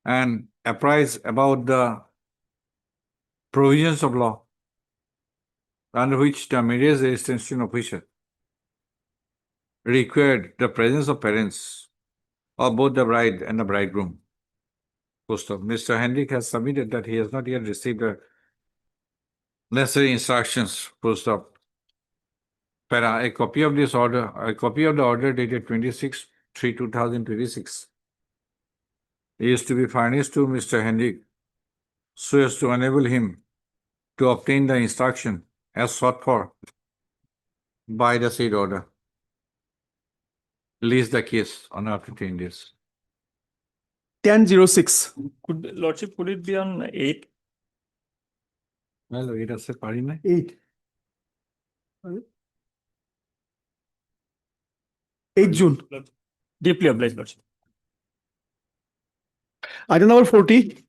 [SPEAKER 2] and apprise about the provisions of law under which the marriage registration officer required the presence of parents of both the bride and the bridegroom. Post of Mr. Hendrik has submitted that he has not yet received the necessary instructions. Post of para. A copy of this order, a copy of the order dated 26/3/2026 is to be furnished to Mr. Hendrik so as to enable him to obtain the instruction as sought for by the said order. list the case on after 10 days.
[SPEAKER 6] 10/06.
[SPEAKER 8] Could Lordship, could it be on 8?
[SPEAKER 2] Well, it has a party.
[SPEAKER 6] 8. 8 June.
[SPEAKER 8] Deeply obliged, Lordship.
[SPEAKER 6] Item number 40.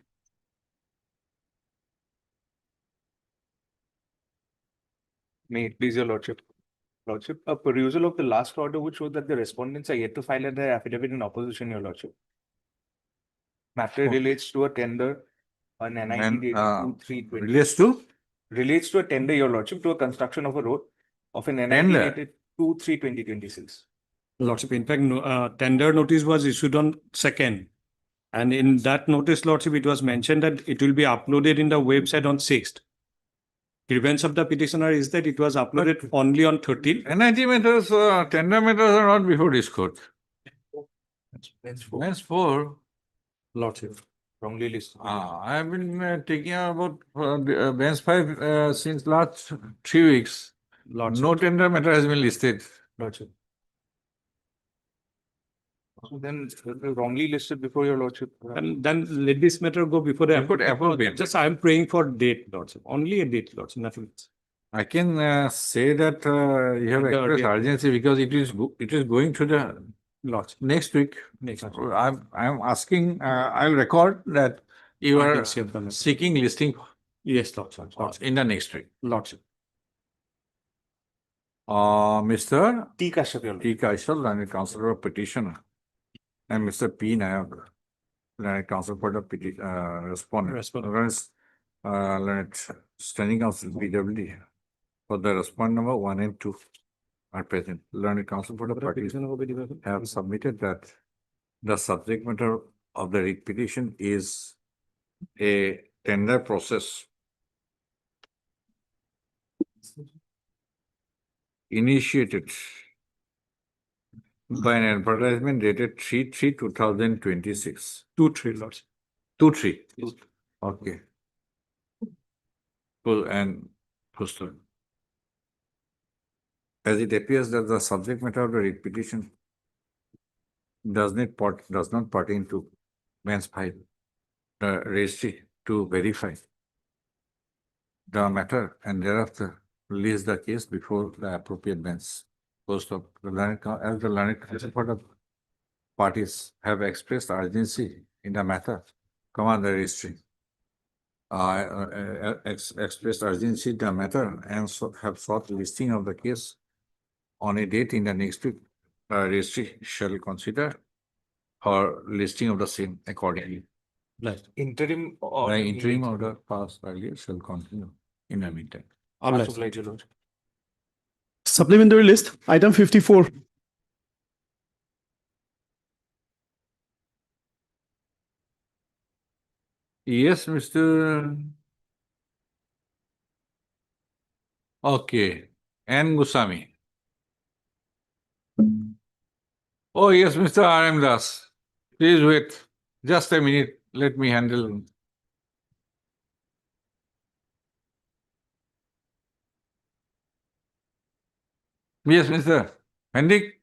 [SPEAKER 15] May it please your lordship. Lordship, a perusal of the last order would show that the respondents are yet to file their affidavit in opposition, your lordship. Matter relates to a tender on NIT
[SPEAKER 2] And,
[SPEAKER 15] dated 2/3/20.
[SPEAKER 2] relates to?
[SPEAKER 15] Relates to a tender, your lordship, to a construction of a road of an NIT
[SPEAKER 2] Tender?
[SPEAKER 15] dated 2/3/2026.
[SPEAKER 5] Lordship, in fact, tender notice was issued on 2nd. And in that notice, Lordship, it was mentioned that it will be uploaded in the website on 6th. Grievance of the petitioner is that it was uploaded only on 13th.
[SPEAKER 2] NIT matters, tender matters are not before this court. Bench 4.
[SPEAKER 5] Lordship.
[SPEAKER 15] Wrongly listed.
[SPEAKER 2] I have been taking about bench 5 since last 3 weeks.
[SPEAKER 5] Lordship.
[SPEAKER 2] No tender matter has been listed.
[SPEAKER 5] Lordship.
[SPEAKER 15] So then wrongly listed before your lordship.
[SPEAKER 5] And then let this matter go before the
[SPEAKER 2] Before the appropriate.
[SPEAKER 5] Just I am praying for date, Lordship. Only a date, Lordship, nothing else.
[SPEAKER 2] I can say that you have expressed urgency because it is going to the
[SPEAKER 5] Lordship.
[SPEAKER 2] next week.
[SPEAKER 5] Next week.
[SPEAKER 2] I'm asking. I'll record that you are seeking listing.
[SPEAKER 5] Yes, Lordship.
[SPEAKER 2] In the next week.
[SPEAKER 5] Lordship.
[SPEAKER 2] Mr.
[SPEAKER 15] T. Kashyap,
[SPEAKER 2] T. Kashyap, Learned Counsel for Petitioner, and Mr. P. Nayak, Learned Counsel for the Respondent. Learned Standing Counsel PWD for the Respondent number 1 and 2 are present. Learned Counsel for the parties have submitted that the subject matter of the writ petition is a tender process initiated by an advertisement dated 3/3/2026.
[SPEAKER 5] 2/3, Lordship.
[SPEAKER 2] 2/3. Okay. Full and postal. As it appears that the subject matter of the writ petition does not pertain to bench 5, the registry to verify the matter and thereafter release the case before the appropriate bench. Post of the learned counsel for the parties have expressed urgency in the matter, command the registry expressed urgency in the matter and have sought listing of the case on a date in the next week. The registry shall consider or listing of the same accordingly.
[SPEAKER 15] Interim
[SPEAKER 2] The
[SPEAKER 15] order.
[SPEAKER 2] interim order passed earlier shall continue in the meantime.
[SPEAKER 15] Much obliged, your lordship.
[SPEAKER 6] Supplementary list, item 54.
[SPEAKER 2] Yes, Mr. Okay, N. Goswami. Oh, yes, Mr. R.M. Das. Please wait just a minute. Let me handle. Yes, Mr. Hendik.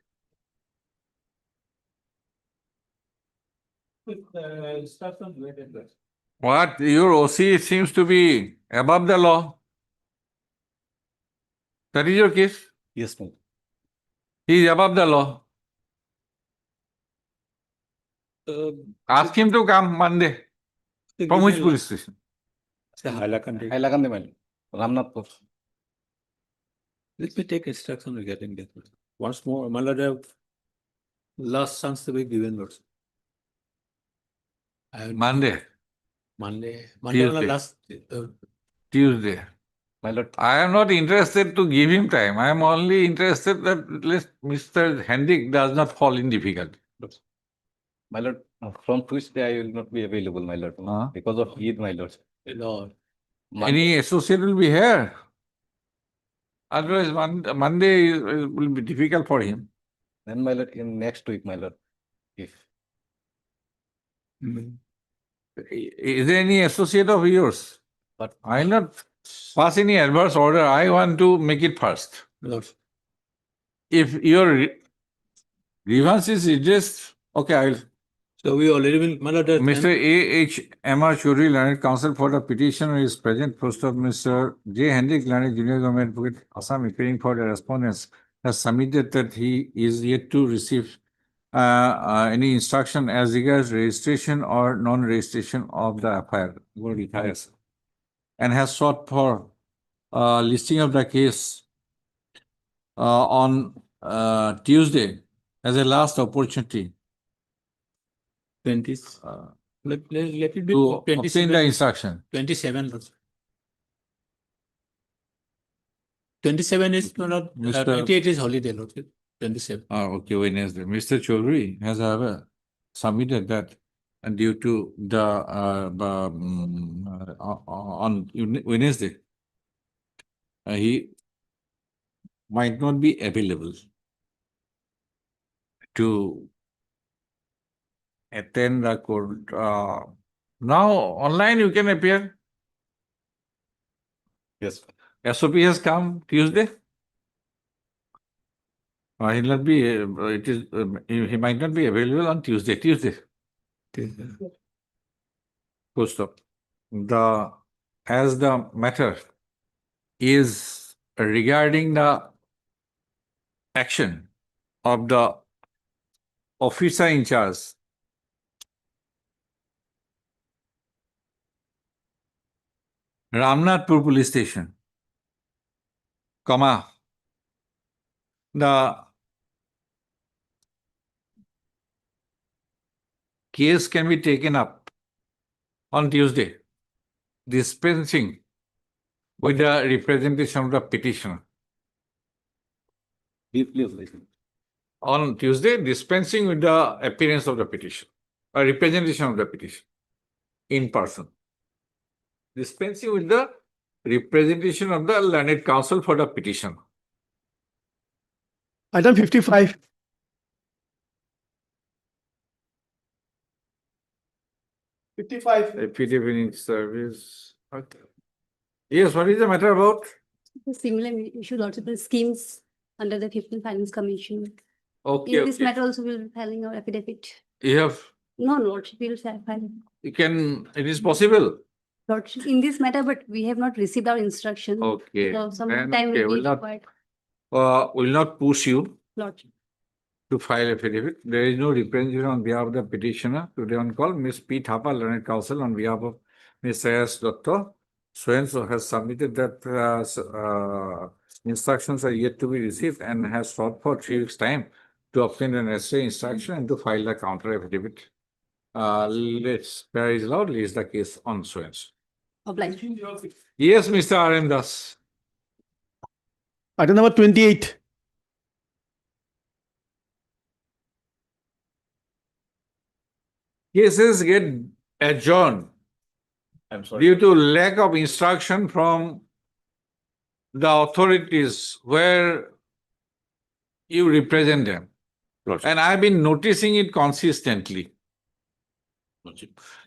[SPEAKER 2] What? Your OC seems to be above the law. That is your case?
[SPEAKER 5] Yes, ma'am.
[SPEAKER 2] He is above the law. Ask him to come Monday. From which police station?
[SPEAKER 19] Hailakandi, ma'am. Ramnathpur. Let me take instruction regarding that. Once more, my lord, I have last chance to be given, lord.
[SPEAKER 2] Monday.
[SPEAKER 19] Monday,
[SPEAKER 2] Tuesday.
[SPEAKER 19] last.
[SPEAKER 2] Tuesday.
[SPEAKER 19] My lord.
[SPEAKER 2] I am not interested to give him time. I am only interested that Mr. Hendik does not fall in difficulty.
[SPEAKER 19] My lord, from Tuesday I will not be available, my lord, because of Eid, my lord. Lord.
[SPEAKER 2] Any associate will be here. Otherwise, Monday will be difficult for him.
[SPEAKER 19] Then, my lord, in next week, my lord, if.
[SPEAKER 2] Is there any associate of yours?
[SPEAKER 19] But
[SPEAKER 2] I will not pass any adverse order. I want to make it first.
[SPEAKER 19] Lord.
[SPEAKER 2] If your Grievance is redressed. Okay, I'll.
[SPEAKER 9] So we already been, my lord,
[SPEAKER 2] Mr. A.H. M.R. Chaudhary, learned counsel for the petitioner, is present. Post of Mr. J. Hendrik, learned junior government advocate, Assam, appearing for the respondents, has submitted that he is yet to receive any instruction as regards registration or non-registration of the FIR, and has sought for listing of the case on Tuesday as a last opportunity
[SPEAKER 9] 20. Let it be
[SPEAKER 2] to obtain
[SPEAKER 9] 27.
[SPEAKER 2] the instruction.
[SPEAKER 9] 27. Lord. 27 is not,
[SPEAKER 2] Mr.
[SPEAKER 9] 28 is holiday, Lord. 27.
[SPEAKER 2] Okay, Wednesday. Mr. Chaudhary has submitted that, and due to the on Wednesday, he might not be available to attend the court. Now online you can appear.
[SPEAKER 4] Yes.
[SPEAKER 2] SOP has come Tuesday. He'll not be. It is. He might not be available on Tuesday. Full stop. As the matter is regarding the action of the officer in charge, Ramnathpur Police Station, the case can be taken up on Tuesday, dispensing with the representation of the petitioner. On Tuesday, dispensing with the appearance of the petition, or representation of the petition in person. Dispensing with the representation of the learned counsel for the petition.
[SPEAKER 12] Item 55.
[SPEAKER 2] Affidavit in service. Okay. Yes, what is the matter about?
[SPEAKER 7] The similar issue, multiple schemes under the 15th Finance Commission.
[SPEAKER 2] Okay,
[SPEAKER 7] In this matter also we'll be filing our affidavit.
[SPEAKER 2] You have,
[SPEAKER 7] No, Lordship, we'll file.
[SPEAKER 2] it is possible.
[SPEAKER 7] Lordship, in this matter, but we have not received our instruction.
[SPEAKER 2] Okay.
[SPEAKER 7] So some
[SPEAKER 2] Then,
[SPEAKER 7] time
[SPEAKER 2] okay,
[SPEAKER 7] will
[SPEAKER 2] will
[SPEAKER 7] be
[SPEAKER 2] not-
[SPEAKER 7] required.
[SPEAKER 2] Will not push you
[SPEAKER 7] Lordship.
[SPEAKER 2] to file affidavit. There is no representative on behalf of the petitioner. Today on call, Ms. P. Thapa, learned counsel, on behalf of Ms. S. Dr. So has submitted that instructions are yet to be received and has sought for 3 weeks' time to obtain an necessary instruction and to file the counter affidavit. Let's, where is allowed, list the case on so-and-so.
[SPEAKER 7] Obliged.
[SPEAKER 2] Yes, Mr. R.M. Das.
[SPEAKER 12] Item number 28.
[SPEAKER 2] Cases get adjourned
[SPEAKER 4] I'm sorry.
[SPEAKER 2] due to lack of instruction from the authorities where you represent them. And I've been noticing it consistently.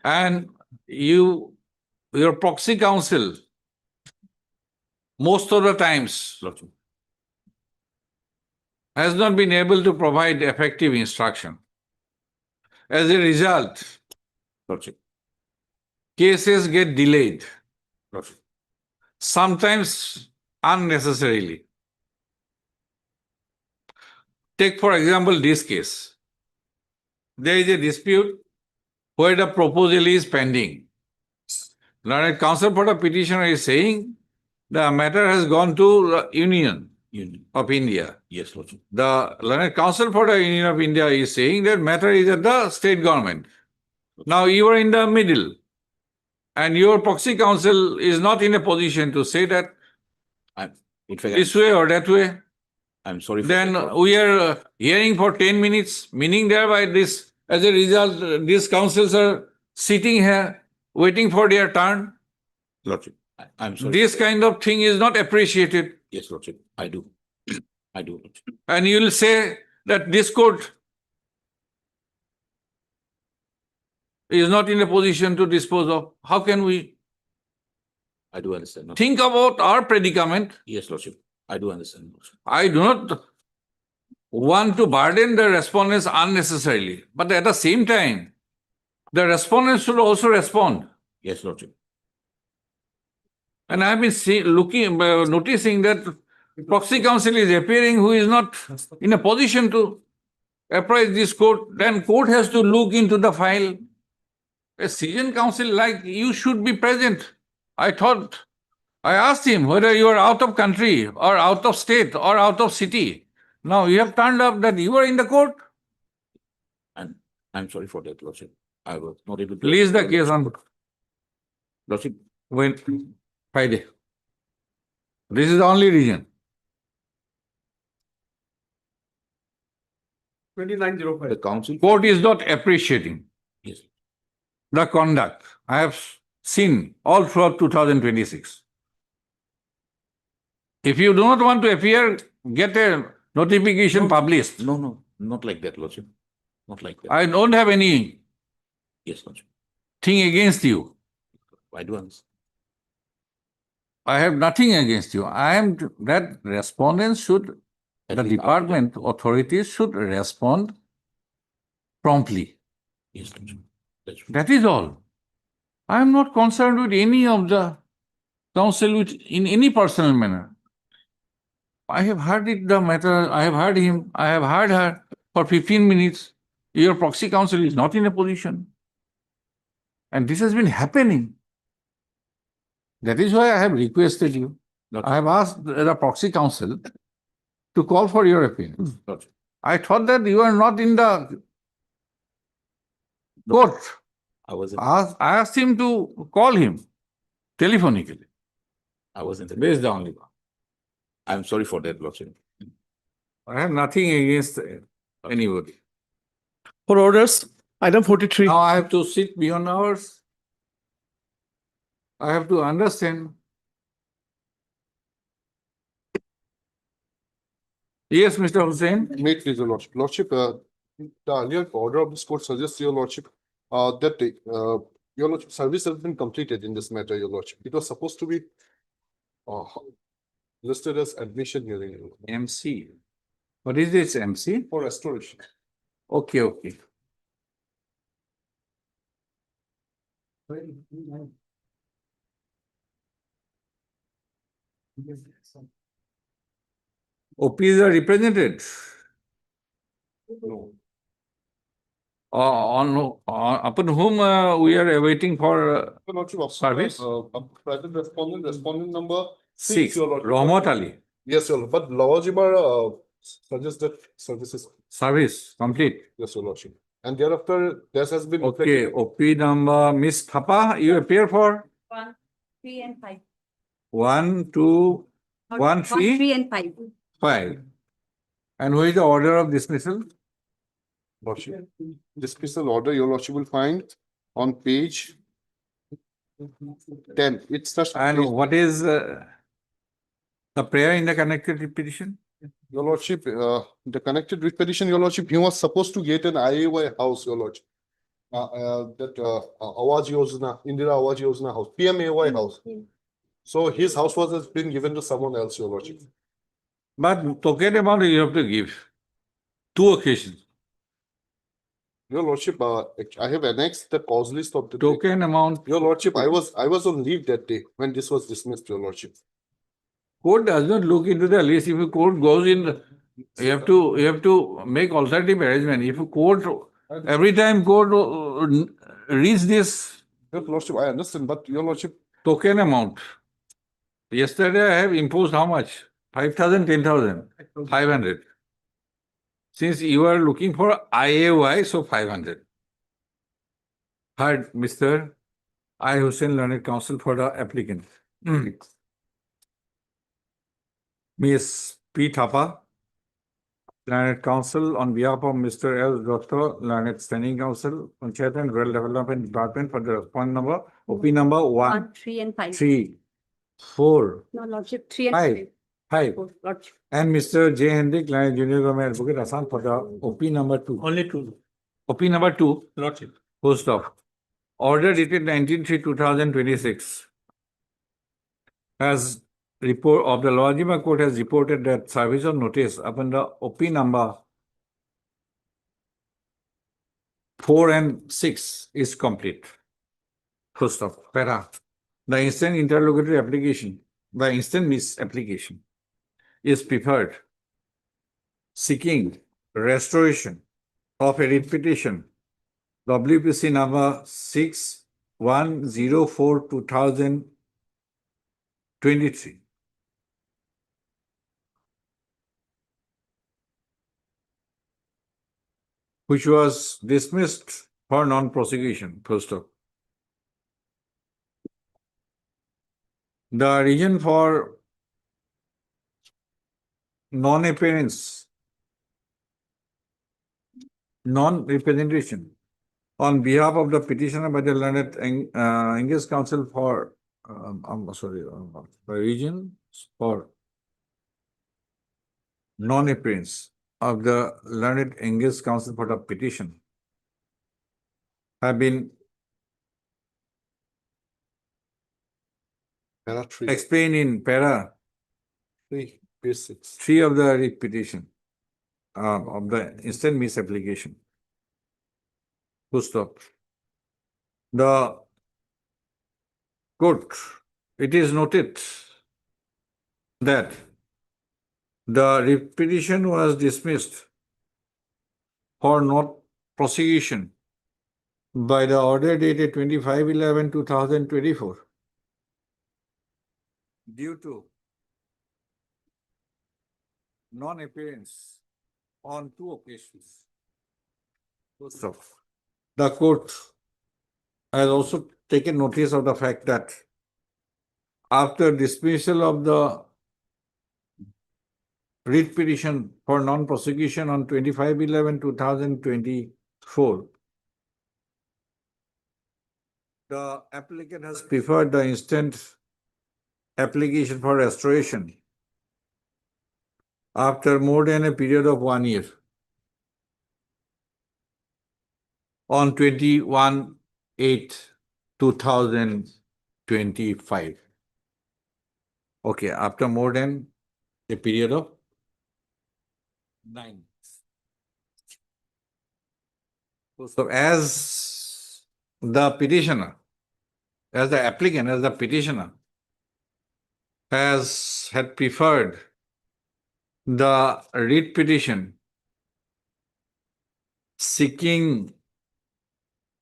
[SPEAKER 2] And your proxy counsel, most of the times, has not been able to provide effective instruction. As a result, cases get delayed, sometimes unnecessarily. Take, for example, this case. There is a dispute where the proposal is pending. Learned counsel for the petitioner is saying the matter has gone to the Union of India.
[SPEAKER 4] Yes, Lord.
[SPEAKER 2] The learned counsel for the Union of India is saying that matter is at the state government. Now you are in the middle, and your proxy counsel is not in a position to say that this way or that way.
[SPEAKER 4] I'm sorry.
[SPEAKER 2] Then we are hearing for 10 minutes, meaning thereby this, as a result, these counsels are sitting here waiting for their turn.
[SPEAKER 4] Lordship, I'm sorry.
[SPEAKER 2] This kind of thing is not appreciated.
[SPEAKER 4] Yes, Lordship, I do. I do, Lordship.
[SPEAKER 2] And you will say that this court is not in a position to dispose of. How can we
[SPEAKER 4] I do understand. Lordship.
[SPEAKER 2] think about our predicament?
[SPEAKER 4] Yes, Lordship, I do understand. Lordship.
[SPEAKER 2] I do not want to burden the respondents unnecessarily, but at the same time, the respondents should also respond.
[SPEAKER 19] Yes, Lordship.
[SPEAKER 2] And I've been noticing that proxy counsel is appearing who is not in a position to apprise this court. Then court has to look into the file. A seasoned counsel like you should be present. I asked him whether you are out of country or out of state or out of city. Now you have turned up that you are in the court.
[SPEAKER 19] And I'm sorry for that, Lordship. I was not able to.
[SPEAKER 2] Release the case on
[SPEAKER 19] Lordship,
[SPEAKER 2] when Friday. This is the only reason.
[SPEAKER 17] 2905.
[SPEAKER 19] the council.
[SPEAKER 2] Court is not appreciating
[SPEAKER 19] Yes.
[SPEAKER 2] the conduct. I have seen all throughout 2026. If you do not want to appear, get a notification published.
[SPEAKER 19] No, not like that, Lordship. Not like that.
[SPEAKER 2] I don't have any
[SPEAKER 19] Yes, Lordship.
[SPEAKER 2] thing against you.
[SPEAKER 19] I do understand.
[SPEAKER 2] I have nothing against you. I am that respondents should, the department authorities should respond promptly.
[SPEAKER 19] Yes, Lordship. That's right.
[SPEAKER 2] That is all. I am not concerned with any of the counsel in any personal manner. I have heard the matter, I have heard him, I have heard her for 15 minutes. Your proxy counsel is not in a position. And this has been happening. That is why I have requested you. I have asked the proxy counsel to call for your opinion. I thought that you are not in the court.
[SPEAKER 19] I was in,
[SPEAKER 2] I asked him to call him telephonically.
[SPEAKER 19] I was in the.
[SPEAKER 2] Based on only one.
[SPEAKER 19] I'm sorry for that, Lordship.
[SPEAKER 2] I have nothing against anybody.
[SPEAKER 5] For orders, item 43.
[SPEAKER 2] Now I have to sit beyond hours. I have to understand. Yes, Mr. Hussain.
[SPEAKER 14] May it please your lordship. Lordship, the earlier order of this court suggests your lordship that your lordship service has been completed in this matter, your lordship. It was supposed to be listed as admission hearing. Your lordship.
[SPEAKER 2] MC. What is this MC?
[SPEAKER 14] For restoration.
[SPEAKER 2] Okay, okay. OPs are represented.
[SPEAKER 14] No.
[SPEAKER 2] Upon whom we are awaiting for
[SPEAKER 14] Your lordship,
[SPEAKER 2] service?
[SPEAKER 14] Present respondent number
[SPEAKER 2] 6,
[SPEAKER 14] your lordship.
[SPEAKER 2] Rahmat Ali.
[SPEAKER 14] Yes, your lordship. But Lawajibar suggests that services.
[SPEAKER 2] Service complete.
[SPEAKER 14] Yes, your lordship. And thereafter, there has been.
[SPEAKER 2] Okay, OP number Miss Thapa, you appear for
[SPEAKER 7] 1, 3 and 5.
[SPEAKER 2] 1, 2, 1, 3,
[SPEAKER 7] 3 and 5.
[SPEAKER 2] 5. And who is the order of dismissal?
[SPEAKER 14] Lordship. Dismissal order, your lordship will find on page 10. It starts.
[SPEAKER 2] And what is the prayer in the connected petition?
[SPEAKER 14] Your lordship, the connected with petition, your lordship, he was supposed to get an IAY house, your lordship. That Awaj Yojana, Indira Awaj Yojana house, PMAY house. So his house has been given to someone else, your lordship.
[SPEAKER 2] But token amount you have to give. 2 occasions.
[SPEAKER 14] Your lordship, I have annexed the cause list of the
[SPEAKER 2] Token amount.
[SPEAKER 14] Your lordship, I was on leave that day when this was dismissed, your lordship.
[SPEAKER 2] Court does not look into the list. If a court goes in, you have to make alternative arrangement. If a court, every time court reads this.
[SPEAKER 14] Your lordship, I understand, but your lordship.
[SPEAKER 2] Token amount. Yesterday I have imposed how much? 5,000, 10,000, 500. Since you are looking for IAY, so 500. Heard, Mr. I. Hussain, learned counsel for the applicant. Ms. P. Thapa, learned counsel on behalf of Mr. L. Dr. learned standing counsel, Panchayat and Rural Development Department for the respondent number, OP number
[SPEAKER 7] 1, 3 and 5.
[SPEAKER 2] 3, 4,
[SPEAKER 7] No, Lordship, 3 and
[SPEAKER 2] 5.
[SPEAKER 7] 5.
[SPEAKER 2] 5.
[SPEAKER 7] Lordship.
[SPEAKER 2] And Mr. J. Hendrik, learned junior government advocate, Assam for the OP number 2.
[SPEAKER 9] Only 2.
[SPEAKER 2] OP number 2.
[SPEAKER 9] Lordship.
[SPEAKER 2] Post of. Order dated 19/3/2026 has report of the Lawajima Court has reported that service of notice upon the OP number 4 and 6 is complete. Full stop. Para. The instant interlocutory application, the instant misapplication is preferred, seeking restoration of a writ petition, WPC number 6104/2023. Which was dismissed for non-prosecution, full stop. The reason for non-appearance, non-representation on behalf of the petitioner by the learned engaged counsel for, the reason for non-appearance of the learned engaged counsel for the petition have been explained in para 3 of the writ petition of the instant misapplication. Full stop. The court, it is noted that the writ petition was dismissed for not prosecution by the order dated 25/11/2024 due to non-appearance on 2 occasions. Full stop. The court has also taken notice of the fact that after dismissal of the writ petition for non-prosecution on 25/11/2024, the applicant has preferred the instant application for restoration after more than a period of 1 year on 21/8/2025. Okay, after more than a period of 9 months. So as the petitioner, as the applicant, as the petitioner had preferred the writ petition seeking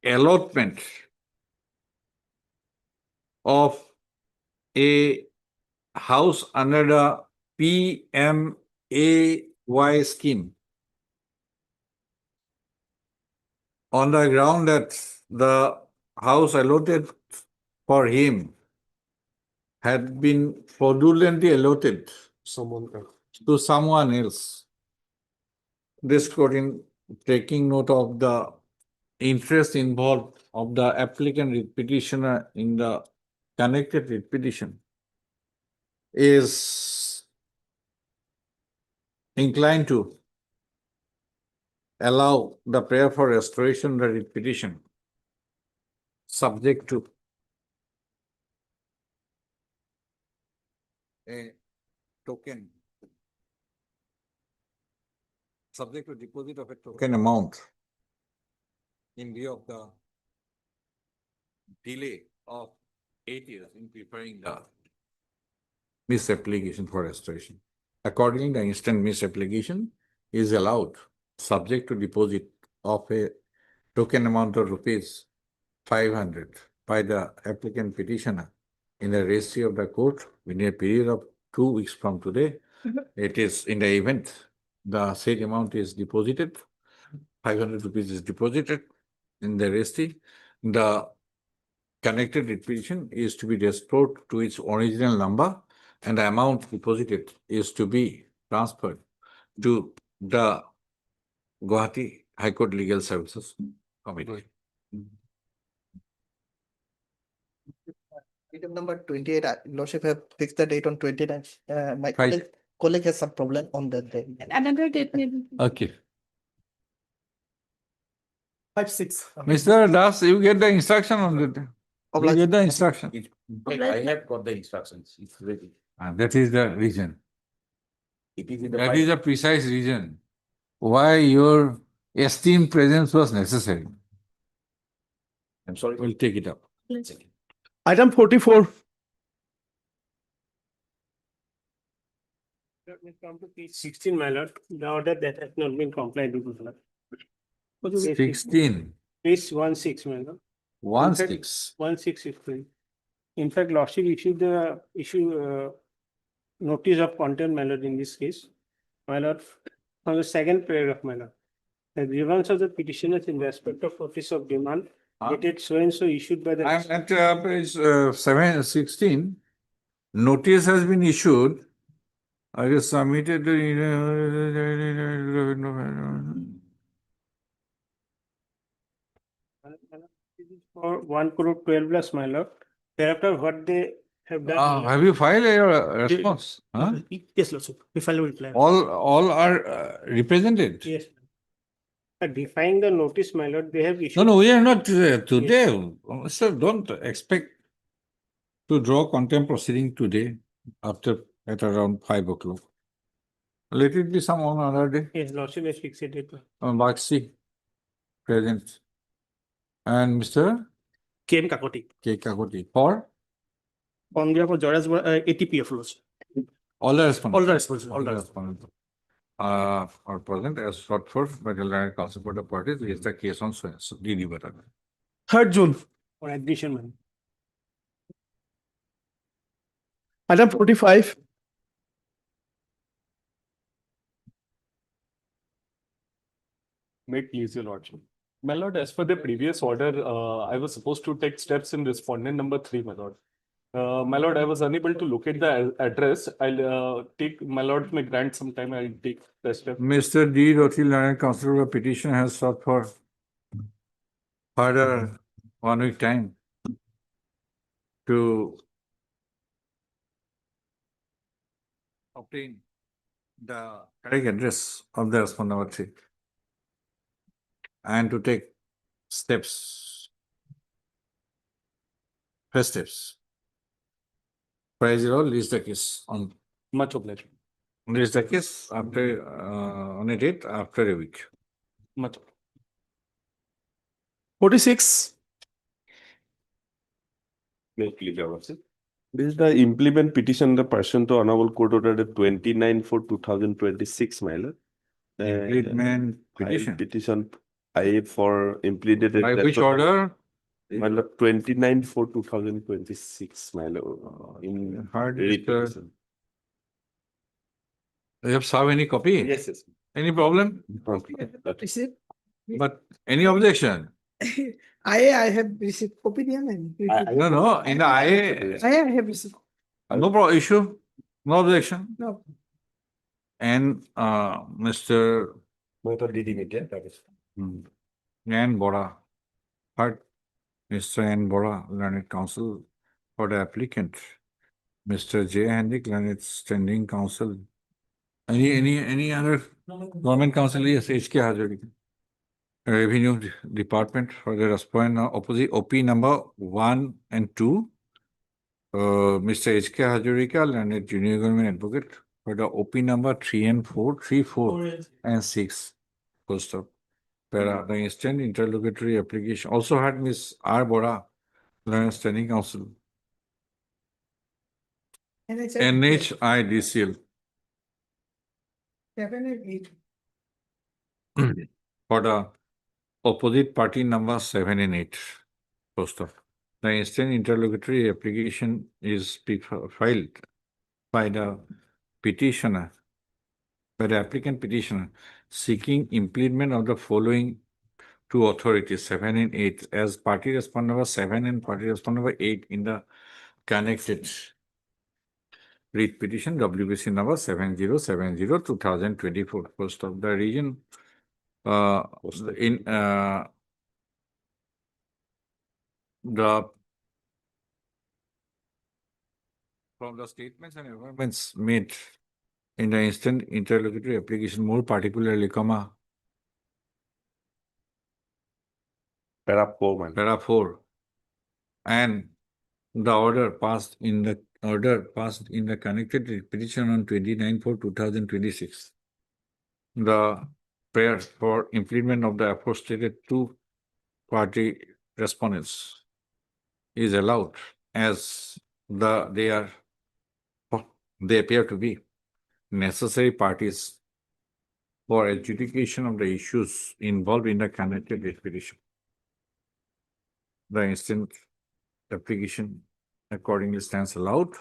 [SPEAKER 2] allotment of a house under the PMAY scheme on the ground that the house allotted for him had been fraudulently allotted to someone else. This court, in taking note of the interest involved of the applicant writ petitioner in the connected writ petition, is inclined to allow the prayer for restoration of the writ petition subject to a token, subject to deposit of a token amount in view of the delay of 8 years in preparing the misapplication for restoration. Accordingly, the instant misapplication is allowed subject to deposit of a token amount of ₹500 by the applicant petitioner in the registry of the court within a period of 2 weeks from today. It is in the event the said amount is deposited, ₹500 is deposited in the registry, the connected writ petition is to be restored to its original number, and the amount deposited is to be transferred to the Gauhati High Court Legal Services Committee.
[SPEAKER 10] Item number 28, Lordship have fixed the date on 29. My
[SPEAKER 2] Right.
[SPEAKER 10] colleague has some problem on that day.
[SPEAKER 22] Another date maybe.
[SPEAKER 2] Okay.
[SPEAKER 12] 5/6.
[SPEAKER 2] Mr. Das, you get the instruction on that. You
[SPEAKER 10] Obliged.
[SPEAKER 2] get the instruction.
[SPEAKER 19] I have got the instructions. It's ready.
[SPEAKER 2] And that is the reason.
[SPEAKER 4] It is in the
[SPEAKER 2] That
[SPEAKER 4] file.
[SPEAKER 2] is the precise reason why your esteemed presence was necessary.
[SPEAKER 4] I'm sorry.
[SPEAKER 2] We'll take it up.
[SPEAKER 5] Item 44.
[SPEAKER 23] Let me come to page 16, my lord. The order that has not been complied with, my lord. Go to page
[SPEAKER 2] 16.
[SPEAKER 23] Page 16, my lord.
[SPEAKER 2] 16.
[SPEAKER 23] 16. In fact, lordship issued the notice of contempt, my lord, in this case. My lord, from the second paragraph, my lord. The grievance of the petitioners in respect of notice of demand dated so and so issued by the.
[SPEAKER 2] I'm at page 16. Notice has been issued. I just submitted
[SPEAKER 23] For 1 crore 12 lakhs, my lord. Thereafter, what they have done. my lord.
[SPEAKER 2] have you filed your response? Huh?
[SPEAKER 23] Yes, lordship. We file a reply.
[SPEAKER 2] All are represented.
[SPEAKER 23] Yes. Defying the notice, my lord, they have issued.
[SPEAKER 2] No, we are not today. Sir, don't expect to draw contempt proceeding today at around 5 o'clock. Let it be some on another day.
[SPEAKER 23] Yes, lordship has fixed it.
[SPEAKER 2] Baxi, present. And Mr.
[SPEAKER 23] KM Kakoti.
[SPEAKER 2] K. Kakoti. For
[SPEAKER 23] On behalf of Joras, ATPF lordship.
[SPEAKER 2] all the respondents.
[SPEAKER 23] All the respondents.
[SPEAKER 2] All the respondents are present as sought for by the Land Council for the parties. Is the case on so DD button.
[SPEAKER 5] 3rd June.
[SPEAKER 23] For admission, man.
[SPEAKER 5] Item 45.
[SPEAKER 1] May it please your lordship. My lord, as per the previous order, I was supposed to take steps in respondent number 3, my lord. My lord, I was unable to locate the address. I'll take, my lord may grant some time, I'll take the step.
[SPEAKER 2] Mr. D. Rothil, Land Council petition has sought for further 1 week time to obtain the correct address of the respondent number 3 and to take steps, first steps. Procedural list the case on.
[SPEAKER 1] Much obliged.
[SPEAKER 2] List the case after on a date after a week.
[SPEAKER 1] Much.
[SPEAKER 5] 46.
[SPEAKER 4] May it please your lordship. This is the implement petition the person to Honorable Court Order 29/4/2026, my lord.
[SPEAKER 2] Impleadment petition.
[SPEAKER 4] Petition I for implemented.
[SPEAKER 2] By which order?
[SPEAKER 4] My lord, 29/4/2026, my lord. In
[SPEAKER 2] Hard
[SPEAKER 4] petition.
[SPEAKER 2] You have served any copy?
[SPEAKER 4] Yes, yes.
[SPEAKER 2] Any problem?
[SPEAKER 18] Receipt.
[SPEAKER 2] But any objection?
[SPEAKER 18] I have received opinion.
[SPEAKER 2] No. In the IA.
[SPEAKER 18] I have received.
[SPEAKER 2] No issue. No objection.
[SPEAKER 18] No.
[SPEAKER 2] And Mr. N. Bora. Heard Mr. N. Bora, Learned Counsel for the applicant. Mr. J. Hendik, Learned Standing Counsel. Any other government counsel? Yes, H.K. Hazari. Revenue Department for the respondent opposite OP number 1 and 2. Mr. H.K. Hazarika, Learned Junior Government Advocate for the OP number 3 and 4, 3, 4 and 6. Full stop. The instant interlocutory application also had Ms. R. Bora, Learned Standing Counsel. NHIDCL.
[SPEAKER 18] 7 and 8.
[SPEAKER 2] For the opposite party number 7 and 8. Post of. The instant interlocutory application is filed by the petitioner, by the applicant petitioner, seeking impleadment of the following two authorities, 7 and 8, as party respondent number 7 and party respondent number 8 in the connected writ petition WBC number 7070/2024. Post of the region from the statements and arguments made in the instant interlocutory application, more particularly, Para 4, and the order passed in the order passed in the connected petition on 29/4/2026. The prayer for impleadment of the aforesaid two-party respondents is allowed as they appear to be necessary parties for adjudication of the issues involved in the connected petition. The instant application accordingly stands allowed.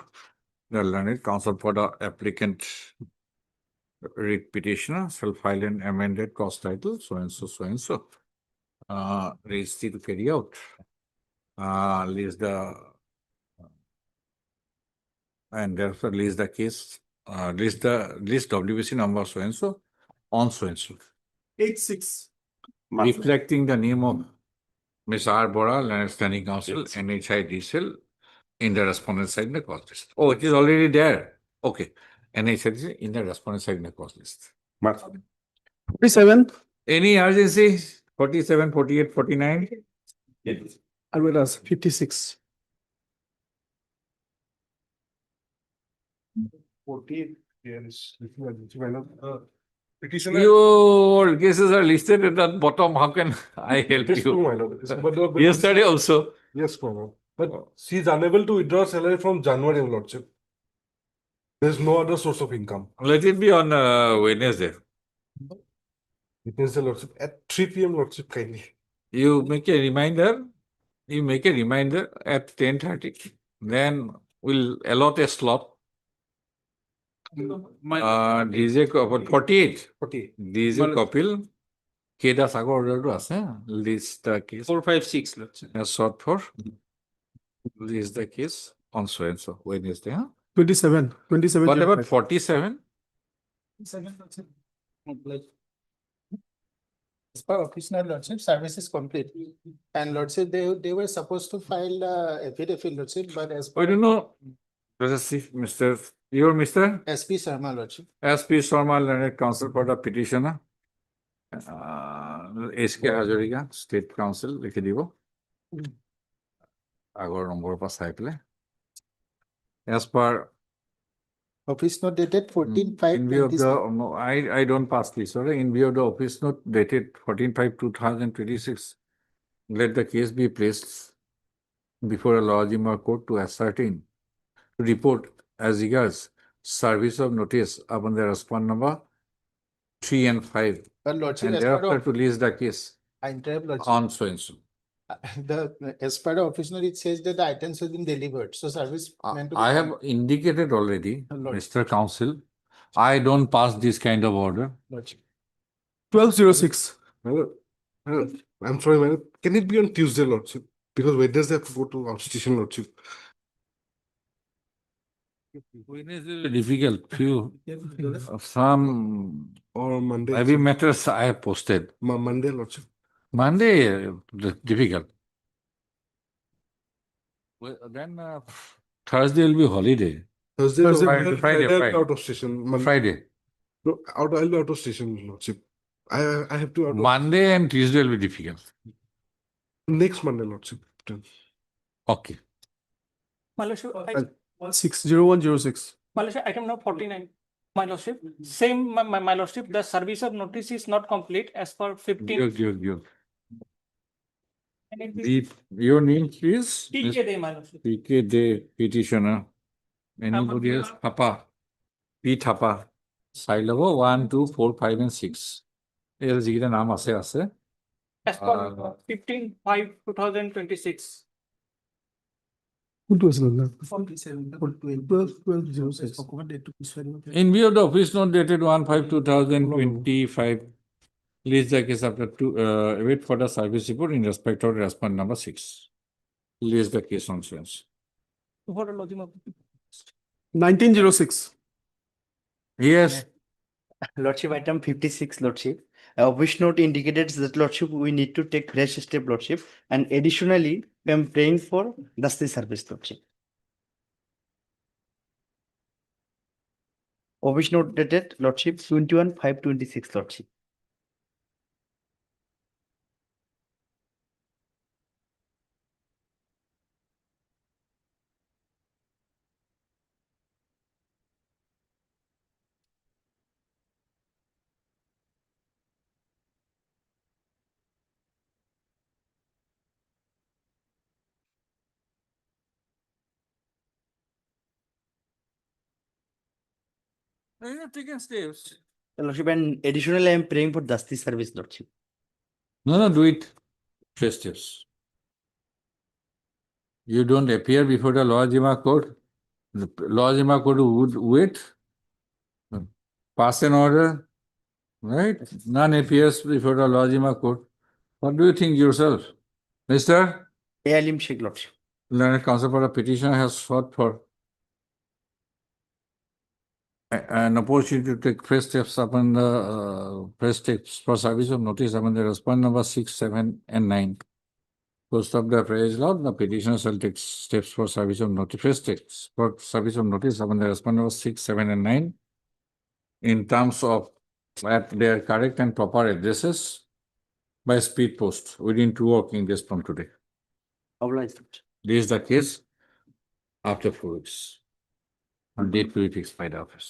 [SPEAKER 2] The learned counsel for the applicant petitioner shall file an amended cause title, so and so. Registry to carry out. List the and therefore list the case, list WBC number so and so on so and so.
[SPEAKER 6] 86.
[SPEAKER 2] Reflecting the name of Ms. R. Bora, Learned Standing Counsel, NHI DSL, in the respondent side in the cause list. Oh, it is already there. Okay. NHI DSL in the respondent side in the cause list.
[SPEAKER 6] 47.
[SPEAKER 2] Any urgency? 47, 48, 49?
[SPEAKER 6] Yes. As well as 56. 48. Yes. Petitioner.
[SPEAKER 2] Your cases are listed at the bottom. How can I help
[SPEAKER 6] Yes, true, my
[SPEAKER 2] you?
[SPEAKER 6] lord. But
[SPEAKER 2] Yesterday also.
[SPEAKER 6] Yes, my lord. But she is unable to withdraw salary from January, your lordship. There is no other source of income.
[SPEAKER 2] Let it be on Wednesday.
[SPEAKER 6] Wednesday, lordship. At 3 p.m., lordship, kindly.
[SPEAKER 2] You make a reminder. You make a reminder at 10:30. Then we'll allot a slot. DJ 48.
[SPEAKER 6] 48.
[SPEAKER 2] DJ Kapil. Keda Sagar order to us. List the case.
[SPEAKER 8] 456, lordship.
[SPEAKER 2] Short for. List the case on so and so. Wednesday.
[SPEAKER 6] 27. 27.
[SPEAKER 2] What about 47?
[SPEAKER 18] As per official lordship, service is complete. And lordship, they were supposed to file affidavit lordship, but as
[SPEAKER 2] I don't know. Let us see, Mr. You're Mr.
[SPEAKER 18] SP Sharma lordship.
[SPEAKER 2] SP Sharma, Learned Counsel for the petitioner. SK Hazarika, State Council, লিখে দিব আগৰ number পৰা চাই পেলাই as per
[SPEAKER 18] Office note dated 14/5.
[SPEAKER 2] in view of the I don't pass this, sorry, in view of the office note dated 14/5/2026, let the case be placed before a Lodging court to ascertain, to report as regards service of notice upon the respond number 3 and 5,
[SPEAKER 18] But lordship,
[SPEAKER 2] and
[SPEAKER 18] as part
[SPEAKER 2] thereafter
[SPEAKER 18] of,
[SPEAKER 2] to list the case
[SPEAKER 18] I interrupt lordship.
[SPEAKER 2] on so and so.
[SPEAKER 18] As part of office note, it says that the items have been delivered. So service meant to be
[SPEAKER 2] I have indicated already,
[SPEAKER 18] Lord.
[SPEAKER 2] Mr. Counsel, I don't pass this kind of order.
[SPEAKER 18] lordship.
[SPEAKER 6] 1206. I'm sorry, madam. Can it be on Tuesday, lordship? Because Wednesday I have to go to outstation, lordship.
[SPEAKER 2] Difficult, few of some
[SPEAKER 6] Or Monday.
[SPEAKER 2] heavy matters I have posted.
[SPEAKER 6] Monday, lordship.
[SPEAKER 2] Monday, difficult. Well, then Thursday will be holiday.
[SPEAKER 6] Thursday,
[SPEAKER 2] Friday,
[SPEAKER 6] I'll be
[SPEAKER 2] Friday.
[SPEAKER 6] out of station.
[SPEAKER 2] Friday.
[SPEAKER 6] No, I'll be out of station, lordship. I have to out of
[SPEAKER 2] Monday and Tuesday will be difficult.
[SPEAKER 6] next Monday, lordship.
[SPEAKER 2] Okay.
[SPEAKER 8] My lordship,
[SPEAKER 6] 60106.
[SPEAKER 8] my lordship, item number 49. My lordship, same, my lordship, the service of notice is not complete as per 15.
[SPEAKER 2] Good. Your name please?
[SPEAKER 8] TK Day, my lordship.
[SPEAKER 2] PK Day petitioner. Anybody else? Thapa. P Thapa. Side level 1, 2, 4, 5, and 6. Here is the name ase.
[SPEAKER 8] As per 15/5/2026.
[SPEAKER 2] In view of the office note dated 1/5/2025, list the case after wait for the service report in respect of respondent number 6. List the case on sense.
[SPEAKER 6] 1906.
[SPEAKER 2] Yes.
[SPEAKER 11] Lordship, item 56, Lordship. Which note indicates that, Lordship, we need to take fresh step, Lordship. And additionally, I am praying for Dusty service, Lordship. Which note dated, Lordship, 21/5/26, Lordship.
[SPEAKER 2] I have taken steps.
[SPEAKER 11] Your Lordship, and additionally, I am praying for justice service, Lordship.
[SPEAKER 2] No, do it. 3 steps. You don't appear before the Lojima court. The Lojima court would wait, pass an order, right? None appears before the Lojima court. What do you think yourself? Mr.
[SPEAKER 11] Alim Sheikh, Lordship.
[SPEAKER 2] Learned counsel for the petitioner has sought for an opportunity to take first steps upon the first steps for service of notice upon the respondent number 6, 7, and 9. Post of the phrase law, the petitioner shall take steps for service of notice, first steps for service of notice upon the respondent number 6, 7, and 9 in terms of at their correct and proper addresses by speed post within 2 working days from today.
[SPEAKER 11] Obliged.
[SPEAKER 2] This is the case after 4 weeks. On date to be fixed by the office.